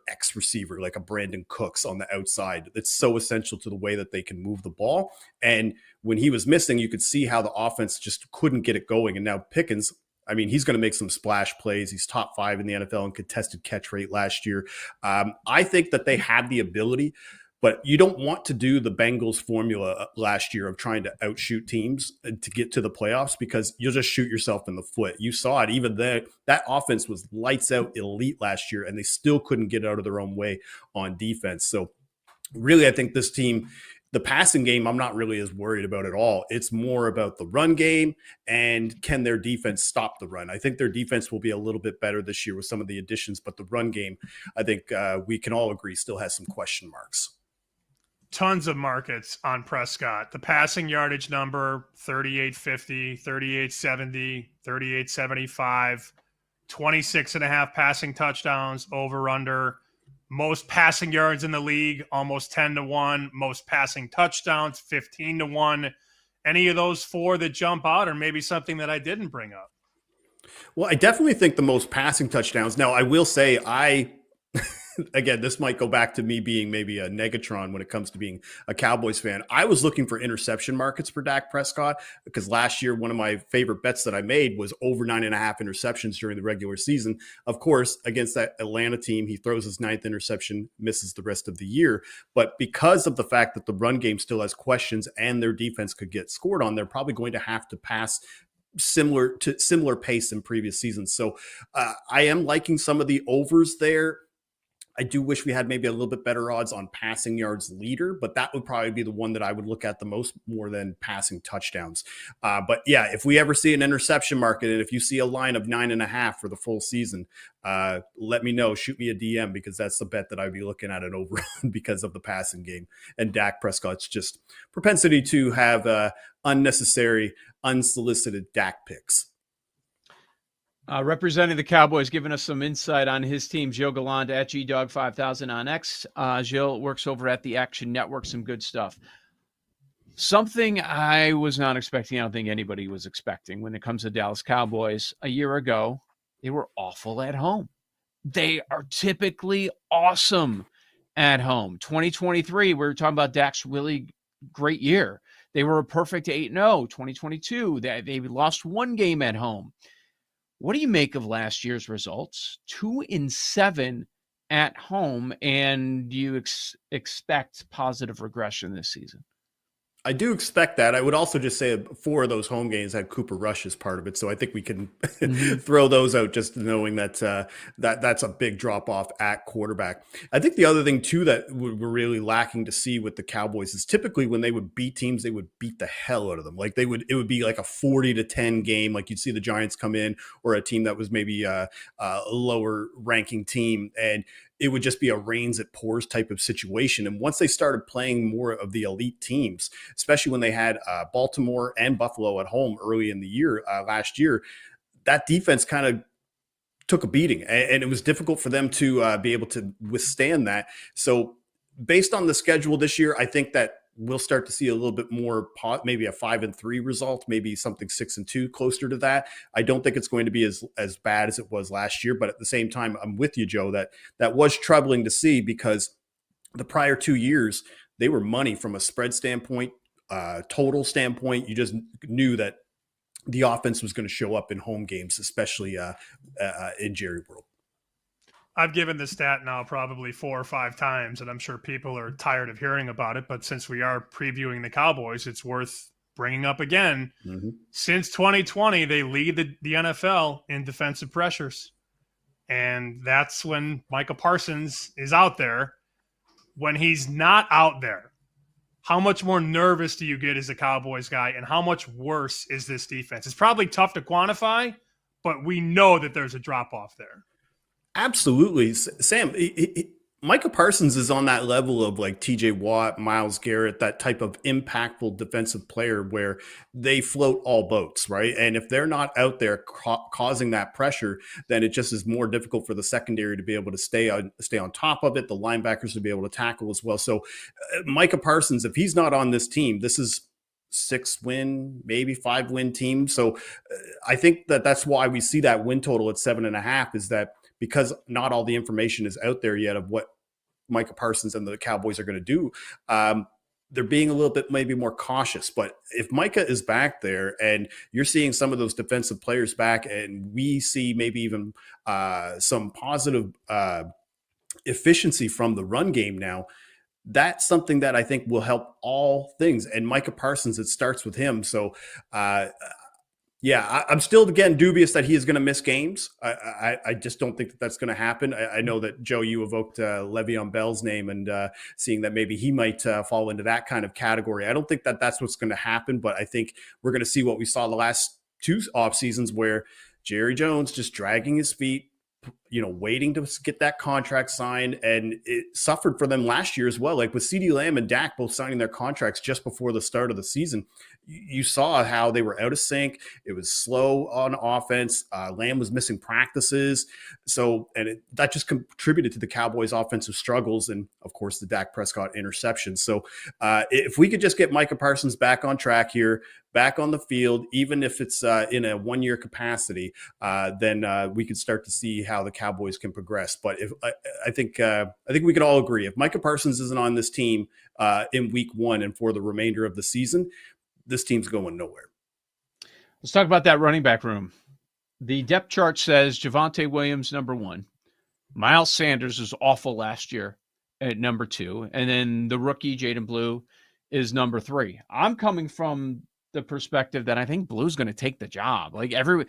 X receiver, like a Brandon Cooks on the outside. It's so essential to the way that they can move the ball. And when he was missing, you could see how the offense just couldn't get it going. And now Pickens, I mean, he's going to make some splash plays. He's top 5 in the NFL in contested catch rate last year. I think that they have the ability But you don't want to do the Bengals formula last year of trying to outshoot teams to get to the playoffs, because you'll just shoot yourself in the foot. You saw it. Even there, that offense was lights out elite last year, and they still couldn't get out of their own way on defense. So really, I think this team, the passing game, I'm not really as worried about at all. It's more about the run game and can their defense stop the run. I think their defense will be a little bit better this year with some of the additions, but the run game, I think we can all agree, still has some question marks. Tons of markets on Prescott. The passing yardage number, 3850, 3870, 3875, 26 and a half passing touchdowns, over under. Most passing yards in the league, almost 10-1. Most passing touchdowns, 15-1. Any of those four that jump out, or maybe something that I didn't bring up? Well, I definitely think the most passing touchdowns. Now, I will say again, this might go back to me being maybe a negatron when it comes to being a Cowboys fan. I was looking for interception markets for Dak Prescott, because last year, one of my favorite bets that I made was over 9.5 interceptions during the regular season. Of course, against that Atlanta team, he throws his 9th interception, misses the rest of the year. But because of the fact that the run game still has questions and their defense could get scored on, they're probably going to have to pass similar pace in previous seasons. So I am liking some of the overs there. I do wish we had maybe a little bit better odds on passing yards leader, but that would probably be the one that I would look at the most, more than passing touchdowns. But yeah, if we ever see an interception market, and if you see a line of 9.5 for the full season, let me know. Shoot me a DM, because that's the bet that I'd be looking at an over because of the passing game and Dak Prescott's just propensity to have unnecessary, unsolicited Dak picks. Representing the Cowboys, giving us some insight on his team, Gilles Galland at GDog5000 on X. Gilles works over at the Action Network. Some good stuff. Something I was not expecting, I don't think anybody was expecting when it comes to Dallas Cowboys. A year ago, they were awful at home. They are typically awesome at home. 2023, we were talking about Dak's really great year. They were a perfect 8-0. 2022, they lost one game at home. What do you make of last year's results? 2-7 at home, and do you expect positive regression this season? I do expect that. I would also just say 4 of those home games had Cooper Rush as part of it, so I think we can throw those out, just knowing that that's a big drop off at quarterback. I think the other thing too that we're really lacking to see with the Cowboys is typically when they would beat teams, they would beat the hell out of them. Like it would be like a 40-10 game. Like you'd see the Giants come in, or a team that was maybe a lower ranking team, and it would just be a rains it pours type of situation. And once they started playing more of the elite teams, especially when they had Baltimore and Buffalo at home early in the year, last year, that defense kind of took a beating, and it was difficult for them to be able to withstand that. So based on the schedule this year, I think that we'll start to see a little bit more, maybe a 5-3 result, maybe something 6-2, closer to that. I don't think it's going to be as bad as it was last year, but at the same time, I'm with you, Joe, that was troubling to see, because the prior 2 years, they were money from a spread standpoint, total standpoint. You just knew that the offense was going to show up in home games, especially in Jerry World. I've given the stat now probably 4 or 5 times, and I'm sure people are tired of hearing about it. But since we are previewing the Cowboys, it's worth bringing up again. Mm-hmm. Since 2020, they lead the NFL in defensive pressures. And that's when Micah Parsons is out there. When he's not out there, how much more nervous do you get as a Cowboys guy, and how much worse is this defense? It's probably tough to quantify, but we know that there's a drop-off there. Absolutely. Sam, Micah Parsons is on that level of like TJ Watt, Myles Garrett, that type of impactful defensive player where they float all boats, right? And if they're not out there causing that pressure, then it just is more difficult for the secondary to be able to stay on top of it, the linebackers to be able to tackle as well. So Micah Parsons, if he's not on this team, this is 6-win, maybe 5-win team. So I think that's why we see that win total at 7.5, is that because not all the information is out there yet of what Micah Parsons and the Cowboys are going to do. They're being a little bit maybe more cautious. But if Micah is back there and you're seeing some of those defensive players back, and we see maybe even some positive efficiency from the run game now, that's something that I think will help all things. And Micah Parsons, it starts with him. So, I'm still, again, dubious that he is going to miss games. I just don't think that that's going to happen. I know that, Joe, you evoked Le'Veon Bell's name, and seeing that maybe he might fall into that kind of category. I don't think that that's what's going to happen, but I think we're going to see what we saw the last two off seasons, where Jerry Jones just dragging his feet, waiting to get that contract signed. And it suffered for them last year as well. Like with CeeDee Lamb and Dak both signing their contracts just before the start of the season, you saw how they were out of sync. It was slow on offense. Lamb was missing practices. That just contributed to the Cowboys' offensive struggles. And of course, the Dak Prescott interception. So if we could just get Micah Parsons back on track here, back on the field, even if it's in a one-year capacity, then we can start to see how the Cowboys can progress. But I think we can all agree, if Micah Parsons isn't on this team in week one and for the remainder of the season, this team's going nowhere. Let's talk about that running back room. The depth chart says Javonte Williams, number 1. Miles Sanders was awful last year at number 2. And then the rookie, Jaden Blue, is number 3. I'm coming from the perspective that I think Blue's going to take the job. Like every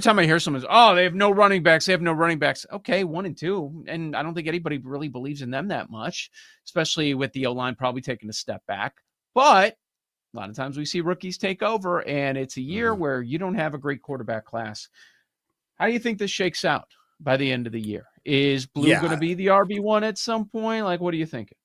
time I hear someone say, they have no running backs. Okay, 1 and 2. And I don't think anybody really believes in them that much, especially with the O-line probably taking a step back. But a lot of times we see rookies take over, and it's a year where you don't have a great quarterback class. How do you think this shakes out by the end of the year? Is Blue going to be the RB1 at some point? Like, what are you thinking?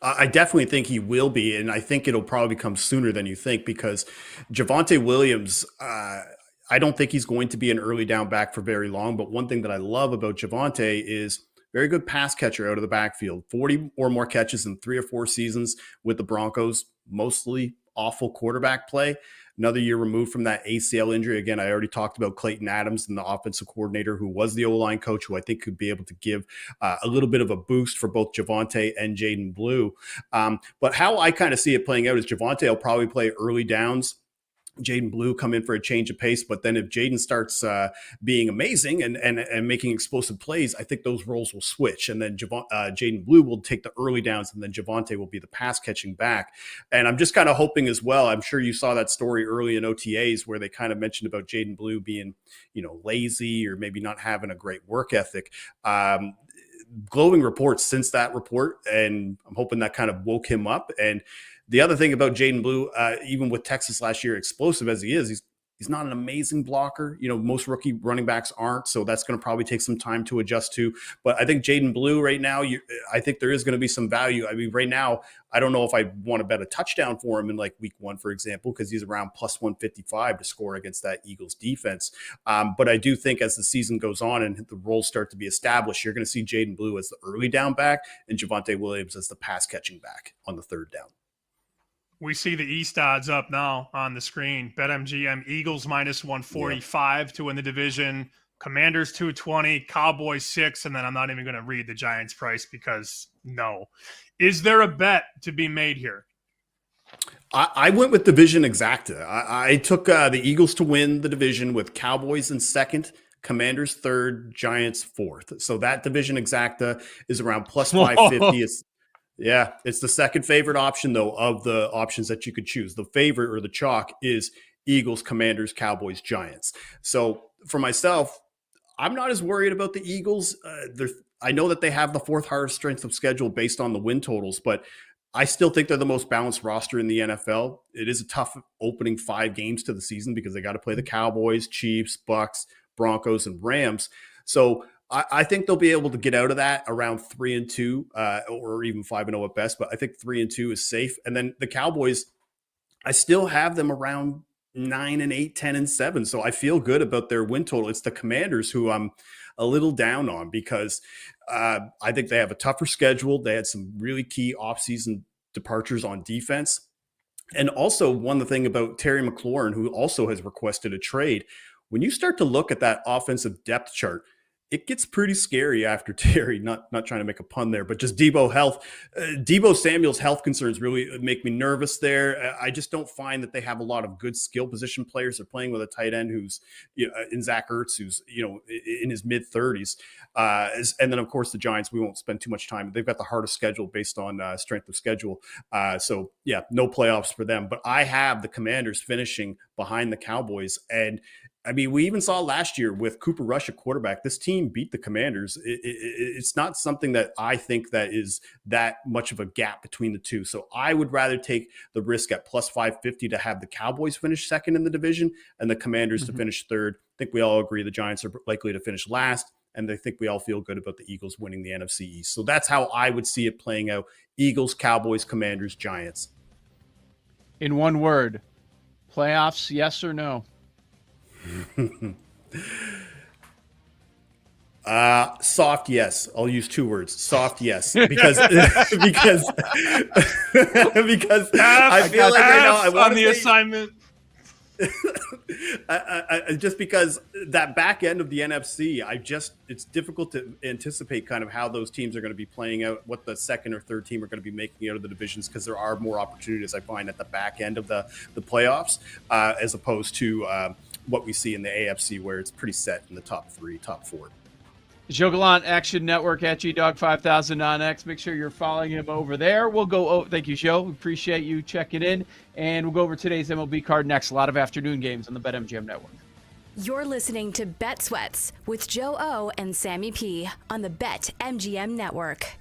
I definitely think he will be, and I think it'll probably come sooner than you think, because Javonte Williams, I don't think he's going to be an early down back for very long. But one thing that I love about Javonte is very good pass catcher out of the backfield. 40 or more catches in 3 or 4 seasons with the Broncos, mostly awful quarterback play. Another year removed from that ACL injury. Again, I already talked about Clayton Adams and the offensive coordinator who was the O-line coach, who I think could be able to give a little bit of a boost for both Javonte and Jaden Blue. But how I kind of see it playing out is Javonte will probably play early downs. Jaden Blue come in for a change of pace. But then if Jaden starts being amazing and making explosive plays, I think those roles will switch. And then Jaden Blue will take the early downs, and then Javonte will be the pass catching back. And I'm just kind of hoping as well. I'm sure you saw that story early in OTAs where they kind of mentioned about Jaden Blue being, lazy or maybe not having a great work ethic. Glowing reports since that report, and I'm hoping that kind of woke him up. And the other thing about Jaden Blue, even with Texas last year, explosive as he is, he's not an amazing blocker. Most rookie running backs aren't, so that's going to probably take some time to adjust to. But I think Jaden Blue right now, I think there is going to be some value. I mean, right now, I don't know if I want to bet a touchdown for him in like week 1, for example, because he's around plus 155 to score against that Eagles defense. But I do think as the season goes on and the roles start to be established, you're going to see Jaden Blue as the early down back and Javonte Williams as the pass catching back on the third down. We see the East odds up now on the screen. BetMGM, Eagles minus 145 to win the division. Commanders 220, Cowboys 6, and then I'm not even going to read the Giants price because no. Is there a bet to be made here? I went with division exacta. I took the Eagles to win the division with Cowboys in second, Commanders third, Giants fourth. So that division exacta is around plus 550. It's the second favorite option, though, of the options that you could choose. The favorite or the chalk is Eagles, Commanders, Cowboys, Giants. So for myself, I'm not as worried about the Eagles. I know that they have the 4th hardest strength of schedule based on the win totals, but I still think they're the most balanced roster in the NFL. It is a tough opening 5 games to the season because they got to play the Cowboys, Chiefs, Bucks, Broncos, and Rams. So I think they'll be able to get out of that around 3-2 or even 5-0 at best. But I think 3-2 is safe. And then the Cowboys, I still have them around 9-8, 10-7. So I feel good about their win total. It's the Commanders who I'm a little down on because I think they have a tougher schedule. They had some really key offseason departures on defense. And also one thing about Terry McLaurin, who also has requested a trade, when you start to look at that offensive depth chart, it gets pretty scary after Terry. Not trying to make a pun there, but just Debo Samuel's health concerns really make me nervous there. I just don't find that they have a lot of good skill position players. They're playing with a tight end who's in Zach Ertz, who's in his mid 30s, and then of course the Giants. We won't spend too much time. They've got the hardest schedule based on strength of schedule. So yeah, no playoffs for them. But I have the Commanders finishing behind the Cowboys. And I mean, we even saw last year with Cooper Rush at quarterback, this team beat the Commanders. It's not something that I think that is that much of a gap between the two. So I would rather take the risk at plus 550 to have the Cowboys finish second in the division and the Commanders to finish third. I think we all agree the Giants are likely to finish last, and I think we all feel good about the Eagles winning the NFC East. So that's how I would see it playing out. Eagles, Cowboys, Commanders, Giants. In one word, playoffs, yes or no? Soft yes. I'll use two words. Soft yes, because I feel like right now I want on the assignment. I just because that back end of the NFC, it's difficult to anticipate kind of how those teams are going to be playing out, what the second or third team are going to be making out of the divisions, because there are more opportunities I find at the back end of the playoffs as opposed to what we see in the AFC, where it's pretty set in the top three, top four. Joe Gallant, Action Network at GDog5000 on X. Make sure you're following him over there. We'll go. Thank you, Joe. We appreciate you checking in. And we'll go over today's MLB card next. A lot of afternoon games on the BetMGM Network. You're listening to Bet Sweats with Joe O and Sammy P on the BetMGM Network.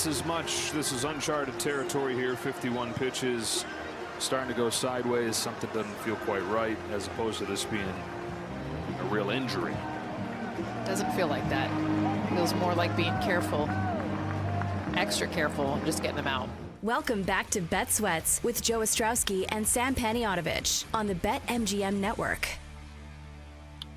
Mets as much. This is uncharted territory here. 51 pitches, starting to go sideways. Something doesn't feel quite right, as opposed to this being a real injury. Doesn't feel like that. Feels more like being careful, extra careful, and just getting them out. Welcome back to Bet Sweats with Joe Ostrowski and Sam Paniotovich on the BetMGM Network.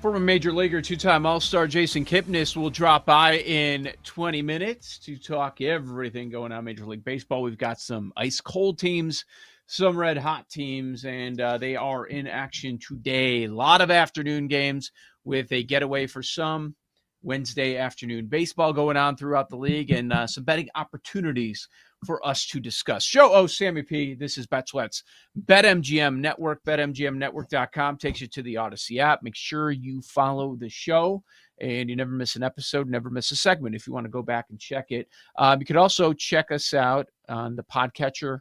Former Major Leaguer, two-time All-Star Jason Kipnis will drop by in 20 minutes to talk everything going on in Major League Baseball. We've got some ice-cold teams, some red-hot teams, and they are in action today. A lot of afternoon games with a getaway for some. Wednesday afternoon baseball going on throughout the league, and some betting opportunities for us to discuss. Show host Sammy P. This is Bet Sweats. BetMGM Network, BetMGMNetwork.com takes you to the Odyssey app. Make sure you follow the show, and you never miss an episode, never miss a segment if you want to go back and check it. You could also check us out on the podcatcher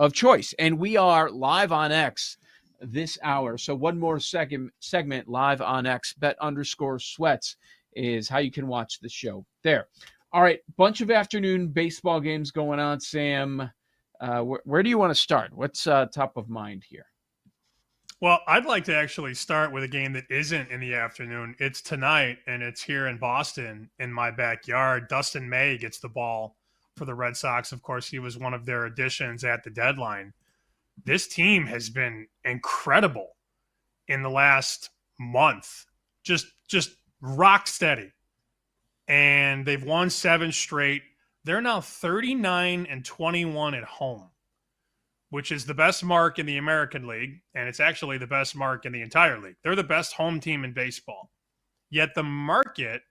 of choice, and we are live on X this hour. So one more segment live on X, Bet_Sweats is how you can watch the show there. All right, bunch of afternoon baseball games going on, Sam. Where do you want to start? What's top of mind here? Well, I'd like to actually start with a game that isn't in the afternoon. It's tonight, and it's here in Boston in my backyard. Dustin May gets the ball for the Red Sox. Of course, he was one of their additions at the deadline. This team has been incredible in the last month. Just rock steady. And they've won 7 straight. They're now 39-21 at home, which is the best mark in the American League, and it's actually the best mark in the entire league. They're the best home team in baseball. Yet the market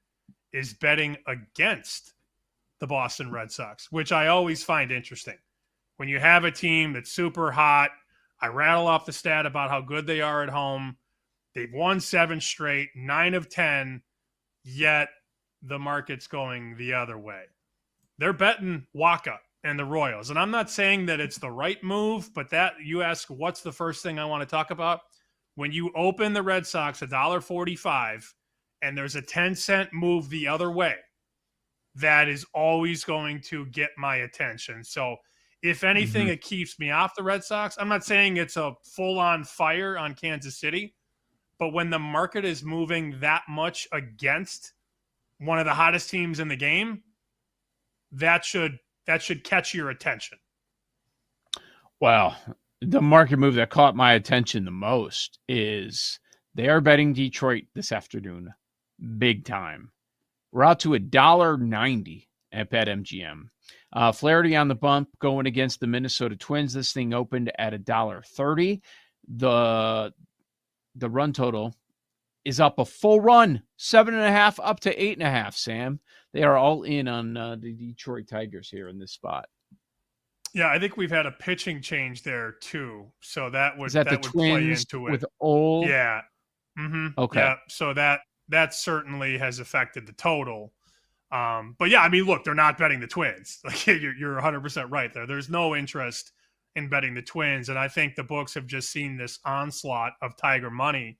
is betting against the Boston Red Sox, which I always find interesting. When you have a team that's super hot, I rattle off the stat about how good they are at home. They've won 7 straight, 9 of 10, yet the market's going the other way. They're betting Waka and the Royals. And I'm not saying that it's the right move, but that you ask, what's the first thing I want to talk about? When you open the Red Sox $1.45 and there's a 10-cent move the other way, that is always going to get my attention. So if anything, it keeps me off the Red Sox. I'm not saying it's a full-on fire on Kansas City, but when the market is moving that much against one of the hottest teams in the game, that should catch your attention. Well, the market move that caught my attention the most is they are betting Detroit this afternoon, big time. We're out to $1.90 at BetMGM. Flaherty on the bump going against the Minnesota Twins. This thing opened at $1.30. The run total is up a full run, 7.5 up to 8.5, Sam. They are all in on the Detroit Tigers here in this spot. Yeah, I think we've had a pitching change there too. So that would the play Twins into it. With old? Yeah. Mm-hmm. Okay. Yeah. So that certainly has affected the total. But yeah, I mean, look, they're not betting the Twins. Like you're 100% right there. There's no interest in betting the Twins. And I think the books have just seen this onslaught of Tiger money.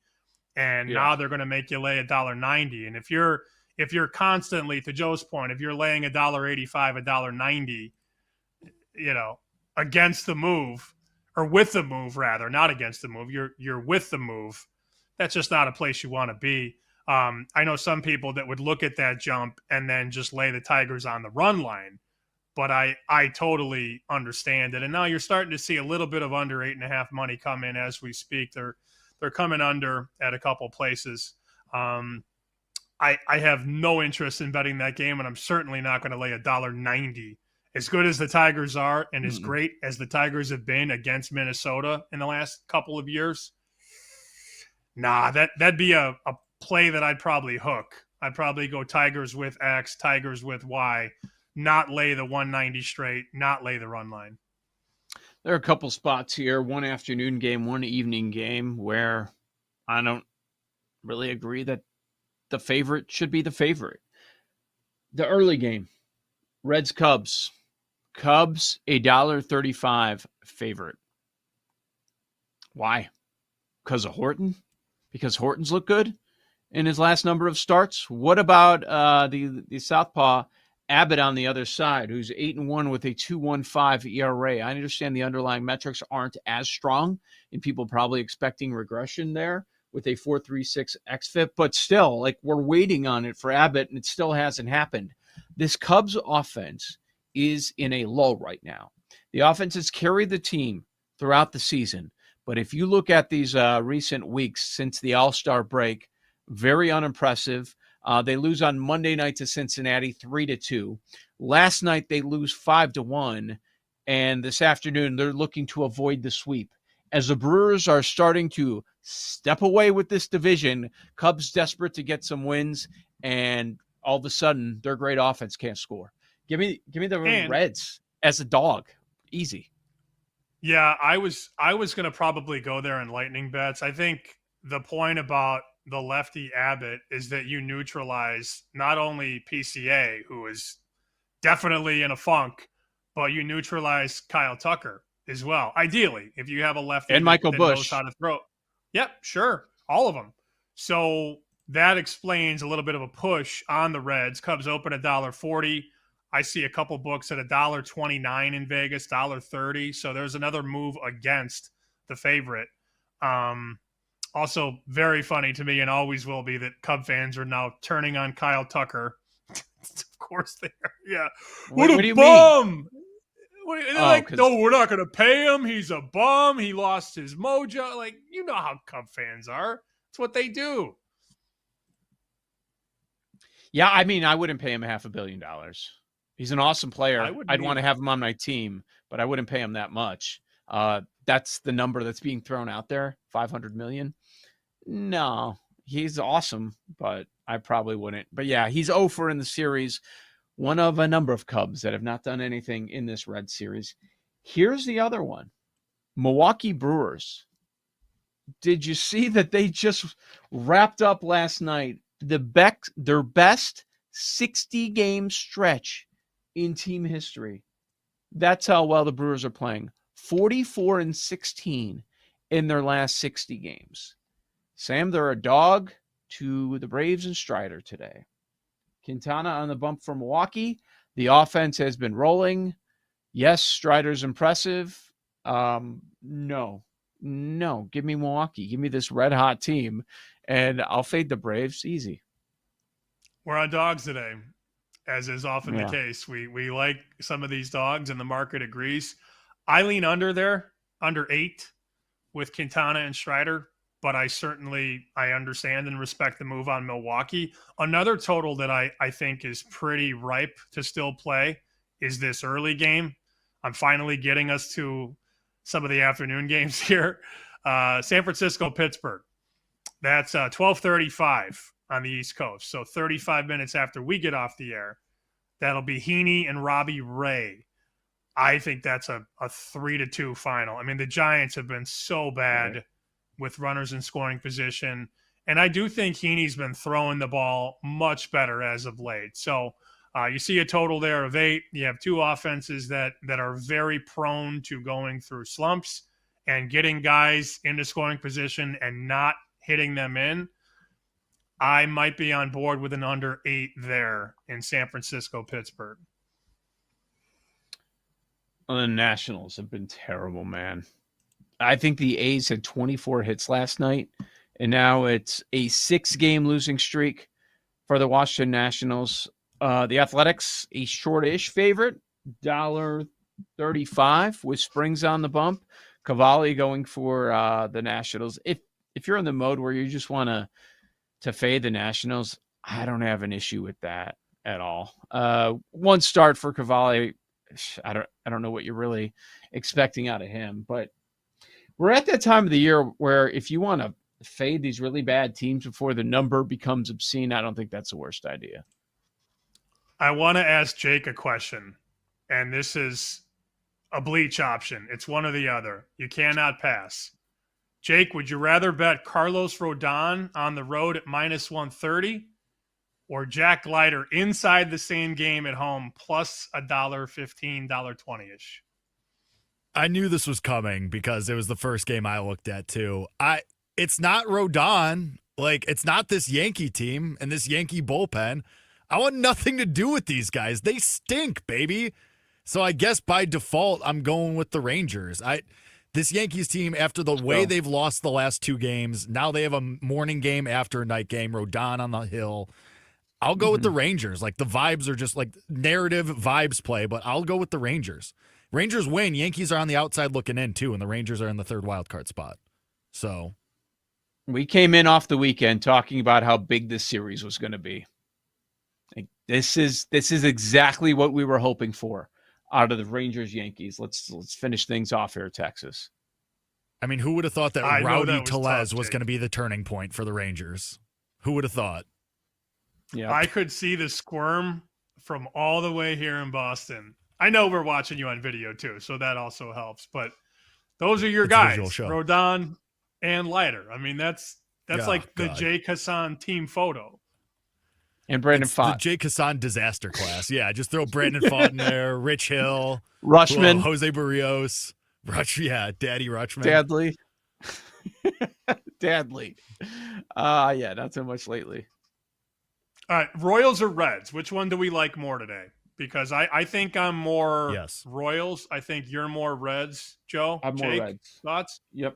And now they're going to make you lay $1.90. And if you're constantly, to Joe's point, if you're laying $1.85, $1.90, against the move, or with the move rather, not against the move, you're with the move. That's just not a place you want to be. I know some people that would look at that jump and then just lay the Tigers on the run line, but I totally understand it. And now you're starting to see a little bit of under 8.5 money come in as we speak. They're coming under at a couple places. I have no interest in betting that game, and I'm certainly not going to lay $1.90. As good as the Tigers are, and as great as the Tigers have been against Minnesota in the last couple of years, that'd be a play that I'd probably hook. I'd probably go Tigers with X, Tigers with Y, not lay the 190 straight, not lay the run line. There are a couple spots here, one afternoon game, one evening game, where I don't really agree that the favorite should be the favorite. The early game, Reds-Cubs. Cubs, $1.35 favorite. Why? Because of Horton? Because Horton's looked good in his last number of starts? What about the Southpaw Abbott on the other side, who's 8-1 with a 2.15 ERA. I understand the underlying metrics aren't as strong, and people probably expecting regression there with a 4.36 xFIP, but still, like, we're waiting on it for Abbott, and it still hasn't happened. This Cubs offense is in a lull right now. The offense has carried the team throughout the season, but if you look at these recent weeks since the All-Star break, very unimpressive. They lose on Monday night to Cincinnati 3-2. Last night they lose 5-1, and this afternoon they're looking to avoid the sweep. As the Brewers are starting to step away with this division, Cubs desperate to get some wins, and all of a sudden their great offense can't score. Give me the Reds as a dog, easy. Yeah, I was going to probably go there in lightning bets. I think the point about the lefty Abbott is that you neutralize not only PCA, who is definitely in a funk, but you neutralize Kyle Tucker as well. Ideally, if you have a lefty and Michael that Busch knows how to throw. Yep, sure, all of them. So that explains a little bit of a push on the Reds. Cubs open $1.40. I see a couple books at $1.29 in Vegas, $1.30. So there's another move against the favorite. Also, very funny to me, and always will be, that Cub fans are now turning on Kyle Tucker. Of course they are. Yeah. What do a you bum! mean? No, we're not going to pay him. He's a bum. He lost his mojo. Like, you know how Cub fans are. It's what they do. Yeah, I mean, I wouldn't pay him $500 million. He's an awesome player. I'd want to have him on my team, but I wouldn't pay him that much. That's the number that's being thrown out there, $500 million. No, he's awesome, but I probably wouldn't. But yeah, he's 0-for in the series, one of a number of Cubs that have not done anything in this Red Series. Here's the other one, Milwaukee Brewers. Did you see that they just wrapped up last night their best 60-game stretch in team history? That's how well the Brewers are playing. 44-16 in their last 60 games. Sam, they're a dog to the Braves and Strider today. Quintana on the bump for Milwaukee. The offense has been rolling. Yes, Strider's impressive. No. Give me Milwaukee. Give me this red-hot team, and I'll fade the Braves easy. We're on dogs today, as is often the case. We like some of these dogs, and the market agrees. I lean under there, under 8 with Quintana and Strider, but I understand and respect the move on Milwaukee. Another total that I think is pretty ripe to still play is this early game. I'm finally getting us to some of the afternoon games here. San Francisco, Pittsburgh. That's 12:35 on the East Coast. So 35 minutes after we get off the air. That'll be Heaney and Robbie Ray. I think that's a 3-2 final. I mean, the Giants have been so bad with runners in scoring position. And I do think Heaney's been throwing the ball much better as of late. So you see a total there of 8. You have two offenses that are very prone to going through slumps and getting guys into scoring position and not hitting them in. I might be on board with an under 8 there in San Francisco, Pittsburgh. Well, the Nationals have been terrible, man. I think the A's had 24 hits last night, and now it's a 6-game losing streak for the Washington Nationals. The Athletics, a short-ish favorite, $1.35 with Springs on the bump. Cavalli going for the Nationals. If you're in the mode where you just want to fade the Nationals, I don't have an issue with that at all. One start for Cavalli. I don't know what you're really expecting out of him, but we're at that time of the year where if you want to fade these really bad teams before the number becomes obscene, I don't think that's the worst idea. I want to ask Jake a question, and this is a bleach option. It's one or the other. You cannot pass. Jake, would you rather bet Carlos Rodon on the road at -130 or Jack Leiter inside the same game at home plus $1.15, $1.20-ish? I knew this was coming because it was the first game I looked at too. It's not Rodon. Like, it's not this Yankee team and this Yankee bullpen. I want nothing to do with these guys. They stink, baby. So I guess by default, I'm going with the Rangers. This Yankees team, after the way they've lost the last 2 games, now they have a morning game after a night game, Rodon on the hill. I'll go with the Rangers. Like, the vibes are just like narrative vibes play, but I'll go with the Rangers. Rangers win. Yankees are on the outside looking in, too, and the Rangers are in the 3rd wild card spot. So we came in off the weekend talking about how big this series was going to be. Like, this is exactly what we were hoping for out of the Rangers Yankees. Let's finish things off here, Texas. I mean, who would have thought that Rowdy Tellez was going to be the turning point for the Rangers? Who would have thought? Yeah, I could see the squirm from all the way here in Boston. I know we're watching you on video too, so that also helps. But those are your guys, Rodon and Leiter. I mean, that's like the Jay Kassan team photo. And Brandon Pfaadt. The Jay Kassan disaster class. Yeah, just throw Brandon Pfaadt in there, Rich Hill, Rushman, Jose Barrios, Daddy Rutschman. Dadley. Yeah, not so much lately. All right, Royals or Reds? Which one do we like more today? Because I think I'm more Royals. I think you're more Reds, Joe. I'm more Reds. Thoughts? Yep.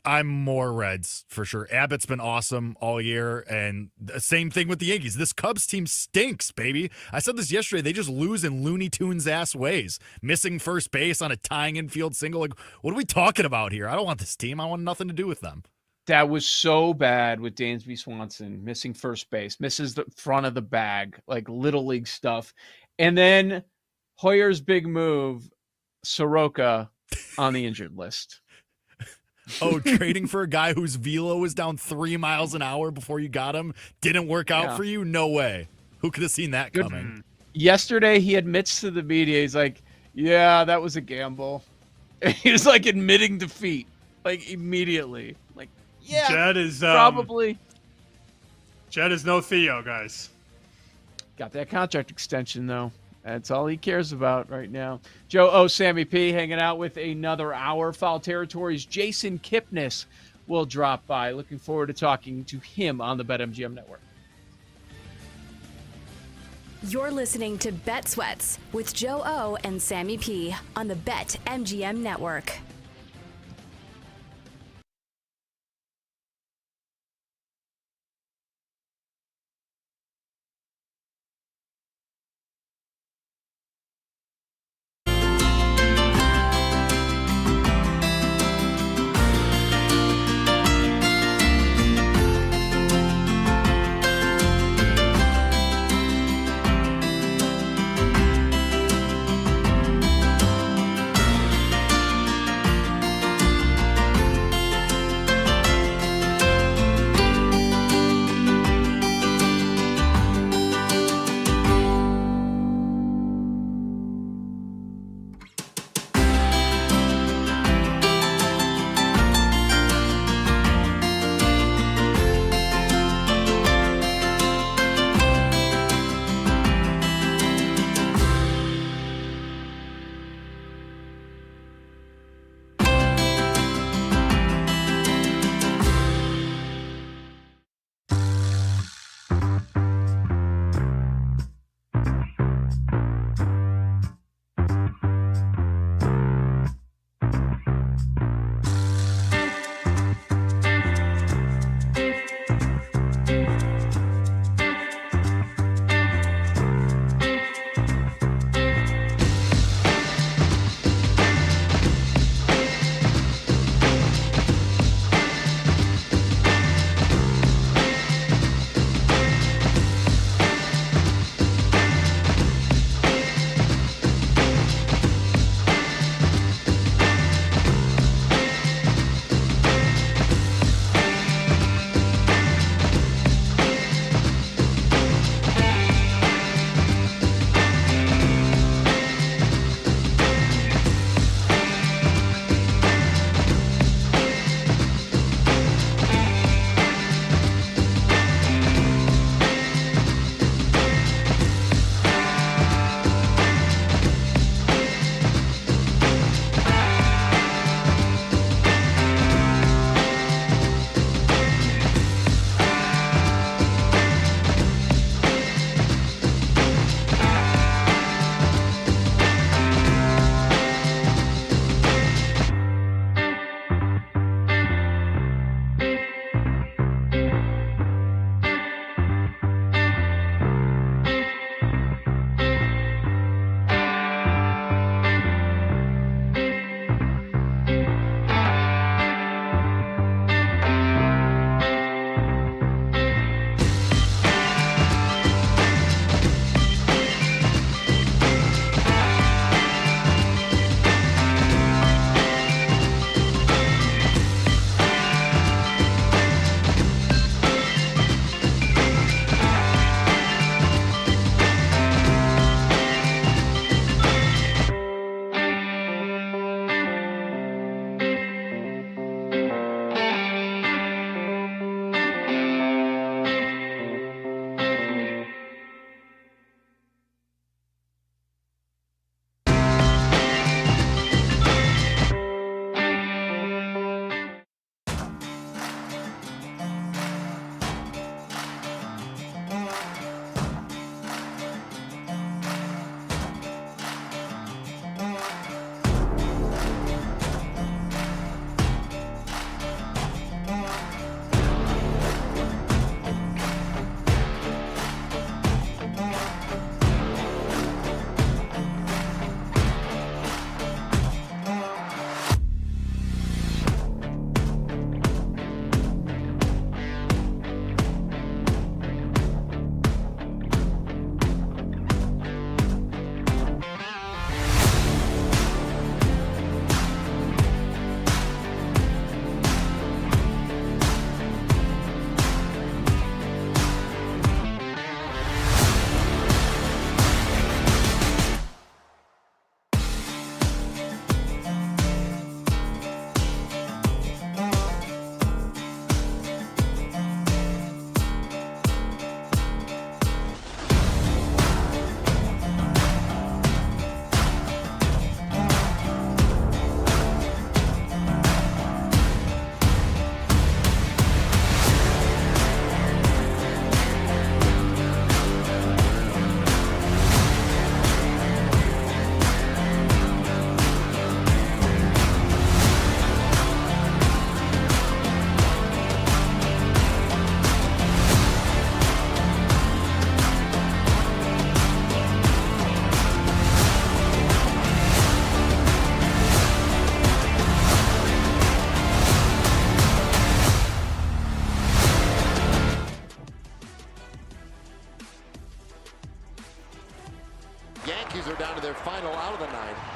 I'm more Reds for sure. Abbott's been awesome all year, and the same thing with the Yankees. This Cubs team stinks, baby. I said this yesterday. They just lose in Looney Tunes ass ways, missing first base on a tying infield single. Like, what are we talking about here? I don't want this team. I want nothing to do with them. That was so bad with Dansby Swanson missing first base, misses the front of the bag, like little league stuff. And then Hoyer's big move, Soroka on the injured list. Oh, trading for a guy whose velo was down 3 miles an hour before you got him didn't work out for you? No way. Who could have seen that coming? Yesterday, he admits to the media, he's like, yeah, that was a gamble. And he was like admitting defeat, like immediately. Like, yeah, Jed is probably. Jed is no Theo, guys. Got that contract extension, though. That's all he cares about right now. Joe O. Sammy P. hanging out with another hour. Foul Territories. Jason Kipnis will drop by. Looking forward to talking to him on the BetMGM Network. You're listening to Bet Sweats with Joe O. and Sammy P. on the BetMGM Network.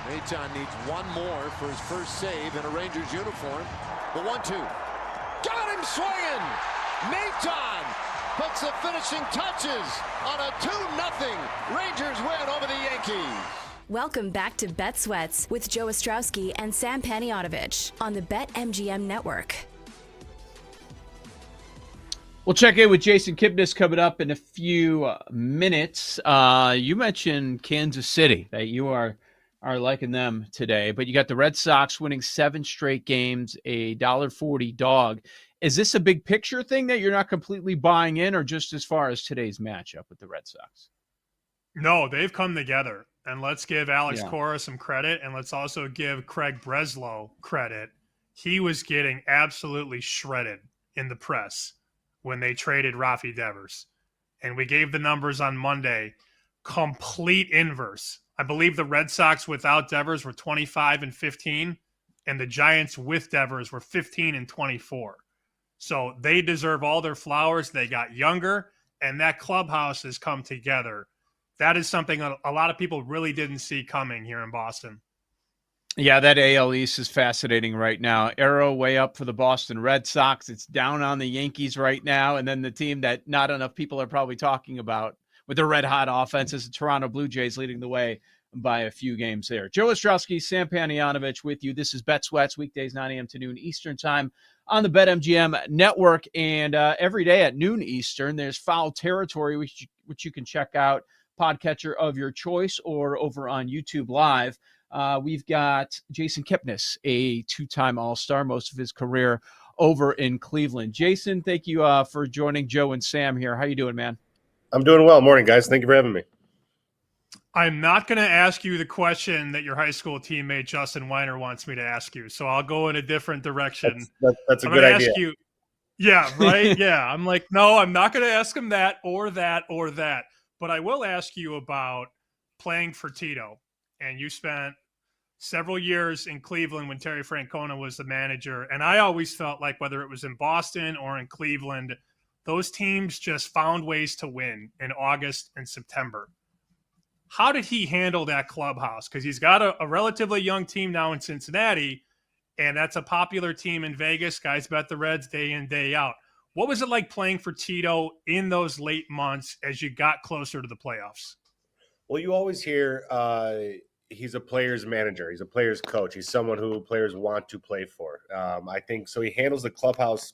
Maton needs one more for his first save in a Rangers uniform. The 1-2. Got him swinging! Maton puts the finishing touches on a 2-0 Rangers win over the Yankees. Welcome back to Bet Sweats with Joe Ostrowski and Sam Paniotovich on the BetMGM network. We'll check in with Jason Kipnis coming up in a few minutes. You mentioned Kansas City, that you are liking them today, but you got the Red Sox winning 7 straight games, a $1.40 dog. Is this a big picture thing that you're not completely buying in, or just as far as today's matchup with the Red Sox? No, they've come together. And let's give Alex Cora some credit, and let's also give Craig Breslow credit. He was getting absolutely shredded in the press when they traded Rafi Devers. And we gave the numbers on Monday, complete inverse. I believe the Red Sox without Devers were 25-15, and the Giants with Devers were 15-24. So they deserve all their flowers. They got younger, and that clubhouse has come together. That is something a lot of people really didn't see coming here in Boston. Yeah, that AL East is fascinating right now. Arrow way up for the Boston Red Sox. It's down on the Yankees right now. And then the team that not enough people are probably talking about with their red-hot offense is the Toronto Blue Jays leading the way by a few games there. Joe Ostrowski, Sam Paniotovich with you. This is Bet Sweats, weekdays 9 a.m. to noon Eastern time on the BetMGM network. And every day at noon Eastern, there's Foul Territory, which you can check out, podcatcher of your choice, or over on YouTube Live. We've got Jason Kipnis, a 2-time All-Star, most of his career over in Cleveland. Jason, thank you for joining Joe and Sam here. How you doing, man? I'm doing well. Morning, guys. Thank you for having me. I'm not going to ask you the question that your high school teammate Justin Weiner wants me to ask you, so I'll go in a different direction. That's a good idea. Ask you, yeah, right? Yeah. I'm like, no, I'm not going to ask him that or that or that. But I will ask you about playing for Tito. And you spent several years in Cleveland when Terry Francona was the manager. And I always felt like whether it was in Boston or in Cleveland, those teams just found ways to win in August and September. How did he handle that clubhouse? Because he's got a relatively young team now in Cincinnati, and that's a popular team in Vegas. Guys bet the Reds day in, day out. What was it like playing for Tito in those late months as you got closer to the playoffs? Well, you always hear he's a player's manager. He's a player's coach. He's someone who players want to play for. I think so. He handles the clubhouse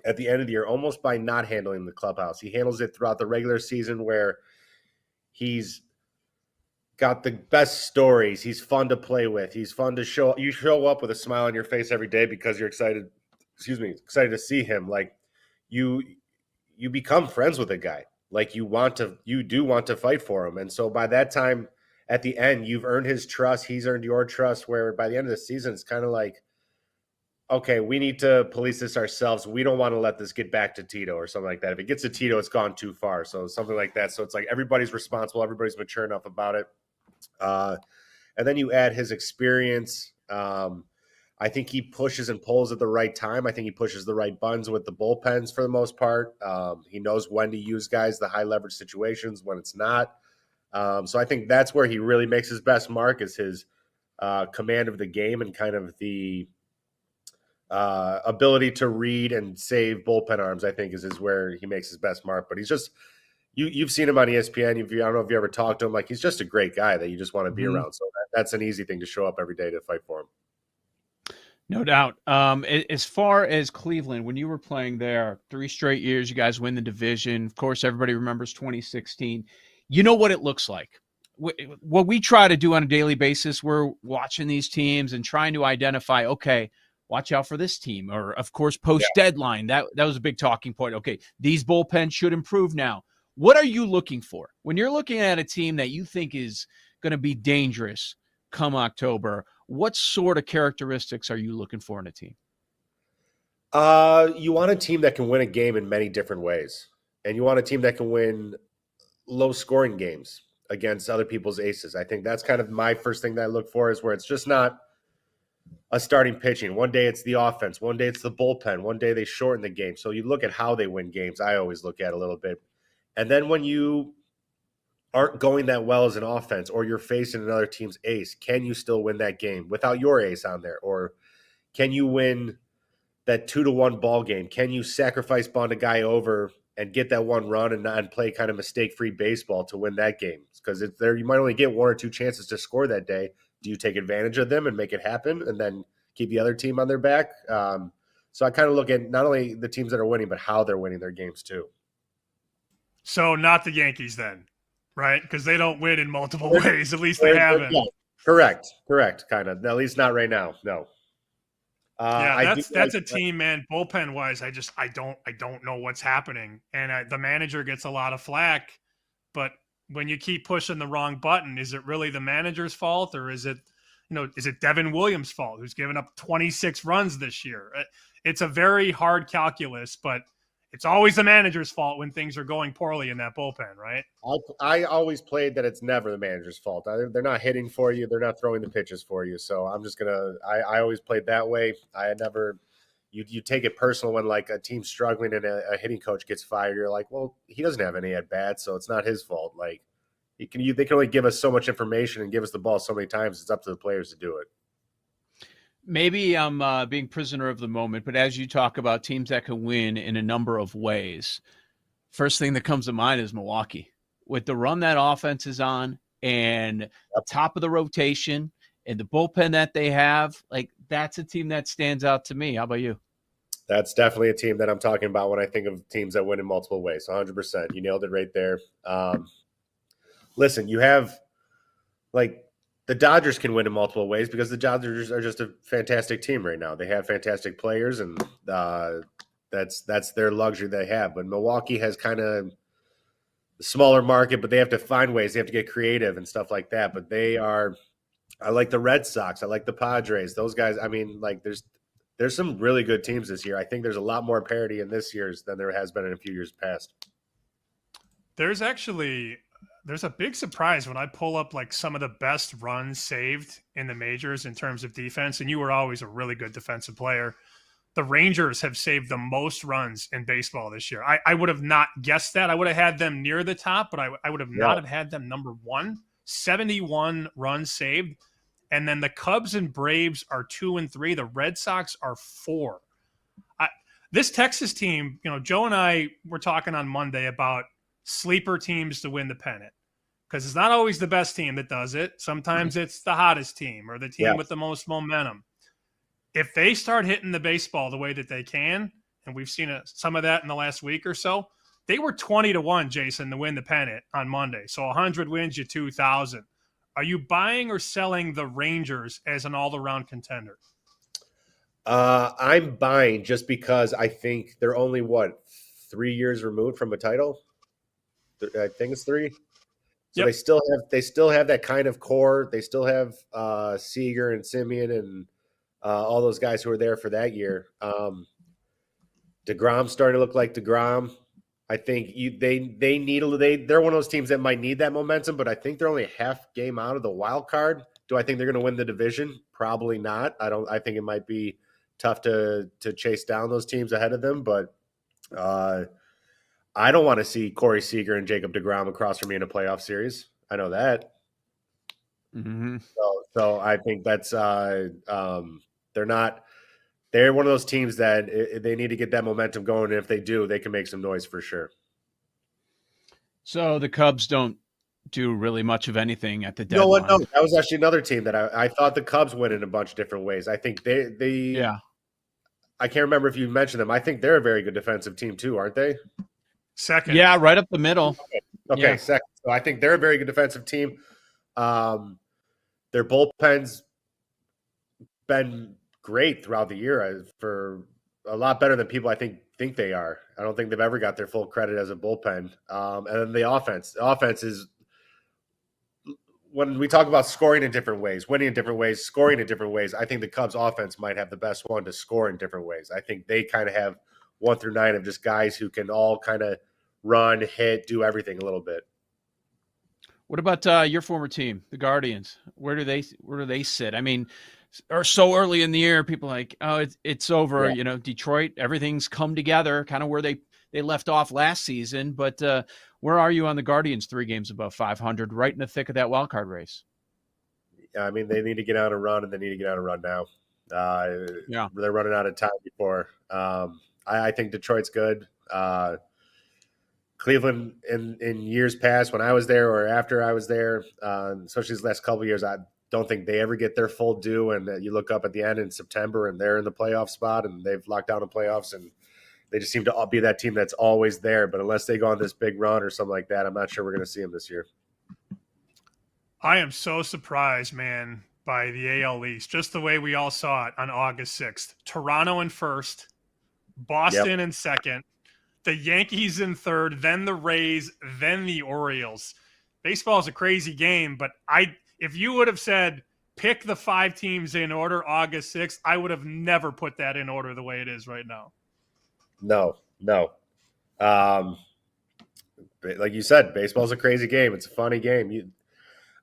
at the end of the year almost by not handling the clubhouse. He handles it throughout the regular season where he's got the best stories. He's fun to play with. He's fun to show. You show up with a smile on your face every day because you're excited to see him. Like, you become friends with a guy. Like, you do want to fight for him. And so by that time, at the end, you've earned his trust. He's earned your trust, where by the end of the season, it's kind of like, okay, we need to police this ourselves. We don't want to let this get back to Tito or something like that. If it gets to Tito, it's gone too far. So something like that. So it's like everybody's responsible. Everybody's mature enough about it. And then you add his experience. I think he pushes and pulls at the right time. I think he pushes the right buttons with the bullpens for the most part. He knows when to use guys, the high leverage situations, when it's not. So I think that's where he really makes his best mark, is his command of the game and kind of the ability to read and save bullpen arms, I think is where he makes his best mark. But he's just, you've seen him on ESPN. I don't know if you ever talked to him. Like, he's just a great guy that you just want to be around. So that's an easy thing to show up every day to fight for him. No doubt. As far as Cleveland, when you were playing there, 3 straight years, you guys win the division. Of course, everybody remembers 2016. You know what it looks like. What we try to do on a daily basis, we're watching these teams and trying to identify, okay, watch out for this team. Or, of course, post-deadline. That was a big talking point. Okay, these bullpens should improve now. What are you looking for? When you're looking at a team that you think is going to be dangerous come October, what sort of characteristics are you looking for in a team? You want a team that can win a game in many different ways. And you want a team that can win low-scoring games against other people's aces. I think that's kind of my first thing that I look for, is where it's just not a starting pitching. One day it's the offense. One day it's the bullpen. One day they shorten the game. So you look at how they win games. I always look at a little bit. And then when you aren't going that well as an offense, or you're facing another team's ace, can you still win that game without your ace on there? Or can you win that 2-1 ball game? Can you sacrifice bunt a guy over and get that one run and play kind of mistake-free baseball to win that game? Because it's there, you might only get 1 or 2 chances to score that day. Do you take advantage of them and make it happen, and then keep the other team on their back? So I kind of look at not only the teams that are winning, but how they're winning their games too. So not the Yankees then, right? Because they don't win in multiple ways. At least they haven't. Yeah, correct. Kind of. At least not right now. No. Yeah, that's a team, man. Bullpen wise, I don't know what's happening, and the manager gets a lot of flack. But when you keep pushing the wrong button, is it really the manager's fault, or is it Devin Williams' fault, who's given up 26 runs this year? It's a very hard calculus, but it's always the manager's fault when things are going poorly in that bullpen, right? I always played that it's never the manager's fault. They're not hitting for you. They're not throwing the pitches for you. So I'm just going to – I always played that way. I never – you take it personal when, like, a team's struggling and a hitting coach gets fired. You're like, well, he doesn't have any at-bats, so it's not his fault. Like, they can only give us so much information and give us the ball so many times. It's up to the players to do it. Maybe I'm being prisoner of the moment, but as you talk about teams that can win in a number of ways, first thing that comes to mind is Milwaukee. With the run that offense is on and top of the rotation and the bullpen that they have, like, that's a team that stands out to me. How about you? That's definitely a team that I'm talking about when I think of teams that win in multiple ways. 100%. You nailed it right there. Listen, you have, like, the Dodgers can win in multiple ways because the Dodgers are just a fantastic team right now. They have fantastic players, and that's their luxury they have. But Milwaukee has kind of a smaller market, but they have to find ways. They have to get creative and stuff like that. But I like the Red Sox. I like the Padres. Those guys, I mean, like, there's some really good teams this year. I think there's a lot more parity in this year's than there has been in a few years past. There's a big surprise when I pull up, like, some of the best runs saved in the majors in terms of defense. And you were always a really good defensive player. The Rangers have saved the most runs in baseball this year. I would have not guessed that. I would have had them near the top, but I would have not have had them number one. 71 runs saved. And then the Cubs and Braves are 2 and 3. The Red Sox are 4. This Texas team, Joe and I were talking on Monday about sleeper teams to win the pennant, because it's not always the best team that does it. Sometimes it's the hottest team or the team with the most momentum. If they start hitting the baseball the way that they can, and we've seen some of that in the last week or so, they were 20-1, Jason, to win the pennant on Monday. So 100 wins you 2,000. Are you buying or selling the Rangers as an all-around contender? I'm buying just because I think they're only 3 years removed from a title. I think it's 3. So they still have that kind of core. They still have Seager and Simeon and all those guys who were there for that year. DeGrom's starting to look like DeGrom. I think they're one of those teams that might need that momentum, but I think they're only a half game out of the wild card. Do I think they're going to win the division? Probably not. I think it might be tough to chase down those teams ahead of them, but I don't want to see Corey Seager and Jacob deGrom across from me in a playoff series. I know that. Mm-hmm. So I think that's they're one of those teams that they need to get that momentum going. And if they do, they can make some noise for sure. So the Cubs don't do really much of anything at the deadline. No, that was actually another team that I thought the Cubs win in a bunch of different ways. I think I can't remember if you mentioned them. I think they're a very good defensive team too, aren't they? Second. Yeah, right up the middle. Okay, second. So I think they're a very good defensive team. Their bullpen's been great throughout the year, for a lot better than people I think they are. I don't think they've ever got their full credit as a bullpen. And then the offense. The offense is, when we talk about scoring in different ways, winning in different ways, scoring in different ways, I think the Cubs offense might have the best one to score in different ways. I think they kind of have 1 through 9 of just guys who can all kind of run, hit, do everything a little bit. What about your former team, the Guardians? Where do they sit? I mean, or so early in the year, people are like, oh, it's over. Yeah. Detroit, everything's come together, kind of where they they left off last season. But where are you on the Guardians? 3 games above 500, right in the thick of that wild card race. I mean, they need to get on a run, and they need to get on a run now. They're running out of time before. I think Detroit's good. Cleveland in years past, when I was there or after I was there, especially these last couple of years, I don't think they ever get their full due. And you look up at the end in September, and they're in the playoff spot, and they've locked down the playoffs, and they just seem to be that team that's always there. But unless they go on this big run or something like that, I'm not sure we're going to see them this year. I am so surprised, man, by the AL East, just the way we all saw it on August 6th. Toronto in first, Boston in second, the Yankees in third, then the Rays, then the Orioles. Baseball is a crazy game, but if you would have said pick the 5 teams in order August 6th, I would have never put that in order the way it is right now. No. Like you said, baseball's a crazy game. It's a funny game.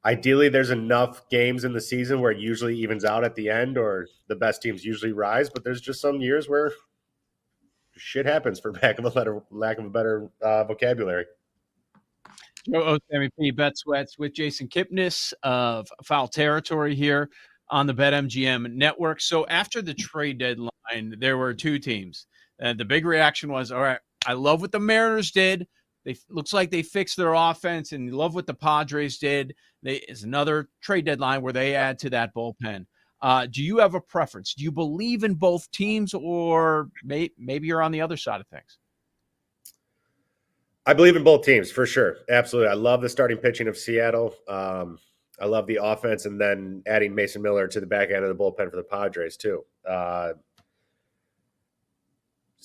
Ideally, there's enough games in the season where it usually evens out at the end, or the best teams usually rise. But there's just some years where shit happens, for lack of a better vocabulary. Sammy P. Bet Sweats with Jason Kipnis of Foul Territory here on the BetMGM network. So after the trade deadline, there were 2 teams. The big reaction was, all right, I love what the Mariners did. Looks like they fixed their offense, and you love what the Padres did. Is another trade deadline where they add to that bullpen. Do you have a preference? Do you believe in both teams, or maybe you're on the other side of things? I believe in both teams for sure. Absolutely. I love the starting pitching of Seattle. I love the offense, and then adding Mason Miller to the back end of the bullpen for the Padres too.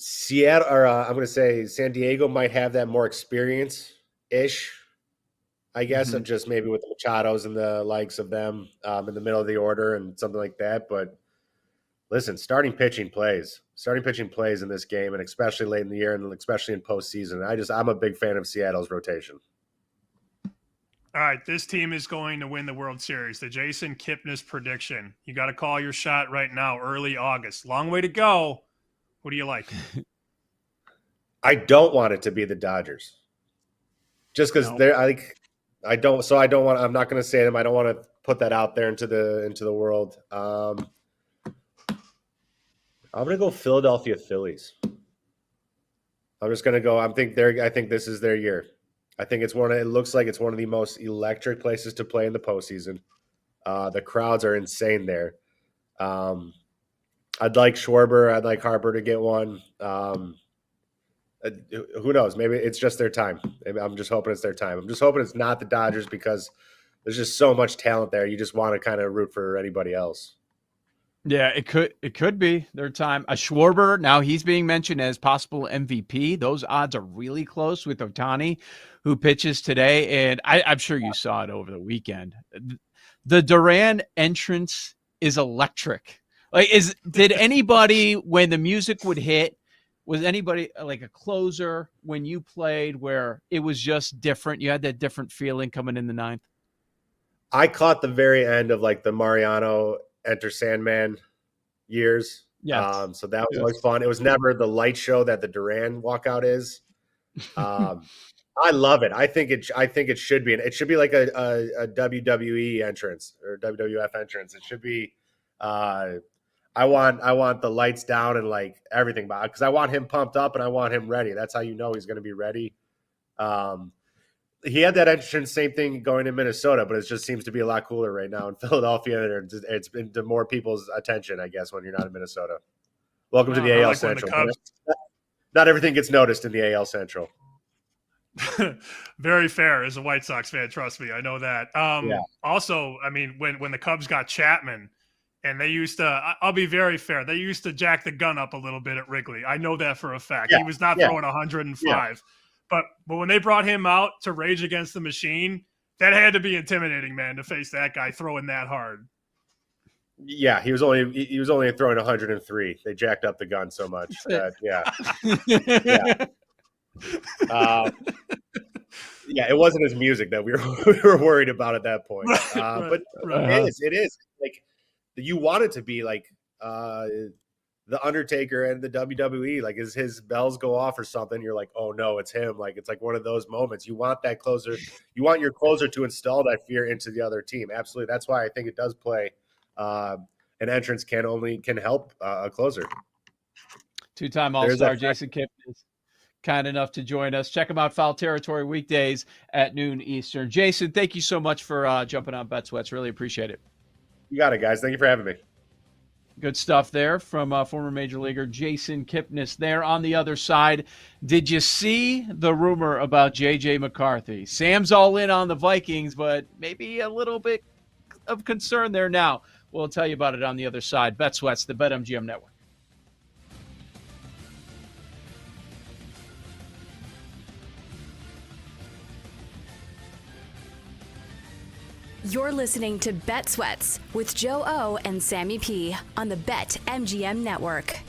Seattle, or I'm going to say San Diego, might have that more experience-ish, I guess, of just maybe with the Machados and the likes of them in the middle of the order and something like that. But listen, starting pitching plays in this game, and especially late in the year, and especially in postseason. I'm a big fan of Seattle's rotation. All right, this team is going to win the World Series. The Jason Kipnis prediction. You got to call your shot right now, early August. Long way to go. Who do you like? I don't want it to be the Dodgers, just because I don't want. I'm not going to say them. I don't want to put that out there into the world. I'm going to go Philadelphia Phillies. I'm just going to go. I think this is their year. I think it looks like it's one of the most electric places to play in the postseason. The crowds are insane there. I'd like Schwarber. I'd like Harper to get one. Who knows? Maybe it's just their time. I'm just hoping it's their time. I'm just hoping it's not the Dodgers, because there's just so much talent there. You just want to kind of root for anybody else. Yeah, it could be their time. Schwarber, now he's being mentioned as possible MVP. Those odds are really close with Ohtani, who pitches today. And I'm sure you saw it over the weekend. The Duran entrance is electric. Did anybody, when the music would hit, was anybody like a closer when you played where it was just different? You had that different feeling coming in the 9th? I caught the very end of like the Mariano Enter Sandman years. Yeah. So that was always fun. It was never the light show that the Duran walkout is. I love it. I think it should be. It should be like a WWE entrance or WWF entrance. It should be. I want the lights down and like everything, because I want him pumped up and I want him ready. That's how you know he's going to be ready. He had that entrance, same thing going in Minnesota, but it just seems to be a lot cooler right now in Philadelphia. It's been to more people's attention, I guess, when you're not in Minnesota. Welcome to the AL Central. Not everything gets noticed in the AL Central. Very fair as a White Sox fan. Trust me, I know that. Also, I mean, when the Cubs got Chapman, and they used to, I'll be very fair, they used to jack the gun up a little bit at Wrigley. I know that for a fact. He was not throwing 105. Yeah. But when they brought him out to rage against the machine, that had to be intimidating, man, to face that guy throwing that hard. Yeah, he was only throwing 103. They jacked up the gun so much. It wasn't his music that we were worried about at that point. But it is like, you want it to be like The Undertaker and the WWE, like as his bells go off or something, you're like, oh no, it's him. Like it's like one of those moments. You want that closer, you want your closer to install that fear into the other team. Absolutely. That's why I think it does play. An entrance can help a closer. Two-time All-Star Jason Kipnis is kind enough to join us. Check him out, Foul Territory, weekdays at noon Eastern. Jason, thank you so much for jumping on Bet Sweats. Really appreciate it. You got it, guys. Thank you for having me. Good stuff there from former Major Leaguer Jason Kipnis there. On the other side, did you see the rumor about J.J. McCarthy? Sam's all in on the Vikings, but maybe a little bit of concern there now. We'll tell you about it on the other side. Bet Sweats, the BetMGM Network. You're listening to Bet Sweats with Joe O and Sammy P on the BetMGM Network.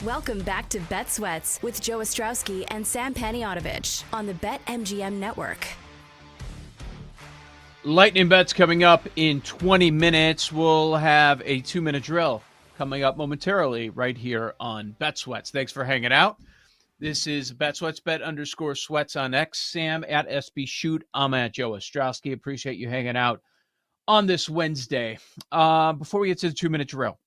Welcome back to Bet Sweats with Joe Ostrowski and Sam Paniotovich on the BetMGM Network. Lightning bets coming up in 20 minutes. We'll have a 2-minute drill coming up momentarily right here on Bet Sweats. Thanks for hanging out. This is Bet Sweats, Bet_Sweats on X. Sam at SB Shoot. I'm at Joe Ostrowski. Appreciate you hanging out on this Wednesday. Before we get to the 2-minute drill,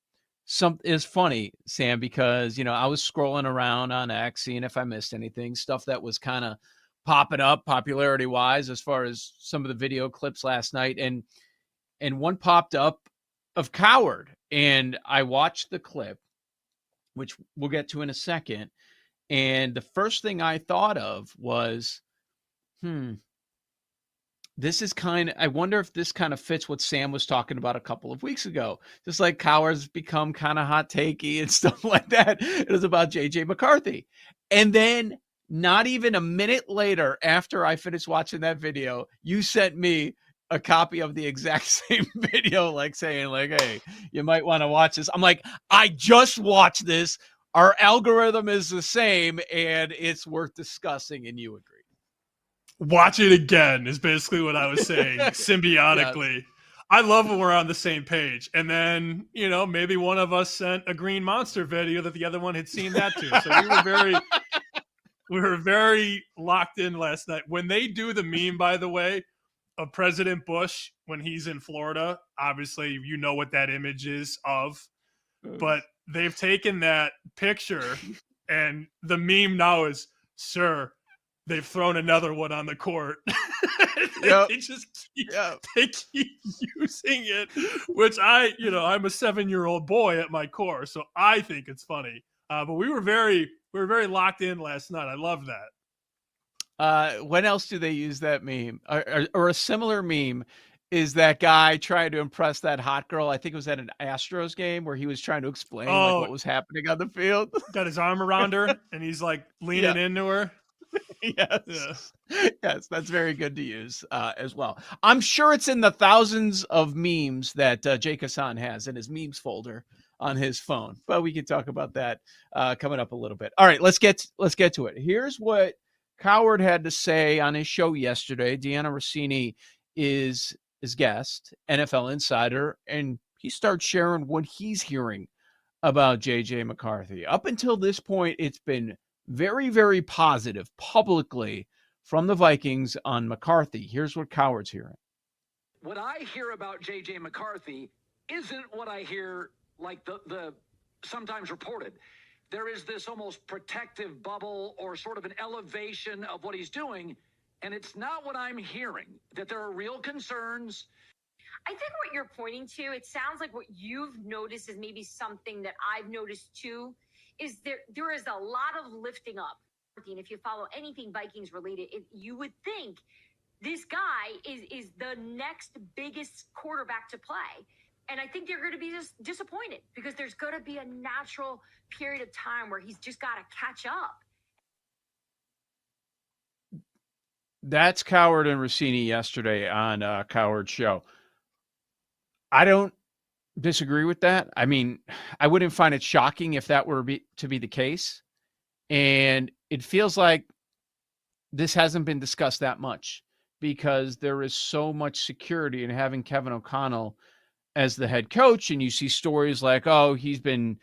something is funny, Sam, because, I was scrolling around on X, seeing if I missed anything, stuff that was kind of popping up popularity-wise as far as some of the video clips last night. And one popped up of Coward. And I watched the clip, which we'll get to in a second. And the first thing I thought of was, this is I wonder if this kind of fits what Sam was talking about a couple of weeks ago. Just like Coward's become kind of hot takey and stuff like that. It was about JJ McCarthy. And then not even a minute later, after I finished watching that video, you sent me a copy of the exact same video, like saying, like, hey, you might want to watch this. I'm like, I just watched this. Our algorithm is the same, and it's worth discussing, and you agree. Watch it again is basically what I was saying, symbiotically. Yes. I love when we're on the same page. And then, maybe one of us sent a Green Monster video that the other one had seen that too. So we were very locked in last night. When they do the meme, by the way, of President Bush when he's in Florida, obviously you know what that image is of. But they've taken that picture, and the meme now is, sir, they've thrown another one on the court. They just keep using it, which I'm a 7-year-old boy at my core, so I think it's funny. But we were very locked in last night. I love that. When else do they use that meme? Or a similar meme is that guy trying to impress that hot girl. I think it was at an Astros game where he was trying to explain what was happening on the field. Got his arm around her, and he's like leaning into her. Yes. Yes, that's very good to use as well. I'm sure it's in the thousands of memes that Jake Hassan has in his memes folder on his phone. But we can talk about that coming up a little bit. All right, let's get to it. Here's what Coward had to say on his show yesterday. Deanna Rossini is his guest, NFL Insider, and he starts sharing what he's hearing about JJ McCarthy. Up until this point, it's been very, very positive publicly from the Vikings on McCarthy. Here's what Coward's hearing. What I hear about JJ McCarthy isn't what I hear like the sometimes reported. There is this almost protective bubble or sort of an elevation of what he's doing, and it's not what I'm hearing, that there are real concerns. I think what you're pointing to, it sounds like what you've noticed is maybe something that I've noticed too, is there is a lot of lifting up. And if you follow anything Vikings related, you would think this guy is the next biggest quarterback to play. And I think they're going to be just disappointed because there's going to be a natural period of time where he's just got to catch up. That's Coward and Rossini yesterday on Coward's show. I don't disagree with that. I mean, I wouldn't find it shocking if that were to be the case. And it feels like this hasn't been discussed that much because there is so much security in having Kevin O'Connell as the head coach. And you see stories like, oh, he's been,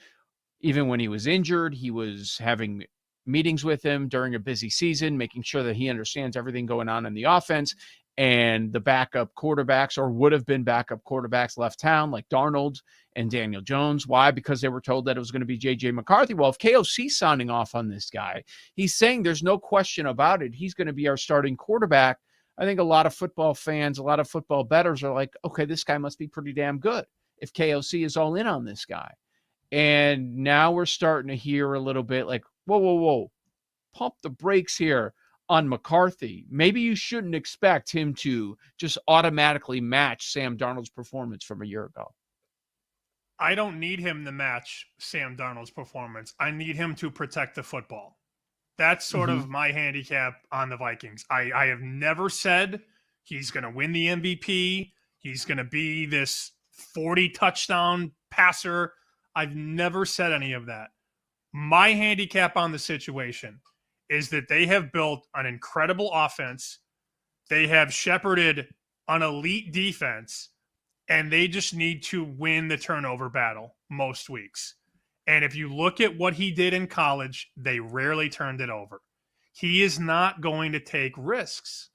even when he was injured, he was having meetings with him during a busy season, making sure that he understands everything going on in the offense. And the backup quarterbacks, or would have been backup quarterbacks, left town, like Darnold and Daniel Jones. Why? Because they were told that it was going to be J.J. McCarthy. Well, if KOC's sounding off on this guy, he's saying there's no question about it, he's going to be our starting quarterback. I think a lot of football fans, a lot of football bettors are like, okay, this guy must be pretty damn good if KOC is all in on this guy. And now we're starting to hear a little bit like, whoa, pump the brakes here on McCarthy. Maybe you shouldn't expect him to just automatically match Sam Darnold's performance from a year ago. I don't need him to match Sam Darnold's performance. I need him to protect the football. That's sort of my handicap on the Vikings. I have never said he's going to win the MVP. He's going to be this 40 touchdown passer. I've never said any of that. My handicap on the situation is that they have built an incredible offense. They have shepherded an elite defense, and they just need to win the turnover battle most weeks. And if you look at what he did in college, they rarely turned it over. He is not going to take risks.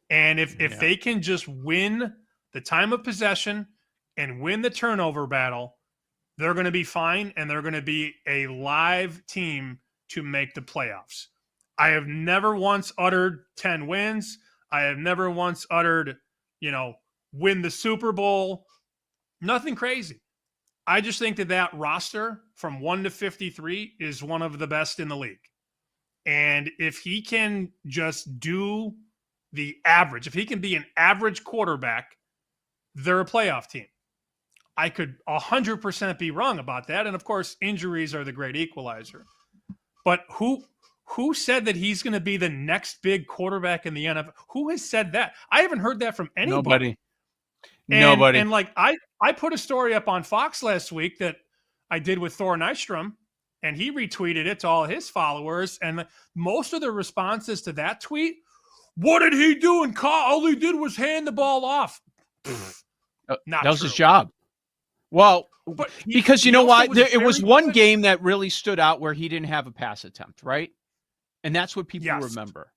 And if they can just win the time of possession and win the turnover battle, they're going to be fine, and they're going to be a live team to make the playoffs. I have never once uttered 10 wins. I have never once uttered, win the Super Bowl. Nothing crazy. I just think that roster from 1 to 53 is one of the best in the league. And if he can just do the average, if he can be an average quarterback, they're a playoff team. I could 100% be wrong about that. And of course, injuries are the great equalizer. But who said that he's going to be the next big quarterback in the NFL? Who has said that? I haven't heard that from anybody. Nobody. And like I put a story up on Fox last week that I did with Thor Nystrom, and he retweeted it to all his followers. And most of the responses to that tweet, what did he do in college? All he did was hand the ball off. Not that was true. his job. Well, because you know what? It was one game that really stood out where he didn't have a pass attempt, right? And that's what people remember.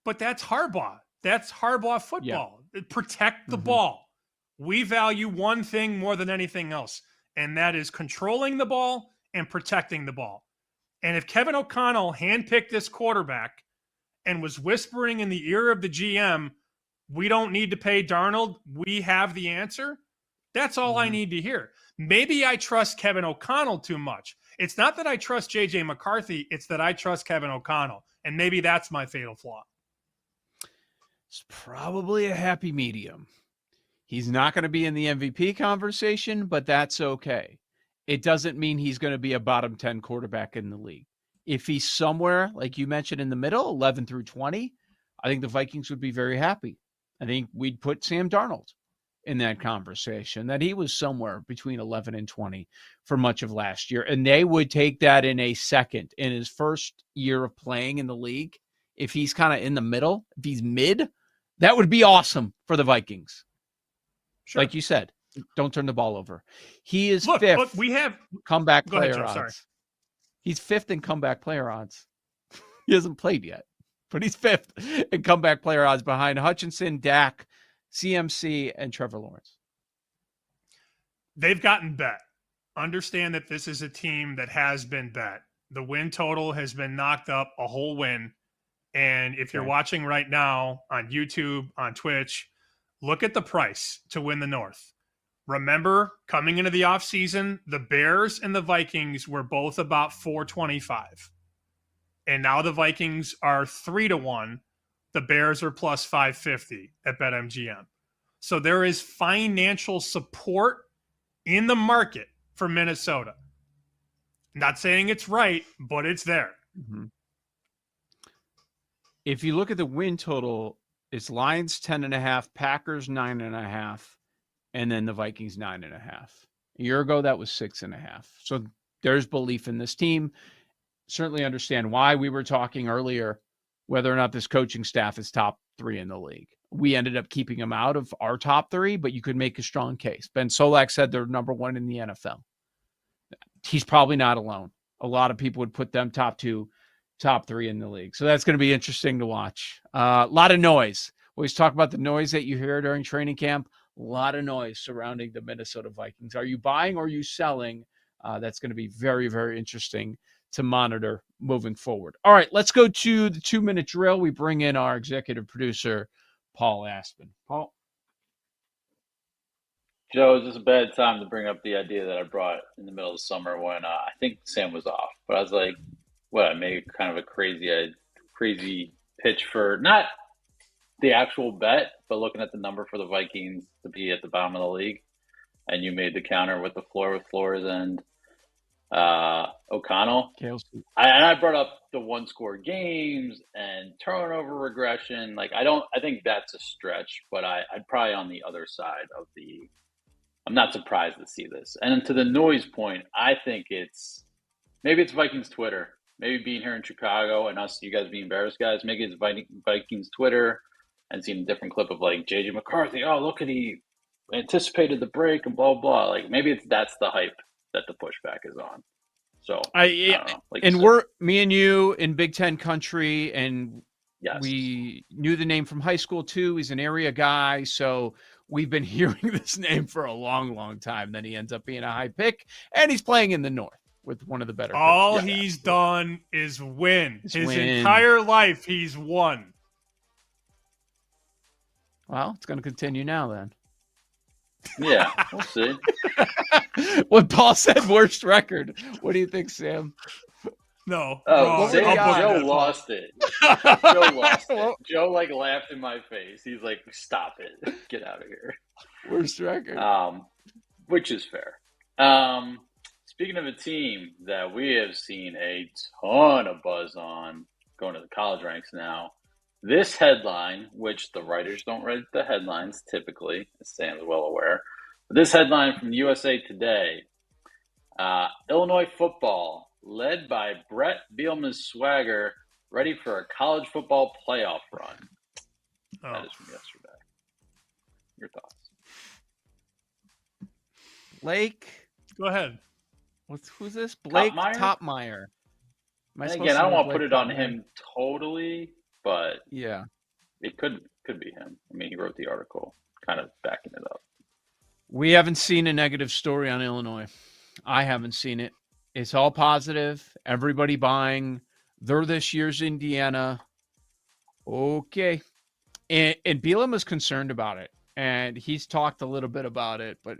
But that's Harbaugh. That's Harbaugh football. Yeah. Protect the ball. We value one thing more than anything else, and that is controlling the ball and protecting the ball. And if Kevin O'Connell handpicked this quarterback and was whispering in the ear of the GM, we don't need to pay Darnold, we have the answer, that's all I need to hear. Maybe I trust Kevin O'Connell too much. It's not that I trust J.J. McCarthy. It's that I trust Kevin O'Connell. And maybe that's my fatal flaw. It's probably a happy medium. He's not going to be in the MVP conversation, but that's okay. It doesn't mean he's going to be a bottom 10 quarterback in the league. If he's somewhere, like you mentioned, in the middle, 11 through 20, I think the Vikings would be very happy. I think we'd put Sam Darnold in that conversation, that he was somewhere between 11 and 20 for much of last year. And they would take that in a second. In his first year of playing in the league, if he's kind of in the middle, if he's mid, that would be awesome for the Vikings. Sure. Like you said, don't turn the ball over. He is fifth. Look, we have comeback Go ahead, player Joe, odds. sorry. He's fifth in comeback player odds. He hasn't played yet, but he's fifth in comeback player odds behind Hutchinson, Dak, CMC, and Trevor Lawrence. They've gotten bet. Understand that this is a team that has been bet. The win total has been knocked up a whole win. And if you're watching right now on YouTube, on Twitch, look at the price to win the North. Remember, coming into the offseason, the Bears and the Vikings were both about 425. And now the Vikings are 3-1. The Bears are plus 550 at BetMGM. So there is financial support in the market for Minnesota. Not saying it's right, but it's there. Mm-hmm. If you look at the win total, it's Lions 10.5, Packers 9.5, and then the Vikings 9.5. A year ago, that was 6.5. So there's belief in this team. Certainly understand why we were talking earlier, whether or not this coaching staff is top 3 in the league. We ended up keeping them out of our top 3, but you could make a strong case. Ben Solak said they're number 1 in the NFL. He's probably not alone. A lot of people would put them top 2, top 3 in the league. So that's going to be interesting to watch. A lot of noise. We always talk about the noise that you hear during training camp. A lot of noise surrounding the Minnesota Vikings. Are you buying or are you selling? That's going to be very, very interesting to monitor moving forward. All right, let's go to the 2-minute drill. We bring in our executive producer, Paul Aspen. Paul? Joe, is this a bad time to bring up the idea that I brought in the middle of the summer when I think Sam was off? But I was like, I made kind of a crazy pitch for not the actual bet, but looking at the number for the Vikings to be at the bottom of the league. And you made the counter with the floor with Flores and O'Connell. I brought up the 1-score games and turnover regression. I think that's a stretch, but I'd probably on the other side of I'm not surprised to see this. And to the noise point, I think it's maybe it's Vikings Twitter. Maybe being here in Chicago and us, you guys being Bears guys, maybe it's Vikings Twitter and seeing a different clip of like JJ McCarthy. Oh, look at he anticipated the break and blah blah. Like maybe that's the hype that the pushback is on. So I don't know. Like and we're me and you in Big Ten country, and we knew the name from high school too. He's an area guy, so we've been hearing this name for a long, long time. Then he ends up being a high pick, and he's playing in the North with one of the better. All he's done is win. His entire life, he's won. Well, it's going to continue now then. Yeah, we'll see. When Paul said worst record, what do you think, Sam? No. Oh, Joe lost it. Joe lost it. Joe like laughed in my face. He's like, "Stop it! Get out of here." Worst record. Which is fair. Speaking of a team that we have seen a ton of buzz on going to the college ranks now, this headline, which the writers don't write the headlines typically, as Sam's well aware, but this headline from USA Today, Illinois football, led by Brett Bielema's swagger, ready for a college football playoff run. That is from yesterday. Your thoughts? Blake? Go ahead. Who's this? Blake Topmeyer. And again, I don't want to put it on him totally, but yeah, it could be him. I mean, he wrote the article kind of backing it up. We haven't seen a negative story on Illinois. I haven't seen it. It's all positive. Everybody buying. They're this year's Indiana. Okay. And Bielema is concerned about it. And he's talked a little bit about it. But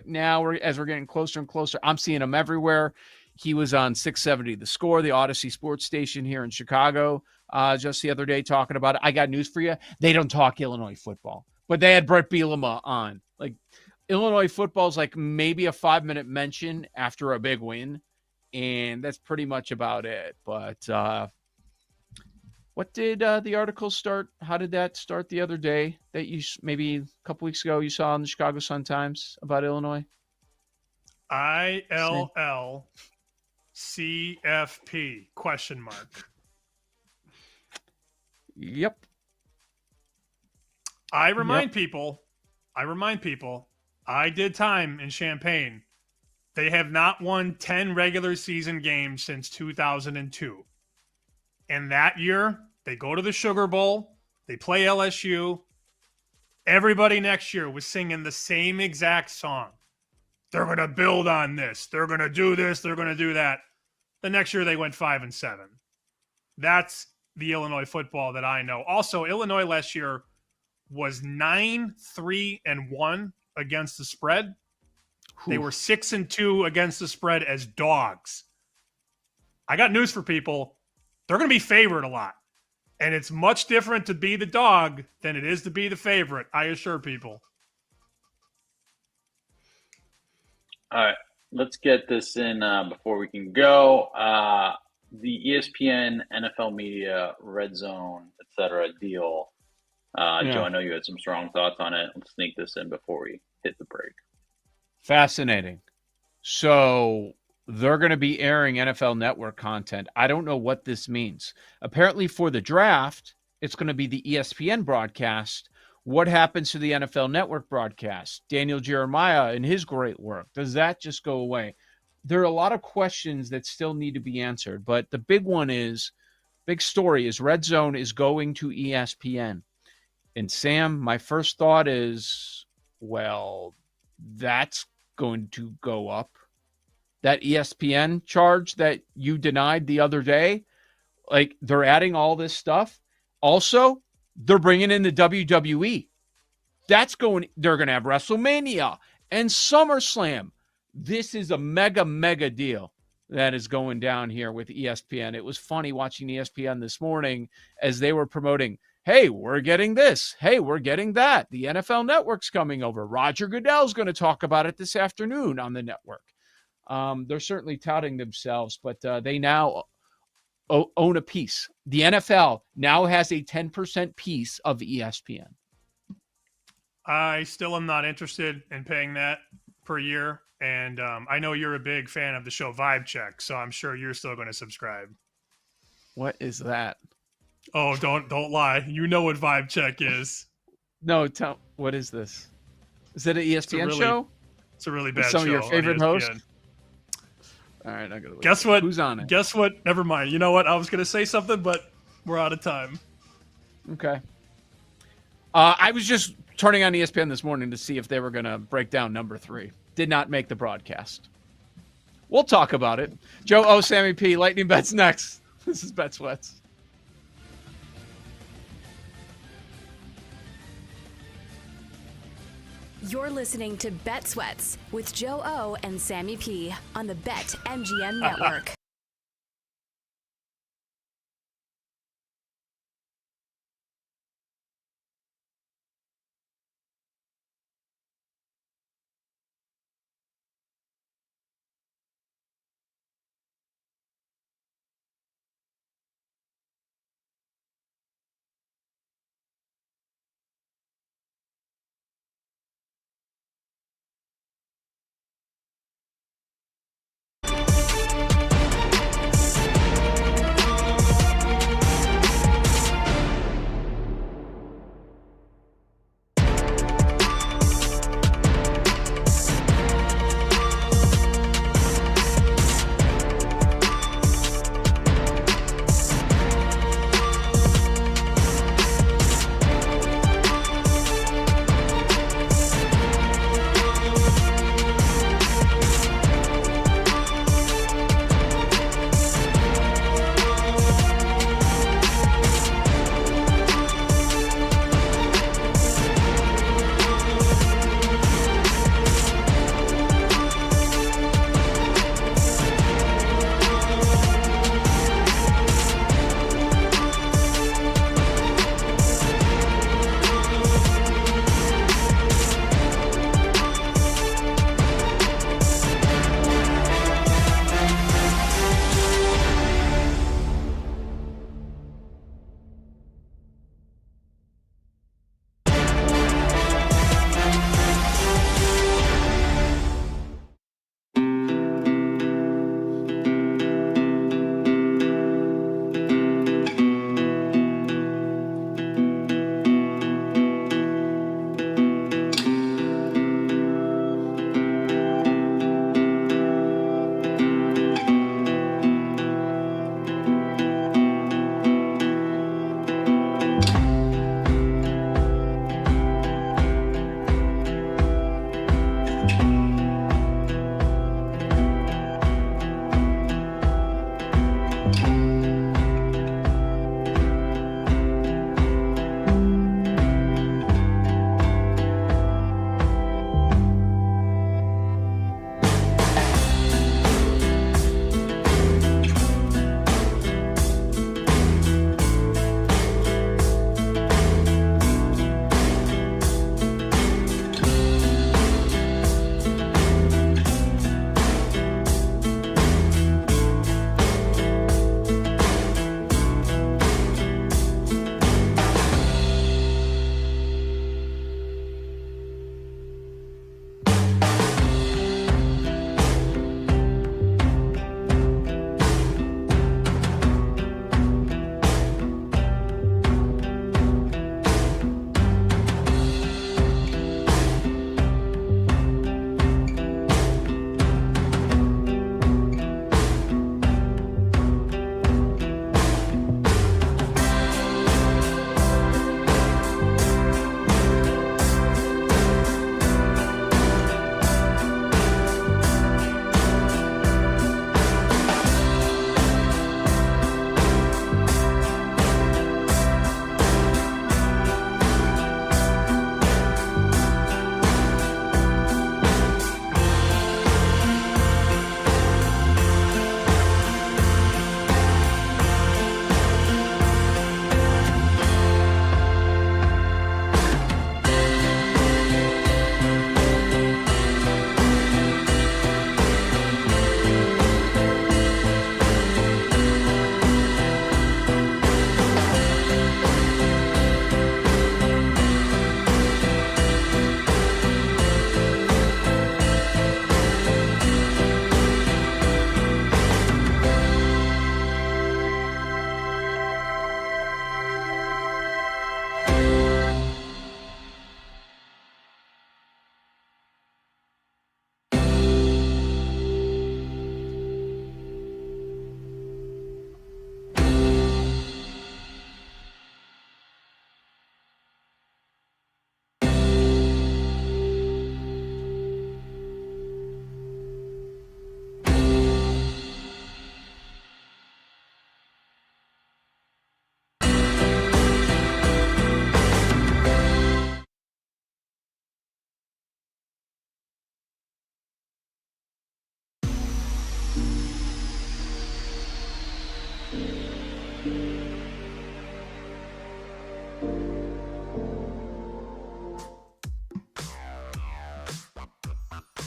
now, as we're getting closer and closer, I'm seeing him everywhere. He was on 670 The Score, the Odyssey sports station here in Chicago, just the other day talking about it. I got news for you. They don't talk Illinois football. But they had Brett Bielema on. Like, Illinois football is like maybe a 5-minute mention after a big win. And that's pretty much about it. But what did the article start? How did that start the other day that you maybe a couple weeks ago you saw in the Chicago Sun-Times about Illinois? ILLCFP question mark. Yep. I remind people, I did time in Champaign. They have not won 10 regular season games since 2002. And that year, they go to the Sugar Bowl. They play LSU. Everybody next year was singing the same exact song. They're going to build on this. They're going to do this. They're going to do that. The next year, they went 5-7. That's the Illinois football that I know. Also, Illinois last year was 9-3-1 against the spread. They were 6-2 against the spread as dogs. I got news for people. They're going to be favored a lot. And it's much different to be the dog than it is to be the favorite, I assure people. All right, let's get this in before we can go. The ESPN, NFL Media, Red Zone, etc. deal. Joe, I know you had some strong thoughts on it. Let's sneak this in before we hit the break. Fascinating. So they're going to be airing NFL Network content. I don't know what this means. Apparently for the draft, it's going to be the ESPN broadcast. What happens to the NFL Network broadcast? Daniel Jeremiah and his great work. Does that just go away? There are a lot of questions that still need to be answered, but the big story is Red Zone is going to ESPN. And Sam, my first thought is, well, that's going to go up. That ESPN charge that you denied the other day, like they're adding all this stuff. Also, they're bringing in the WWE. They're going to have WrestleMania and SummerSlam. This is a mega deal that is going down here with ESPN. It was funny watching ESPN this morning as they were promoting, hey, we're getting this. Hey, we're getting that. The NFL Network's coming over. Roger Goodell's going to talk about it this afternoon on the network. They're certainly touting themselves, but they now own a piece. The NFL now has a 10% piece of ESPN. I still am not interested in paying that per year. And I know you're a big fan of the show Vibe Check, so I'm sure you're still going to subscribe. What is that? Oh, don't lie. You know what Vibe Check is. No, what is this? Is it an ESPN show? It's a really With bad some show. of your favorite on ESPN. hosts? All right, I gotta look. Guess what? Who's on it? Guess what? Never mind. You know what? I was going to say something, but we're out of time. Okay. I was just turning on ESPN this morning to see if they were going to break down number 3. Did not make the broadcast. We'll talk about it. Joe O, Sammy P, Lightning Bets next. This is Bet Sweats. You're listening to Bet Sweats with Joe O and Sammy P on the BetMGM Network.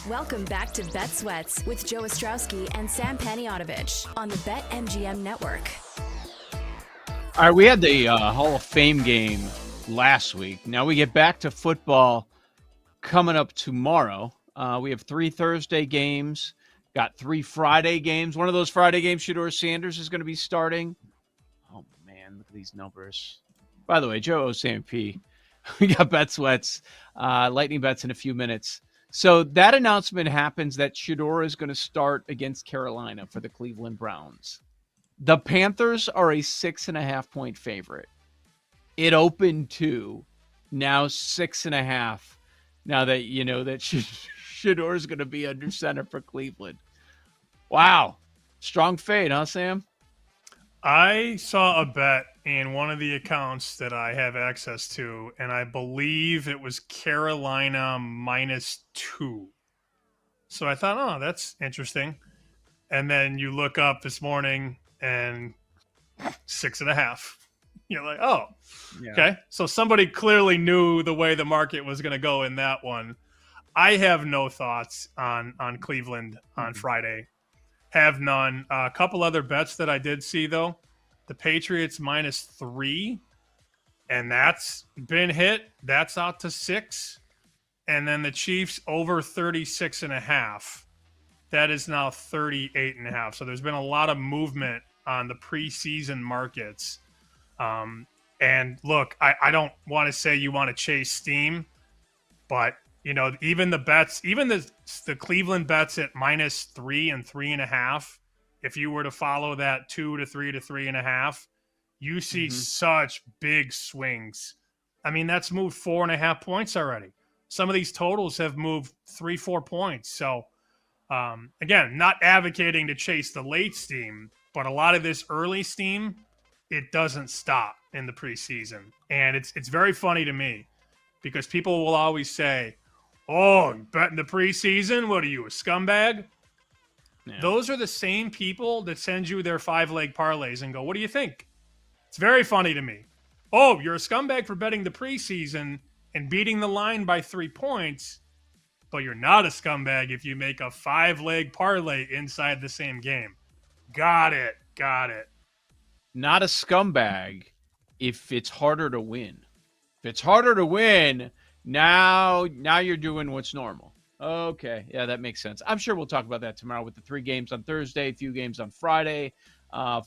Welcome back to Bet Sweats with Joe Ostrowski and Sam Paniotovich on the BetMGM Network. All right, we had the Hall of Fame game last week. Now we get back to football coming up tomorrow. We have 3 Thursday games, got 3 Friday games. One of those Friday games, Shedeur Sanders is going to be starting. Oh, man, look at these numbers. By the way, Joe Osamp, we got Bet Sweats, Lightning Bets in a few minutes. So that announcement happens that Shedeur is going to start against Carolina for the Cleveland Browns. The Panthers are a 6.5-point favorite. It opened 2, now 6.5. Now that you know that Shedeur is going to be under center for Cleveland. Wow. Strong fade, huh, Sam? I saw a bet in one of the accounts that I have access to, and I believe it was Carolina -2. So I thought, oh, that's interesting. And then you look up this morning and 6.5. You're like, oh, okay. So somebody clearly knew the way the market was going to go in that one. I have no thoughts on Cleveland on Friday. Have none. A couple other bets that I did see, though. The Patriots -3, and that's been hit. That's out to 6. And then the Chiefs over 36.5. That is now 38.5. So there's been a lot of movement on the preseason markets. And look, I don't want to say you want to chase steam, but you know, even the bets, even the Cleveland bets at -3 and 3.5, if you were to follow that 2 to 3 to 3.5, you see such big swings. I mean, that's moved 4.5 points already. Some of these totals have moved 3-4 points. So again, not advocating to chase the late steam, but a lot of this early steam, it doesn't stop in the preseason. And it's very funny to me because people will always say, oh, bet in the preseason? What are you, a scumbag? Yeah. Those are the same people that send you their 5-leg parlays and go, what do you think? It's very funny to me. Oh, you're a scumbag for betting the preseason and beating the line by 3 points, but you're not a scumbag if you make a 5-leg parlay inside the same game. Got it. Not a scumbag if it's harder to win. If it's harder to win, now you're doing what's normal. Okay, yeah, that makes sense. I'm sure we'll talk about that tomorrow with the 3 games on Thursday, a few games on Friday,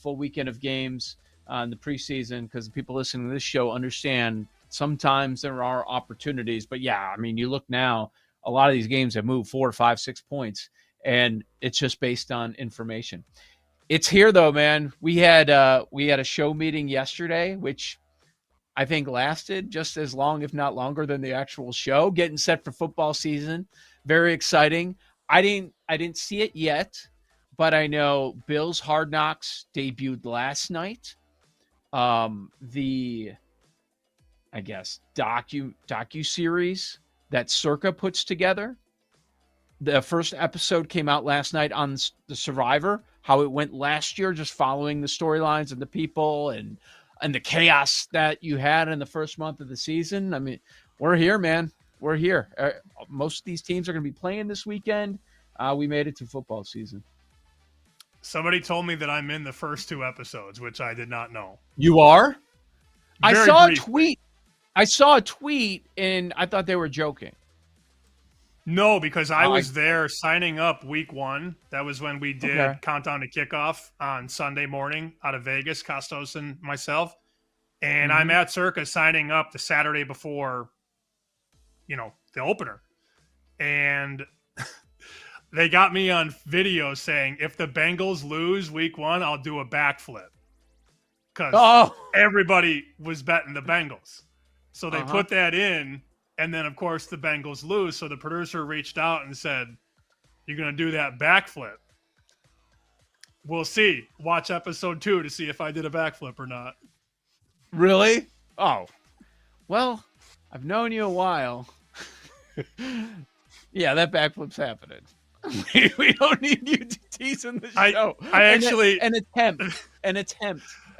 full weekend of games in the preseason, because people listening to this show understand sometimes there are opportunities. But, yeah, I mean, you look now, a lot of these games have moved 4, 5, 6 points, and it's just based on information. It's here, though, man. We had a show meeting yesterday, which I think lasted just as long, if not longer, than the actual show. Getting set for football season, very exciting. I didn't see it yet, but I know Bills Hard Knocks debuted last night. The docu-series that Circa puts together. The first episode came out last night on the Survivor, how it went last year, just following the storylines and the people and the chaos that you had in the first month of the season. I mean, we're here, man. We're here. Most of these teams are going to be playing this weekend. We made it to football season. Somebody told me that I'm in the first 2 episodes, which I did not know. You are? I saw briefly. a tweet. I saw a tweet, and I thought they were joking. No, because I was there signing up week 1. That was when we did Countdown to Kickoff on Sunday morning out of Vegas, Costos and myself. And I'm at Circa signing up the Saturday before, the opener. And they got me on video saying, if the Bengals lose week 1, I'll do a backflip. Because everybody was betting the Bengals. So they put that in. And then, of course, the Bengals lose. So the producer reached out and said, you're going to do that backflip. We'll see. Watch episode 2 to see if I did a backflip or not. Really? Oh. Well, I've known you a while. Yeah, that backflip's happening. We don't need you to tease in the show. I actually... An attempt at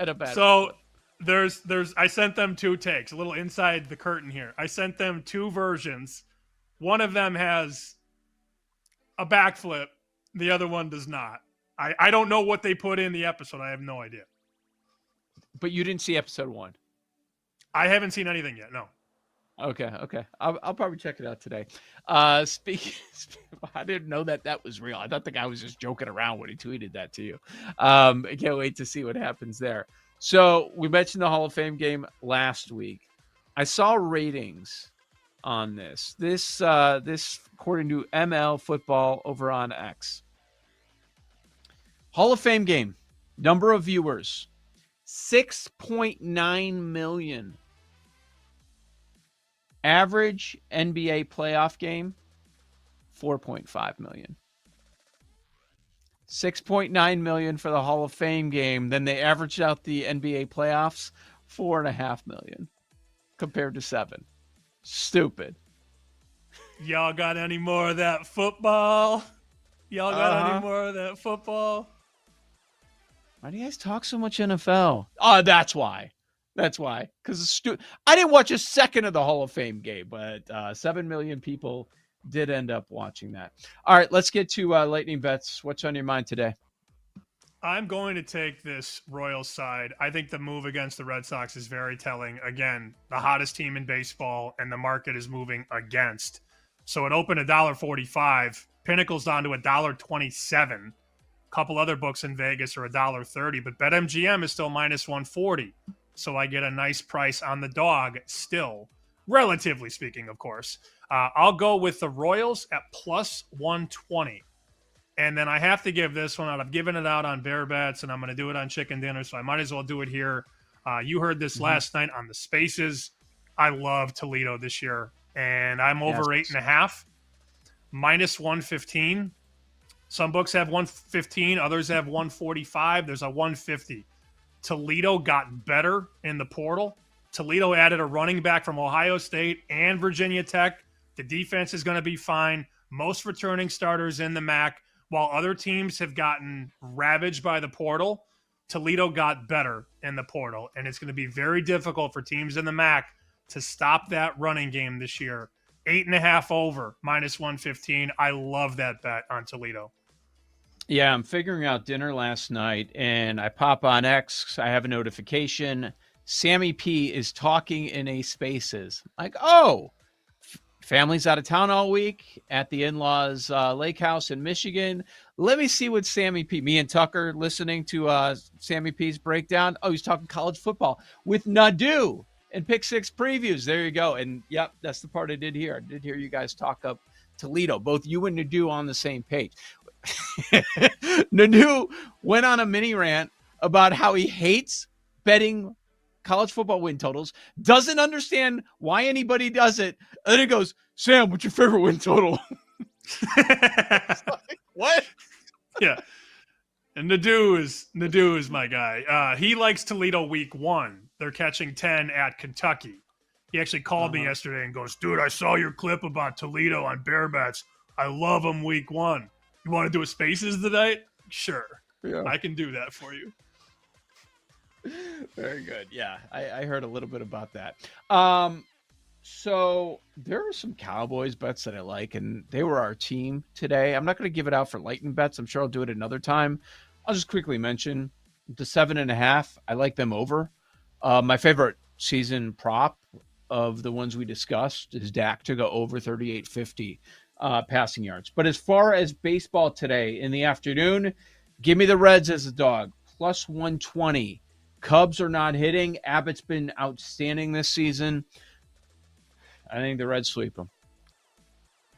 a backflip. So... I sent them 2 takes, a little inside the curtain here. I sent them 2 versions. One of them has a backflip. The other one does not. I don't know what they put in the episode. I have no idea. But you didn't see episode 1. I haven't seen anything yet. No. Okay. I'll probably check it out today. Speaking, I didn't know that was real. I thought the guy was just joking around when he tweeted that to you. I can't wait to see what happens there. So we mentioned the Hall of Fame game last week. I saw ratings on this. This according to ML Football over on X. Hall of Fame game, number of viewers, 6.9 million. Average NBA playoff game, 4.5 million. 6.9 million for the Hall of Fame game. Then they averaged out the NBA playoffs, 4.5 million compared to 7. Stupid. Y'all got any more of that football? Y'all got any more of that football? Why do you guys talk so much NFL? Oh, that's why. That's why. Because I didn't watch a second of the Hall of Fame game, but 7 million people did end up watching that. All right, let's get to lightning bets. What's on your mind today? I'm going to take this Royals side. I think the move against the Red Sox is very telling. Again, the hottest team in baseball, and the market is moving against. So it opened $1.45. Pinnacle's down to $1.27. A couple other books in Vegas are $1.30, but BetMGM is still minus 140. So I get a nice price on the dog still, relatively speaking, of course. I'll go with the Royals at plus 120. And then I have to give this one out. I've given it out on Bear Bets, and I'm going to do it on Chicken Dinner, so I might as well do it here. You heard this last night on the Spaces. I love Toledo this year, and I'm over 8.5, minus 115. Some books have 115, others have 145. There's a 150. Toledo got better in the portal. Toledo added a running back from Ohio State and Virginia Tech. The defense is going to be fine. Most returning starters in the MAC. While other teams have gotten ravaged by the portal, Toledo got better in the portal. And it's going to be very difficult for teams in the MAC to stop that running game this year. 8.5 over, minus 115. I love that bet on Toledo. Yeah, I'm figuring out dinner last night, and I pop on X. I have a notification. Sammy P is talking in a Spaces. Like, oh, family's out of town all week at the in-laws' lake house in Michigan. Let me see what Sammy P. Me and Tucker listening to Sammy P's breakdown. Oh, he's talking college football with Nadu and Pick Six previews. There you go. And yep, that's the part I did hear. I did hear you guys talk up Toledo. Both you and Nadu on the same page. Nadu went on a mini rant about how he hates betting college football win totals, doesn't understand why anybody does it, and then he goes, Sam, what's your favorite win total? Like, what? Yeah. And Nadu is my guy. He likes Toledo week 1. They're catching 10 at Kentucky. He actually called me yesterday and goes, dude, I saw your clip about Toledo on Bear Bets. I love them week 1. You want to do a Spaces tonight? Sure. Yeah. I can do that for you. Very good. Yeah, I heard a little bit about that. So there are some Cowboys bets that I like, and they were our team today. I'm not going to give it out for lightning bets. I'm sure I'll do it another time. I'll just quickly mention the 7.5. I like them over. My favorite season prop of the ones we discussed is Dak to go over 38.50 passing yards. But as far as baseball today in the afternoon, give me the Reds as a dog, plus 120. Cubs are not hitting. Abbott's been outstanding this season. I think the Reds sweep them.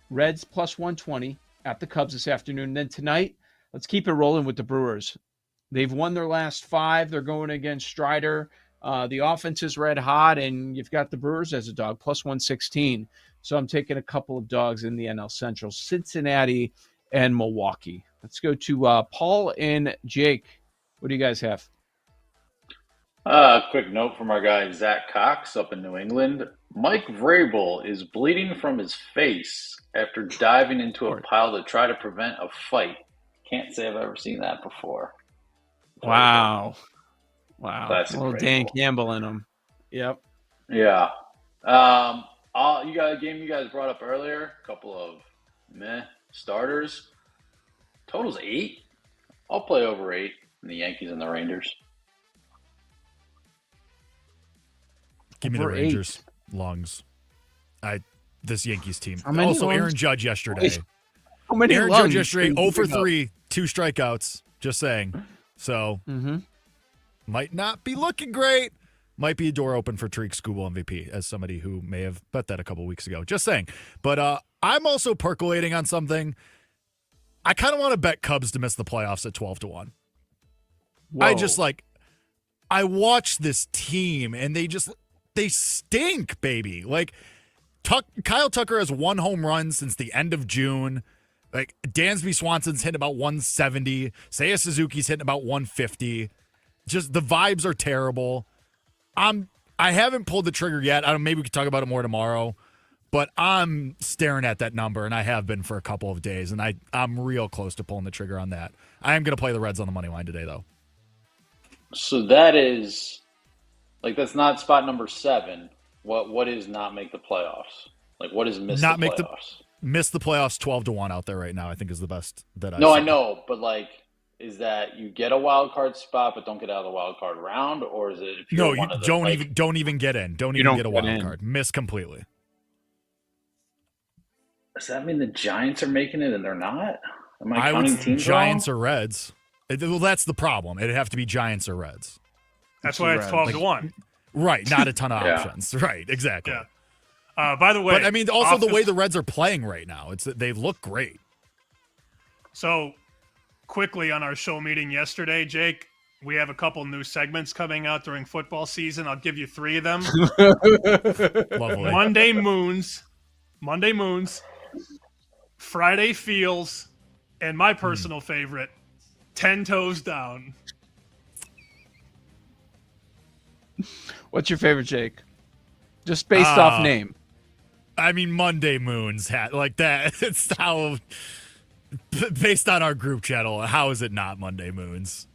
Reds plus 120 at the Cubs this afternoon. Then tonight, let's keep it rolling with the Brewers. They've won their last 5. They're going against Strider. The offense is red hot, and you've got the Brewers as a dog, plus 116. So I'm taking a couple of dogs in the NL Central, Cincinnati and Milwaukee. Let's go to Paul and Jake. What do you guys have? Quick note from our guy Zach Cox up in New England. Mike Vrabel is bleeding from his face after diving into a pile to try to prevent a fight. Can't say I've ever seen that before. Wow. Classic Little Vrabel. Dan Campbell in him. Yep. Yeah. You got a game you guys brought up earlier. A couple of starters. Total's 8. I'll play over 8 in the Yankees and the Rangers. Give me the Over 8. Rangers. Lungs. This Yankees team. How many Also, lungs? Aaron Judge yesterday. How many Aaron lungs Judge yesterday, do you 0 for bring up? 3, 2 strikeouts. Just saying. So, might not be looking great. Might be a door open for Tariq Skubal MVP, as somebody who may have bet that a couple weeks ago. Just saying. But I'm also percolating on something. I kind of want to bet Cubs to miss the playoffs at 12-1. I watch this team, and they stink, baby. Like, Kyle Tucker has 1 home run since the end of June. Like, Dansby Swanson's hitting about 170. Seiya Suzuki's hitting about 150. Just the vibes are terrible. I haven't pulled the trigger yet. Maybe we could talk about it more tomorrow. But I'm staring at that number, and I have been for a couple of days, and I'm real close to pulling the trigger on that. I am going to play the Reds on the money line today, though. So that is, like, that's not spot number 7. What is not make the playoffs? Like, what is miss the playoffs? Miss the playoffs 12-1 out there right now, I think is the best that I've No, seen. I know, but like, is that you get a wild card spot but don't get out of the wild card round, or is it if you're No, one you of the, don't like, don't even get in. Don't You even don't get a get wild in. card. Miss completely. Does that mean the Giants are making it and they're not? Am I I would counting teams Giants wrong? or Reds. Well, that's the problem. It'd have to be Giants or Reds. That's why it's 12-1. Right, not a ton of Yeah. options. Right, exactly. Yeah. By the way, But I mean, also the way the Reds are playing right now, they look great. So, quickly on our show meeting yesterday, Jake, we have a couple new segments coming out during football season. I'll give you 3 of them. Lovely. Monday Moons, Friday Feels, and my personal favorite, 10 Toes Down. What's your favorite, Jake? Just based off name. I mean, Monday Moons like that. It's how, based on our group channel, how is it not Monday Moons?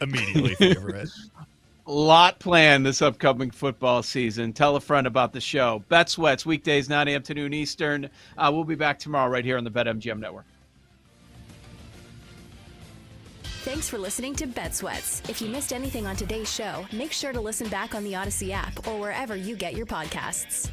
Immediately favorite. Lot planned this upcoming football season. Tell a friend about the show. Bet Sweats, weekdays, 9 a.m. to noon Eastern. We'll be back tomorrow right here on the BetMGM Network. Thanks for listening to Bet Sweats. If you missed anything on today's show, make sure to listen back on the Odyssey app or wherever you get your podcasts.